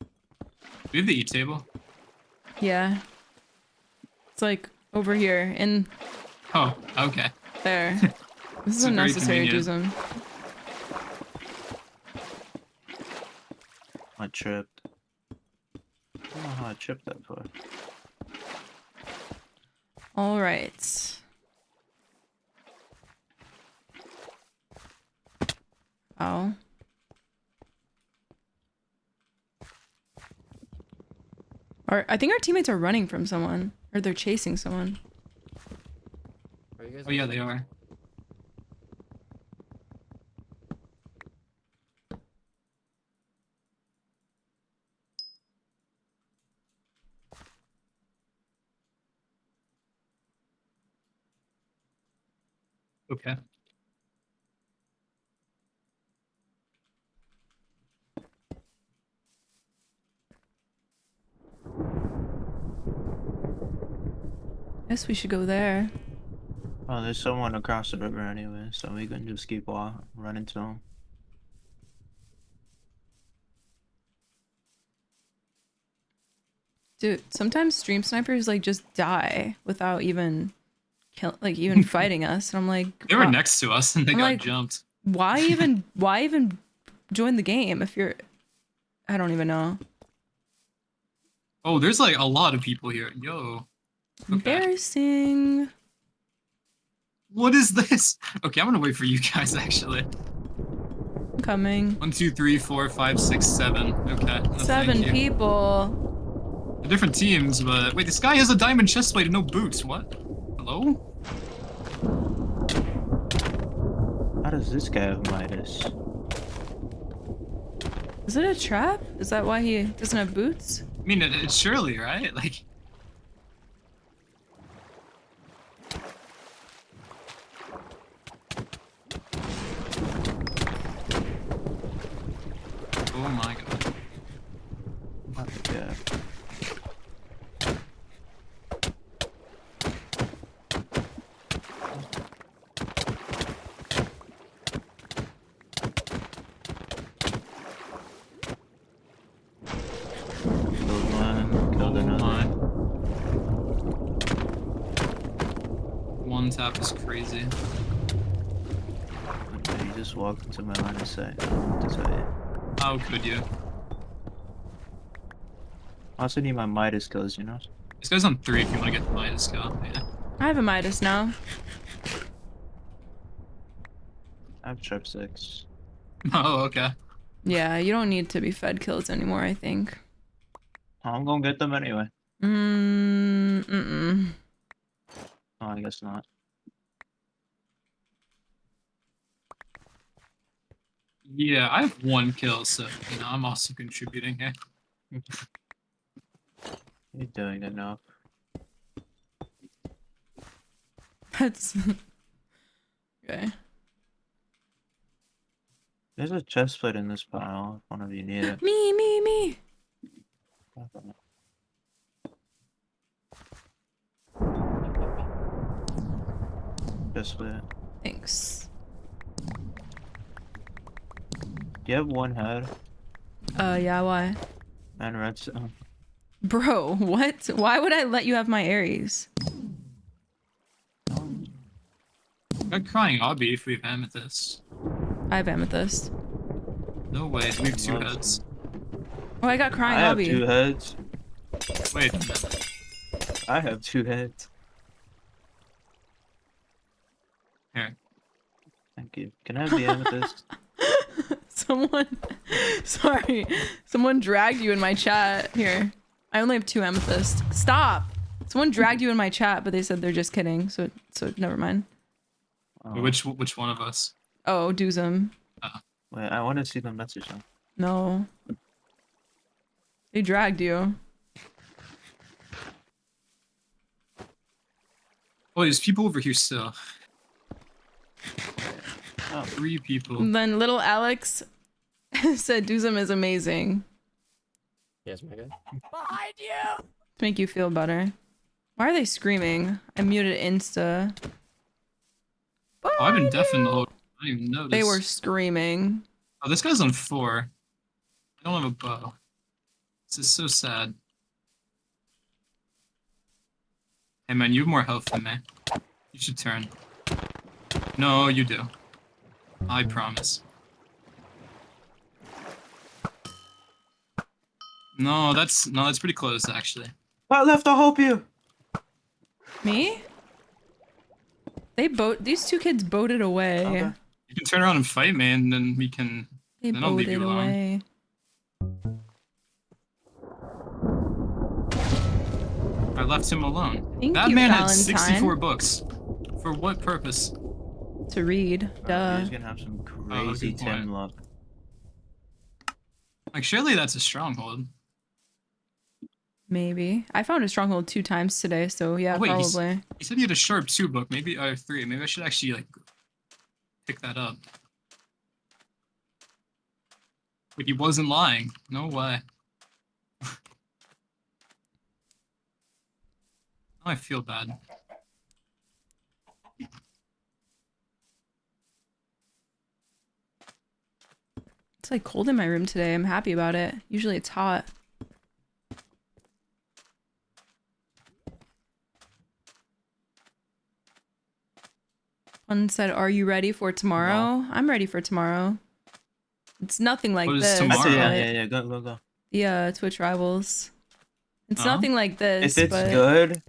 Do we have the E-table? Yeah. It's like over here in Oh, okay. there. This is It's very unnecessary, convenient. Duzum. I tripped. I don't know how I tripped that far. All right. Oh. I think our teammates are running from someone, or they're chasing someone. Oh yeah, they are. Okay. Guess we should go there. Oh, there's someone across the river anyway, so we can just keep running to them. Dude, sometimes stream snipers like just die without even even fighting us, and I'm like, They were why- next to us and they I'm got like, jumped. Why even join the game if you're? I don't even know. Oh, there's like a lot of people here. Yo. Embarrassing. What is this? Okay, I'm gonna wait for you guys actually. I'm coming. 1, 2, 3, 4, 5, 6, 7. Okay. no, 7 thank you. people. They're different teams, but wait, this guy has a diamond chestplate and no boots. What? Hello? How does this guy have Midas? Is it a trap? Is that why he doesn't have boots? I mean, it's surely, right? Like, Oh my god. Yeah. Killed one, killed another. One tap is crazy. You just walked into my line of sight. I don't know what to tell you. How could you? I also need my Midas skills, you know? This guy's on 3 if you want to get the Midas go. Yeah. I have a Midas now. I have sharp 6. Oh, okay. Yeah, you don't need to be fed kills anymore, I think. I'm gonna get them anyway. Mm-mm. Oh, I guess not. Yeah, I have 1 kill, so, you know, I'm also contributing here. You're doing enough. That's... okay. There's a chest plate in this pile, if one of you need it. Me! Chest plate. Thanks. Do you have 1 head? Yeah, why? And redstone. Bro, what? Why would I let you have my Aries? I'm crying obby if we have amethyst. I have amethyst. No way, we have 2 heads. Oh, I got crying I have obby. 2 heads. Wait a minute. I have 2 heads. Here. Thank you. Can I have the amethyst? Someone dragged you in my chat. Here. I only have 2 amethyst. Stop! Someone dragged you in my chat, but they said they're just kidding, so never mind. Which one of us? Oh, Doozum. Wait, I want to see the message now. No. They dragged you. Oh, there's people over here still. Oh. 3 people. Then little Alex said Doozum is amazing. Yes, Megan. Behind you! To make you feel better. Why are they screaming? I muted Insta. Oh, I've been deafened the whole time. I didn't even notice. They were screaming. Oh, this guy's on 4. I don't have a bow. This is so sad. Hey man, you have more health than me. You should turn. No, you do. I promise. No, that's pretty close actually. I left to help you. Me? These 2 kids boated away. Okay. You can turn around and fight me, and then we can. They then I'll leave boated you alone. away. I left him alone. Thank That you, man had Valentine. 64 books. For what purpose? To read. Duh. He's gonna have some Oh, crazy good point. Tim luck. Like surely that's a stronghold. Maybe. I found a stronghold 2 times today, so yeah, Oh, wait, probably. He said he had a sharp 2 book. Maybe I have 3. Maybe I should actually like pick that up. But he wasn't lying. No way. I feel bad. It's like cold in my room today. I'm happy about it. Usually it's hot. One said, "Are you ready for tomorrow?" No. I'm ready for tomorrow. It's nothing like What is this. tomorrow? Yeah. Go. The Twitch rivals. It's Huh? nothing like this. If it's but... good.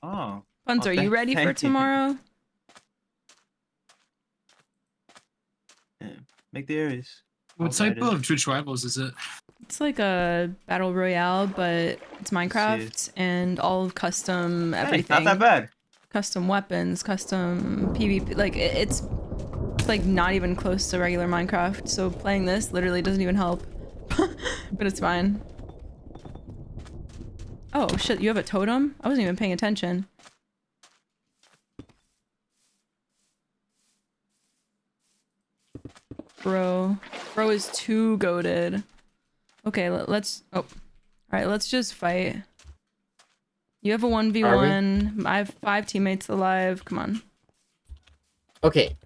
Oh. Punz, Oh, are you ready for thank you. tomorrow? Yeah. Make the Aries. What type of Twitch rivals is it? It's like a battle royale, but it's Minecraft and all of custom everything. Not that bad. Custom weapons, custom PvP. Like it's like not even close to regular Minecraft. So playing this literally doesn't even help. But it's fine. Oh shit! You have a totem? I wasn't even paying attention. Bro is too goated. Okay, let's. Oh, all right. Let's just fight. You have a 1v1. I have 5 teammates alive. Come on. Okay.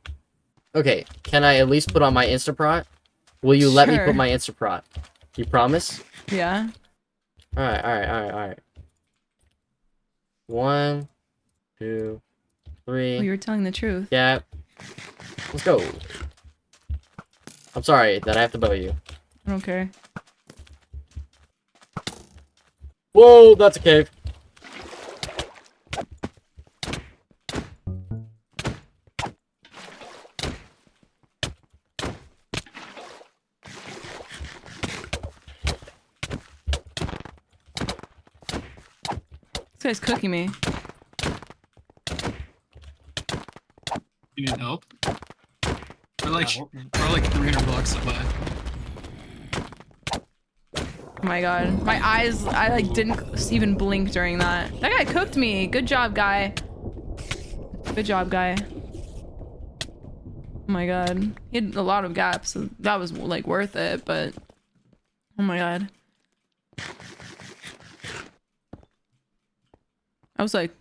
Okay. Can I at least put on my Instaprot? Will you let me Sure. put my Instaprot? You promise? Yeah. Alright. 1, 2, 3. Oh, you were telling the truth. Yeah. Let's go. I'm sorry that I have to bow you. I don't care. Whoa, that's a cave. This guy's cooking me. You need help? We're like 300 blocks away. Oh my god. My eyes, I like didn't even blink during that. That guy cooked me. Good job, guy. Good job, guy. Oh my god. He had a lot of gaps, so that was like worth it, but oh my god. I was like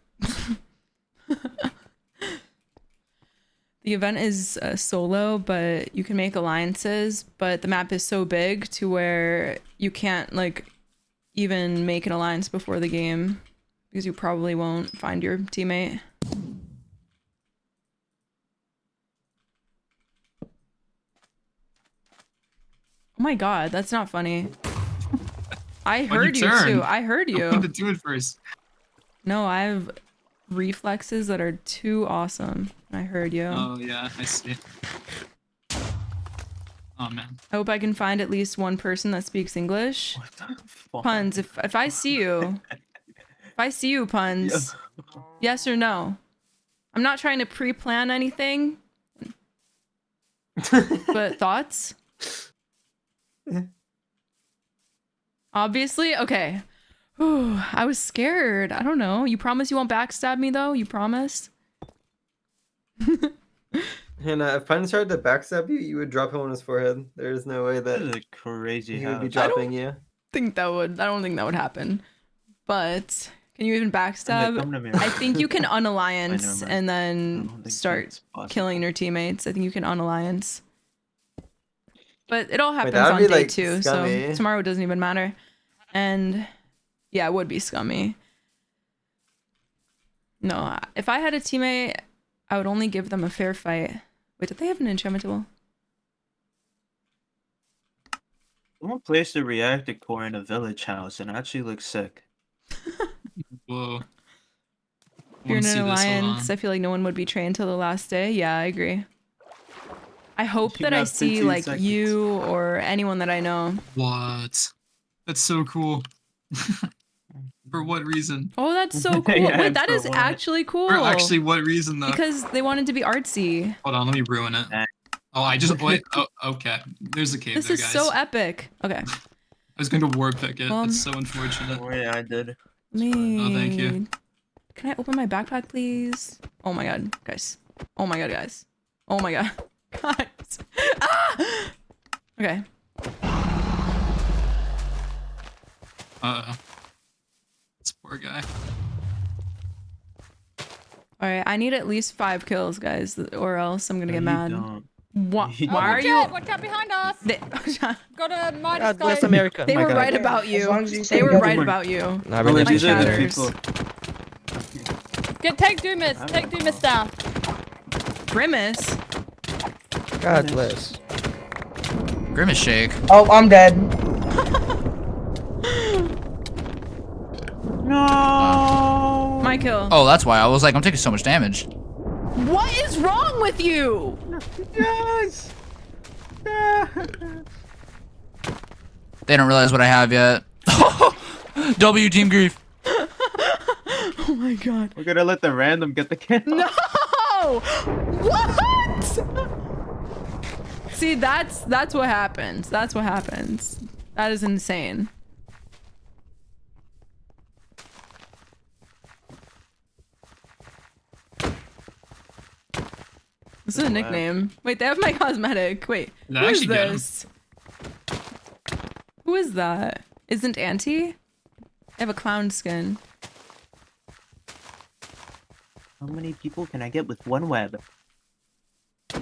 the event is solo, but you can make alliances, but the map is so big to where you can't like even make an alliance before the game because you probably won't find your teammate. Oh my god, that's not funny. I heard you too. I heard you. I wanted to do it first. No, I have reflexes that are too awesome. I heard you. Oh yeah, I see. Oh man. I hope I can find at least one person that speaks English. Puns, if I see you, Puns, yes or no? I'm not trying to pre-plan anything, but thoughts? Obviously, okay. Whew, I was scared. I don't know. You promise you won't backstab me though? You promise? Hannah, if Pine started to backstab you, you would drop him on his forehead. There's no way that is a crazy he would be house. dropping you. I don't think that would happen. But can you even backstab? come to me. I think you can unalliance I know, man. and then start killing your teammates. I think you can unalliance. But it all happens that'd on be, day like, 2, scummy. so tomorrow doesn't even matter. And yeah, it would be scummy. No, if I had a teammate, I would only give them a fair fight. Wait, did they have an enchantment tool? Someone placed a reactor core in a village house and it actually looks sick. Whoa. If you're in an Hold alliance, on. I feel like no one would betray until the last day. Yeah, I agree. I hope You that I got see 15 like seconds. you or anyone that I know. What? That's so cool. For what reason? Oh, that's so cool. Yeah, Wait, that for is what? actually cool. For actually what reason though? Because they wanted to be artsy. Hold on, let me ruin it. Oh, I just wait. Oh, okay. There's a cave This there, is guys. so epic. Okay. I was going to war pick it. Well, That's so unfortunate. Oh yeah, I did. Me. Oh, thank you. Can I open my backpack, please? Oh my god, guys. Oh my god, guys. Oh my god. Guys. Ah! Okay. Uh-oh. This poor guy. Alright, I need at least 5 kills, guys, or else I'm gonna get mad. What? You Why are Watch you? out! Watch out behind us! Go to Midas God bless America. They My were God. right about you. As long as you They stay were good. right about you. Not really. My These are the chatters. people. Take Doomis! Take Doomis down! Grimace? God bless. Grimace shake. Oh, I'm dead. No. My kill. Oh, that's why I was like, I'm taking so much damage. What is wrong with you? Yes. They don't realize what I have yet. W team grief. Oh my god. We're gonna let the random get the kill. No! What? See, that's what happens. That's what happens. That is insane. This is a nickname. Wait, they have my cosmetic. Wait, Did I who is actually get him? this? Who is that? Isn't Auntie? I have a clown skin. How many people can I get with one web? All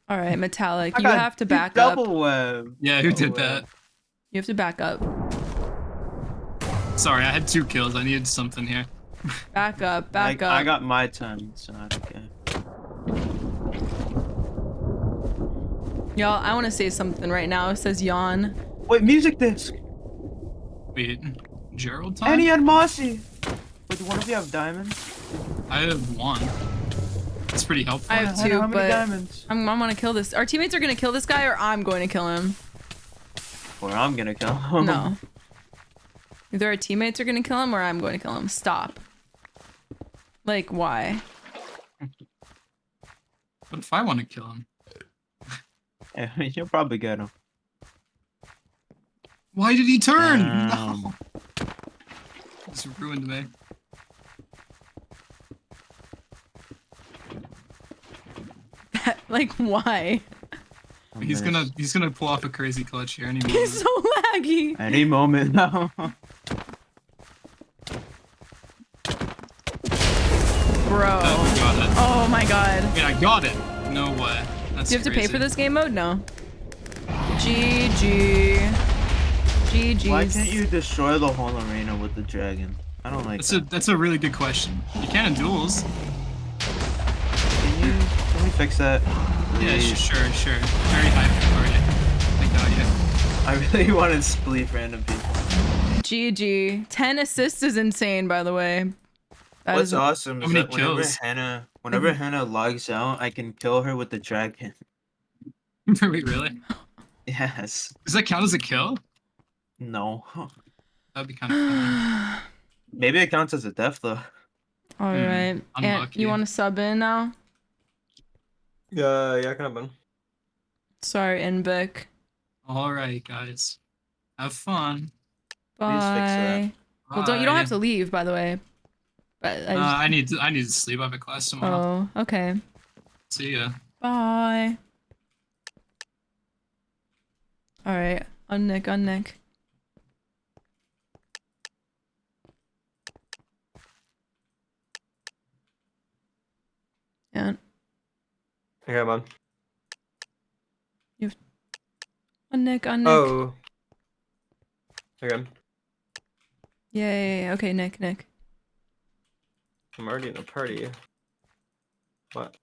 right, Metallic, I you got have to back up. double web. Yeah, who did that? You have to back up. Sorry, I had 2 kills. I needed something here. Back up, back up. I got my turn, so I don't care. Y'all, I want to say something right now. It says yawn. Wait, music disc. Wait, Gerald time? And he had Mossy. Wait, do one of you have diamonds? I have 1. It's pretty helpful. I have Hannah, 2, how many but diamonds? I'm gonna kill this. Our teammates are gonna kill this guy, or I'm going to kill him. Or I'm gonna kill him. No. Either our teammates are gonna kill him, or I'm going to kill him. Stop. Like, why? What if I want to kill him? Yeah, you'll probably get him. Why did he turn? No. This ruined me. Like, why? He's gonna pull off a crazy clutch here any moment. He's so laggy. Any moment now. Bro. Oh, got it. Oh my god. Wait, I got it. No way. That's Do you have to pay crazy. for this game mode? No. GG. GG. Why can't you destroy the whole arena with the dragon? I don't like That's a really good question. You can in duels. Can we fix that? Yeah, Please? sure. Very high priority. I got you. I really want to spleef random people. GG. 10 assists is insane, by the way. That What's is- awesome How is many that whenever kills? Hannah logs out, I can kill her with the dragon. Wait, really? Yes. Does that count as a kill? No. That'd be kind of funny. Maybe it counts as a death though. All right. And unlucky. you want to sub in now? Yeah, kind of fun. Sorry, Invic. Alright, guys. Have fun. Bye. Well, you don't have to leave, by the way. But I need to sleep. I have a class tomorrow. Oh, okay. See ya. Bye. All right, unnick. Yeah. Okay, man. You have unnick. Oh. Okay. Yay. Okay, Nick. I'm already in a party. What?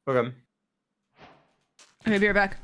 Okay. Okay, be right back.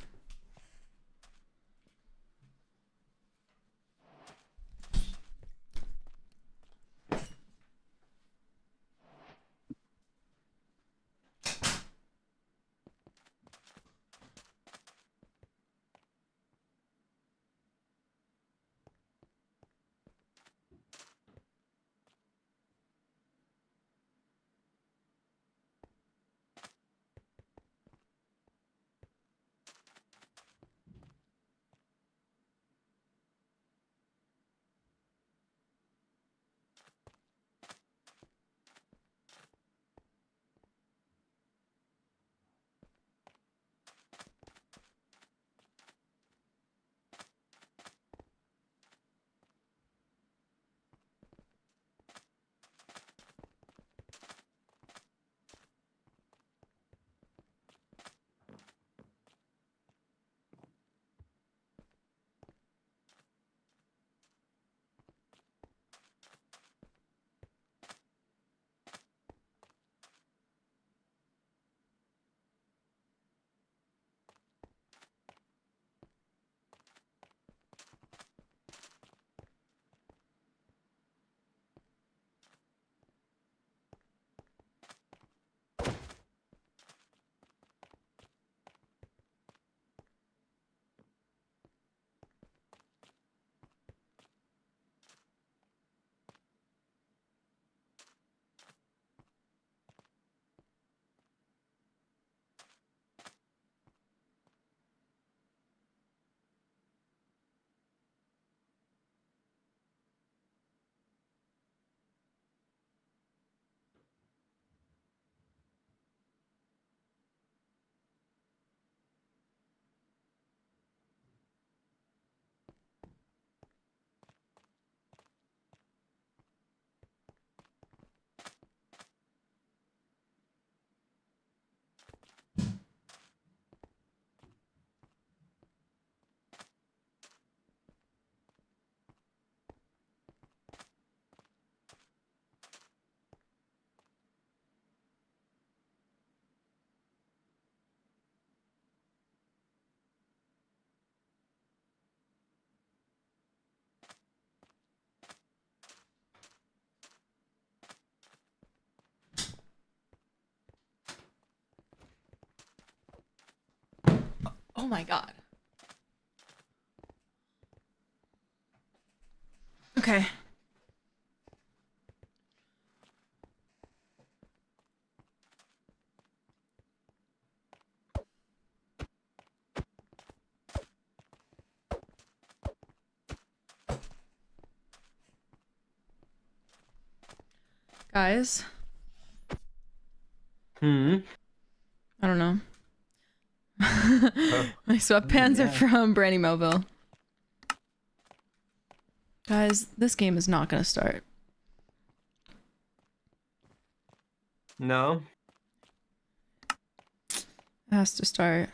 my god. Okay. Guys. I don't know. My sweatpants are from Brandy Melville. Guys, this game is not gonna start. No. It has to start.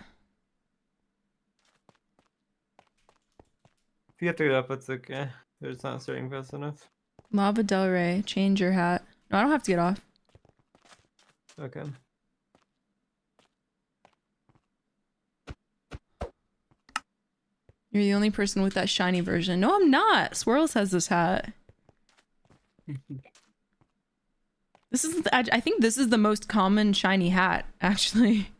If you have to get up, it's okay. It's not starting fast enough. Lava Del Rey, change your hat. No, I don't have to get off. Okay. You're the only person with that shiny version. No, I'm not. Swirls has this hat. This is, I think this is the most common shiny hat, actually.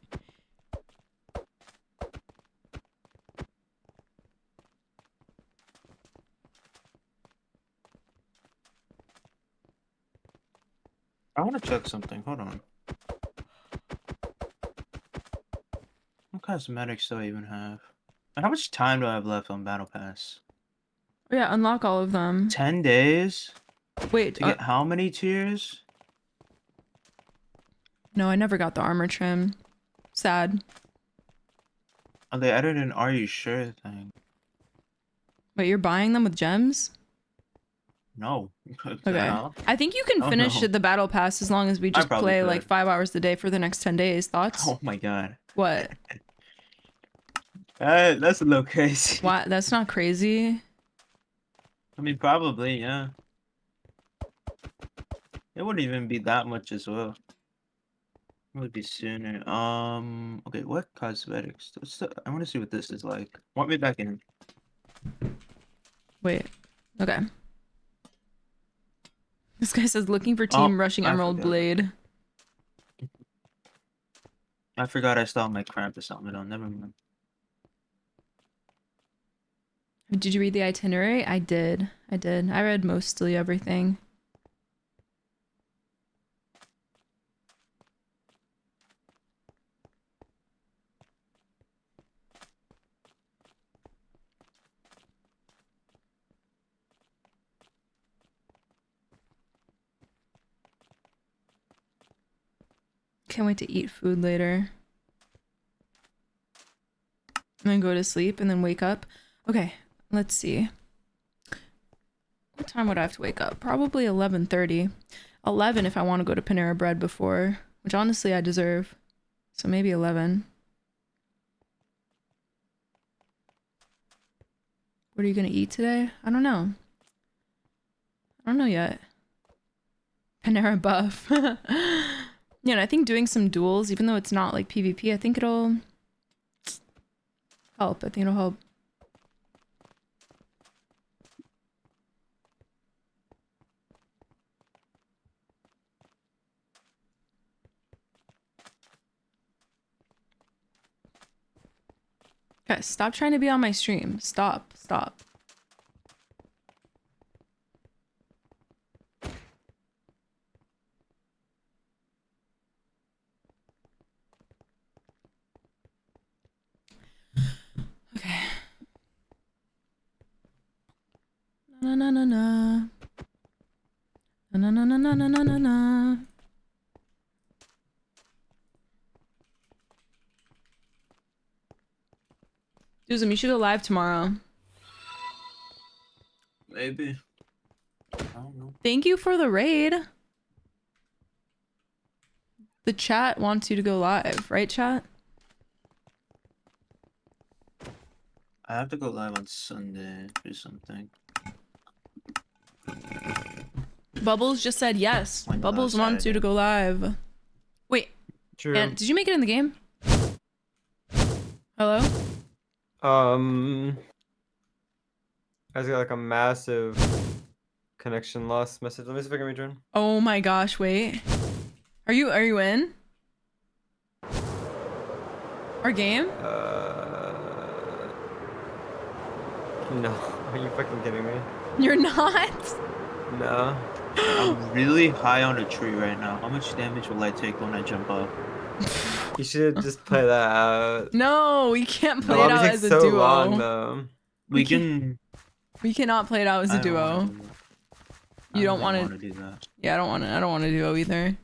I want to check something. Hold on. What cosmetics do I even have? And how much time do I have left on Battle Pass? Yeah, unlock all of them. 10 days? Wait, to get how many tiers? No, I never got the armor trim. Sad. Oh, they added an "Are you sure" thing. Wait, you're buying them with gems? No. Okay. I think you can finish the battle pass as long as we just probably play could. like 5 hours a day for the next 10 days. Thoughts? Oh my god. What? That's a little crazy. What? That's not crazy. I mean, probably, yeah. It wouldn't even be that much as well. It would be sooner. Okay, what cosmetics? I want to see what this is like. Want me back in? Wait. Okay. This guy says looking for team rushing I Emerald forgot. Blade. I forgot I still have my Krampus helmet on. Never mind. Did you read the itinerary? I did. I read mostly everything. Can't wait to eat food later. And then go to sleep and then wake up. Okay, let's see. What time would I have to wake up? Probably 11:30. 11 if I want to go to Panera Bread before, which honestly I deserve. So maybe 11. What are you gonna eat today? I don't know. I don't know yet. Panera Buff. Yeah, and I think doing some duels, even though it's not like PvP, I think it'll help. I think it'll help. Guys, stop trying to be on my stream. Stop. Okay. Na na na na. Na na na na na na na na. Susan, you should go live tomorrow. Maybe. I don't know. Thank you for the raid. The chat wants you to go live, right, chat? I have to go live on Sunday or something. Bubbles just said yes. Why not Bubbles wants you to go live. Wait. True. And did you make it in the game? Hello? I just got like a massive connection loss message. Let me see if I can rejoin. Oh my gosh, wait. Are you in? Our game? No, are you fucking kidding me? You're not? No. I'm really high on a tree right now. How much damage will I take when I jump up? You should just play that out. No, we can't The play it lobby out takes as a so duo. long though. We can. We cannot play it out as a I don't wanna duo. do that. You don't want want to do that. Yeah, I don't want to. I don't want to duo either.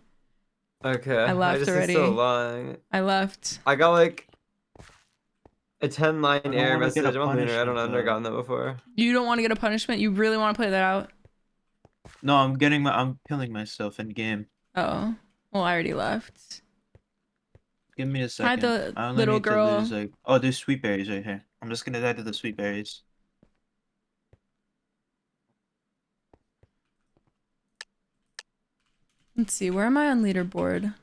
Okay. I left just already. It's so long. I left. I got like a 10-line don't error wanna get message. a I'm on Lunar. I don't punishment, know. I've never though. gotten that before. You don't want to get a punishment. You really want to play that out. No, I'm killing myself in game. Oh, well, I already left. Give me a Hi, second. the I only little need girl. to lose like. Oh, there's sweet berries right here. I'm just gonna die to the sweet berries. Let's see. Where am I on leaderboard?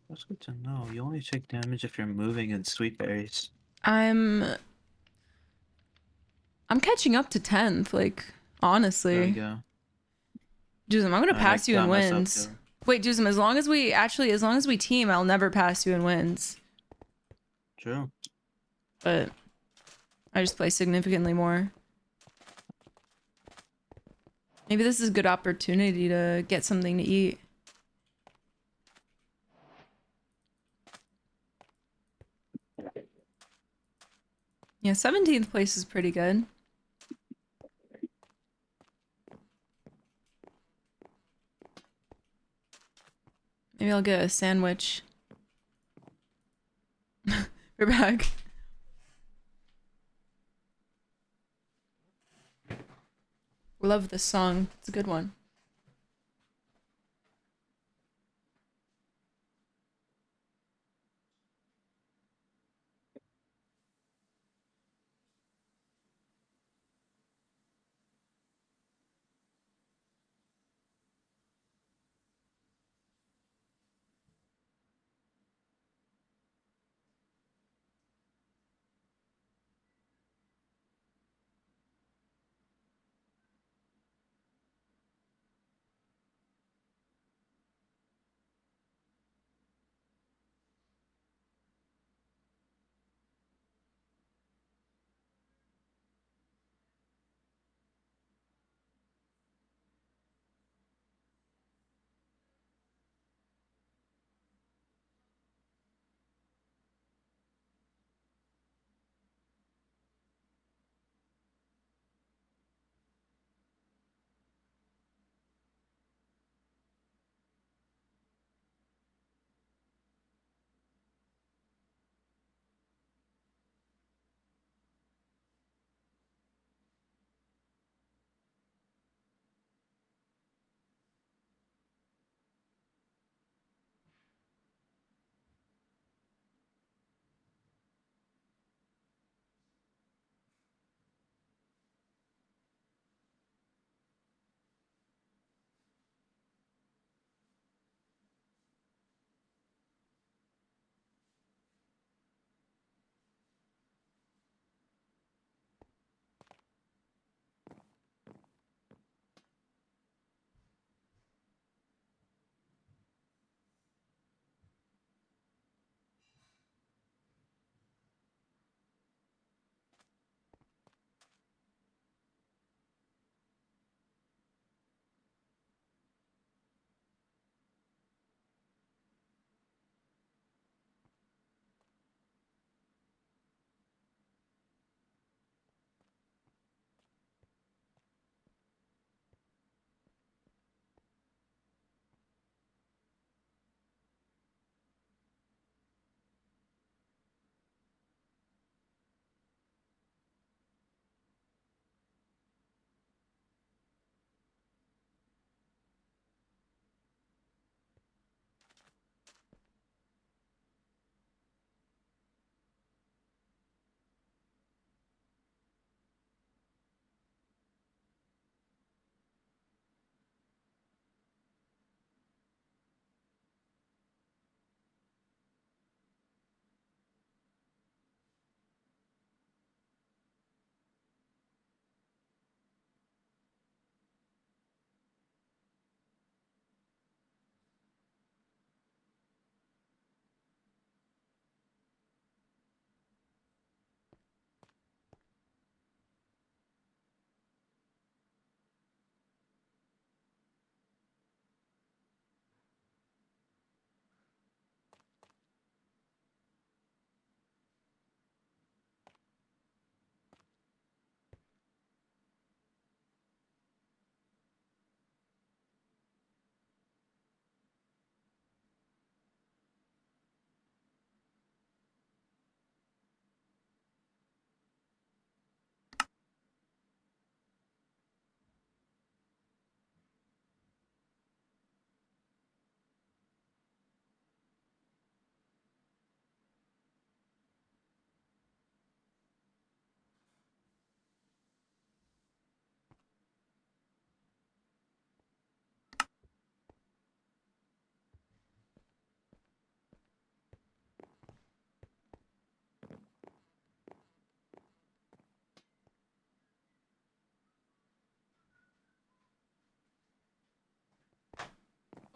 That's good to know. You only take damage if you're moving in sweet berries. I'm catching up to 10th. Like, honestly. There we go. Juzum, I'm gonna I pass you in got myself wins. killed. Wait, Juzum, as long as we team, I'll never pass you in wins. True. But I just play significantly more. Maybe this is a good opportunity to get something to eat. Yeah, 17th place is pretty good. Maybe I'll get a sandwich. We're back. Love this song. It's a good one.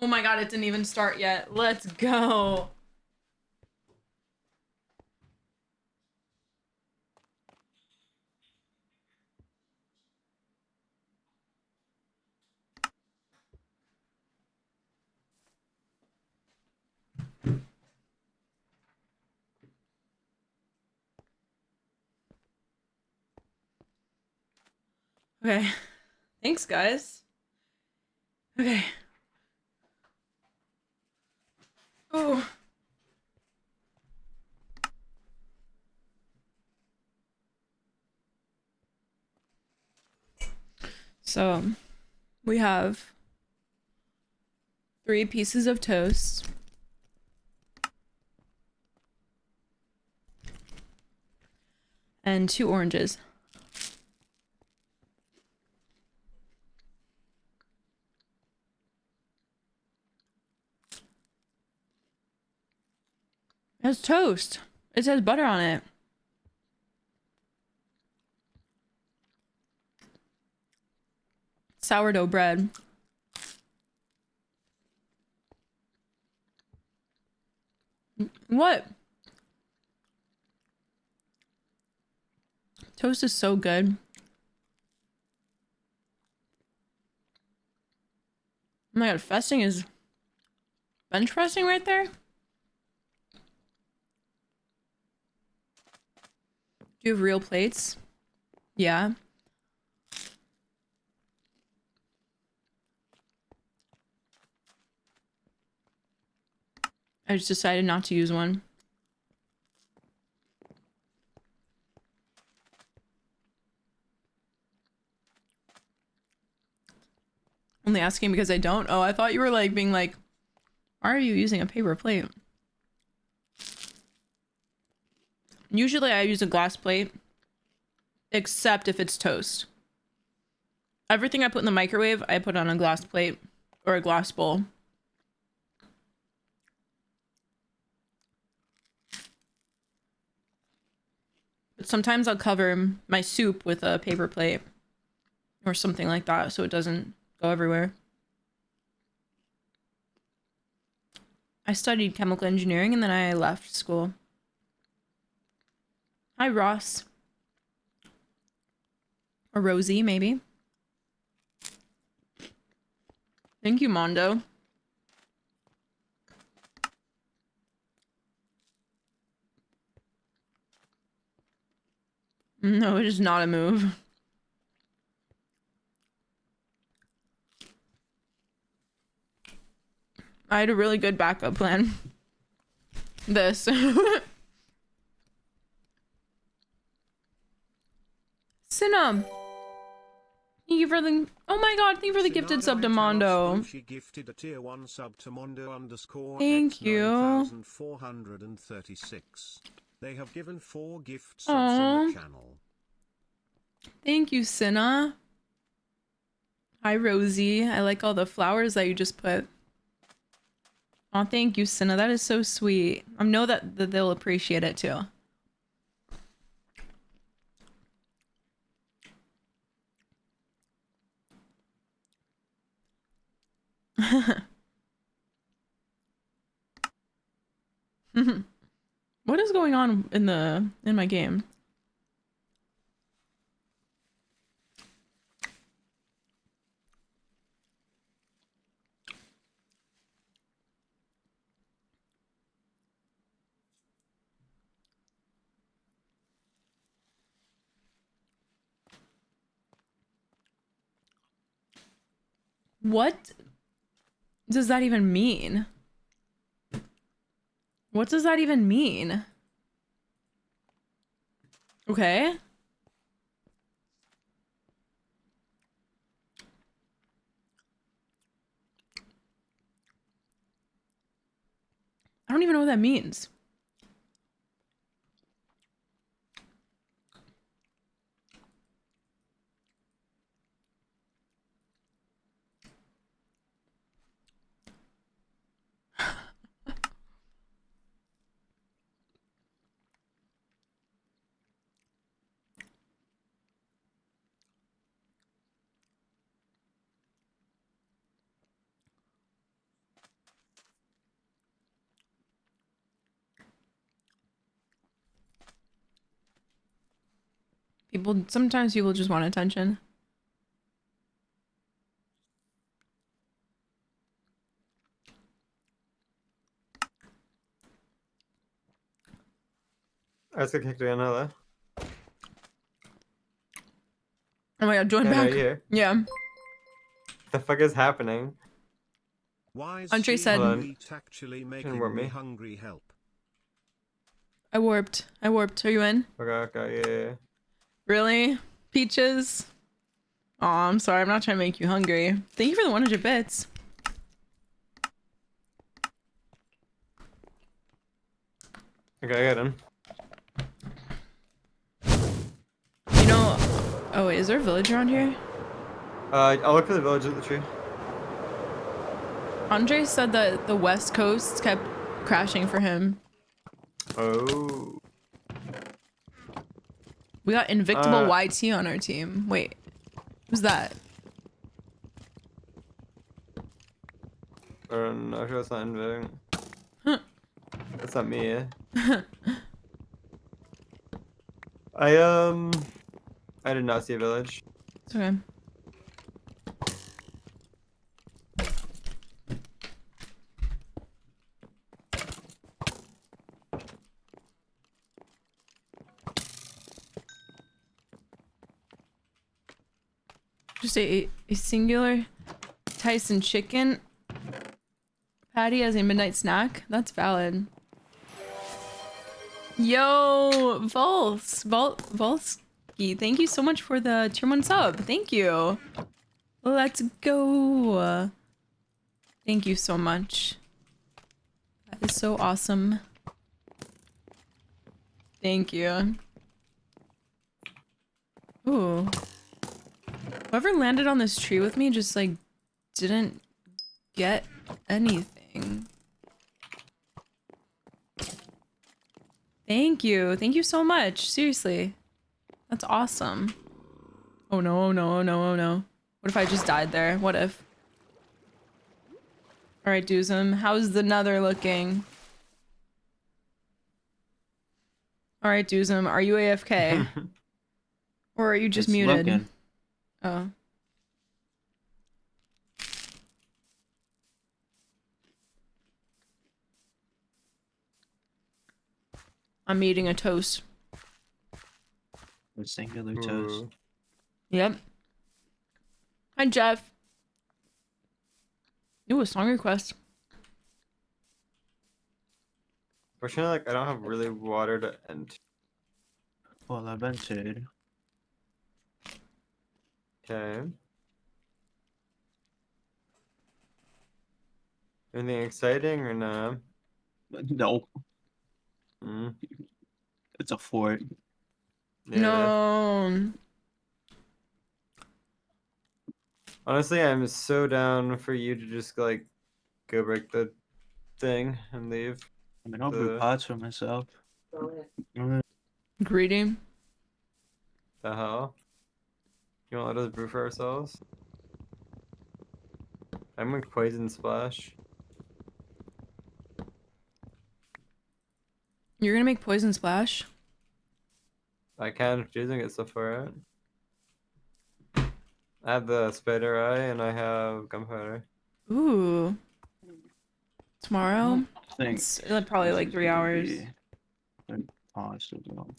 Oh my god, it didn't even start yet. Let's go. Okay. Thanks, guys. Okay. Oh. So, we have 3 pieces of toast. And 2 oranges. It has toast. It says butter on it. Sourdough bread. What? Toast is so good. Oh my god, festing is bench pressing right there? Do you have real plates? Yeah. I just decided not to use one. Only asking because I don't. Oh, I thought you were like being like, why are you using a paper plate? Usually I use a glass plate, except if it's toast. Everything I put in the microwave, I put on a glass plate or a glass bowl. But sometimes I'll cover my soup with a paper plate or something like that so it doesn't go everywhere. I studied chemical engineering and then I left school. Hi, Ross. Or Rosie, maybe. Thank you, Mondo. No, it is not a move. I had a really good backup plan. This. Sinum. Thank you for the... Oh my god, thank you for the gifted sub to Mondo. She gifted a tier 1 sub to Mondo _ Thank you. 9436. They have given 4 gift subs in the channel. Thank you, Cinna. Hi, Rosie. I like all the flowers that you just put. Oh, thank you, Cinna. That is so sweet. I know that they'll appreciate it too. What is going on in my game? What does that even mean? What does that even mean? Okay. I don't even know what that means. Sometimes people just want attention. I just got kicked again, hello. Oh my god, join Yeah, no, back. you here? Yeah. The fuck is happening? Why is Andre said- Hold on. cheese actually Can making warp me me. hungry? Help. I warped. Are you in? Okay, yeah. Really? Peaches? Aw, I'm sorry. I'm not trying to make you hungry. Thank you for the 100 bits. Okay, I got him. You know... Oh, wait. Is there a village around here? I'll look for the village at the tree. Andre said that the west coast kept crashing for him. Oh. We got Invictable YT on our team. Wait. Who's that? I don't know, sure it's not Invic. That's not me, eh? I did not see a village. It's okay. Just a singular Tyson chicken patty as a midnight snack. That's valid. Yo, Volsky, thank you so much for the tier 1 sub. Thank you. Let's go. Thank you so much. That is so awesome. Thank you. Ooh. Whoever landed on this tree with me just like didn't get anything. Thank you. Thank you so much. Seriously. That's awesome. Oh no, oh no, oh no, oh no. What if I just died there? What if? Alright, Doozum. How's the nether looking? Alright, Doozum. Are you AFK? Or are you just It's muted? looking. Oh. I'm eating a toast. A singular toast. Yep. Hi, Jeff. Ooh, a song request. Fortunately, like, I don't have really water to end. Well, I've been to. Okay. Anything exciting or no? No. Mm. It's a fort. Yeah. No. Honestly, I'm so down for you to just like go break the thing and leave. I mean, I'll brew pots for myself. Greedy. The hell? You want to let us brew for ourselves? I'm with Poison Splash. You're gonna make poison splash? I can if Jason gets stuff for it. I have the spider eye and I have gunpowder. Ooh. Tomorrow? think It's probably like 3 hours. Possible.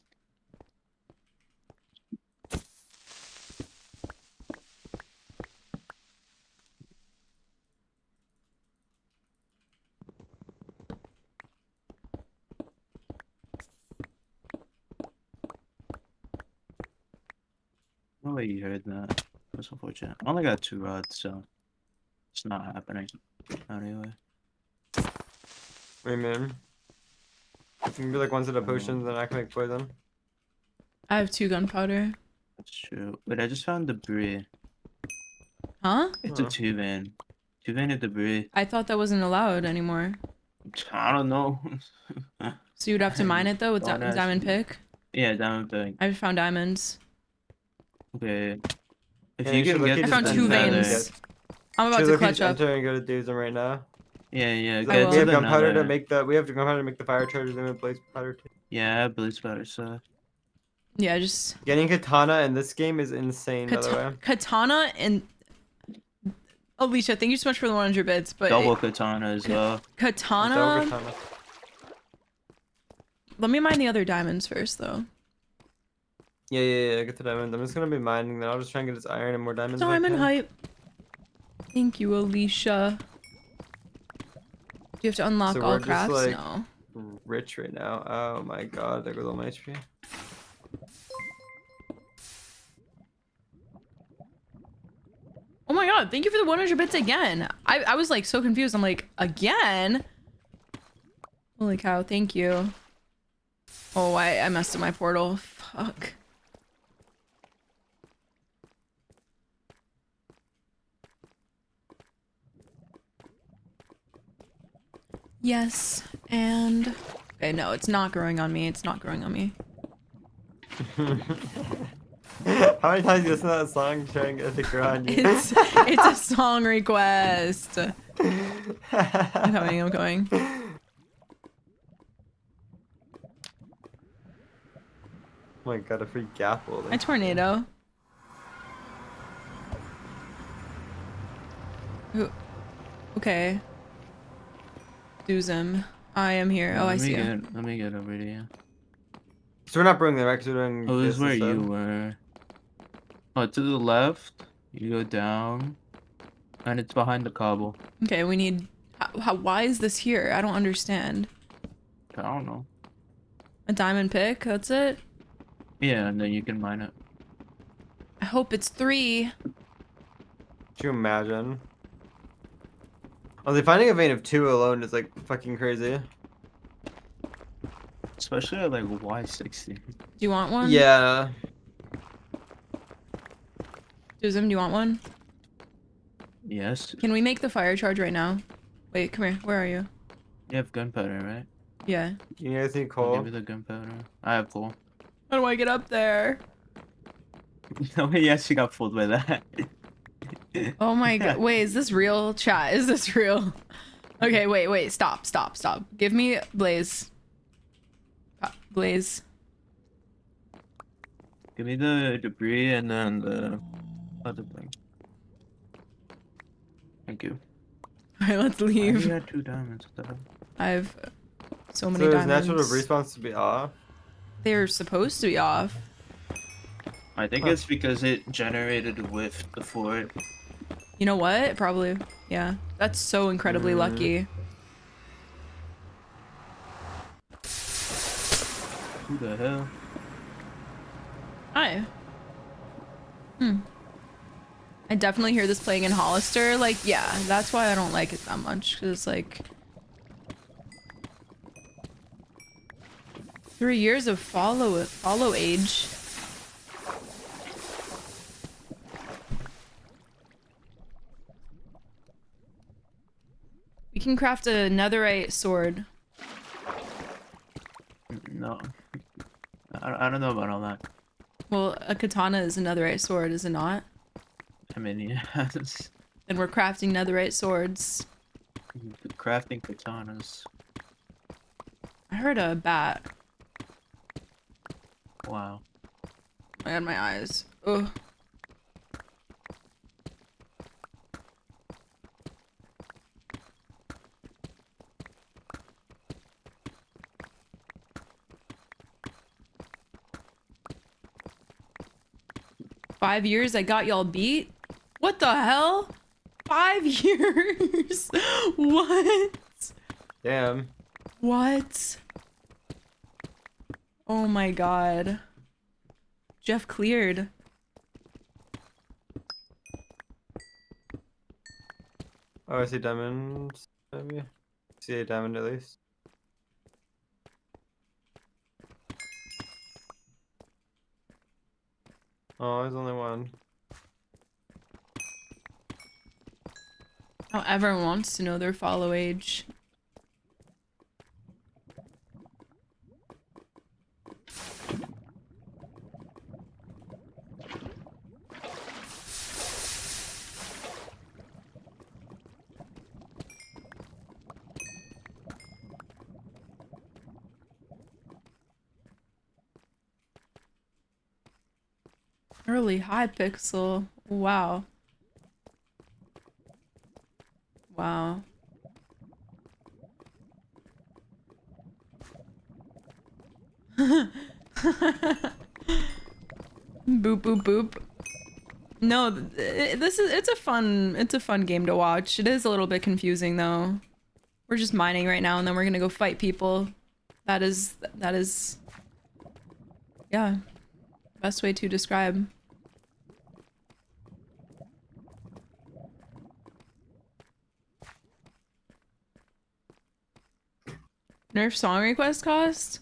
No way you heard that. That's unfortunate. I only got 2 rods, so it's not happening. Anyway. Wait, man. You can be like one set of potions and I can make poison. I have 2 gunpowder. That's true. Wait, I just found debris. Huh? It's a 2-vein. 2-vein of debris. I thought that wasn't allowed anymore. I don't know. So you'd have to mine it though with Don't ask diamond me. pick? Yeah, diamond pick. I found diamonds. Okay. If Yeah, you should can look get at I found just 2 enter- veins. I'm about Should to look at clutch just up. enter and go to Doozum right now. Yeah, yeah. We have gunpowder to make the fire charges and we place powder too. Yeah, I have blaze powder, so. Yeah, just Getting katana in this game is insane, by the way. katana and Alicia, thank you so much for the 100 bits. But Double katana as well. Katana. Double katana. Let me mine the other diamonds first, though. Yeah, get the diamond. I'm just gonna be mining, then I'll just try and get this iron and more diamonds. Diamond hype. Thank you, Alicia. Do you have to unlock So all we're just, crafts? like, No. rich right now. Oh my god, there goes all my HP. Oh my god, thank you for the 100 bits again. I was like so confused. I'm like, again? Holy cow, thank you. Oh, I messed up my portal. Fuck. Yes, and... Okay, no, it's not growing on me. It's not growing on me. How many times you listen to that song trying to get it to grow on you? It's a song request. I'm coming, I'm coming. Oh my god, a free gapple. A tornado. Ooh. Okay. Duzim. I am here. Oh, I see you. Let me get over here. So we're not bringing them, right? Because we're doing Oh, this is where instead. you were. Oh, to the left. You go down. And it's behind the cobble. Okay, we need... why is this here? I don't understand. I don't know. A diamond pick? That's it? Yeah, and then you can mine it. I hope it's 3. Could you imagine? Oh, finding a vein of 2 alone is like fucking crazy. Especially at like Y60. Do you want one? Yeah. Duzim, do you want one? Yes. Can we make the fire charge right now? Wait, come here. Where are you? You have gunpowder, right? Yeah. You guys need I'll coal? give you the gunpowder. I have coal. How do I get up there? Nobody actually got fooled by that. Oh my god. Wait, is this real? Chat, is this real? Okay, wait. Stop. Give me Blaze. Blaze. Give me the debris and then the other thing. Thank you. Alright, let's I leave. already had 2 diamonds. What the hell? I have so many So is diamonds. natural response to be off? They're supposed to be off. I think it's because it generated with the fort. You know what? Probably. Yeah. That's so incredibly lucky. Who the hell? Hi. I definitely hear this playing in Hollister. Like, yeah, that's why I don't like it that much. Cause like 3 years of follow age. We can craft a netherite sword. No. I don't know about all that. Well, a katana is a netherite sword, is it not? I mean, yes. And we're crafting netherite swords. Crafting katanas. I heard a bat. Wow. I had my eyes. Ugh. Five years I got y'all beat? What the hell? 5 years? What? Damn. What? Oh my god. Jeff cleared. Oh, I see diamonds, maybe? See a diamond at least. Oh, there's only one. How everyone wants to know their follow age. Early high pixel. Wow. Wow. Boop boop boop. No, it's a fun game to watch. It is a little bit confusing though. We're just mining right now and then we're gonna go fight people. That is yeah. Best way to describe. Nerf song request cost?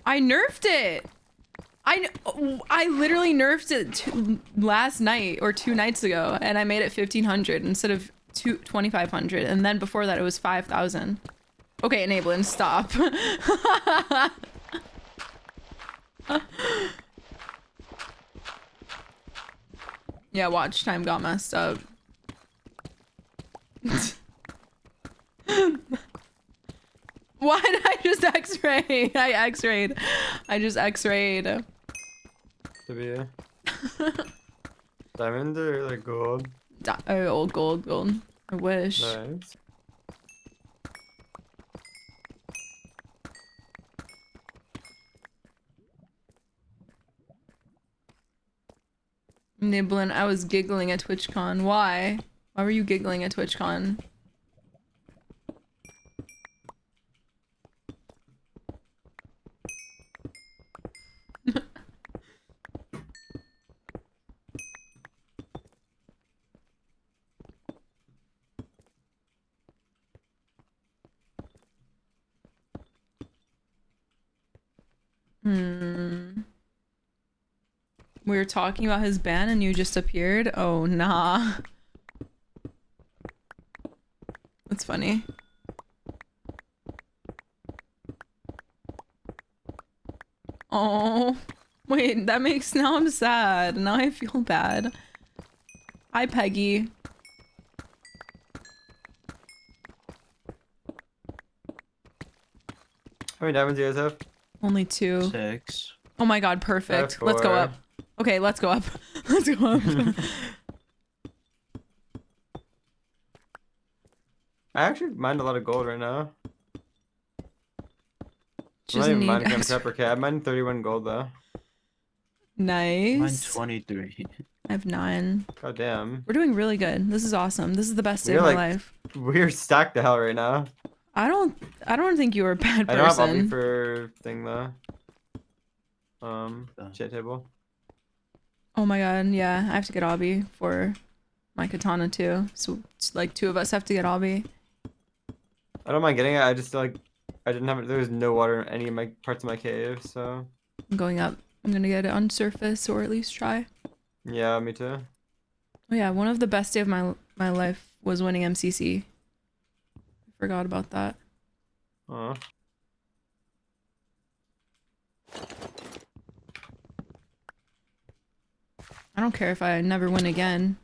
I nerfed it! I literally nerfed it last night or 2 nights ago and I made it 1500 instead of 2500 and then before that it was 5000. Okay, enabling, stop. Yeah, watch time got messed up. Why did I just x-ray? I x-rayed. I just x-rayed. To be diamond or like gold? Oh, gold. I wish. Nice. Nibbling, I was giggling at TwitchCon. Why? Why were you giggling at TwitchCon? We were talking about his ban and you just appeared? Oh, nah. That's funny. Oh, wait, that makes, now I'm sad. Now I feel bad. Hi, Peggy. How many diamonds do you guys have? Only 2. 6. Oh my god, perfect. Let's go up. Okay, let's go up. Let's go up. I actually mine a lot of gold right now. Just I'm not need even mining pepper cat. I mined 31 gold though. Nice. Mine 23. I have 9. God damn. We're doing really good. This is awesome. This is the best day of We're my like, life. we're stacked to hell right now. I don't think you're a bad person. I don't have obby for thing though. Chat table. Oh my god, yeah. I have to get obby for my katana too. So it's like 2 of us have to get obby. I don't mind getting it. I just like I didn't have it. There was no water in any of my parts of my cave, so. I'm going up. I'm gonna get it on surface or at least try. Yeah, me too. Oh yeah, one of the best day of my life was winning MCC. I forgot about that. Aw. I don't care if I never win again.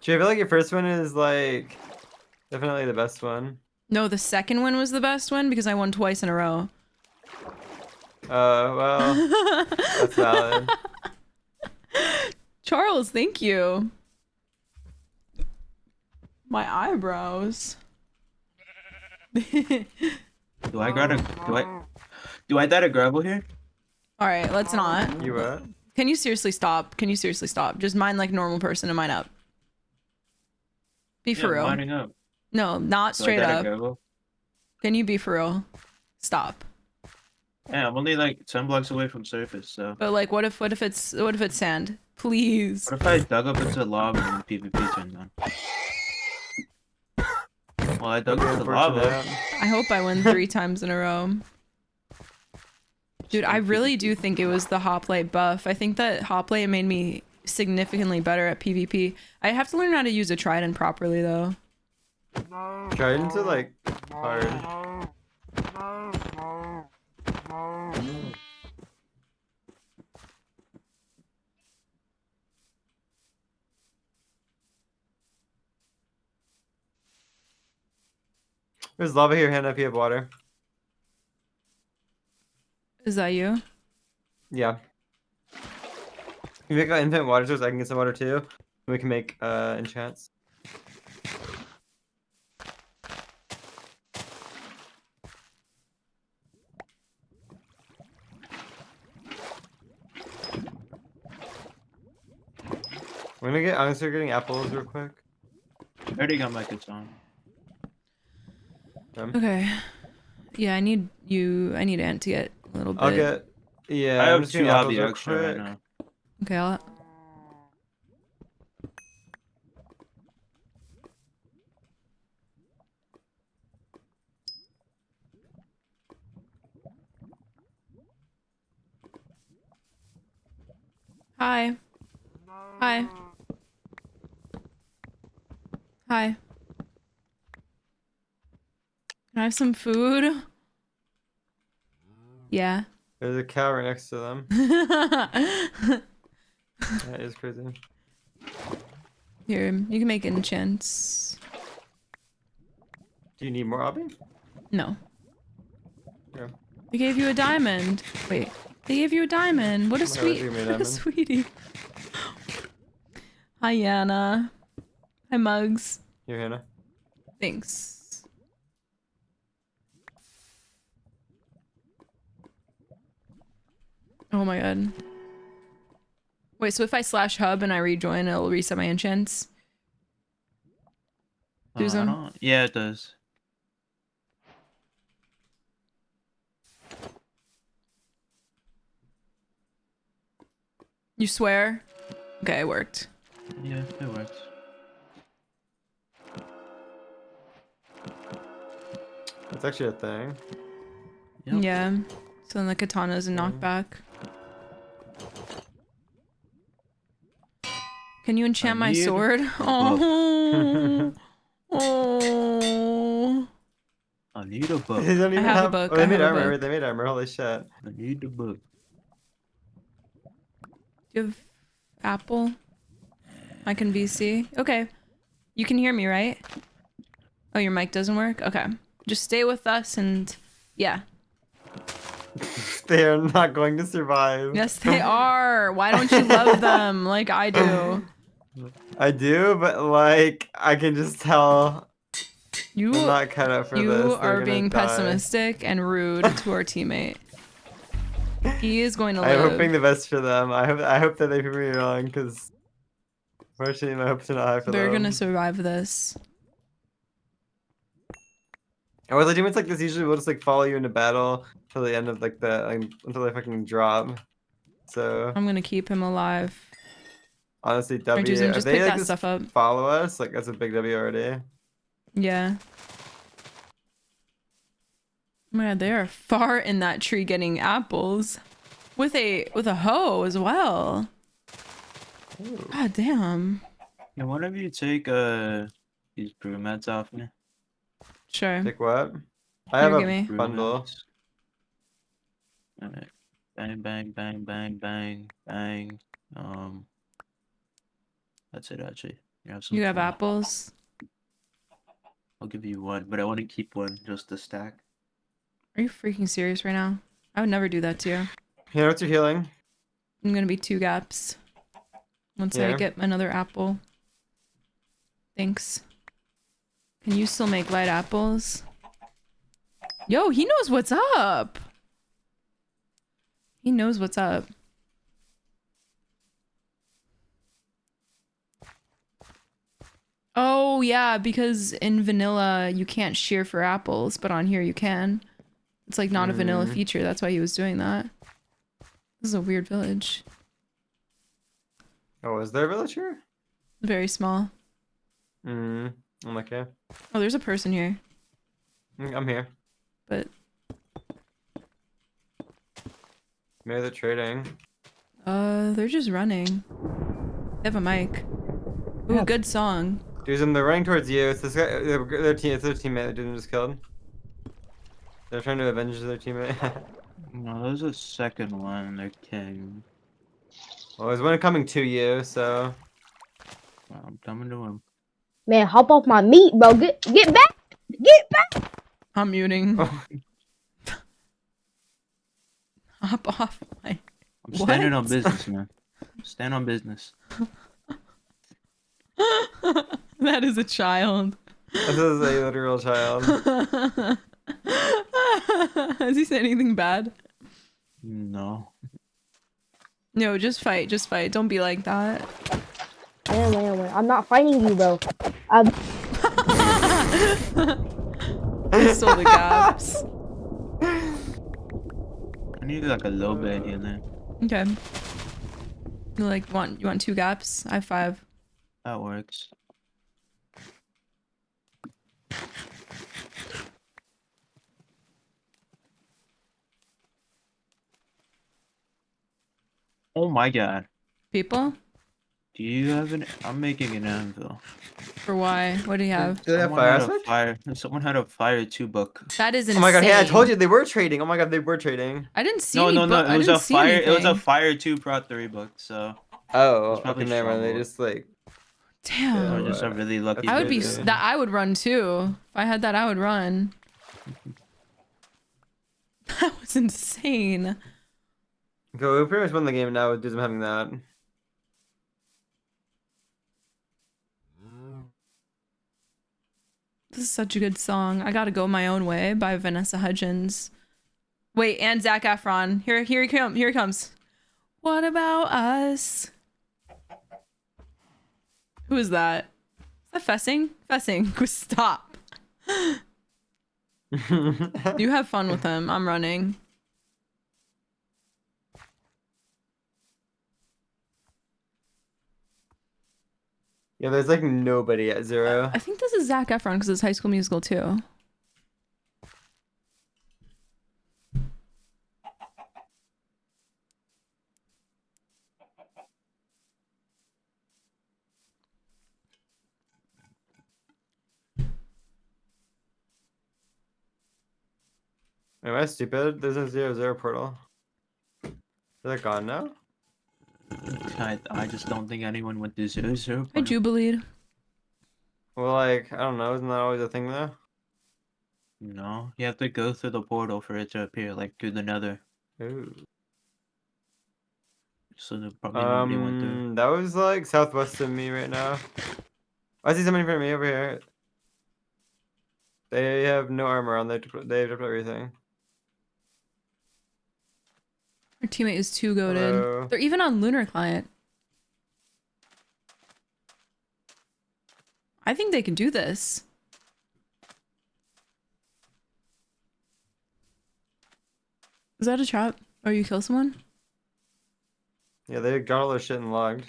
Jay, I feel like your first one is like definitely the best one. No, the second one was the best one because I won twice in a row. Well, that's valid. Charles, thank you. My eyebrows. Do I grab a do I dare a gravel here? All right, let's not. You what? Can you seriously stop? Can you seriously stop? Just mine like a normal person and mine up. Be for real. Lining up. No, not Do I straight dare a up. gravel? Can you be for real? Stop. Yeah, I'm only like 10 blocks away from surface, so. But like, what if it's sand? Please. What if I dug up into lava and PvP turned on? Well, I dug into lava. I hope I win 3 times in a row. Dude, I really do think it was the hoplite buff. I think that hoplite made me significantly better at PvP. I have to learn how to use a trident properly though. Tridents are like hard. There's lava here, Hannah, if you have water. Is that you? Yeah. You make an infinite water source, I can get some water too. We can make enchants. I'm gonna start getting apples real quick. I already got my guitar. Okay. Yeah, I need Ant to get a little bit. I'll get. Yeah, I I'm have just getting 2 apples hobby real extra right quick. now. Okay, I'll. Hi. Hi. Hi. Can I have some food? Yeah. There's a cow right next to them. That is crazy. Here, you can make enchants. Do you need more hobby? No. Yeah. They gave you a diamond. Wait. They gave you a diamond. What a Why would sweet, they give me a what a diamond? sweetie. Hi, Yana. Hi, Mugs. Here, Hannah. Thanks. Oh my god. Wait, so if I /hub and I rejoin, it'll reset my enchants? Susan? Yeah, it does. You swear? Okay, it worked. Yeah, it works. That's actually a thing. Yep. Yeah. So then the katana's a knockback. Can you enchant my need sword? a Oh. Oh. I need a book. They don't even I have a book. Oh, they I made have a armor. book. They made armor. Holy shit. I need the book. Do you have apple? I can VC. Okay. You can hear me, right? Oh, your mic doesn't work? Okay. Just stay with us and yeah. They are not going to survive. Yes, they are. Why don't you love them like I do? I do, but like I can just tell You I'm not cut out for this. You They're are gonna being die. pessimistic and rude to our teammate. He is going to I'm live. hoping the best for them. I hope that they prove me wrong, because unfortunately my hopes are not high for They're them. gonna survive this. And with the demons like this, usually we'll just like follow you into battle till the end of like until they fucking drop. So I'm gonna keep him alive. honestly, Alright, W. Susan, If just they pick like that just stuff up. follow us, like that's a big W already. Yeah. Oh my god, they are far in that tree getting apples. With a hoe as well. Ooh. God damn. Yeah, one of you take these brew mats off me. Sure. Take what? I Here, have give me. a bundle. Alright. Bang, bang, bang, bang, bang, bang. That's it actually. You have some. You have fun. apples? I'll give you one, but I want to keep one just to stack. Are you freaking serious right now? I would never do that to you. Here, what's your healing? I'm gonna be 2 gaps. Once I Yeah. get another apple. Thanks. Can you still make light apples? Yo, he knows what's up! He knows what's up. Oh, yeah, because in vanilla you can't shear for apples, but on here you can. It's like not a vanilla feature, that's why he was doing that. This is a weird village. Oh, is there a village here? Very small. I'm okay. Oh, there's a person here. I'm here. But Maybe they're trading. they're just running. They have a mic. Ooh, good song. Dude, they're running towards you. It's this guy. It's their teammate that didn't just killed. They're trying to avenge their teammate. No, there's a second one. They're king. Well, there's one coming to you, so. Well, I'm coming to him. Man, hop off my meat, bro. Get back! Get back! I'm muting. Hop off my. I'm standing on business, man. Stand on business. That is a child. This is a literal child. Has he said anything bad? No. No, just fight. Just fight. Don't be like that. Wait. I'm not fighting you, bro. I stole the gaps. I need like a little bit here and there. Okay. You want 2 gaps? I have 5. That works. Oh my god. People? Do you have an... I'm making an anvil. For why? What do you have? Do they have fire aspect? Someone had a fire 2 book. That is insane. Oh my god, hey, I told you they were trading. Oh my god, they were trading. I didn't see No, any no, no. I It was didn't a see fire. It was a anything. fire 2 prot 3 book. So. Oh, it's probably okay, never mind. They strong just like. Damn. Or just a really lucky. I would be bit. that I would run too. If I had that, I would run. That was insane. Go, we pretty much won the game now with Dism having that. This is such a good song. I Gotta Go My Own Way by Vanessa Hudgens. Wait, and Zac Efron. Here he comes. What about us? Who is that? Is that Fessing? Fessing, stop. You have fun with him. I'm running. Yeah, there's like nobody at 0. I think this is Zac Efron because it's High School Musical too. Am I stupid? There's a 0-0 portal. Is that gone now? I just don't think anyone went to 0-0. I jubileed. Well, like, I don't know. Isn't that always a thing though? No, you have to go through the portal for it to appear, like through the nether. Ooh. So probably nobody went through. That was like southwest of me right now. I see somebody in front of me over here. They have no armor on. They've dropped everything. Our teammate is too goated. Hello. They're even on Lunar Client. I think they can do this. Is that a trap? Or you kill someone? Yeah, they got all their shit and logged.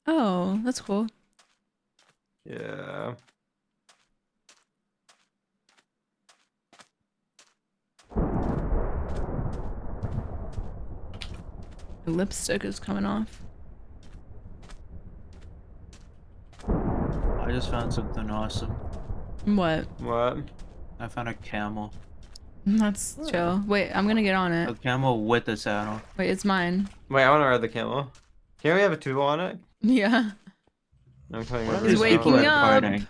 Oh, that's cool. Yeah. The lipstick is coming off. I just found something awesome. What? What? I found a camel. That's chill. Wait, I'm gonna get on A it. camel with a saddle. Wait, it's mine. Wait, I want to ride the camel. Can we have a tool on it? Yeah. I'm coming What over. He's these people waking at up. partying?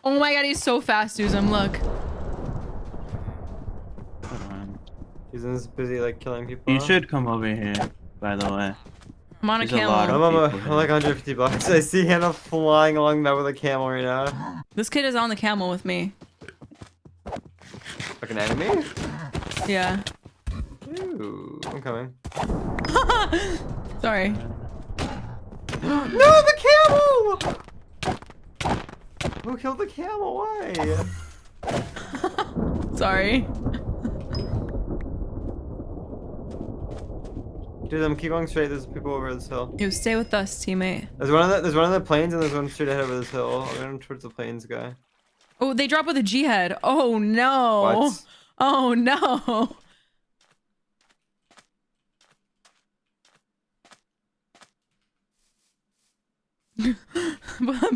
Oh my god, he's so fast, Duzum. Look. He's just busy like killing people. You should come over here, by the way. I'm on a There's a lot camel. of I'm people like here. 150 blocks. I see Hannah flying along that with a camel right now. This kid is on the camel with me. Like an enemy? Yeah. Ooh, I'm coming. Sorry. No, the camel! Who killed the camel? Why? Sorry. Dude, I'm keep going straight. There's people over this hill. You stay with us, teammate. There's one on the plains and there's one straight ahead of this hill. I'm going towards the plains guy. Oh, they drop with a G head. Oh no. What? Oh no.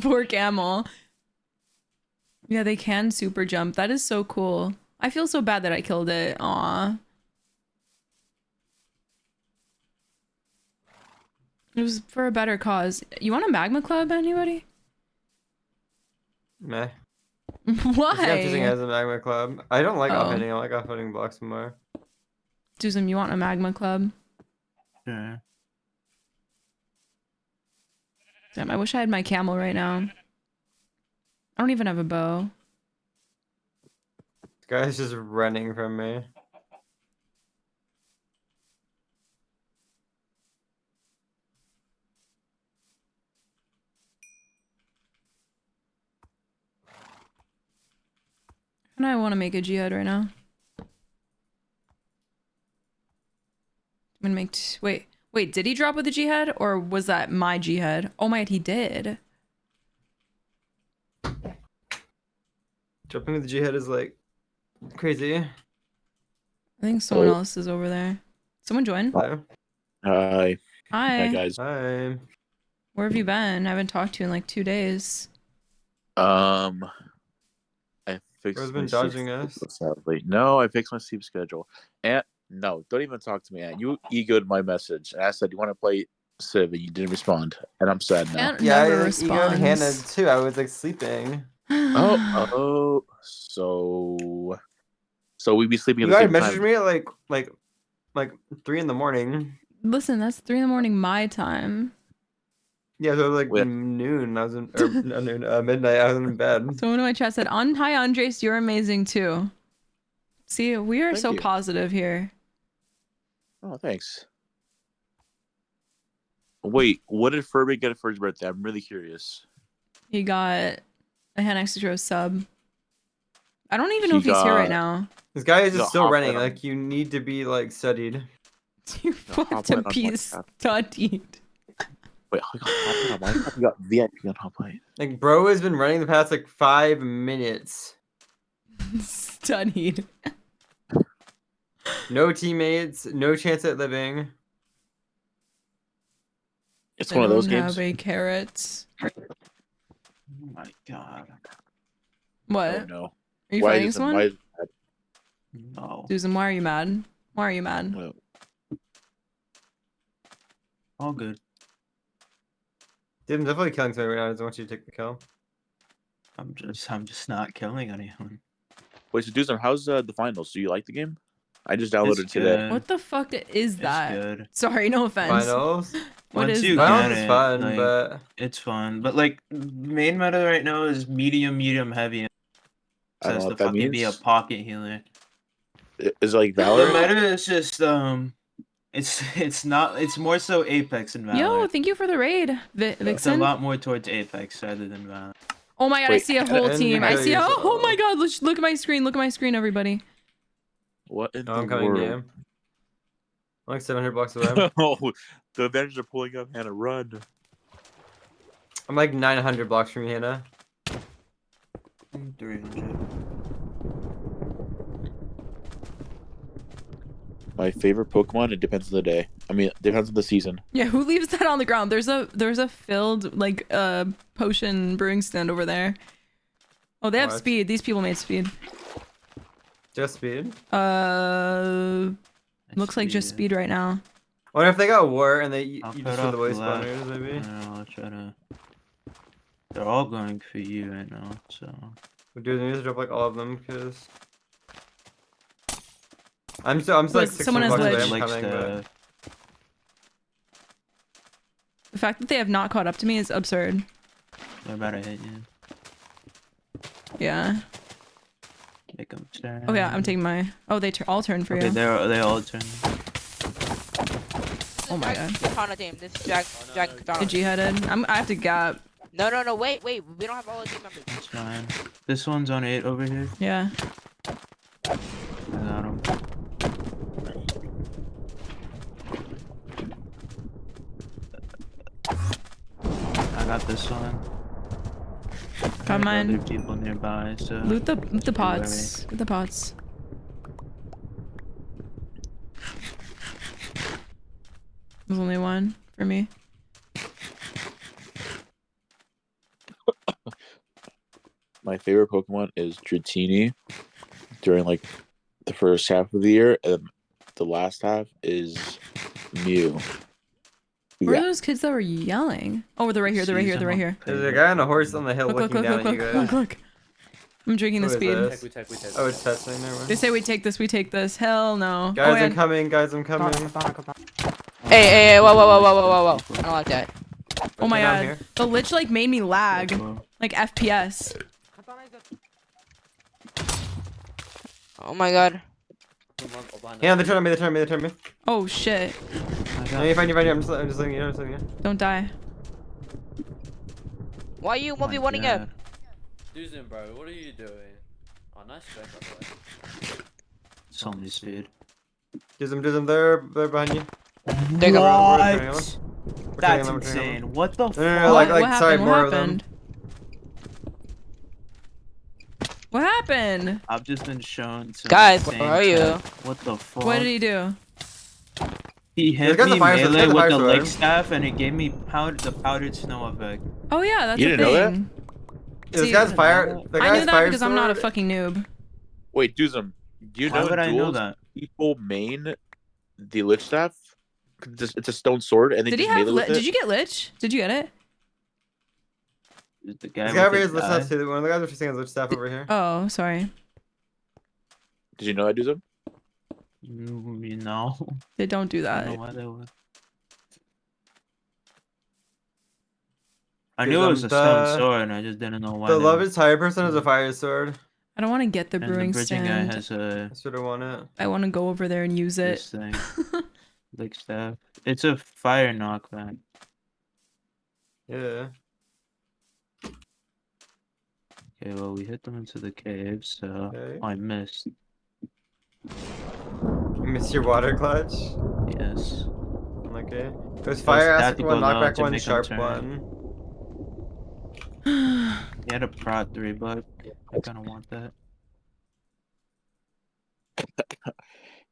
Poor camel. Yeah, they can super jump. That is so cool. I feel so bad that I killed it. Aw. It was for a better cause. You want a magma club, anybody? Meh. I think I'm choosing Why? as a magma club. I don't like Oh. offending. I like offending blocks more. Susan, you want a magma club? Yeah. Damn, I wish I had my camel right now. I don't even have a bow. This guy's just running from me. And I want to make a jihad right now. I'm gonna make. Wait, did he drop with the jihad or was that my jihad? Oh my god, he did. Jumping with the jihad is like crazy. I think someone else is over there. Someone join. Hi. Hi. Hi guys. Hi. Where have you been? I haven't talked to you in like 2 days. I fixed Bro's my been dodging us. sadly. No, I fixed my sleep schedule. And no, don't even talk to me. Aunt. You egoed my message, and I said you want to play Civ, and you didn't respond, and I'm sad now. Aunt Yeah, never I like, egoed Hannah responds. too. I was like sleeping. So we be sleeping at You the guys same messaged time. me at like 3 in the morning. Listen, that's 3 in the morning my time. Yeah, so like noon. I was in or no, noon, midnight. I was in bed. Someone in my chat said, "Hi Andres, you're amazing too." See, we are Thank so you. positive here. Oh, thanks. Wait, what did Furby get for his birthday? I'm really curious. He got a hannahxxrose sub. I don't even know if he's here right now. This guy is You just got still Hoplite running. on- Like you need to be like studied. You want Hoplite to on be WhatsApp. studied. Wait, I got Hoplite on Minecraft. You got VIP on Hoplite. Like bro has been running the past like 5 minutes. Studied. No teammates, no chance at living. It's I one of those don't games. have a carrot. Oh my god. What? Oh no. Are you Why fighting is it- someone? why is it- No. Susan, why are you mad? Why are you mad? Well, All good. Dude, I'm definitely killing somebody right now. I just want you to take the kill. I'm just not killing anyone. wait, so Duzan, how's the finals? Do you like the game? I just downloaded It's today. good. What the fuck is that? good. Sorry, no offense. Finals. What Once is you that? Finals get is it, fun, like, but it's fun. But like main meta right now is medium, heavy. It I don't says know to what that fucking be a means. pocket healer. Is it like The Valorant? meta is just it's more so Apex and Valorant. Yo, thank you for the raid, It's a Vixen. lot more towards Apex rather than Valorant. Oh my god, I Wait, see a whole and team. I kill see. yourself. Oh my god, look at my screen. Look at my screen, everybody. What in I'm the coming world? game. I'm like 700 blocks away. Oh, the Avengers are pulling up. Hannah, run! I'm like 900 blocks from you, Hannah. 300. My favorite Pokemon. It depends on the day. I mean, it depends on the season. Yeah, who leaves that on the ground? There's a filled like potion brewing stand over there. Oh, they have What? speed. These people made speed. Just speed. Looks like just speed right now. I wonder if they got war and you I'll just cut do the off waste left. spawners, maybe. I'll try to. They're all going for you right now, so. Dude, I need to drop like all of them because I'm still like Wait, 600 someone has blocks away. ledge. I'm Likes coming, to- The fact that they have not caught up to me is absurd. They're about to hit you. Yeah. Make them turn. Oh yeah, I'm taking my. Oh, they all turn for Okay, you. they all turn. Oh my god. Katana team. This is Jack Katana. Did you headed? I have to gap. No, wait. We don't have all the team members. It's fine. This one's on 8 over here. Yeah. I got him. I got this one. Got There's mine. Other people nearby, so. Loot the Don't worry. pots. Loot the pots. There's only one for me. My favorite Pokemon is Dratini during like the first half of the year, and the last half is Mew. Where are those kids that were yelling? Oh, they're right here. They're right here. They're right here. There's a guy on a horse on the hill Look, looking look, down look, at you look, guys. look, look. I'm drinking the Who is speed. this? We take. Oh, it's testing. Never mind. They say we take this, we take this. Hell no. Guys, oh, I'm coming. Guys, I'm coming. Hey, whoa. I don't like that. Oh my Okay, now I'm god. here. The lich like made me lag. Like FPS. Oh my god. Yeah, they're turning me. Oh shit. No, you're fine. I'm just letting you know. Don't die. Why are you 1v1ing up? Duzen, bro, what are you doing? Oh, nice strike, by the way. So many speed. Do them. They're behind you. Take What? That's insane. What the fuck? No, like, sorry, what more happened? of them. What happened? I've just been shown to. Guys, where are you? What the fuck? What did he do? He hit got the me fire sword, melee got the with fire the sword. leg staff, and it gave me the powdered snow effect. Oh yeah, that's You a didn't know that? thing. This guy's fire. The I guy's knew that fire because I'm not a sword- fucking noob. Wait, Duzum, do you Why know would in I know duels, that? people main the lich staff? It's a stone sword, and they Did he just have melee with it. Did you get lich? Did you get it? The guy This guy over with here the is eye? let's see. One of the guys are chasing his staff over here. Oh, sorry. Did you know that, Duzum? You know. They don't do I that. don't know why they would. I knew it was a stone sword, and I just didn't know why. The they love would- is higher person has a fire sword. I don't want to get the And brewing the bridging stand. guy has a I sort of want it. I want to go over there and use it. this thing, like staff. It's a fire knockback. Yeah. Okay, well we hit them into the cave, so Okay. I missed. Miss your water clutch. Yes. Okay. There's fire acid tactical one, though, knockback to one, make 'em sharp turn. one. He had a prot 3, but I kind of want that.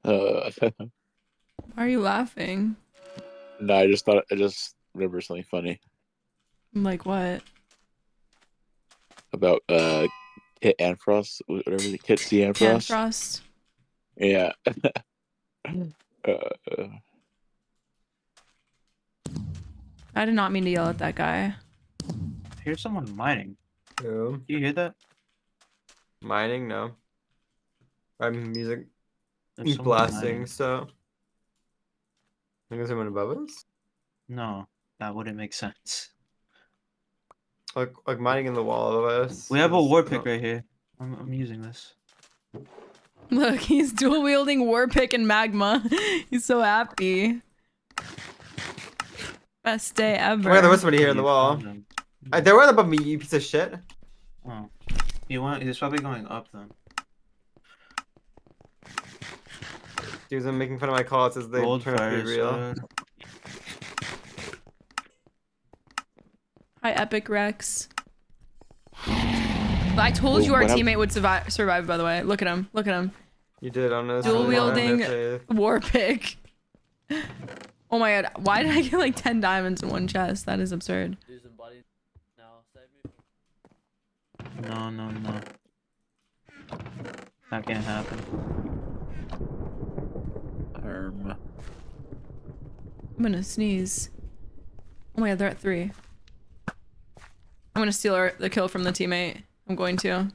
Why are you laughing? No, I just remember something funny Like what? about Kit Anfrost, whatever the Kit C Anfrost. Frost. Yeah. I did not mean to yell at that guy. I hear someone mining. Who? Do you hear that? Mining? No. I'm music There's someone blasting, mining. so. I think there's someone above us? No, that wouldn't make sense. Like mining in the wall above us. We have a is- war pick right here. I'm using this. Look, he's dual wielding war pick and magma. He's so happy. Best day ever. Oh, yeah, there was somebody here in the wall. They weren't above me, you piece of shit. Oh, he's probably going up then. Dude, I'm making fun of my calls as they Gold turn out to fire be real. sword. Hi, Epic Rex. I told you our what hap- teammate would survive, by the way. Look at him. Look at him. You did, honestly. Dual I have wielding faith. war pick. Oh my god. Why did I get like 10 diamonds in one chest? That is absurd. No. That can't happen. I'm gonna sneeze. Oh my god, they're at 3. I'm gonna steal the kill from the teammate. I'm going to.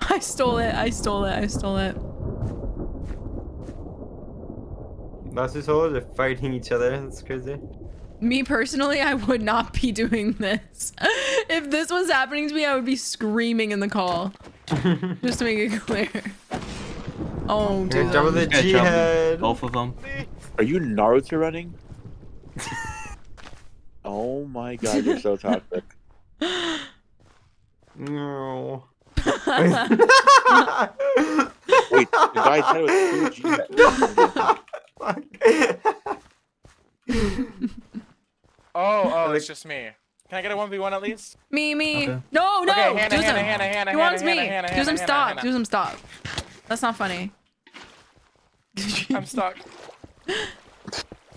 I stole it. Last two solos are fighting each other. That's crazy. Me personally, I would not be doing this. If this was happening to me, I would be screaming in the call. Just to make it clear. Oh, dude. Jump with the G head. Both of them. Are you Naruto running? Oh my god, you're so toxic. No. Wait, the guy's head was 2 G head. Oh, it's just me. Can I get a 1v1 at least? Me. Okay. No. Okay, Hannah, Do some. Hannah, He wants me. Hannah, Do some Hannah, stop. Hannah. Do some stop. That's not funny. I'm stuck.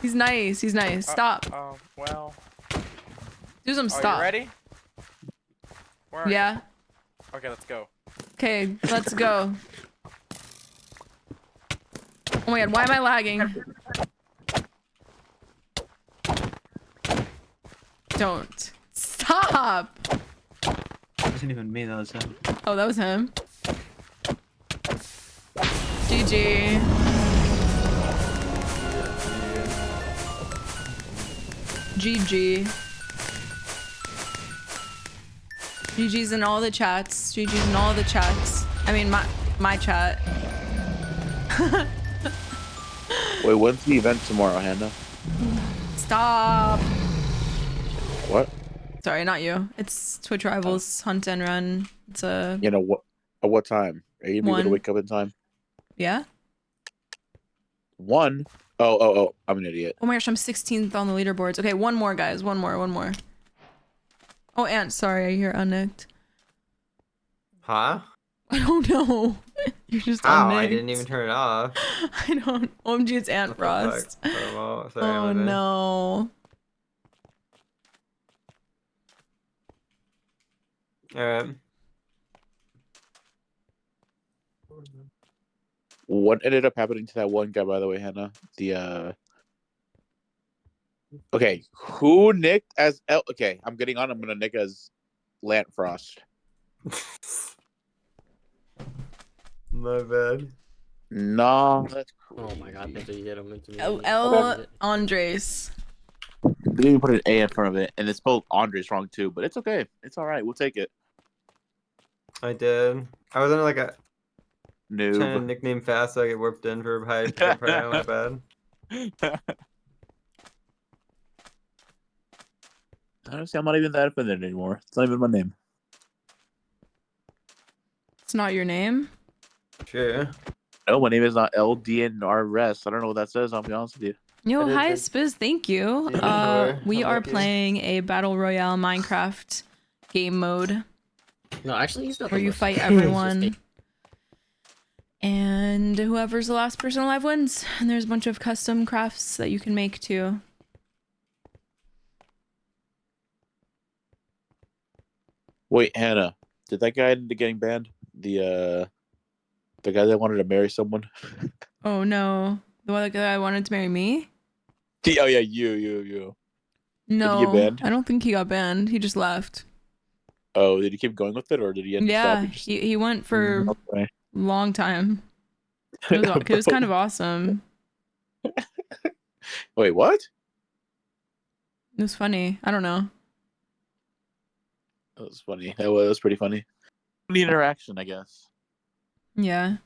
He's nice. Stop. Oh, well. Do some Oh, stop. you ready? Where are you? Yeah. Okay, let's go. Okay, let's go. Oh my god, why am I lagging? Don't. Stop! That wasn't even me, that was him. Oh, that was him. GG. GG. GG's in all the chats. GG's in all the chats. I mean, my chat. Wait, when's the event tomorrow, Hannah? Stop. What? Sorry, not you. It's Twitch Rivals Hunt and Run. It's a You know what? At what time? Are you gonna be able to 1. wake up in time? Yeah. 1? Oh! I'm an idiot. Oh my gosh, I'm 16th on the leaderboards. Okay, one more, guys. One more. Oh, Ant, sorry, I hear unnicked. Huh? I don't know. You're just How? unnicked. I didn't even turn it off. I don't. OMG, it's Ant Frost. Oh, sorry, Oh I'm no. Alright. What ended up happening to that one guy, by the way, Hannah? Okay, who nicked as Okay, I'm getting on. I'm gonna nick as Lant Frost. My bad. No, that's Oh my god, that's what you did. I'm into me. L. Andres. They didn't even put an A in front of it, and it's spelled Andres wrong too. But it's okay. It's all right. We'll take it. I did. I was under like a Noob. trying to nickname fast so I get warped in for high prayer. My bad. Honestly, I'm not even that offended anymore. It's not even my name. It's not your name? Sure. No, my name is not LDNRS. I don't know what that says. I'll be honest with you. Yo, hi Spiz, thank you. We are playing a battle royale Minecraft game mode. No, actually, he's not. Where you fight everyone. And whoever's the last person alive wins. And there's a bunch of custom crafts that you can make too. Wait, Hannah, did that guy end up getting banned? The guy that wanted to marry someone? Oh no. The one that wanted to marry me? Oh yeah, you. No, Did he get banned? I don't think he got banned. He just left. Oh, did he keep going with it, or did he end up Yeah, stopping? Just... he went for Okay. a long time. It was kind of awesome. Wait, what? It was funny. I don't know. That was funny. That was pretty funny. The interaction, I guess. Yeah.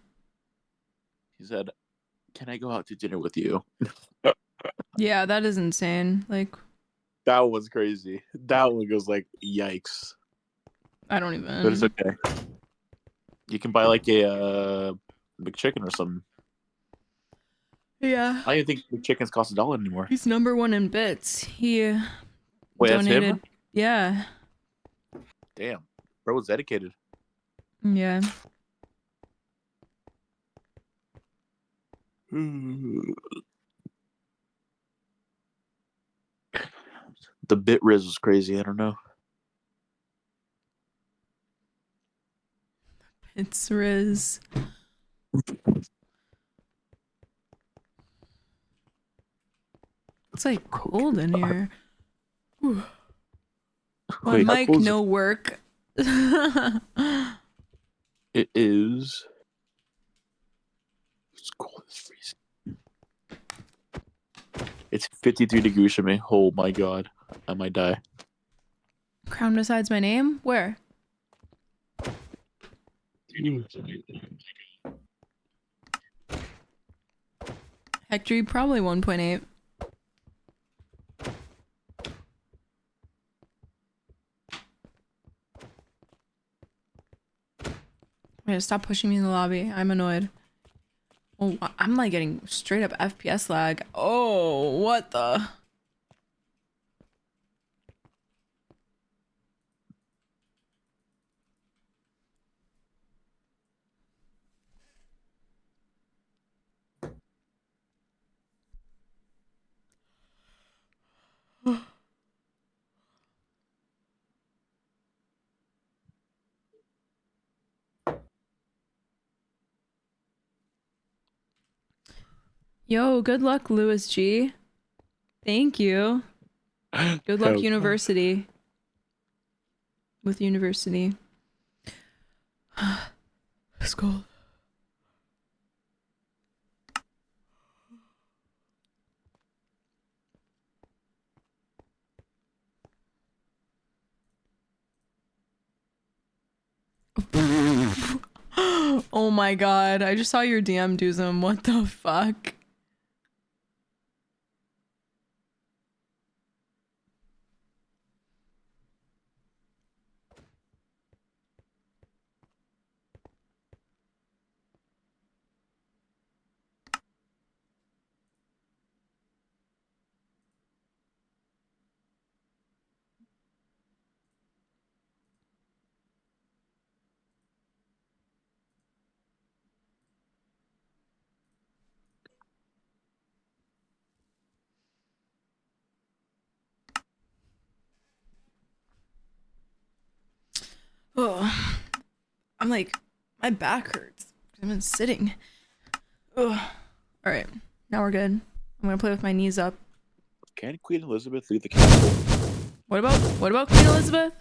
He said, "Can I go out to dinner with you?" Yeah, that is insane. Like, That was crazy. That one goes like, yikes. I don't even. But it's okay. You can buy like a McChicken or something. Yeah. I don't even think McChickens cost $1 anymore. He's #1 in bits. He Wait, donated. that's him? Yeah. Damn, bro was dedicated. Yeah. The bit riz was crazy. I don't know. It's Riz. It's like cold in here. Whew. My Wait, how mic cold is no work. It is. It's cold as freezing. It's 53 degrees for me. Oh my god, I might die. Crown besides my name? Where? Hector, probably 1.8. Yeah, stop pushing me in the lobby. I'm annoyed. Oh, I'm like getting straight up FPS lag. Oh, what the? Yo, good luck, Louis G. Thank you. Good luck, Oh, University. With University. It's cold. Oh my god, I just saw your DM, Duzum. What the fuck? Oh, I'm like, my back hurts. I've been sitting. Oh, all right, now we're good. I'm gonna play with my knees up. Can Queen Elizabeth leave the castle? What about Queen Elizabeth?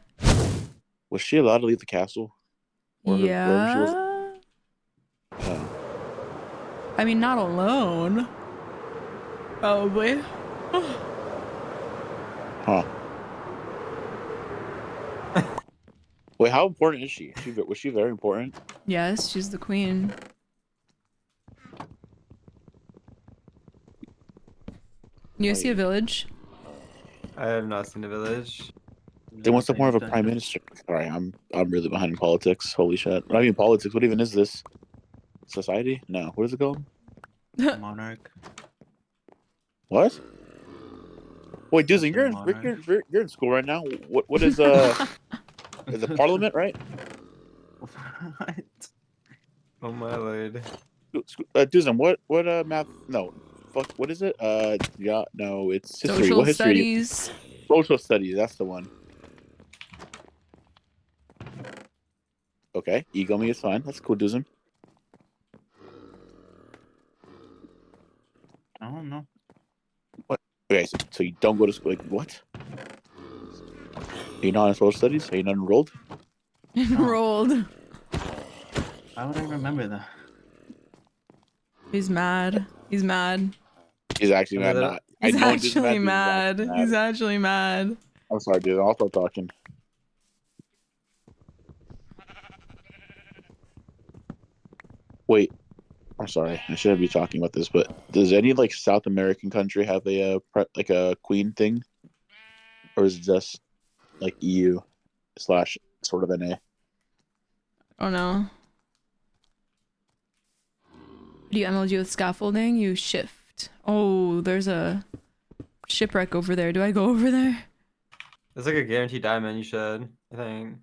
Was she allowed to leave the castle? Or wherever she was? Yeah. I mean, not alone. Probably. Huh. Wait, how important is she? Was she very important? Yes, she's the queen. You see a village? I have not seen the village. Then what's the point of a prime minister? Sorry, I'm really behind in politics. Holy shit! Not even politics. What even is this? Society? No. What is it called? Monarch. What? Wait, Disney, That's a monarch. you're in school right now. What is is it Parliament, right? What? Oh my lord. Disney, what math? No, fuck. What is it? Yeah, no, it's history. Social What history? studies. Social studies. That's the one. Okay, ego me is fine. That's cool, Disney. I don't know. What? Okay, so you don't go to school? Like what? Are you not in social studies? Are you not enrolled? Enrolled. Why would I remember that? He's mad. He's mad. He's actually mad. Not. He's I know Disney actually mad. mad. He's actually mad. I'm sorry, dude. I'll stop talking. Wait, I'm sorry. I shouldn't be talking about this, but does any like South American country have a like a queen thing, or is it just like EU / sort of NA? Oh no. Do you MLG with scaffolding? You shift. Oh, there's a shipwreck over there. Do I go over there? There's like a guaranteed diamond. You should. I think.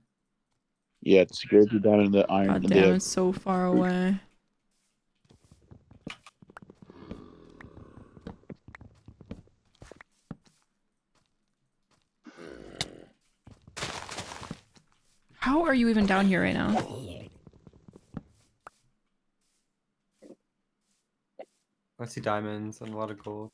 Yeah, it's security down in the iron. God damn, it's so far away. How are you even down here right now? I see diamonds and a lot of gold.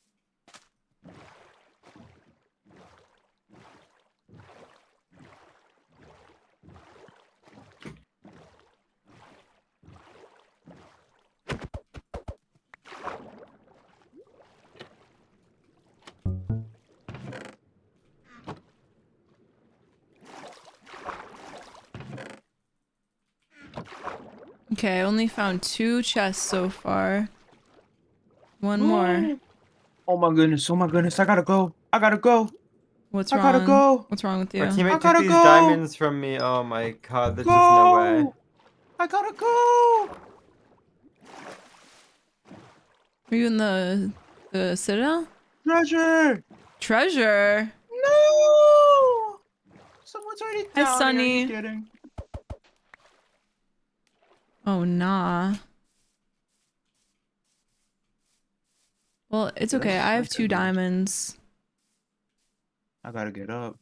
Okay, I only found 2 chests so far. One more. Oh my goodness! Oh my goodness! I gotta go! I gotta go! What's I wrong? gotta go! What's wrong with you? My teammate I took gotta these go! diamonds from me. Oh my god, there's just no way. I gotta go! Are you in the citadel? Treasure! Treasure? No! Someone's already down Hi, Sunny. here. Just kidding. Oh, nah. Well, it's okay. I have 2 diamonds. I gotta get up.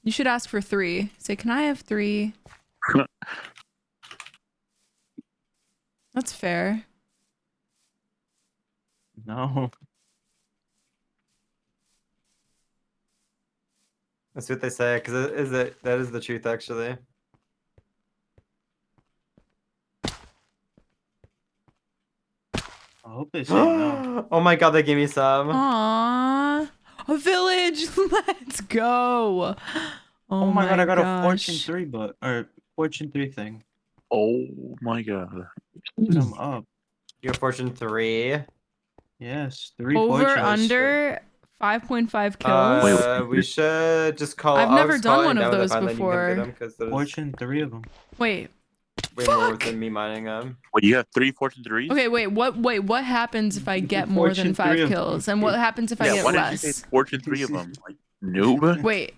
You should ask for 3. Say, can I have 3? That's fair. No. That's what they say, because that is the truth, actually. I hope they say no. Oh my god, they gave me some. Aww. A village! Let's go! Oh my god, I got gosh. a Fortune 3 book or Fortune 3 thing. Oh my god. Dude, I'm up. Your Fortune 3. Yes, 3 Over fortunes. under 5.5 kills. We should just call. I've I'll never just done call one it of down those if I let you come before. get them, 'cause there's Fortune 3 of them. Wait. way more than me mining them. Wait, you have 3 Fortune 3s? Okay, wait, what happens if I get more than Fortune 5 3 of kills? And what happens if I Yeah, get why did you less? say Fortune 3 of them? Like, noob? Wait.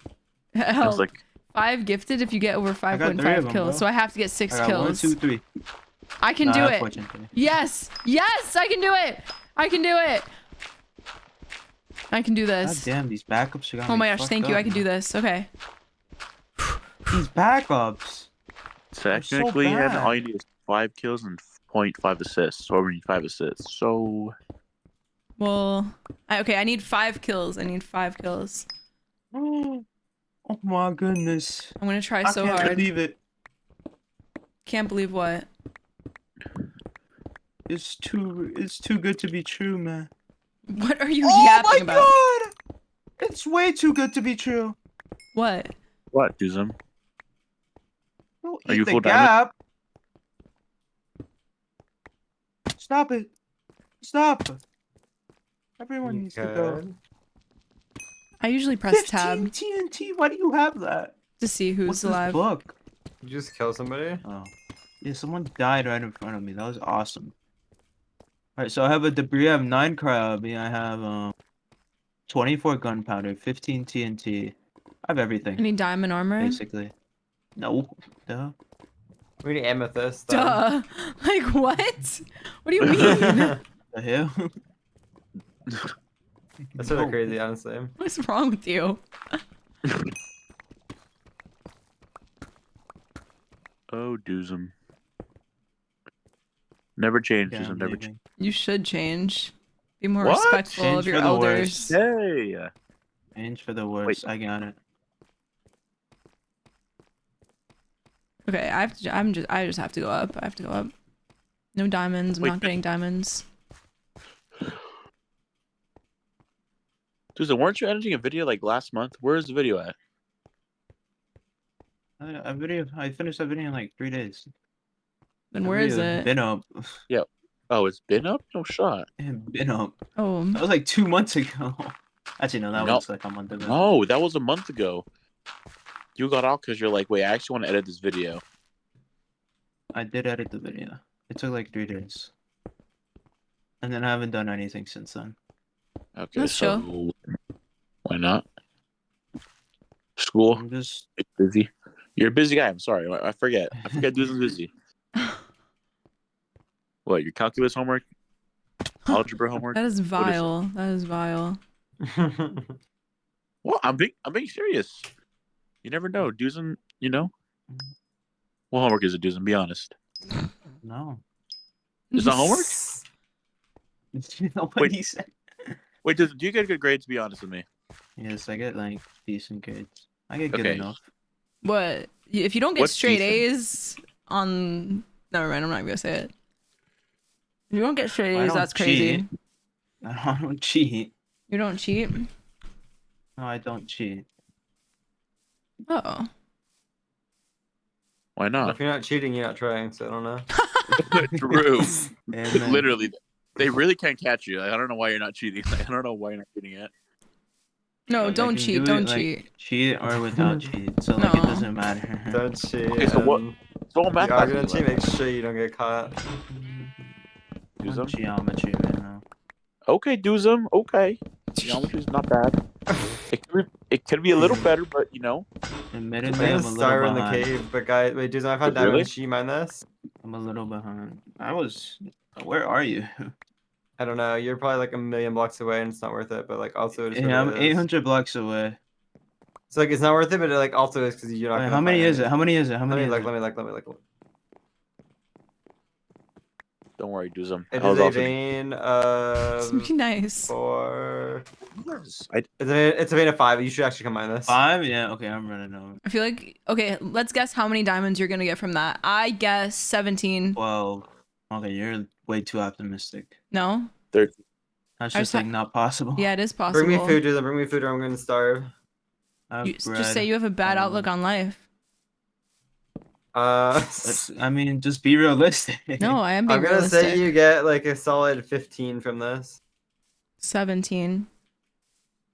That's Help. like 5 gifted if you get over I got 3 of 5.5 them, kills. bro. So I have to get 6 I got 1, kills. 2, 3. I can Nah, do I have it. Fortune 3. Yes. Yes, I can do it. I can do it. I can do God this. damn, these backups are gonna Oh be my gosh, fucked thank you. up, I can do man. this. Okay. These backups. technically, so and all bad. you need is 5 kills and 0.5 assists. Or we need 5 assists. So Well, okay, I need 5 kills. I need 5 kills. Oh my goodness. I'm gonna try I so can't hard. believe it. Can't believe what? It's too good to be true, man. What are you Oh yapping my about? god! It's way too good to be true. What? what, Duzum? Don't Are eat you the full diamond? gap. Stop it. Stop. Everyone needs to go. Good. I usually press 15 tab TNT. Why do you have that? to see who's What's alive. this book? You just kill somebody. Oh, yeah. Someone died right in front of me. That was awesome. All right, so I have a debris. I have 9 crabby. I have 24 gunpowder, 15 TNT. I have everything. Any diamond armor? Basically. No. Duh. We need amethyst. Then. Duh. Like what? What do you mean? The hell? That's sort of crazy, honestly. What's wrong with you? Oh, Duzum. Never change, Yeah, Duzum. I'm Never leaving. You should change. Be more What? respectful Change of your for the elders. worse. Hey. Change for the worst. I got it. Okay, I just have to go up. I have to go up. No diamonds. I'm Wait, not getting diamonds. Duzum, weren't you editing a video like last month? Where's the video at? I finished that video in like 3 days. Then That where is video it? Been up. Yeah. Oh, it's been up? No shot. Been up. Oh. That was like 2 months ago. Actually, no, that No. was like a month ago. No, that was a month ago. You got out because you're like, wait, I actually want to edit this video. I did edit the video. It took like 3 days. And then I haven't done anything since then. Okay, That's so chill. why not? School. I'm just It's busy. You're a busy guy. I'm sorry. I forget. I forget Duzum's busy. What, your calculus homework? Algebra homework? That is What vile. That is vile. Well, I'm being serious. You never know. Duzum, you know? What homework is it, Duzum? Be honest. no. Is it homework? Nobody said. Wait, Duzum, do you get good grades? Be honest with me. Yes, I get like decent grades. I get good Okay. enough. What? If you don't get What's straight decent? A's on... Never mind, I'm not gonna say it. If you don't get straight I A's, don't that's crazy. cheat. I don't cheat. You don't cheat? No, I don't cheat. Oh. Why If not? you're not cheating, you're not trying. So I don't know. True. Amen. Literally, they really can't catch you. Like, I don't know why you're not cheating. Like, I don't know why you're not cheating yet. No, Like, I don't can cheat. do Don't it, like, cheat. cheat or without cheat. So like it No. doesn't matter. Don't cheat. Okay, so what? and So what If math you are class gonna are you cheat, in? make sure you don't get caught. I'm Duzum? geometry right now. Okay, Duzum. Okay. Geometry's not bad. It could be a little better, but you know. Admittedly, I'm I'm a gonna little star in the behind. cave, but guys, wait, dude, I found Really? diamonds. Should you mind this? I'm a little behind. Where are you? I don't know. You're probably like a million blocks away, and it's not worth it. But like, also, it is Yeah, I'm what it is. 800 blocks away. So like, it's not worth it, but it like also is because you're not. Wait, gonna how many find is it? any. How many is it? How many is Let it? me look. Don't worry, Duzum. It I was is a also vein It's of gonna be nice. 4. Yes, It's a vein of 5. You should actually combine this. 5? Yeah, okay, I'm running over. I feel like... Okay, let's guess how many diamonds you're gonna get from that. I guess 17. 12. Okay, you're way too optimistic. No? 13. That's I just just like not possible. Yeah, it is possible. Bring me food, dude. Bring me food, or I'm gonna starve. Just say you have a bad outlook on life. I mean, just be realistic. No, I am being I'm gonna realistic. say you get like a solid 15 from this. 17.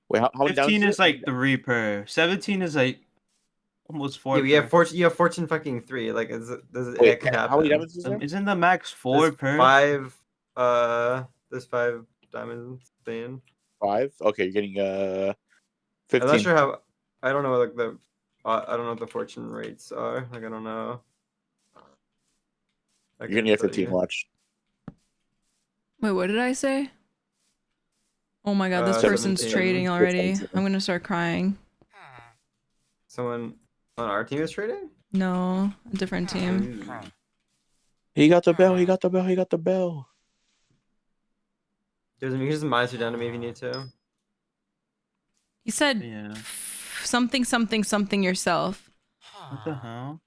Wait, how many 15 diamonds is like 3 per. 17 is like almost 4 Yeah, per. you have fortune fucking 3. Like, Wait, it could happen. how many diamonds is there? Isn't the max 4 There's per? 5. There's 5 diamonds thing. 5? Okay, you're getting 15. I'm not sure how. I don't know like the. I don't know what the fortune rates are. Like, I don't know. You're gonna get 15. Watch. Wait, what did I say? Oh my god, this person's 17. trading already. I'm gonna start crying. Someone on our team is trading? No, a different team. He got the bell. He got the bell. He got the bell. You can just monster down to me if you need to. He said something yourself. What the hell?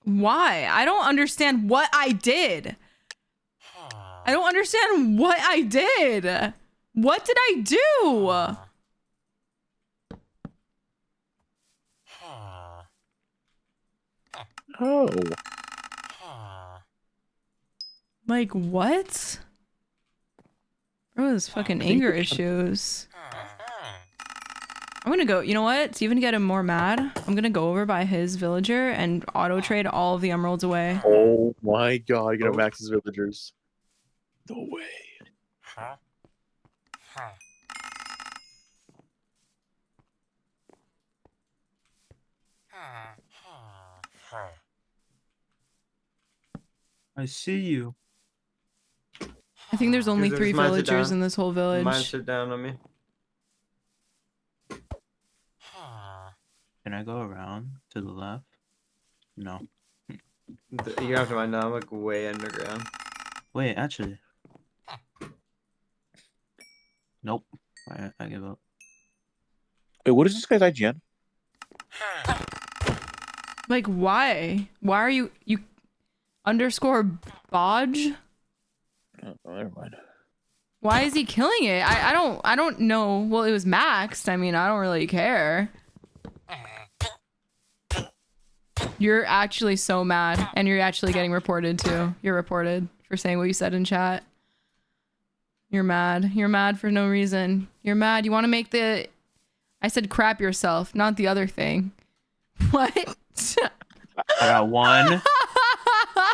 Why? I don't understand what I did. I don't understand what I did. What did I do? Oh. Like, what? Bro, this fucking anger issues. I'm gonna go, you know what? To even get him more mad, I'm gonna go over by his villager and auto trade all of the emeralds away. Oh my god, you're gonna max his villagers. No way. I see you. I think there's only Just 3 mine sit villagers down. in this whole Mine village. sit down on me. Can I go around to the left? No. You have to mind now. I'm like way underground. Wait, actually. Nope. I give up. Wait, what is this guy's IGN? Like, why? Why are you underscore bodge? Oh, never mind. Why is he killing it? I don't know. Well, it was maxed. I mean, I don't really care. You're actually so mad, and you're actually getting reported too. You're reported for saying what you said in chat. You're mad. You're mad for no reason. You're mad. You want to make the... I said crap yourself, not the other thing. What? I got 1.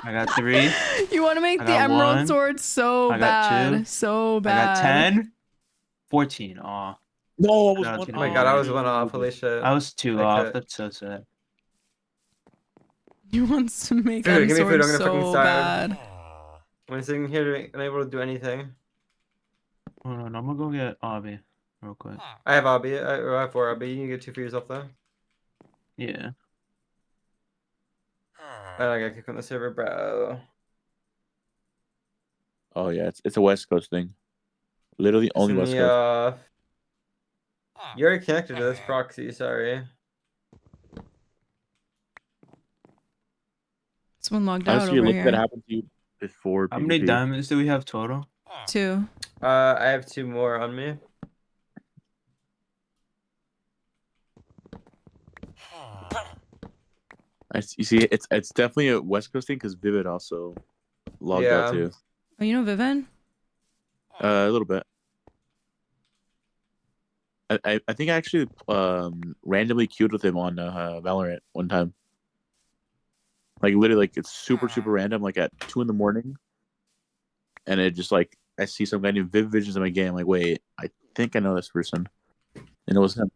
I got 3. You want to make I the got emerald 1. sword so I got bad. 2. So I bad. got 10. 14. Aw. No, I was That 1 Oh my god, I was 1 off. Holy shit. I was 2 I off. could- That's so sad. He wants to make Food, give me sword food. I'm gonna fucking so starve. bad. I'm sitting here unable to do anything. Hold on, I'm gonna go get Obby real quick. I have Obby. I have 4 Obby. You can get 2 for yourself though. Yeah. I gotta kick on the server, bro. Oh yeah, it's a West Coast thing. Literally only Send West me, Coast. You're already connected to this proxy. Sorry. Someone logged out Honestly, over look that here. happened to you before How many PvP. diamonds do we have total? 2. I have 2 more on me. You see, it's definitely a West Coast thing because Vivid also logged out too. Oh, you know Vivian? A little bit. I think I actually randomly queued with him on Valorant one time. Like literally, like it's super random. Like at 2 in the morning, and it just like I see some guy named Viv Visions in my game. I'm like, wait, I think I know this person, and it was him.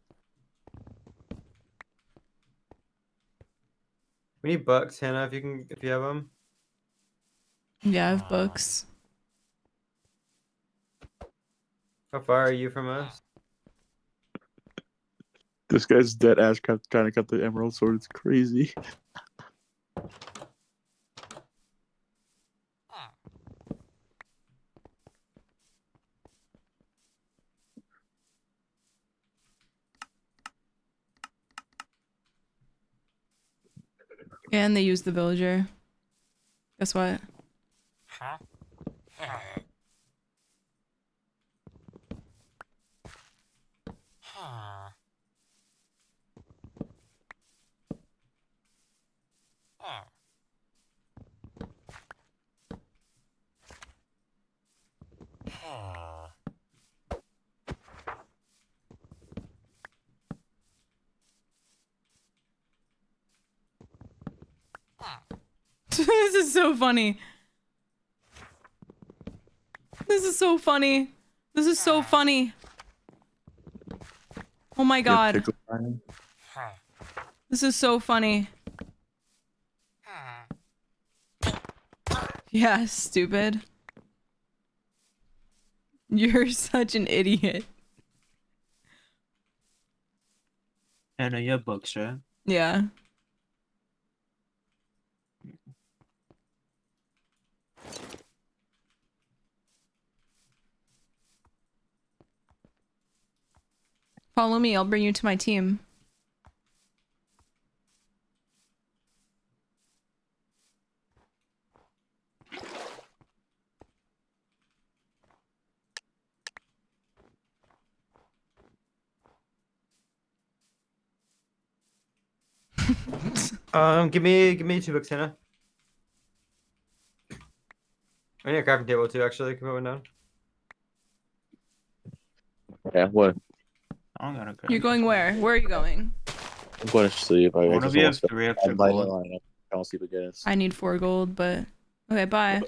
We need bucks, Hannah, if you have them. Yeah, I have books. How far are you from us? This guy's dead ass trying to cut the emerald sword. It's crazy. And they used the villager. Guess what? This is so funny. This is so funny. This is so funny. Oh my god. This is so funny. Yeah, stupid. You're such an idiot. Hannah, you have books, right? Yeah. Follow me, I'll bring you to my team. Give me 2 books, Hannah. I need a crafting table too, actually. Can we put one down? Yeah, what? I don't got a You're going where? Where are you going? I'm going to sleep. I One just of you have almost 3 extra I gold. don't sleep again. I need 4 gold, but okay, bye.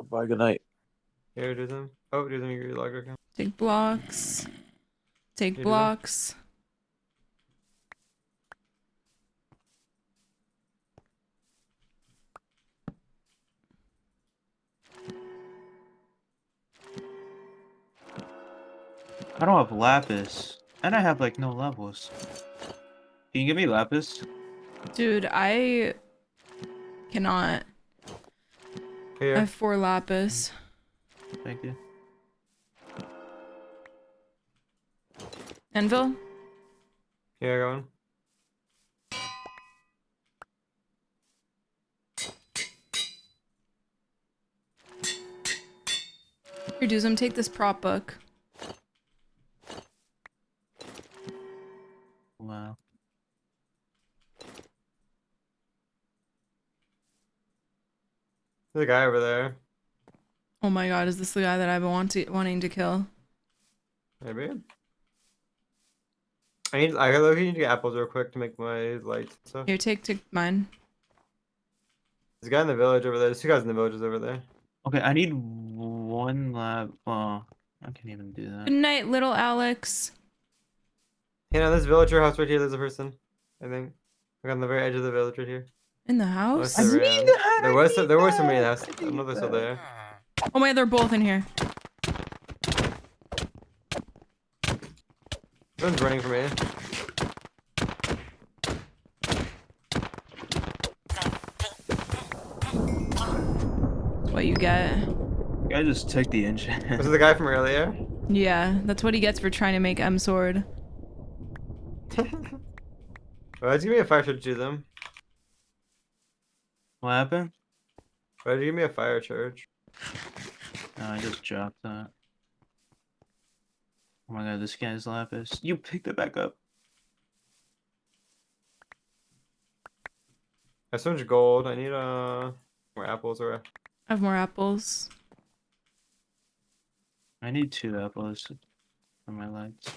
Bye, good night. Here, do them. Oh, do them. Your log account. Take blocks. Take You do them? blocks. I don't have lapis. And I have like no levels. Can you give me lapis? Dude, I cannot. Here. I have 4 lapis. Thank you. Anvil? Here, going. Here, Doozum, take this prop book. Wow. There's a guy over there. Oh my god, is this the guy that I've been wanting to kill? Maybe. I need to get apples real quick to make my lights and stuff. Here, take mine. There's a guy in the village over there. There's 2 guys in the villages over there. Okay, I need 1 lap. Oh, I can't even do that. Good night, little Alex. Hey, on this villager house right here, there's a person. I think. Like on the very edge of the village right here. In the house? There was somebody in the house. I don't know if they're still there. Oh my god, they're both in here. Someone's running from me. What you get. I just took the engine. Was it the guy from earlier? Yeah, that's what he gets for trying to make M sword. Why did you give me a fire charge to them? What happened? Why did you give me a fire charge? No, I just dropped that. Oh my god, this guy's lapis. You picked it back up. I have so much gold. I need more apples or. I have more apples. I need 2 apples for my lights.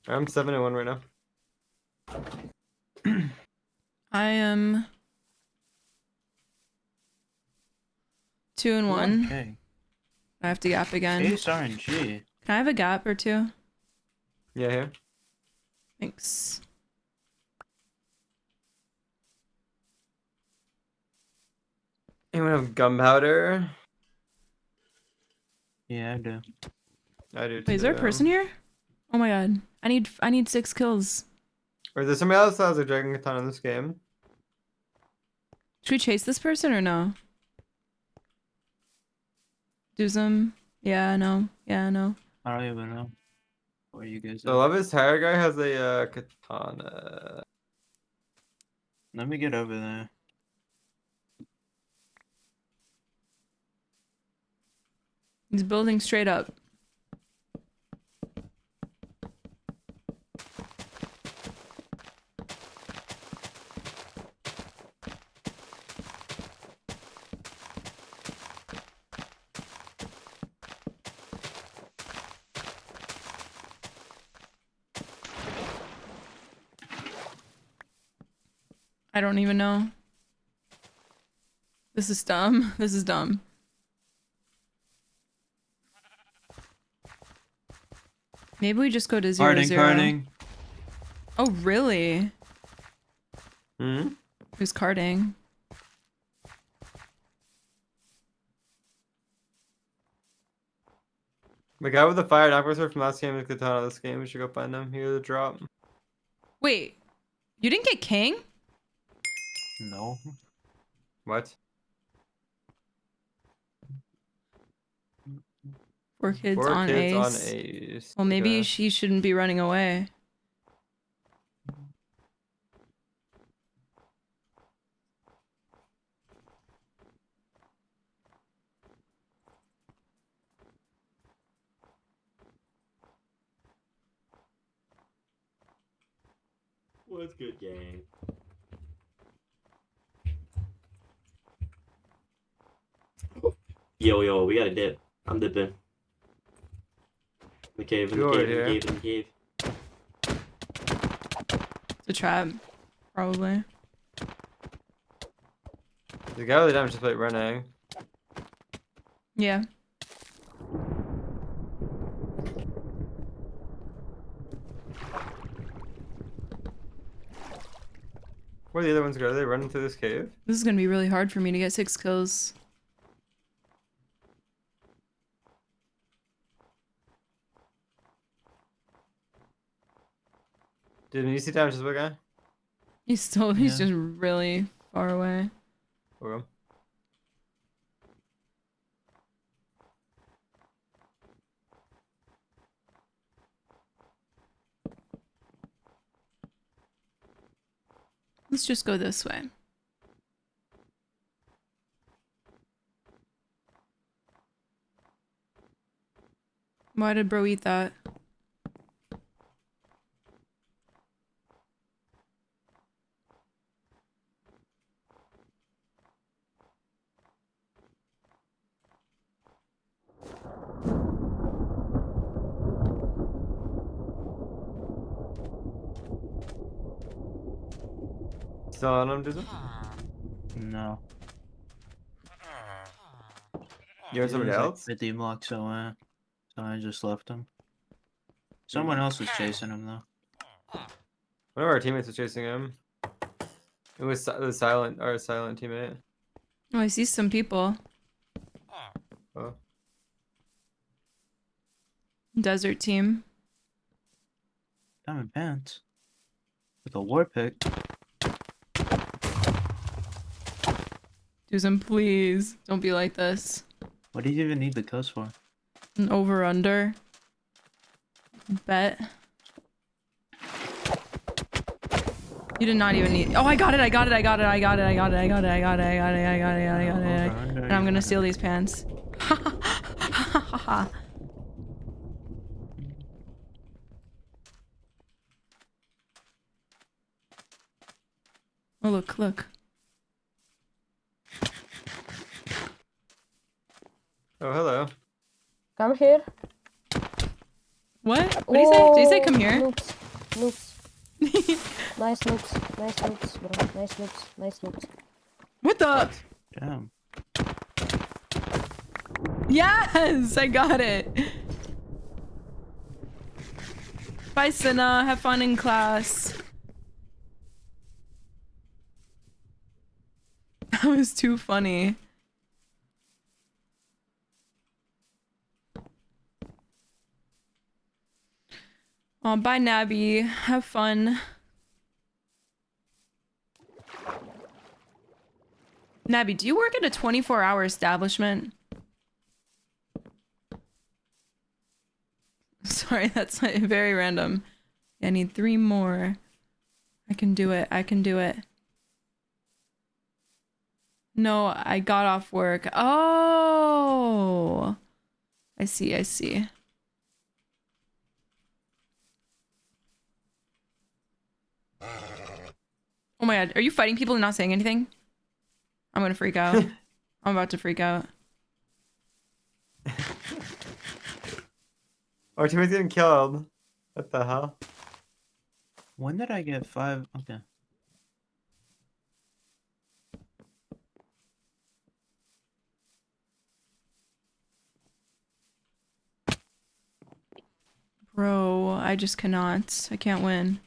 I'm 7-1 right now. I am 2-1. Okay. I have to gap again. Ace RNG. Can I have a gap or 2? Yeah, here. Thanks. Anyone have gunpowder? Yeah, I do. I do. Wait, is there a person here? Oh my god. I need 6 kills. Or is there somebody else that has a dragon katana in this game? Should we chase this person or no? Do some. Yeah, no. Yeah, no. I don't even know where you guys The are. love his hair guy has a katana. Let me get over there. He's building straight up. I don't even know. This is dumb. This is dumb. Maybe we just go to 0, 0. Carding. Oh, really? Hmm? Who's carding? The guy with the fire knockers from last game is Katana this game. We should go find him. Here, the drop. Wait, you didn't get king? No. What? 4 kids 4 on kids Ace. on Ace. Well, maybe Okay. she shouldn't be running away. What's good, gang? Yo, we gotta dip. I'm dipping. In the cave, in the cave, in the cave, in the cave. It's a trap, probably. The guy with the damage just like running. Yeah. Where are the other ones go? Are they running through this cave? This is gonna be really hard for me to get 6 kills. Dude, you see damage this guy? He's just really far away. Okay. Let's just go this way. Why did bro eat that? Still on him, Dizzle? No. You heard somebody He was, like, else? 50 blocks away. So I just left him. Someone else was chasing him though. One of our teammates was chasing him. It was the silent, our silent teammate. Oh, I see some people. Oh. Desert team. Diamond pants. With a war pick. Susan, please don't be like this. What do you even need the kills for? An over under. Bet. You did not even need. Oh, I got it! I got it! I got it! I got it! I got it! I got it! I got it! I got it! I got it! I got it! And I'm gonna steal these pants. Oh, look! Look. Oh, hello. Come here. What? What did he say? Did he say come here? Nooks. Nooks. Nice nooks. Nice nooks, bro. Nice nooks. Nice nooks. What the? Damn. Yes! I got it! Bye, Senna. Have fun in class. That was too funny. Oh, bye, Nabby. Have fun. Nabby, do you work at a 24-hour establishment? Sorry, that's like very random. I need 3 more. I can do it. I can do it. No, I got off work. Oh! I see, I see. Oh my god, are you fighting people and not saying anything? I'm gonna freak out. I'm about to freak out. Our teammate's getting killed. What the hell? When did I get 5? Okay. Bro, I just cannot. I can't win.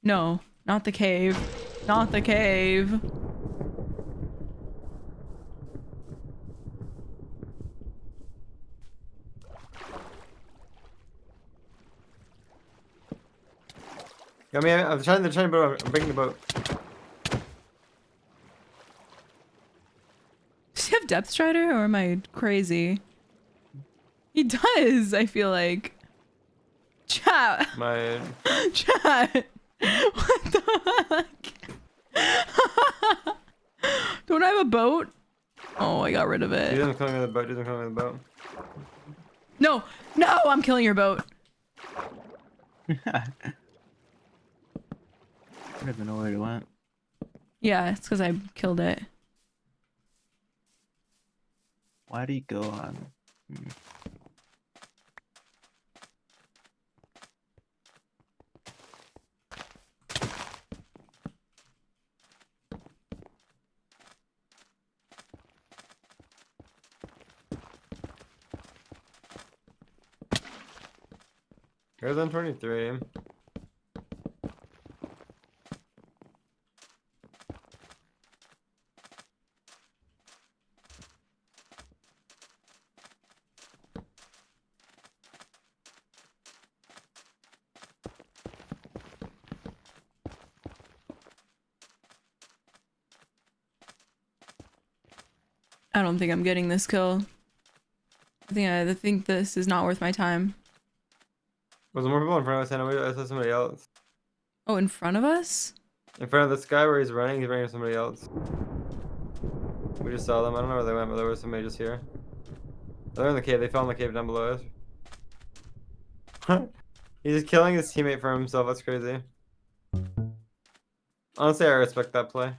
No, not the cave. Not the cave. I mean, I'm trying to boat. I'm bringing the boat. Does he have Depth Strider or am I crazy? He does, I feel like. Chat. My. Chat. What the heck? Don't I have a boat? Oh, I got rid of it. He doesn't come in the boat. He doesn't come in the boat. No, no, I'm killing your boat. I don't even know where it went. Yeah, it's because I killed it. Why did he go on? Here's on 23. I don't think I'm getting this kill. I think this is not worth my time. Was there more people in front of us? I saw somebody else. Oh, in front of us? In front of this guy where he's running with somebody else. We just saw them. I don't know where they went, but there was somebody just here. They're in the cave. They fell in the cave down below us. He's just killing his teammate for himself. That's crazy. Honestly, I respect that play.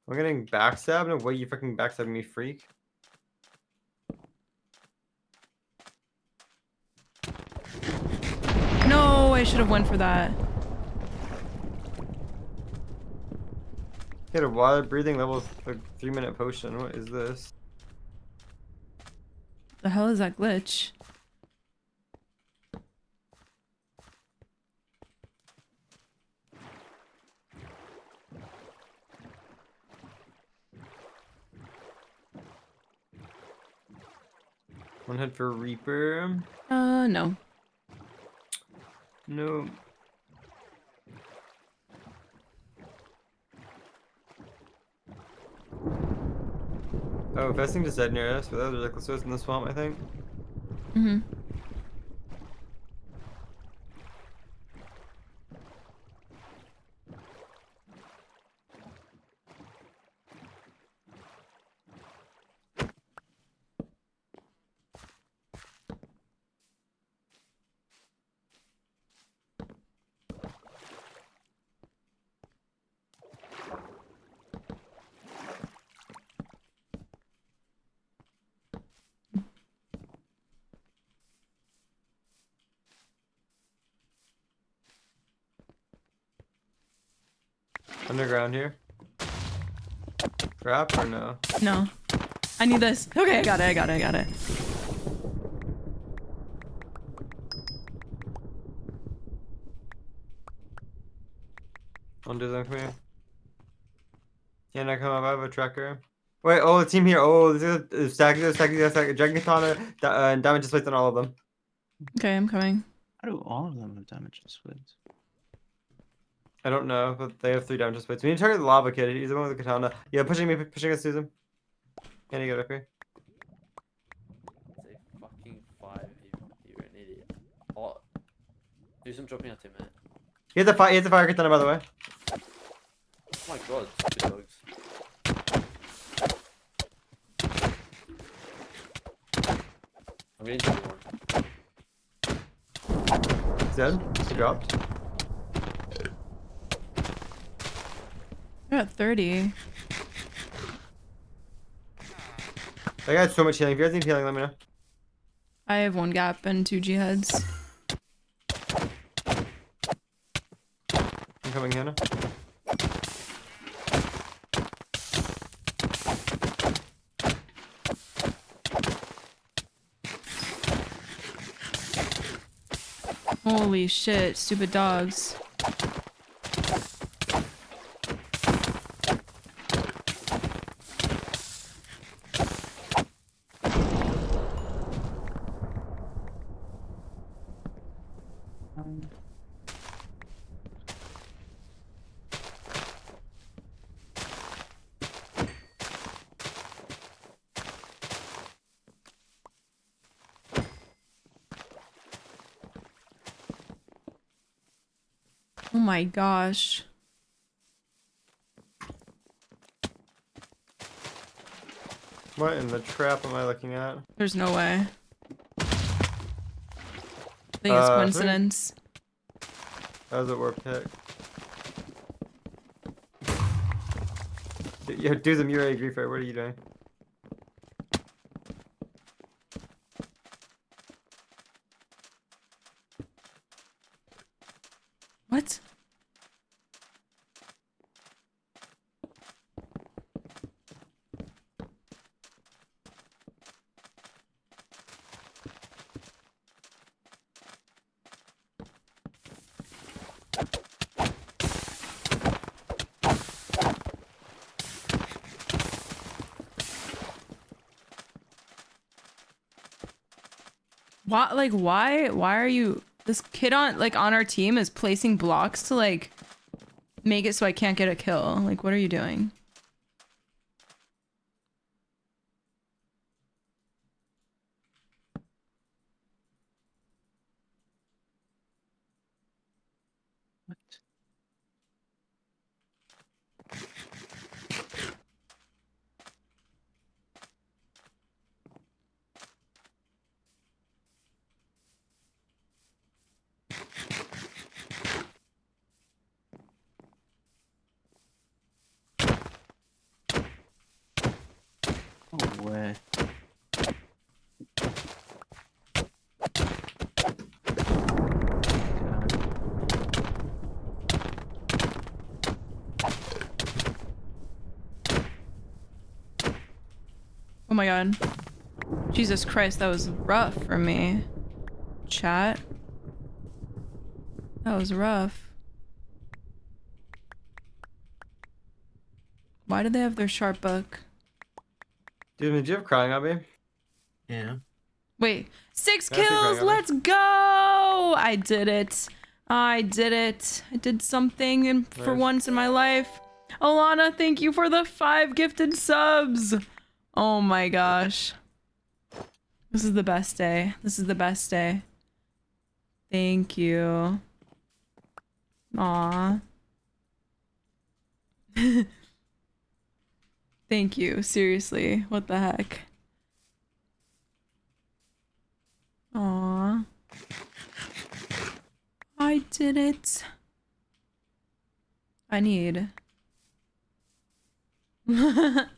I'm getting backstabbed? No way, you fucking backstabbing me, freak. No, I should have went for that. Get a water breathing level 3-minute potion. What is this? The hell is that glitch? One head for Reaper. No. No. Oh, Vesting just dead near us, but that was reckless. Was in the swamp, I think. Mm-hmm. Underground here. Trap or no? No. I need this. Okay, I got it. I'll do that. Come here. Can I come up? I have a tracker. Wait, oh, the team here. Oh, this is stacking, Dragon Katana, and damage splits on all of them. Okay, I'm coming. How do all of them have damage splits? I don't know, but they have 3 damage splits. We need to target the lava kid. He's the one with the katana. Yeah, pushing us, Susan. Can you get up here? Say fucking 5 you're an idiot. Oh, do some dropping out 2 minutes. He has a fire katana, by the way. Oh my god, stupid dogs. I'm getting to one. He's dead. He dropped. You're at 30. That guy has so much healing. If you guys need healing, let me know. I have 1 gap and 2 G heads. I'm coming, Hannah. Holy shit, stupid dogs. Oh my gosh. What in the trap am I looking at? There's no way. I think it's coincidence. That was a warp pick. Yo, do the Muray Griefer, what are you doing? What? What, like, why are you, this kid on our team is placing blocks to like make it so I can't get a kill. Like, what are you doing? No way. Oh my god. Jesus Christ, that was rough for me. Chat. That was rough. Why do they have their sharp book? Dude, did you have crying on me? Yeah. Wait, 6 Can I see kills! crying on me? Let's go! I did it. I did it. I did something for Nice. once in my life. Alana, thank you for the 5 gifted subs. Oh my gosh. This is the best day. This is the best day. Thank you. Aw. Thank you. Seriously. What the heck? Aw. I did it. I need. That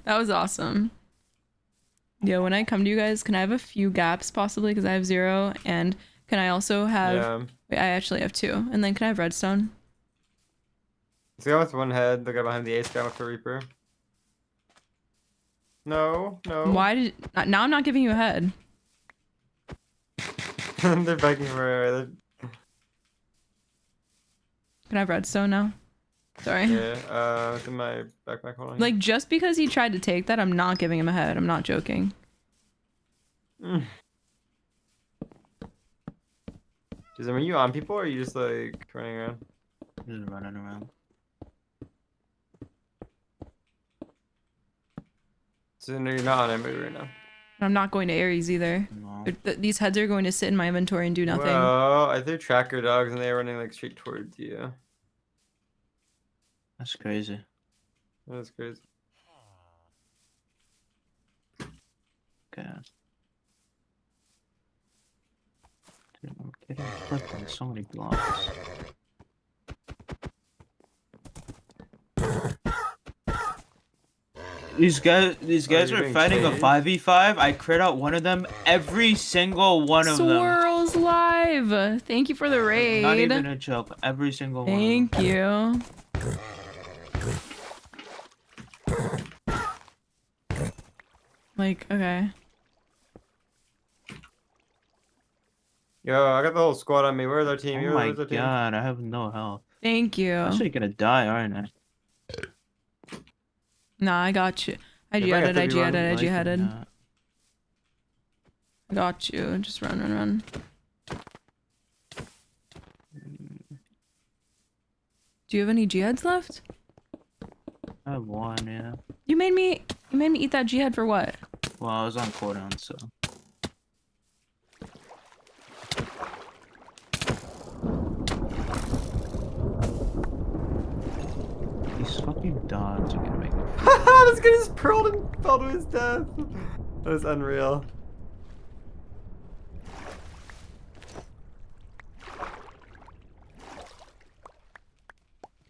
was awesome. Yo, when I come to you guys, can I have a few gaps possibly? Because I have 0. And can I also have... Yeah. Wait, I actually have 2. And then can I have redstone? This guy with one head, the guy behind the ace guy with the Reaper. No, no. Why did... Now I'm not giving you a head. They're begging for Can I have redstone now? Sorry. Yeah, it's in my backpack. Hold on. Like, just because he tried to take that, I'm not giving him a head. I'm not joking. Does it mean you on people or are you just like running around? Just running around. So no, you're not on anybody right now. I'm not going to Ares either. No. These heads are going to sit in my inventory and do nothing. Well, I threw tracker dogs and they were running like straight towards you. That's crazy. That's crazy. Okay. Dude, I'm getting clipped on so many blocks. These guys you're were being fighting a chased? 5v5. I crit out one of them. Every single one of them. Swirls live. Thank you for the raid. Not even a joke. Every single one. Thank you. Like, okay. Yo, I got the whole squad on me. Where's our team? Oh my Where's our team? god, I have no health. Thank you. I'm actually gonna die, aren't I? Nah, I got you. I If I got jihaded, I 31 jihaded, I Like or jihaded. not. I got you. Just run, run, run. Do you have any jihads left? I have one, yeah. You made me eat that jihad for what? Well, I was on cooldown, so. These fucking dogs are gonna make me. This guy just pearled and fell to his death. That was unreal.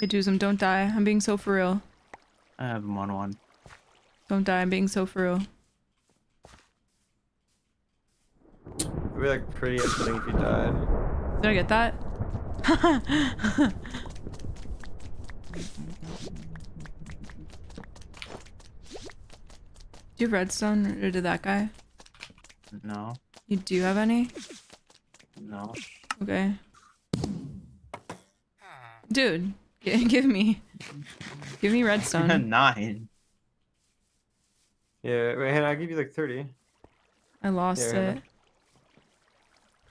Hey, Duzum, don't die. I'm being so for real. I have him on one. Don't die. I'm being so for real. It'd be like pretty upsetting if you died. Did I get that? Do you have redstone, or did that guy? No. You do have any? No. Okay. Dude, give me redstone. 9. Yeah, wait, Hannah, I'll give you like 30. I lost Yeah,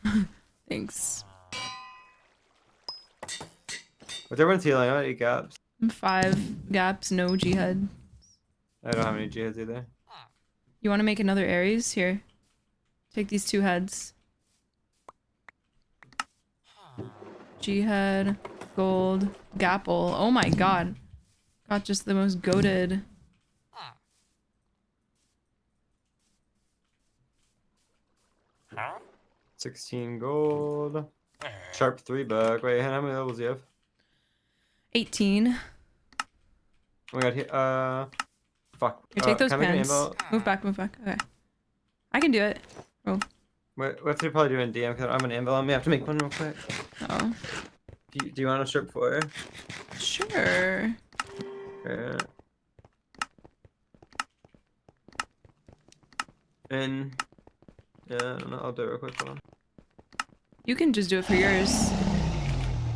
it. Thanks. What's everyone's healing? I'm at 8 gaps. 5 gaps, no jihad. I don't have any jihads either. You want to make another Aries? Here. Take these 2 heads. Jihad, gold, gapple. Oh my god. Got just the most goated. Huh? 16 gold. Sharp 3 buck. Wait, Hannah, how many levels do you have? 18. Oh my god, fuck. Here, take those can I make an pens. anvil? Move back, move back. Okay. I can do it. Oh. Wait, we have to probably do it in DM because I'm an anvil. I may have to make one real quick. Oh. Do you want a strip 4? Sure. Okay. And yeah, I don't know. I'll do it real quick. Hold on. You can just do it for yours.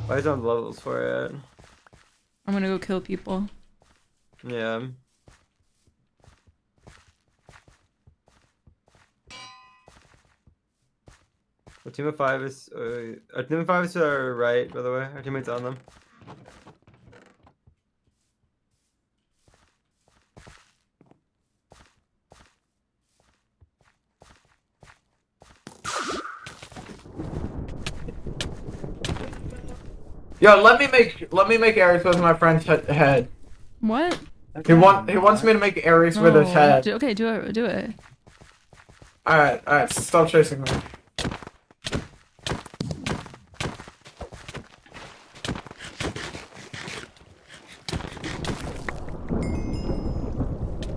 Why is it on the levels for it? I'm gonna go kill people. Yeah. Our team of 5 is our team of 5 is to our right, by the way. Our teammates on them. Yo, let me make Aries with my friend's head. What? He wants me to make Aries with his head. Okay, do it. Alright, stop chasing me.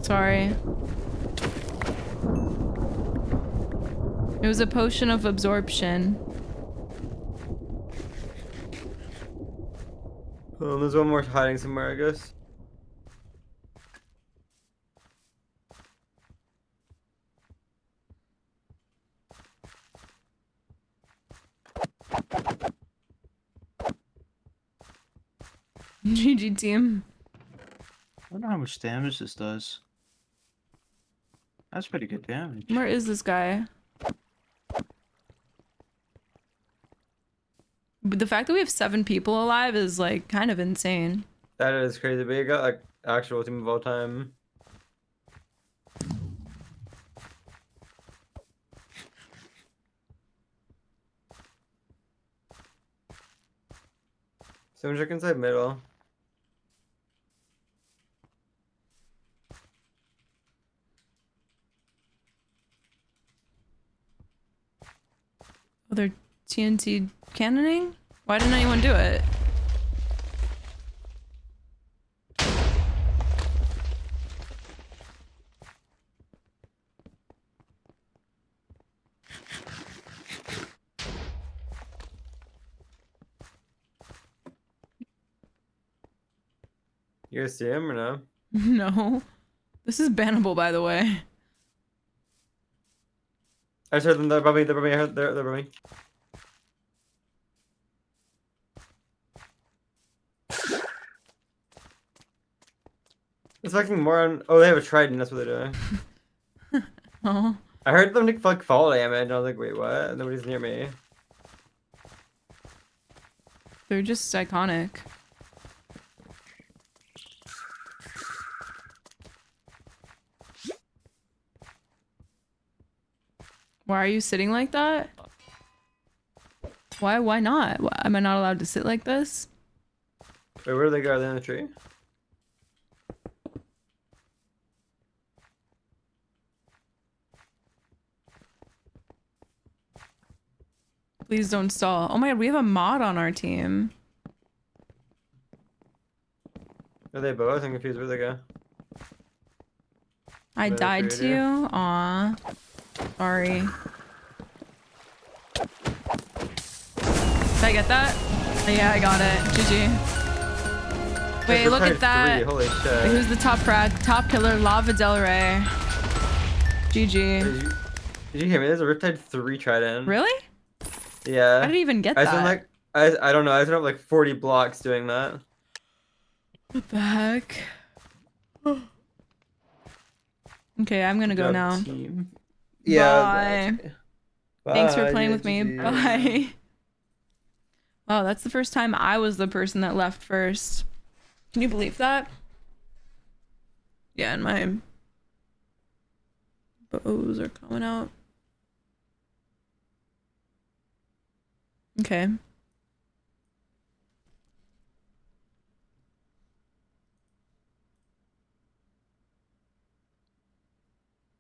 Sorry. It was a potion of absorption. There's one more hiding somewhere, I guess. GG team. I don't know how much damage this does. That's pretty good damage. Where is this guy? But the fact that we have 7 people alive is like kind of insane. That is crazy, but you got like actual team of all time. Someone check inside middle. Oh, they're TNT cannoning? Why didn't anyone do it? You guys see him or no? No. This is bannable, by the way. I just heard them. They're above me. They're above me. They're above me. expecting more on. Oh, they have a trident. That's what they're doing. Oh. I heard them like fall damage. And I was like, wait, what? Nobody's near me. They're just iconic. Why are you sitting like that? Why not? Am I not allowed to sit like this? Wait, where do they go? Are they in the tree? Please don't stall. Oh my god, we have a mod on our team. Are they both? I'm confused where they go. I died to you? Aw. Sorry. Did I get that? Yeah, I got it. GG. Wait, look at that. Holy shit. Wait, who's the top frag? Top killer, Lava Del Rey. GG. Did you hear me? There's a Riptide 3 trident. Really? Yeah. I didn't even get I that. spent like I don't know. I spent like 40 blocks doing that. What the heck? Okay, I'm gonna go now. Team. Yeah. Bye. Thanks for Bye, playing with me. GG. Bye. Wow, that's the first time I was the person that left first. Can you believe that? Yeah, and my bows are coming out. Okay.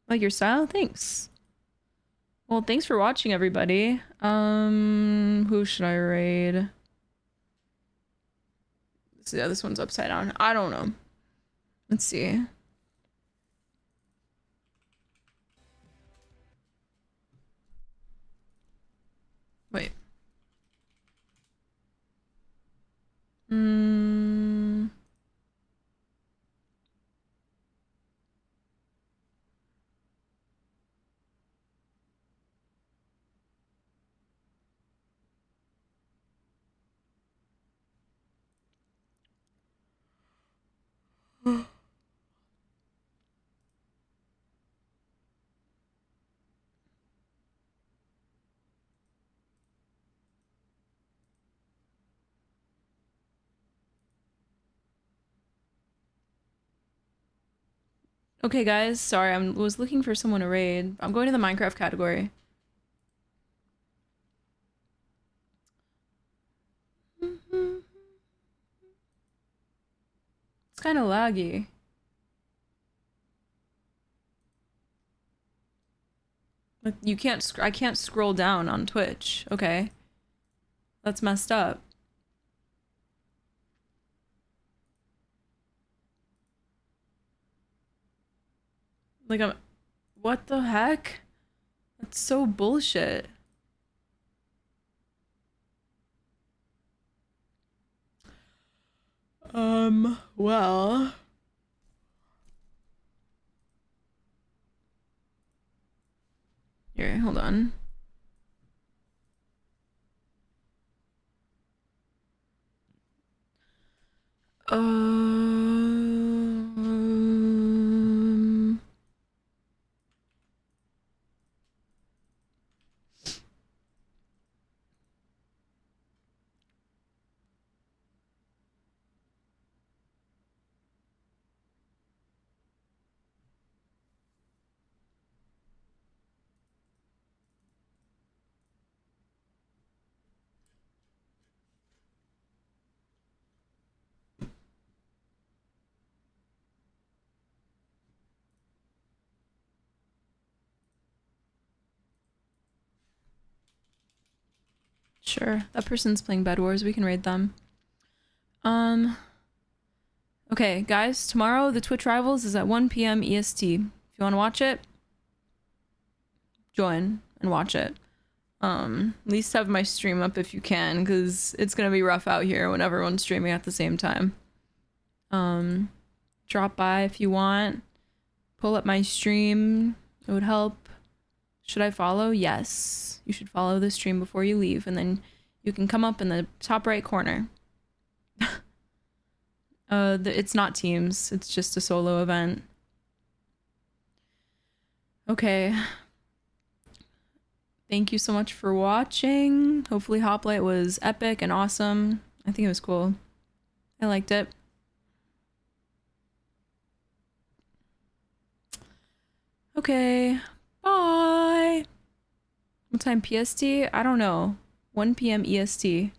Like your style? Thanks. Well, thanks for watching, everybody. Who should I raid? So yeah, this one's upside down. I don't know. Let's see. Wait. Okay, guys. Sorry, I was looking for someone to raid. I'm going to the Minecraft category. It's kind of laggy. Like you can't. I can't scroll down on Twitch. Okay, that's messed up. Like what the heck? That's so bullshit. Well. Here, hold on. Sure, that person's playing Bed Wars. We can raid them. Okay, guys, tomorrow the Twitch Rivals is at 1 p.m. EST. If you want to watch it, join and watch it. At least have my stream up if you can, because it's gonna be rough out here when everyone's streaming at the same time. Drop by if you want. Pull up my stream. It would help. Should I follow? Yes. You should follow the stream before you leave, and then you can come up in the top right corner. It's not teams. It's just a solo event. Okay. Thank you so much for watching. Hopefully Hoplite was epic and awesome. I think it was cool. I liked it. Okay. Bye. What time PST? I don't know. 1 p.m. EST.